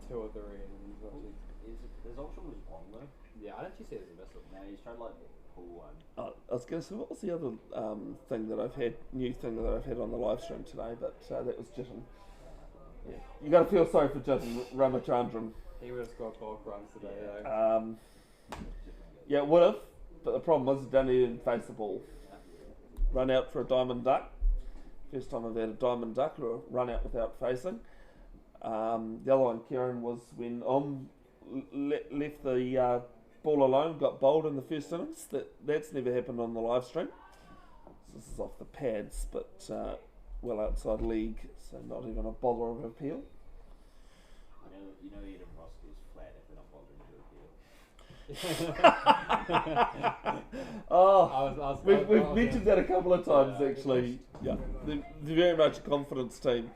2 or 3, and he's watching. His option was wrong though. Yeah, I actually see it as a missile. No, he's trying to pull one. I was going to say, what was the other new thing that I've had on the live stream today, but that was Jitten. Yeah. You got to feel sorry for Jitten Ramachandran. He would have scored 4 runs today though. Yeah, it would have, but the problem was he didn't even face the ball. Run out for a diamond duck. First time I've had a diamond duck or a run out without facing. The other one, Kieran, was when left the ball alone, got bowled in the first innings. That's never happened on the live stream. So this is off the pads, but well outside league, so not even a bother of appeal. You know even Roskill's flat if they're not bothering to appeal. Oh, we've mentioned that a couple of times actually. Yeah, they're very much a confidence team.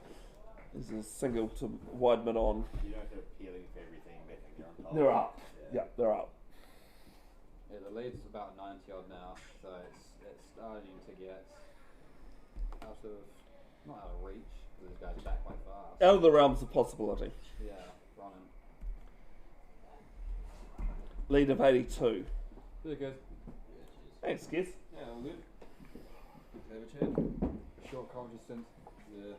There's a single to Wideman on. You know if they're appealing for everything, they think they're on top. They're up. Yeah, they're up. Yeah, the lead's about 90 odd now, so it's starting to get not out of reach, because this guy's back quite fast. Out of the realms of possibility. Yeah, running. Lead of 82. Really good. Thanks, Giz. Yeah, all good. Good to have a chat. Short cold distance. Yeah.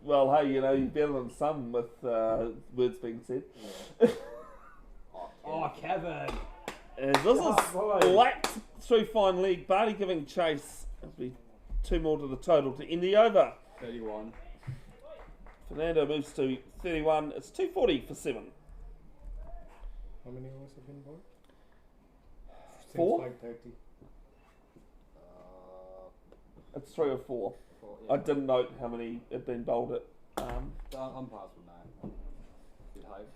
Well, hey, you know, you're better than some with words being said. Oh, Kevin! As this is lapped through fine league, Barty giving chase. It'll be 2 more to the total to end the over. 31. Fernando moves to 31. It's 240 for 7. How many overs have been bowled? 4? Seems like 30. It's 3 or 4. Yeah. I didn't note how many had been bowled at. Umpires will know. You'd hope.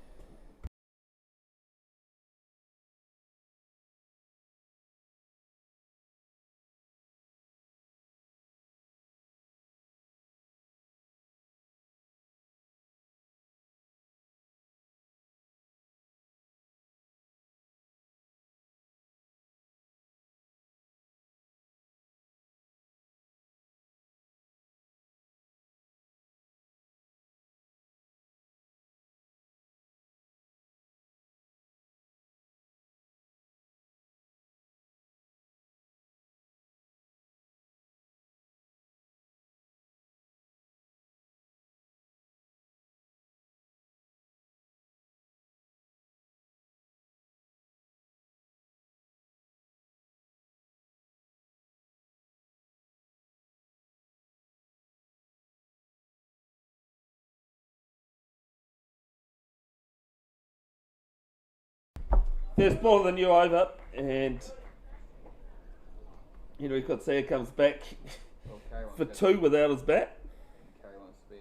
First ball of the new over, and Henry Kotsia comes back for 2 without his bat. Kerry wants to be.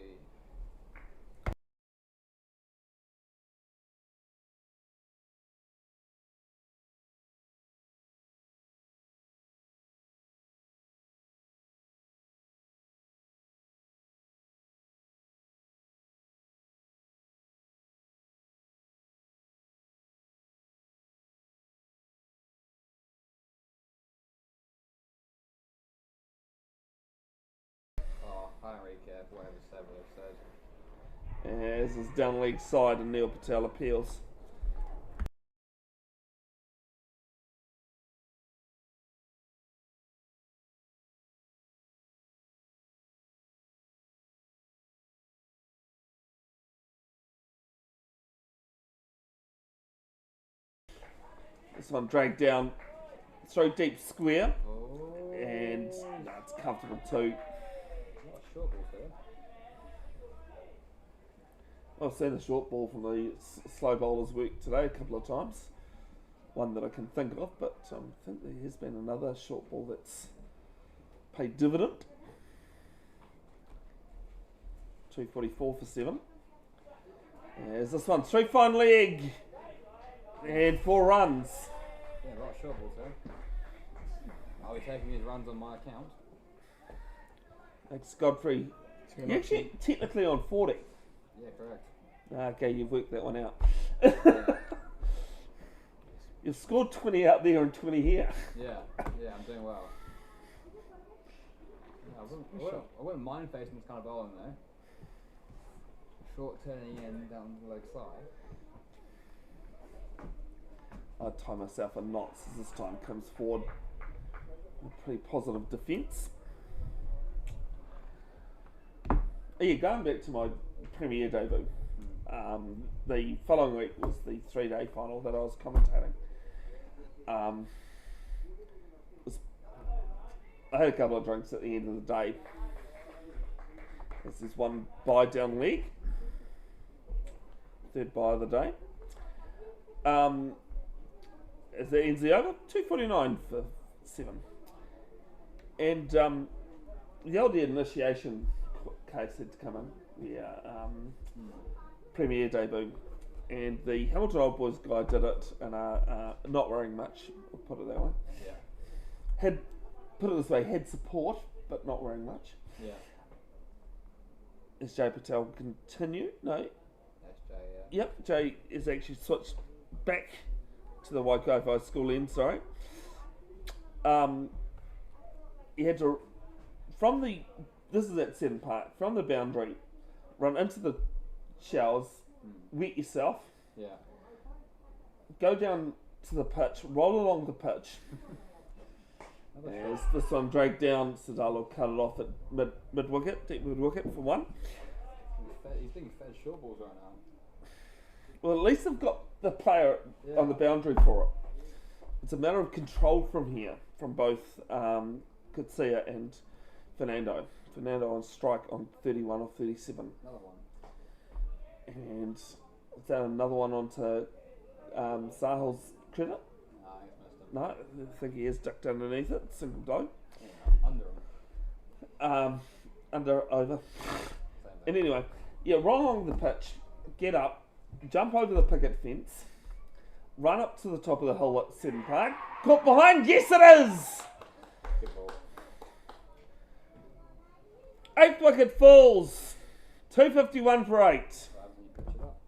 I don't really care whatever Sever says. As is down league side, and Neil Patel appeals. This one dragged down, throw deep square, and it's comfortable too. What a short ball there. I've seen a short ball from the slow bowlers work today a couple of times. One that I can think of, but I think there has been another short ball that's paid dividend. 244 for 7. There's this one, 3 fine leg, and 4 runs. Yeah, right short ball there. Are we taking these runs on my account? Thanks, Godfrey. You're actually technically on 40. Yeah, correct. Okay, you've worked that one out. Yeah. You've scored 20 out there and 20 here. Yeah, I'm doing well. Yeah, I wouldn't mind facing this kind of bowling though. Short turning in down the leg side. I'd tie myself in knots as this time comes forward. A pretty positive defence. Yeah, going back to my Premier debut. The following week was the 3-day final that I was commentating. I had a couple of drinks at the end of the day, This is one bye down leg. Third bye of the day. As that ends the over, 249 for 7. And the old initiation case had to come in. Yeah, Premier debut. And the Hamilton Old Boys guy did it and not wearing much, I'll put it that way. Yeah. Had, put it this way, had support, but not wearing much. Yeah. Is Jay Patel continue? No. That's Jay, yeah. Yep, Jay is actually switched back to the Waikato school end, sorry. He had to, this is at Seddon Park, from the boundary, run into the showers, wet yourself, Yeah. go down to the pitch, roll along the pitch. As this one dragged down, Sadalo cut it off at mid wicket, deep mid wicket for one. He's being fed short balls right now. Well, at least they've got the player on the boundary for it. It's a matter of control from here, from both Kutsia and Fernando. Fernando on strike on 31 or 37. Another one. And then another one onto Sahil's credit. Nah, he's missed him. No, I think he is ducked underneath it. Single blow. Yeah, under him. Under over. Same And thing. anyway, yeah, roll along the pitch, get up, jump over the picket fence, run up to the top of the hill at Seddon Park. Caught behind, yes it is! Good ball. 8th wicket falls. 251 for 8. Grabs and you pitch it up.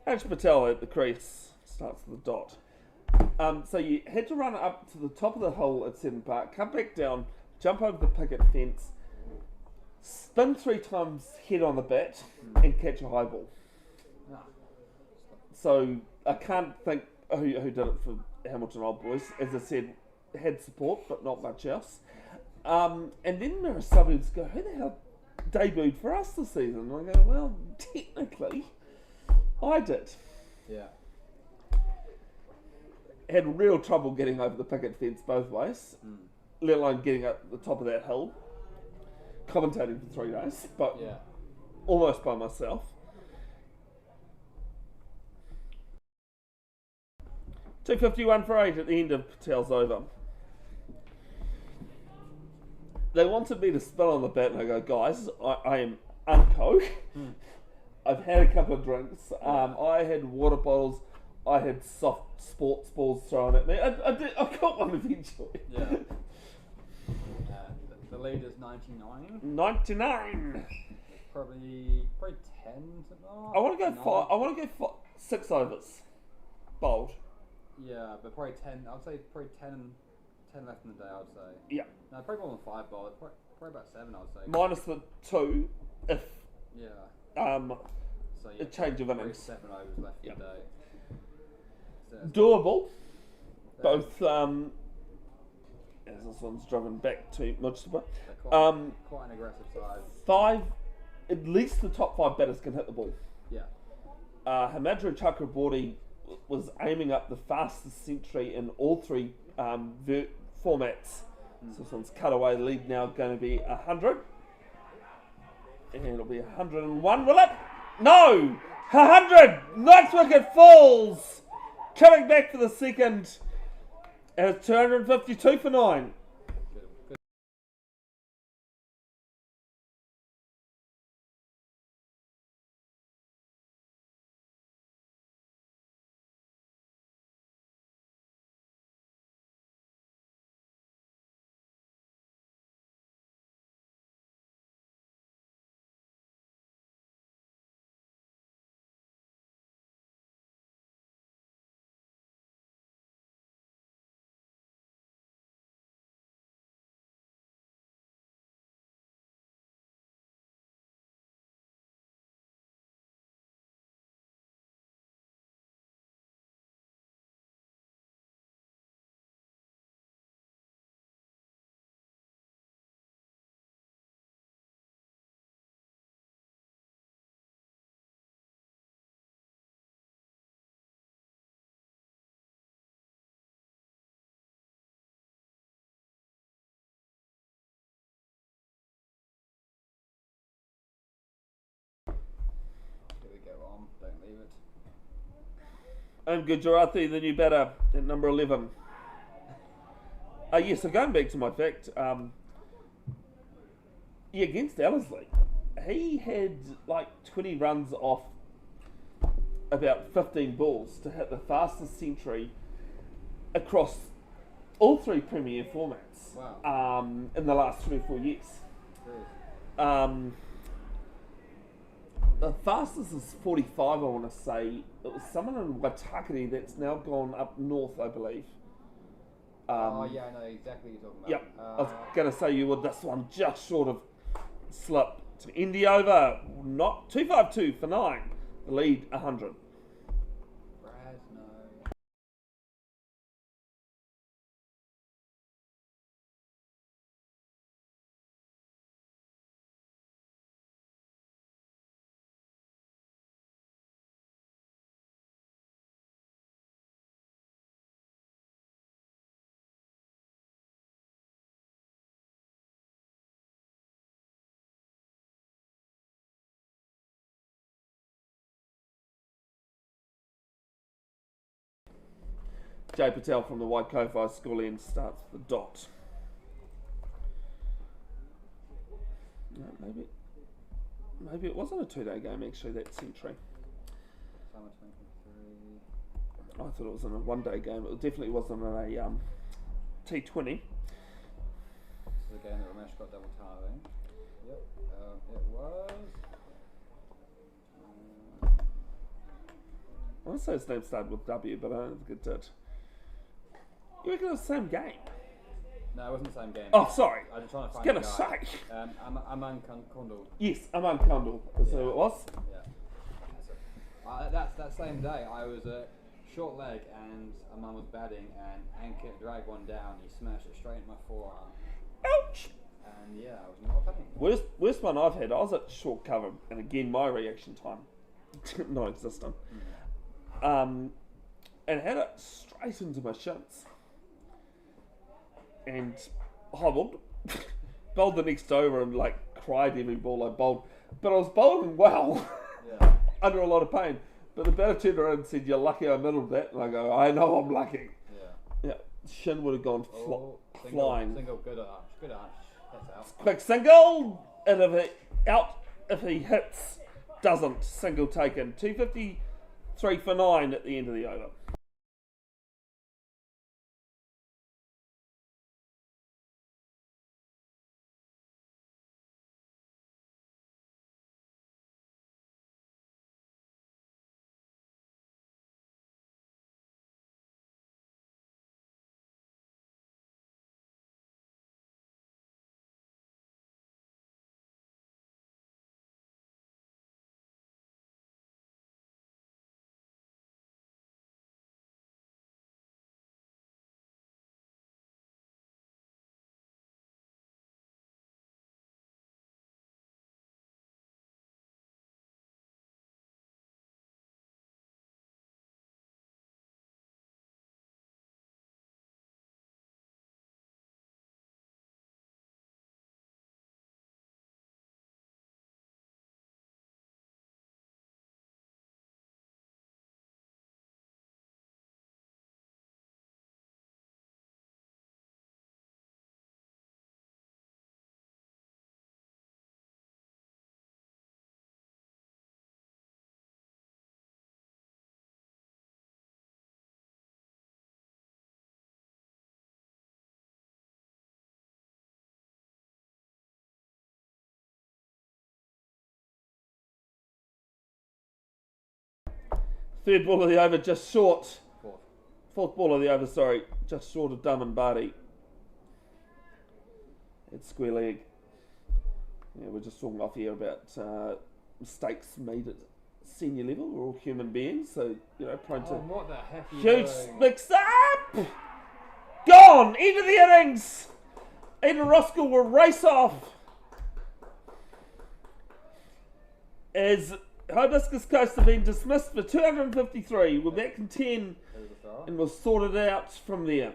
H. Patel at the crease starts at the dot. So you had to run up to the top of the hill at Seddon Park, come back down, jump over the picket fence, spin 3 times head on the bat, and catch a high ball. So I can't think who did it for Hamilton Old Boys. As I said, had support, but not much else. And then there are suburbs go, who the hell debuted for us this season? And I go, well, technically, I did. Yeah. Had real trouble getting over the picket fence both ways, let alone getting up the top of that hill. Commentating for 3 days, but Yeah. almost by myself. $251 for 8 at the end of Patel's over. They wanted me to spin on the bat and I go, guys, I am unco. I've had a couple of drinks. I had water bottles. I had soft sports balls thrown at me. I got one eventually. Yeah. The lead is 99. 99. Probably 10. I want to go 5. I want to go 6 overs. Bold. Yeah, but probably 10. I'd say probably 10 left in the day. I'd say. Yeah. No, probably more than 5 bowls. Probably about 7. I'd say. Minus the 2 if Yeah. So a change of probably innings. 7 overs left in the day. So it's Doable. Both as this one's driven back to Mujtaba. they're quite an aggressive side. 5, at least the top 5 batters can hit the ball. Yeah. Hamadru Chakraborty was aiming up the fastest century in all 3 formats So this one's cut away. The lead now going to be 100. And it'll be 101, will it? No! 100! Nice wicket falls! Coming back for the second. And it's 252 for 9. Don't leave it. And Gujarati, the new batter at number 11. Yes, so going back to my fact, against Ellerslie, he had like 20 runs off about 15 balls to hit the fastest century across all 3 Premier formats. Wow. In the last 3 or 4 years. Really? The fastest is 45, I want to say. It was someone in Waitakere that's now gone up north, I believe. Oh yeah, I know exactly what you're talking about. Yep, I was going to say you would. This one just short of slip to end the over. Not 252 for 9. The lead 100. Brad, no. Jay Patel from the Waikofa School end starts the dot. No, maybe it wasn't a 2-day game actually, that century. Summer 23. I thought it was in a 1-day game. It definitely wasn't in a T20. This is the game that Ramesh got double tarring. Yep, it was. I want to say his name started with W, but I don't think it did. You reckon it was the same game? No, it wasn't the same game. Oh, sorry. I was trying to I find was going to say. Aman Kondal. Yes, Aman Kundal is who it was. Yeah. That same day, I was at short leg and Aman was batting and Ankit dragged one down. He smashed it straight in my forearm. Ouch! And yeah, I was not playing. Worst one I've had, I was at short cover, and again, my reaction time, non-existent. And had it straight into my shins. And hobbled, bowled the next over and like cried every ball I bowled. But I was bowling well, under a lot of pain. But the batter turned around and said, "You're lucky I middled that." And I go, "I know I'm lucky." Yeah. Shin would have gone flying. Single, good arch. That's out. Quick single, and if he hits, doesn't, single taken. 253 for 9 at the end of the over. Third ball of the over, just short. Fourth. Fourth ball of the over, sorry, just short of Dum and Barty. It's square leg. Yeah, we're just talking off here about mistakes made at senior level. We're all human beings, so prone to what the heck are you huge doing? mix up. Gone. End of the innings. Eden Roskill will race off as Hibiscus Coast have been dismissed for 253. We'll back in 10 There's a throw. and we'll sort it out from there.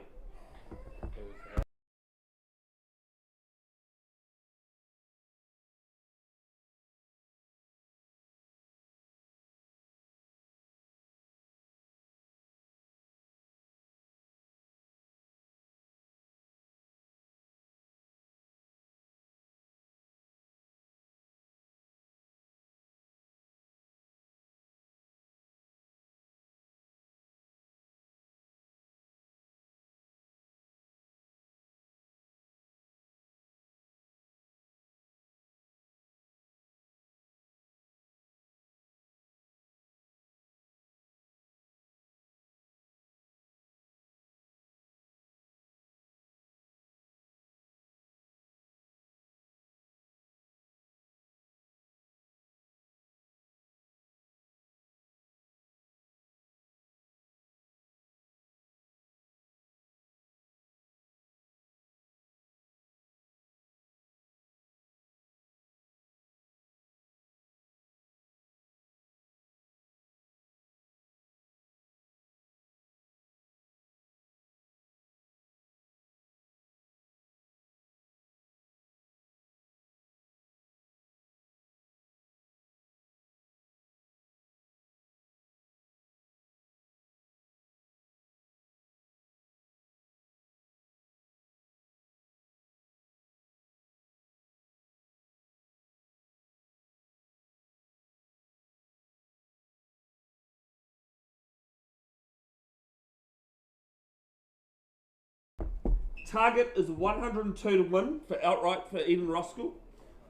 Target is 102 to win for outright for Eden Roskill.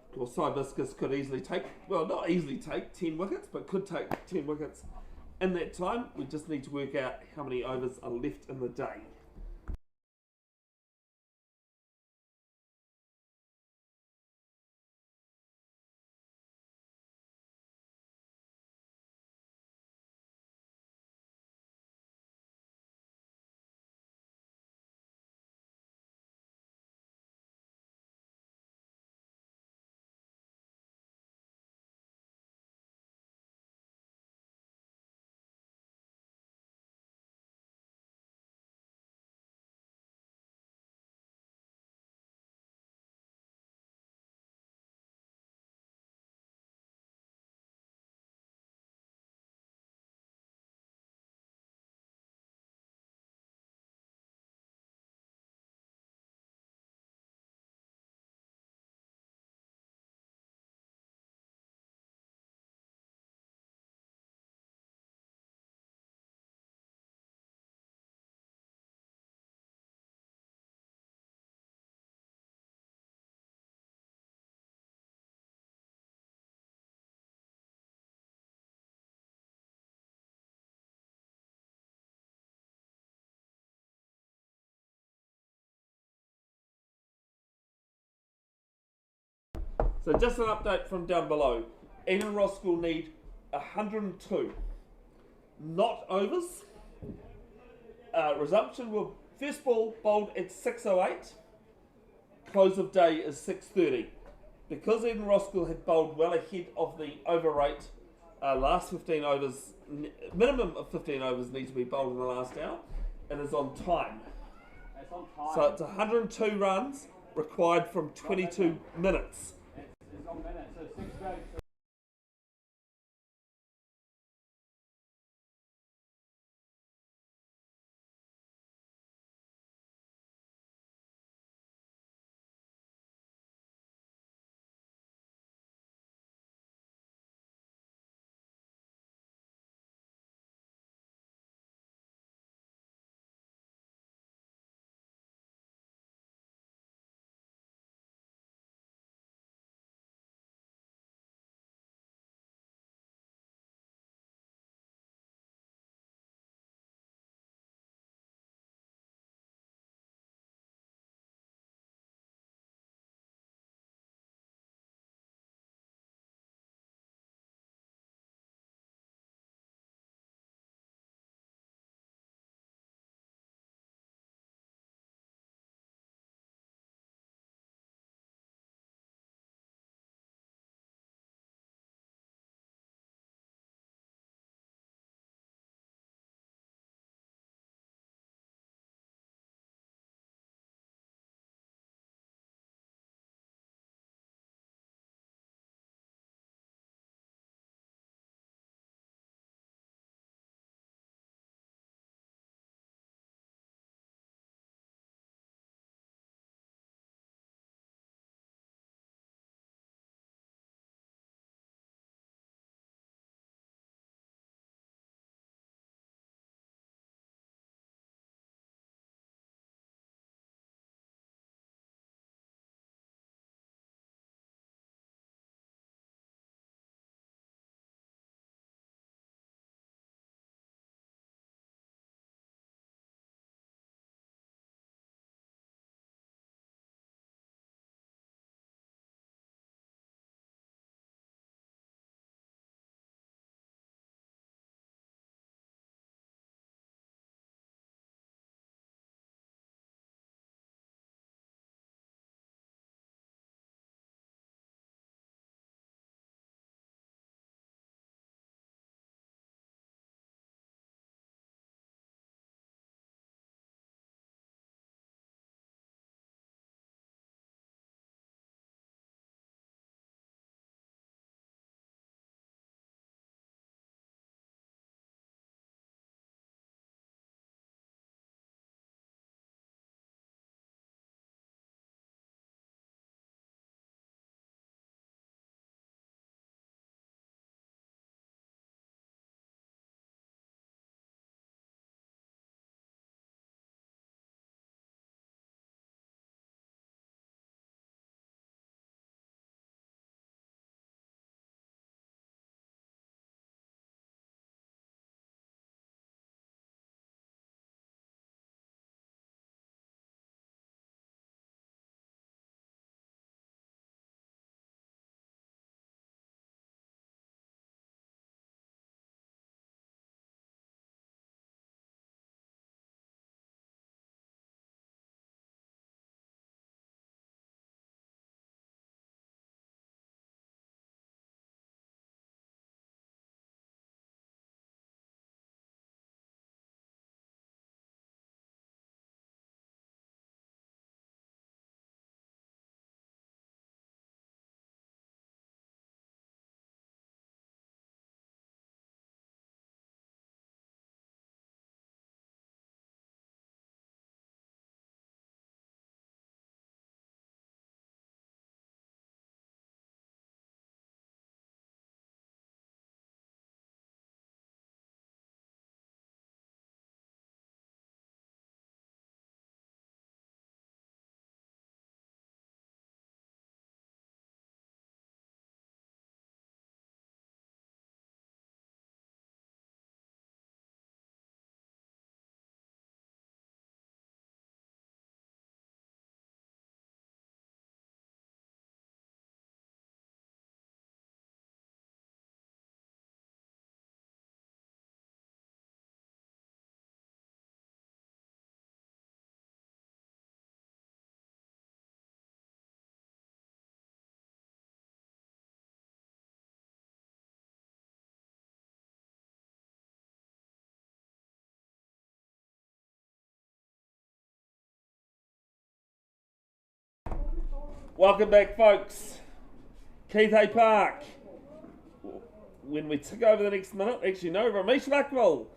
Of course, Hibiscus could easily take, well, not easily take 10 wickets, but could take 10 wickets in that time. We just need to work out how many overs are left in the day. So just an update from down below. Eden Roskill need 102. Not overs. Resumption will first ball bowled at 6:08. Close of day is 6:30. Because Eden Roskill had bowled well ahead of the over rate, last 15 overs, minimum of 15 overs need to be bowled in the last hour. It is on time. It's on time. So it's 102 runs required from 22 minutes. It's on minutes. So 6:30. Welcome back, folks. Keith A. Park. When we took over the next minute, actually no, Ramesh Lakmal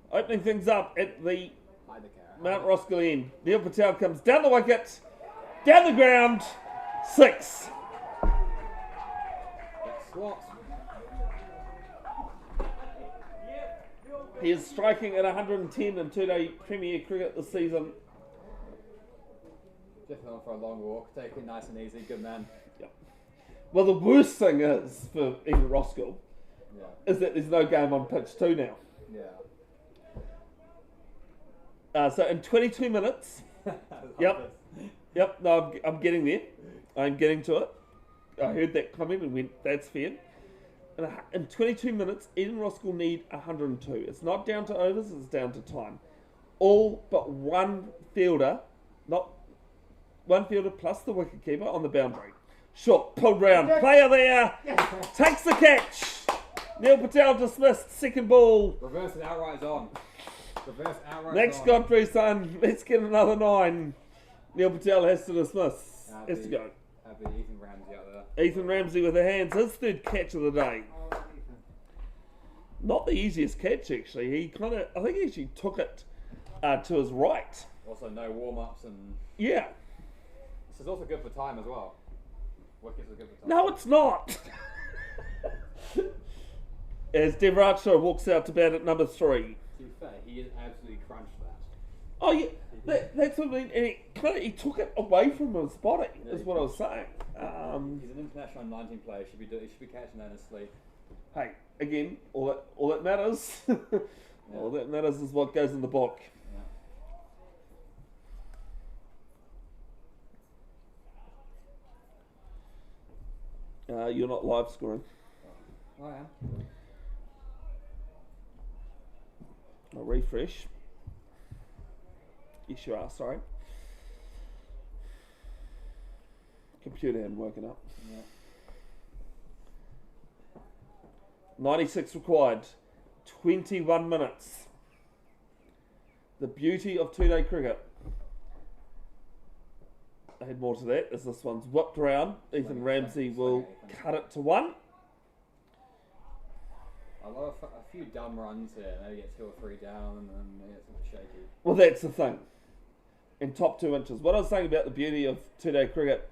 opening things up at the Mount Roskill end. Neil Patel comes down the wicket, down the ground, 6. He is striking at 110 in 2-day Premier Cricket this season. Just going for a long walk, take it nice and easy, good man. Yep. Well, the worst thing is for even Roskill is that there's no game on pitch 2 now. Yeah. So in 22 minutes, yep, no, I'm getting there. I'm getting to it. I heard that comment and went, that's fair. In 22 minutes, Eden Roskill need 102. It's not down to overs, it's down to time. All but one fielder, not one fielder plus the wicketkeeper on the boundary. Short, pulled round, player there, takes the catch. Neil Patel dismissed, second ball. Reverse and outright's on. Reverse outright. Next Godfrey's son, let's get another 9. Neil Patel has to dismiss. Has to go. Happy Ethan Ramsey out there. Ethan Ramsey with the hands, his third catch of the day. Not the easiest catch actually. I think he actually took it to his right. Also no warm-ups and... Yeah. This is also good for time as well. Wickets are good for time. No, it's not. As Devracha walks out to bat at number 3. To be fair, he is absolutely crunched that. Oh yeah, that's what I mean. And he took it away from his body, is what I was saying. He's an international 19 player. He should be catching that in his sleep. Hey, again, all that matters. All that matters is what goes in the book. You're not live scoring. I am. I'll refresh. Yes, you are, sorry. Computer hadn't woken up. Yeah. 96 required. 21 minutes. The beauty of 2-day cricket. I had more to that as this one's whipped around. Ethan Ramsey will cut it to 1. I love a few dumb runs here. Maybe get 2 or 3 down and then they get something shaky. Well, that's the thing. In top 2 inches. What I was saying about the beauty of 2-day cricket,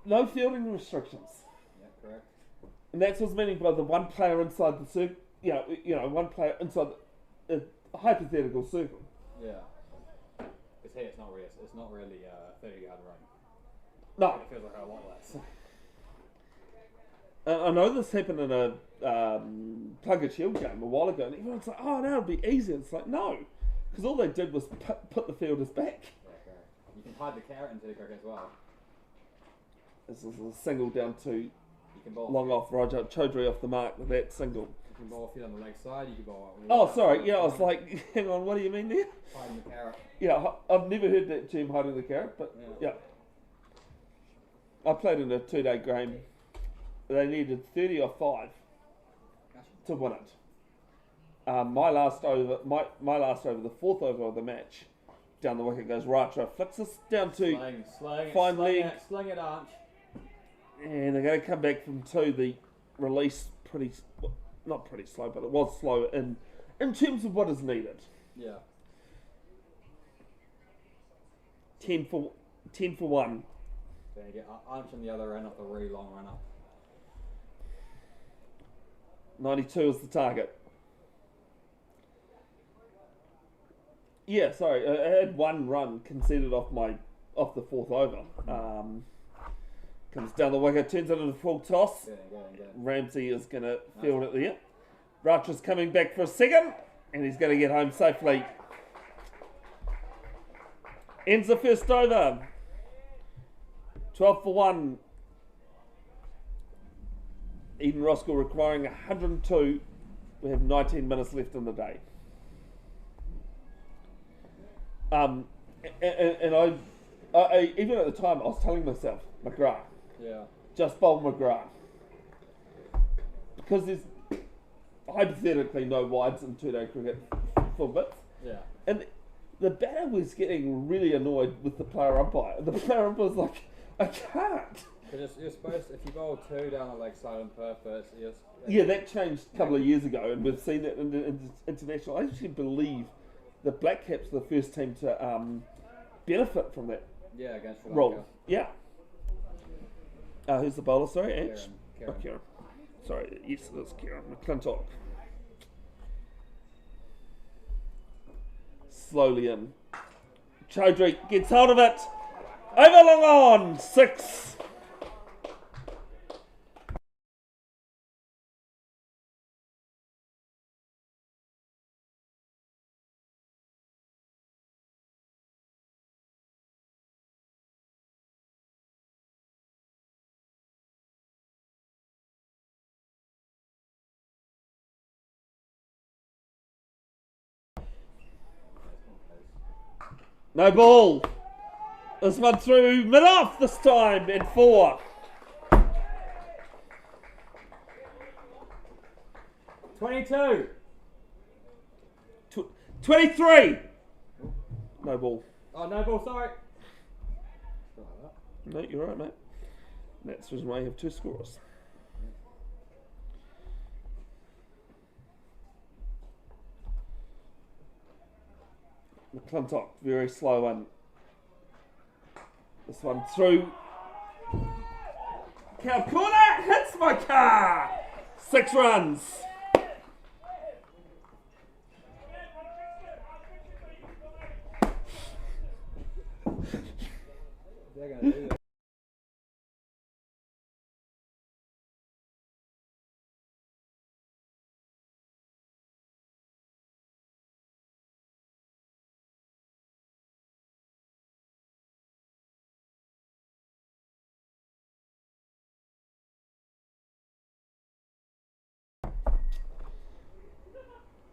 no fielding restrictions. Yeah, correct. And that's what's meaning by the one player inside the circle. You know, one player inside the hypothetical circle. Yeah. Because here it's not really 30-yard run. No. It feels like a lot less. I know this happened in a Plugger Shield game a while ago, and everyone's like, oh, now it'd be easy. It's like, no. Because all they did was put the fielders back. Okay. You can hide the carrot into the cricket as well. This is a single down to You can bowl long off Raja Chaudhry off the mark with that single. You can bowl a few on the leg side. You can bowl. Oh, sorry. Yeah, I was like, hang on, what do you mean there? Hiding the carrot. Yeah, I've never heard that term, hiding the carrot, but yeah. I played in a 2-day game. They needed 30 or 5 to win it. My last over, the 4th over of the match, down the wicket goes Ratra, flicks us down to fine leg, sling it, arch. and they're going to come back from 2. The release not pretty slow, but it was slow in terms of what is needed. Yeah. 10 for 1. Then you get arch on the other end off a really long run up. 92 is the target. Yeah, sorry, I had 1 run conceded off the 4th over. Comes down the wicket, turns it into a full toss. Good. Ramsey is going to field it there. Ratcha's coming back for a second, and he's going to get home safely. Ends the first over. 12 for 1. Eden Roskill requiring 102. We have 19 minutes left in the day. And I even at the time I was telling myself, McGrath. Yeah. Just bowl McGrath. Because there's hypothetically no wides in 2-day cricket for bits. Yeah. And the batter was getting really annoyed with the player umpire. The player umpire was like, I can't. Because you're supposed to, if you bowl 2 down the leg side on purpose, Yeah, that changed a couple of years ago, and we've seen that in the international. I actually believe the Black Caps are the first team to benefit from that Yeah, against Sri Lanka. role. Yeah. Who's the bowler? Sorry, Ange? Kieran. Oh, Kieran. Sorry, yes, it is Kieran McClintock. Slowly in. Chaudhry gets hold of it. Over long on. 6. No ball. This one through mid-off this time in 4. 22. 23. No ball. Oh, no ball, sorry. No, you're right, mate. That's the reason why you have 2 scorers. McClintock, very slow one. This one through. Cow corner, hits my car. 6 runs. They're going to do that.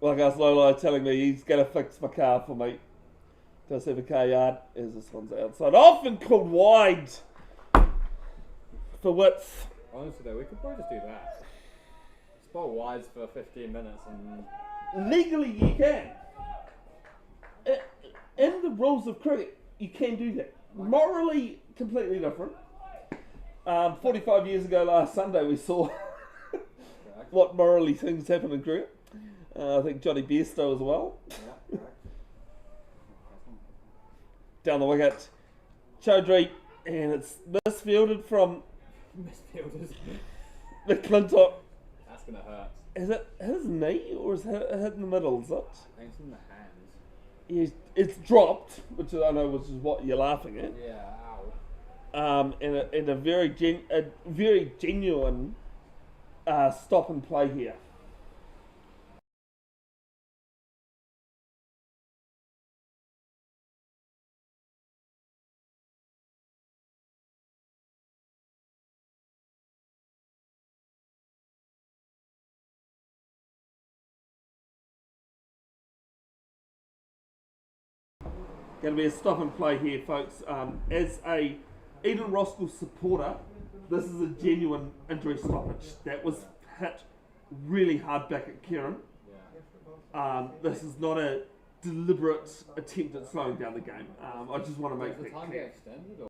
Like us Lolo telling me he's going to fix my car for me. Does have a car yard. As this one's outside. Off and called wide. For width. Honestly though, we could probably just do that. Spot wides for 15 minutes and... Legally you can. In the rules of cricket, you can do that. Morally, completely different. 45 years ago last Sunday we saw what morally things happen in cricket. I think Johnny Bairstow as well. Down the wicket. Chaudhry, and it's misfielded from Misfielders. McClintock. That's going to hurt. Is it his knee or is it hit in the middle? Is it? I think it's in the hands. Yeah, it's dropped, which I know which is what you're laughing at. Yeah, ow. And a very genuine stop and play here. Going to be a stop and play here, folks. As a Eden Roskill supporter, this is a genuine injury stoppage. That was hit really hard back at Kieran. This is not a deliberate attempt at slowing down the game. I just want to make Does the that time clear. get extended? Or?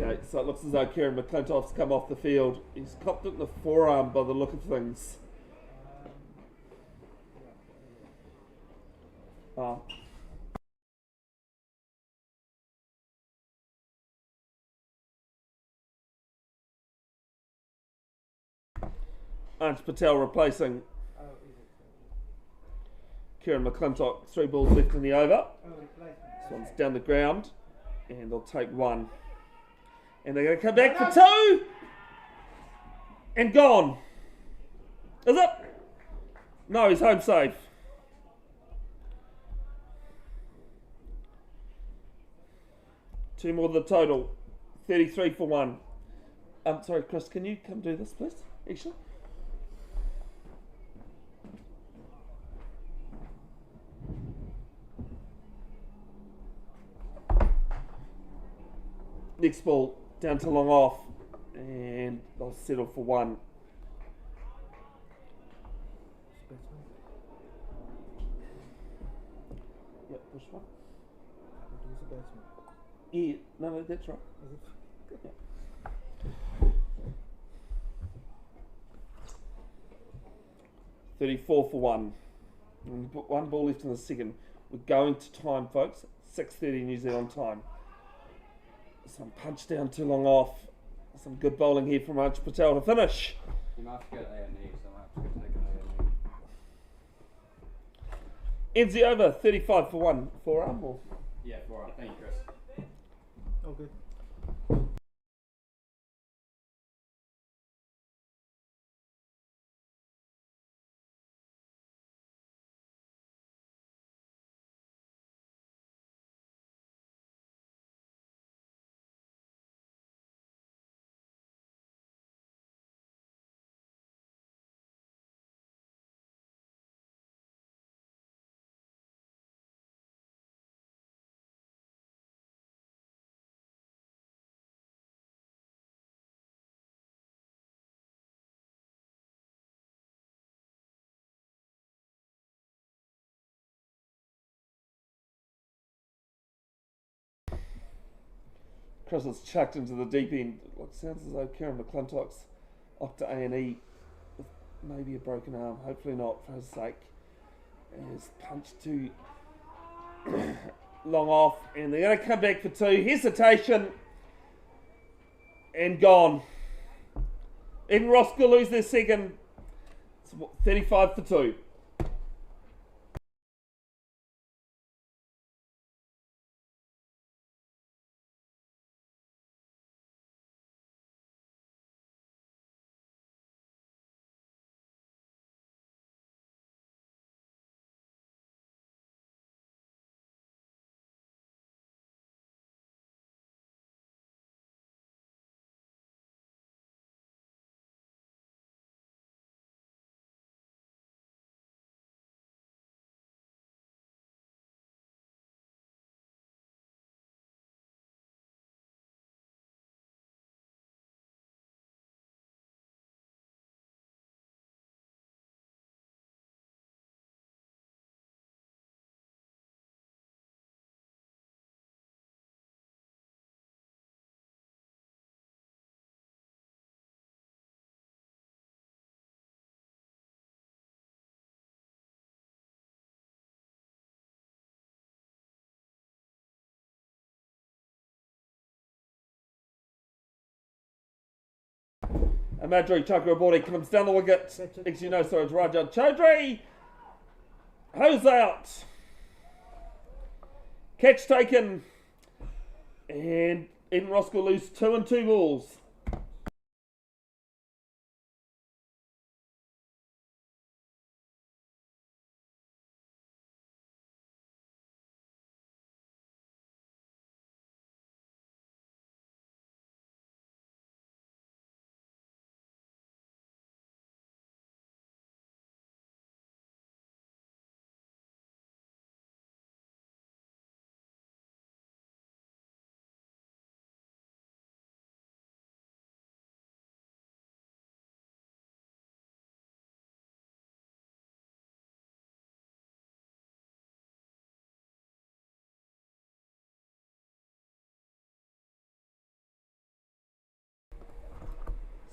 Okay, so it looks as though Kieran McClintock's come off the field. He's copped it in the forearm by the look of things. Anj Patel replacing Kieran McClintock, 3 balls left in the over. Oh, replacement. This one's down the ground, and they'll take 1. And they're going to come back for 2! And gone. Is it? No, he's home safe. Two more than the total. 33 for 1. Sorry, Chris, can you come do this, please? Actually. Next ball down to long off, and they'll settle for 1. Yep, push 1. Yeah, no, that's right. Yeah. 34 for 1. And 1 ball left in the second. We're going to time, folks. 6:30 New Zealand time. Some punch down too long off. Some good bowling here from Arch Patel to finish. You might have to get A&E, so I might have to take an A&E. Ends the over, 35 for 1. Forearm or? Yeah, forearm. Thank you, Chris. Oh, good. Chris was chucked into the deep end. It sounds as though Kieran McClintock's off to A&E with maybe a broken arm. Hopefully not, for his sake. And his punch too long off, and they're going to come back for 2. Hesitation, and gone. Even Roskill lose their second. It's 35 for 2. Madri Chakraborty comes down the wicket. Actually, no, sorry, it's Rajat Chaudhry. Hose out. Catch taken. And Eden Roskill lose 2 and 2 balls.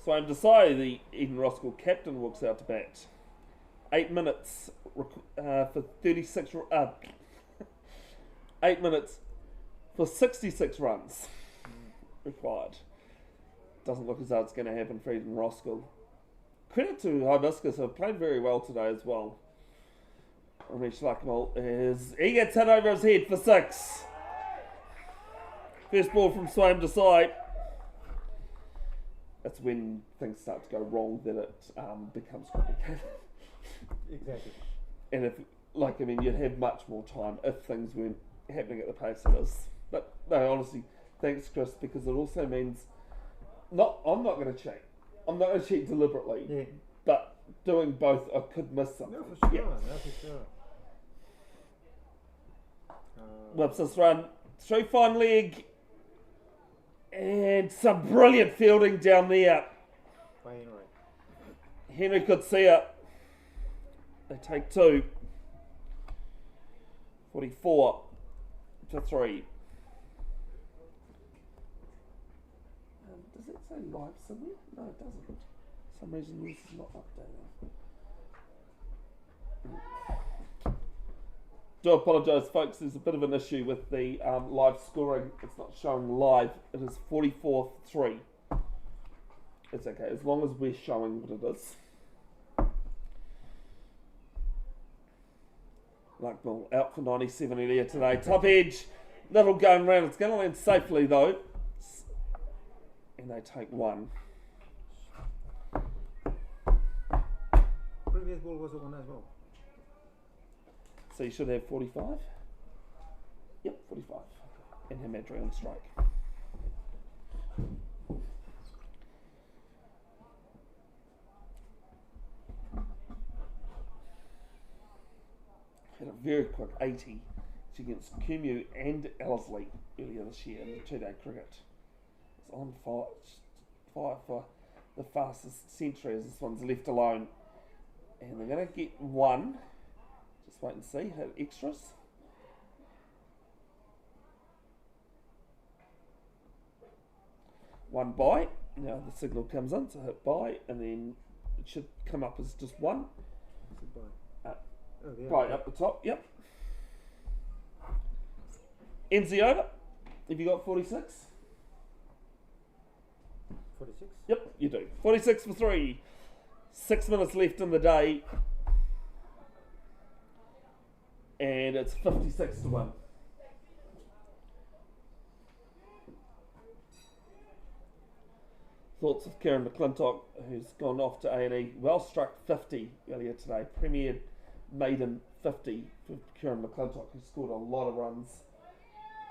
So I'm decided the Eden Roskill captain walks out to bat. 8 minutes for 36. 8 minutes for 66 runs required. Doesn't look as though it's going to happen for Eden Roskill. Credit to Hibiscus, who have played very well today as well. Ramesh Lakmal he gets hit over his head for 6. First ball from Swaim to side. That's when things start to go wrong, then it becomes complicated. Exactly. And you'd have much more time if things weren't happening at the pace it is. But no, honestly, thanks, Chris, because it also means I'm not going to cheat. I'm not going to cheat deliberately. Yeah. But doing both, I could miss something. No, for sure. Yeah. No, for sure. Whips this run through fine leg. And some brilliant fielding down there. By Henry. Henry could see it. They take 2. 44 to 3. Does it say live somewhere? No, it doesn't. For some reason this is not updated. Do apologise, folks. There's a bit of an issue with the live scoring. It's not showing live. It is 44-3. It's okay as long as we're showing what it is. Lucknow out for 97 earlier today. Top edge, little going round. It's going to land safely though, and they take 1. Previous ball was a 1 as well. So you should have 45. Yep, 45. And Hamadri on strike. Had a very quick 80 against Kumu and Ellerslie earlier this year in the 2-day cricket. It's on fire for the fastest century as this one's left alone. And they're going to get 1. Just wait and see. Have extras. One by. Now the signal comes in, so hit by, and then it should come up as just 1. Right up the top, yep. Ends the over. Have you got 46? 46? Yep, you do. 46 for 3. 6 minutes left in the day. And it's 56 to 1. Thoughts of Kieran McClintock, who's gone off to A&E. Well struck 50 earlier today. Premiered maiden 50 for Kieran McClintock, who scored a lot of runs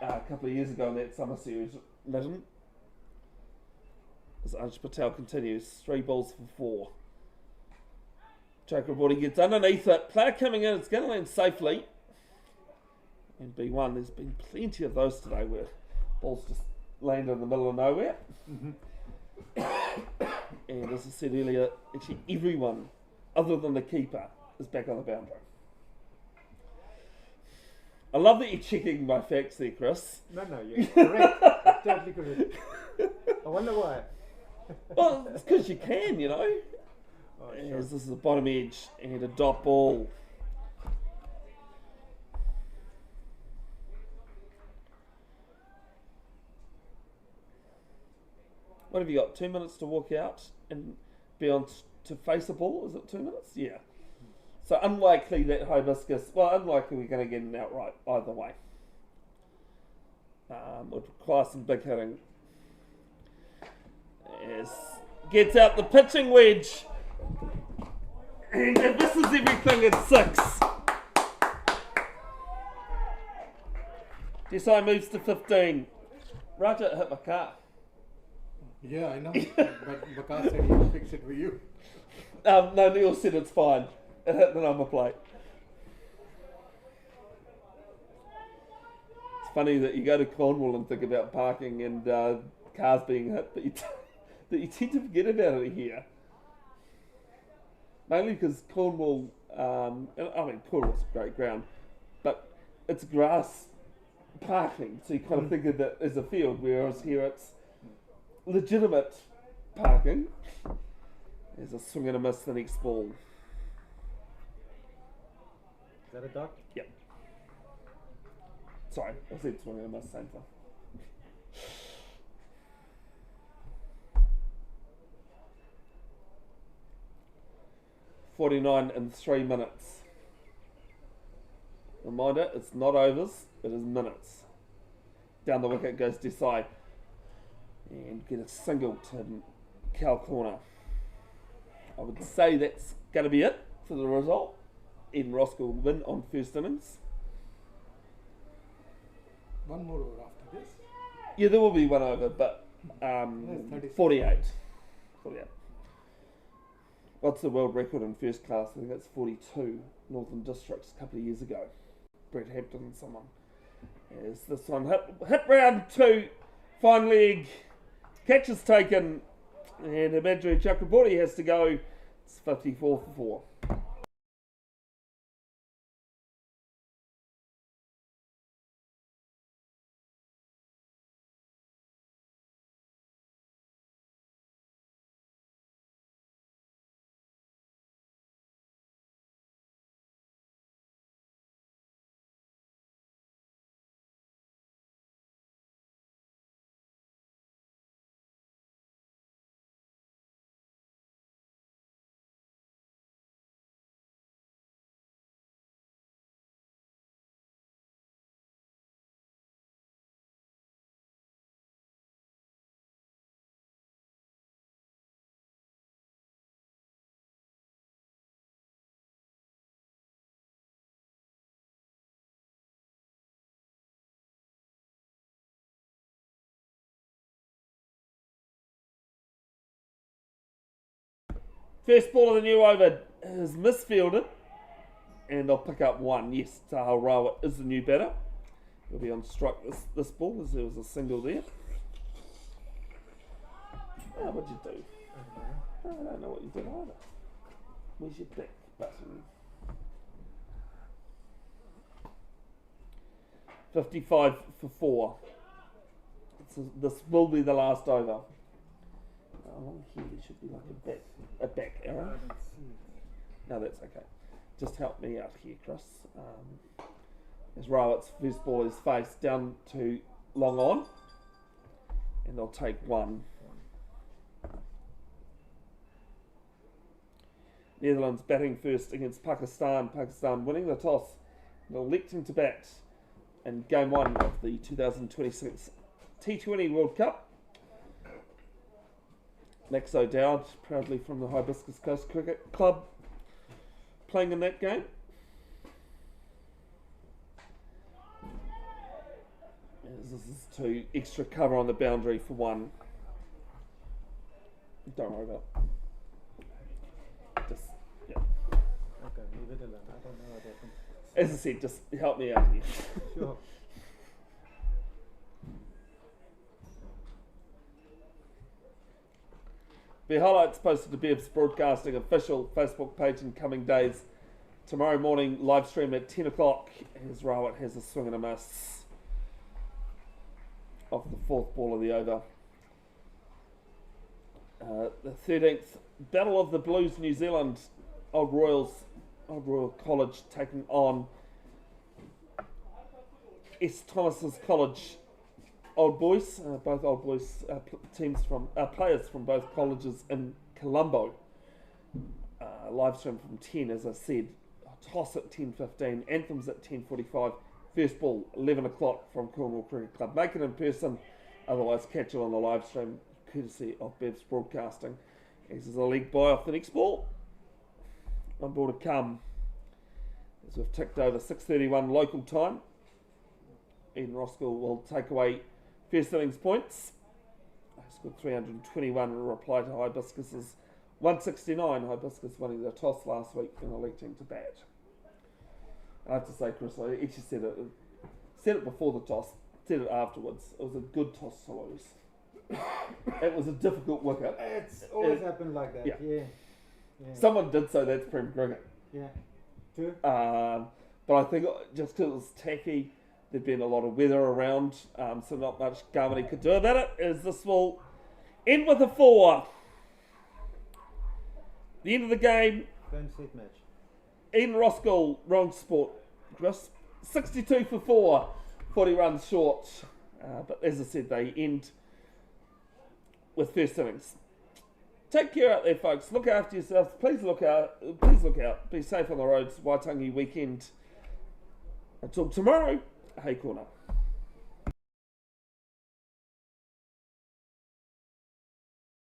a couple of years ago in that summer series midden. As Ansh Patel continues, 3 balls for 4. Chakraborty gets underneath it. Player coming in, it's going to land safely. And B1, there's been plenty of those today where balls just land in the middle of nowhere. And as I said earlier, actually everyone other than the keeper is back on the boundary. I love that you're checking my facts there, Chris. No, you're correct. Totally correct. I wonder why. Well, it's because you can, you know. Oh, As sure. this is the bottom edge and a dot ball. What have you got? 2 minutes to walk out and be on to face a ball? Is it 2 minutes? Yeah. So unlikely that Hibiscus. Well, unlikely we're going to get an outright either way. Would require some big hitting. Yes. Gets out the pitching wedge. And this is everything at 6. Desai moves to 15. Raja hit my car. Yeah, I know. But Baka said he'll fix it for you. No, Neil said it's fine. It hit the number plate. It's funny that you go to Cornwall and think about parking and cars being hit, but you tend to forget about it here. Mainly because Cornwall, Cornwall's a great ground, but it's grass parking, so you kind of think of it as a field, whereas here it's legitimate parking. There's a swing and a miss the next ball. Is that a duck? Yep. Sorry, I said swing and a miss, same thing. .49 in 3 minutes. Reminder, it's not overs, it is minutes. Down the wicket goes Desai. And get a single to Cal corner. I would say that's going to be it for the result. Eden Roskill win on first innings. One more over after this. Yeah, there will be one over, but 48. What's the world record in first class? I think that's 42. Northern Districts a couple of years ago. Brett Hampton and someone. As this one hit round 2, fine leg, catch is taken, and Imadri Chakraborty has to go. It's 54 for 4. First ball of the new over is misfielded, and I'll pick up one. Yes, Tahal Rawat is the new batter. He'll be on strike this ball as there was a single there. Oh, what'd you do? I don't know what you did either. Where's your back button? 55 for 4. This will be the last over. Along here there should be like a back arrow. No, that's okay. Just help me out here, Chris. As Rawat's first ball is faced down to long on, and they'll take one. Netherlands batting first against Pakistan. Pakistan winning the toss and electing to bat in Game 1 of the 2026 T20 World Cup. Max O'Dowd, proudly from the Hibiscus Coast Cricket Club, playing in that game. As this is to extra cover on the boundary for one. Don't worry about it. Just, yeah. Okay, leave it alone. I don't know what happened. As I said, just help me out here. Sure. The highlights posted to Bev's Broadcasting official Facebook page in coming days. Tomorrow morning, live stream at 10 o'clock as Rawat has a swing and a miss off the fourth ball of the over. The 13th Battle of the Blues New Zealand, Old Royal College taking on S. Thomas's College Old Boys, both Old Boys players from both colleges in Colombo. Live stream from 10, as I said. Toss at 10:15, anthems at 10:45. First ball 11 o'clock from Cornwall Cricket Club. Make it in person, otherwise catch it on the live stream, courtesy of Bev's Broadcasting. This is a leg bye off the next ball. One ball to come as we've ticked over 6:31 local time. Eden Roskill will take away first innings points. They scored 321 in reply to Hibiscus's 169. Hibiscus winning the toss last week and electing to bat. I have to say, Chris, I actually said it before the toss, said it afterwards. It was a good toss to lose. It was a difficult wicket. It's always happened like that. Yeah. Someone did say that's Prem cricket. Yeah. True. But I think just because it was tacky, there'd been a lot of weather around, so not much Garmany could do about it. As this will end with a 4. The end of the game. Fan set match. Eden Roskill, wrong sport, Chris. 62 for 4, 40 runs short. But as I said, they end with first innings. Take care out there, folks. Look after yourselves. Please look out. Be safe on the roads. Waitangi weekend Until tomorrow, hey corner.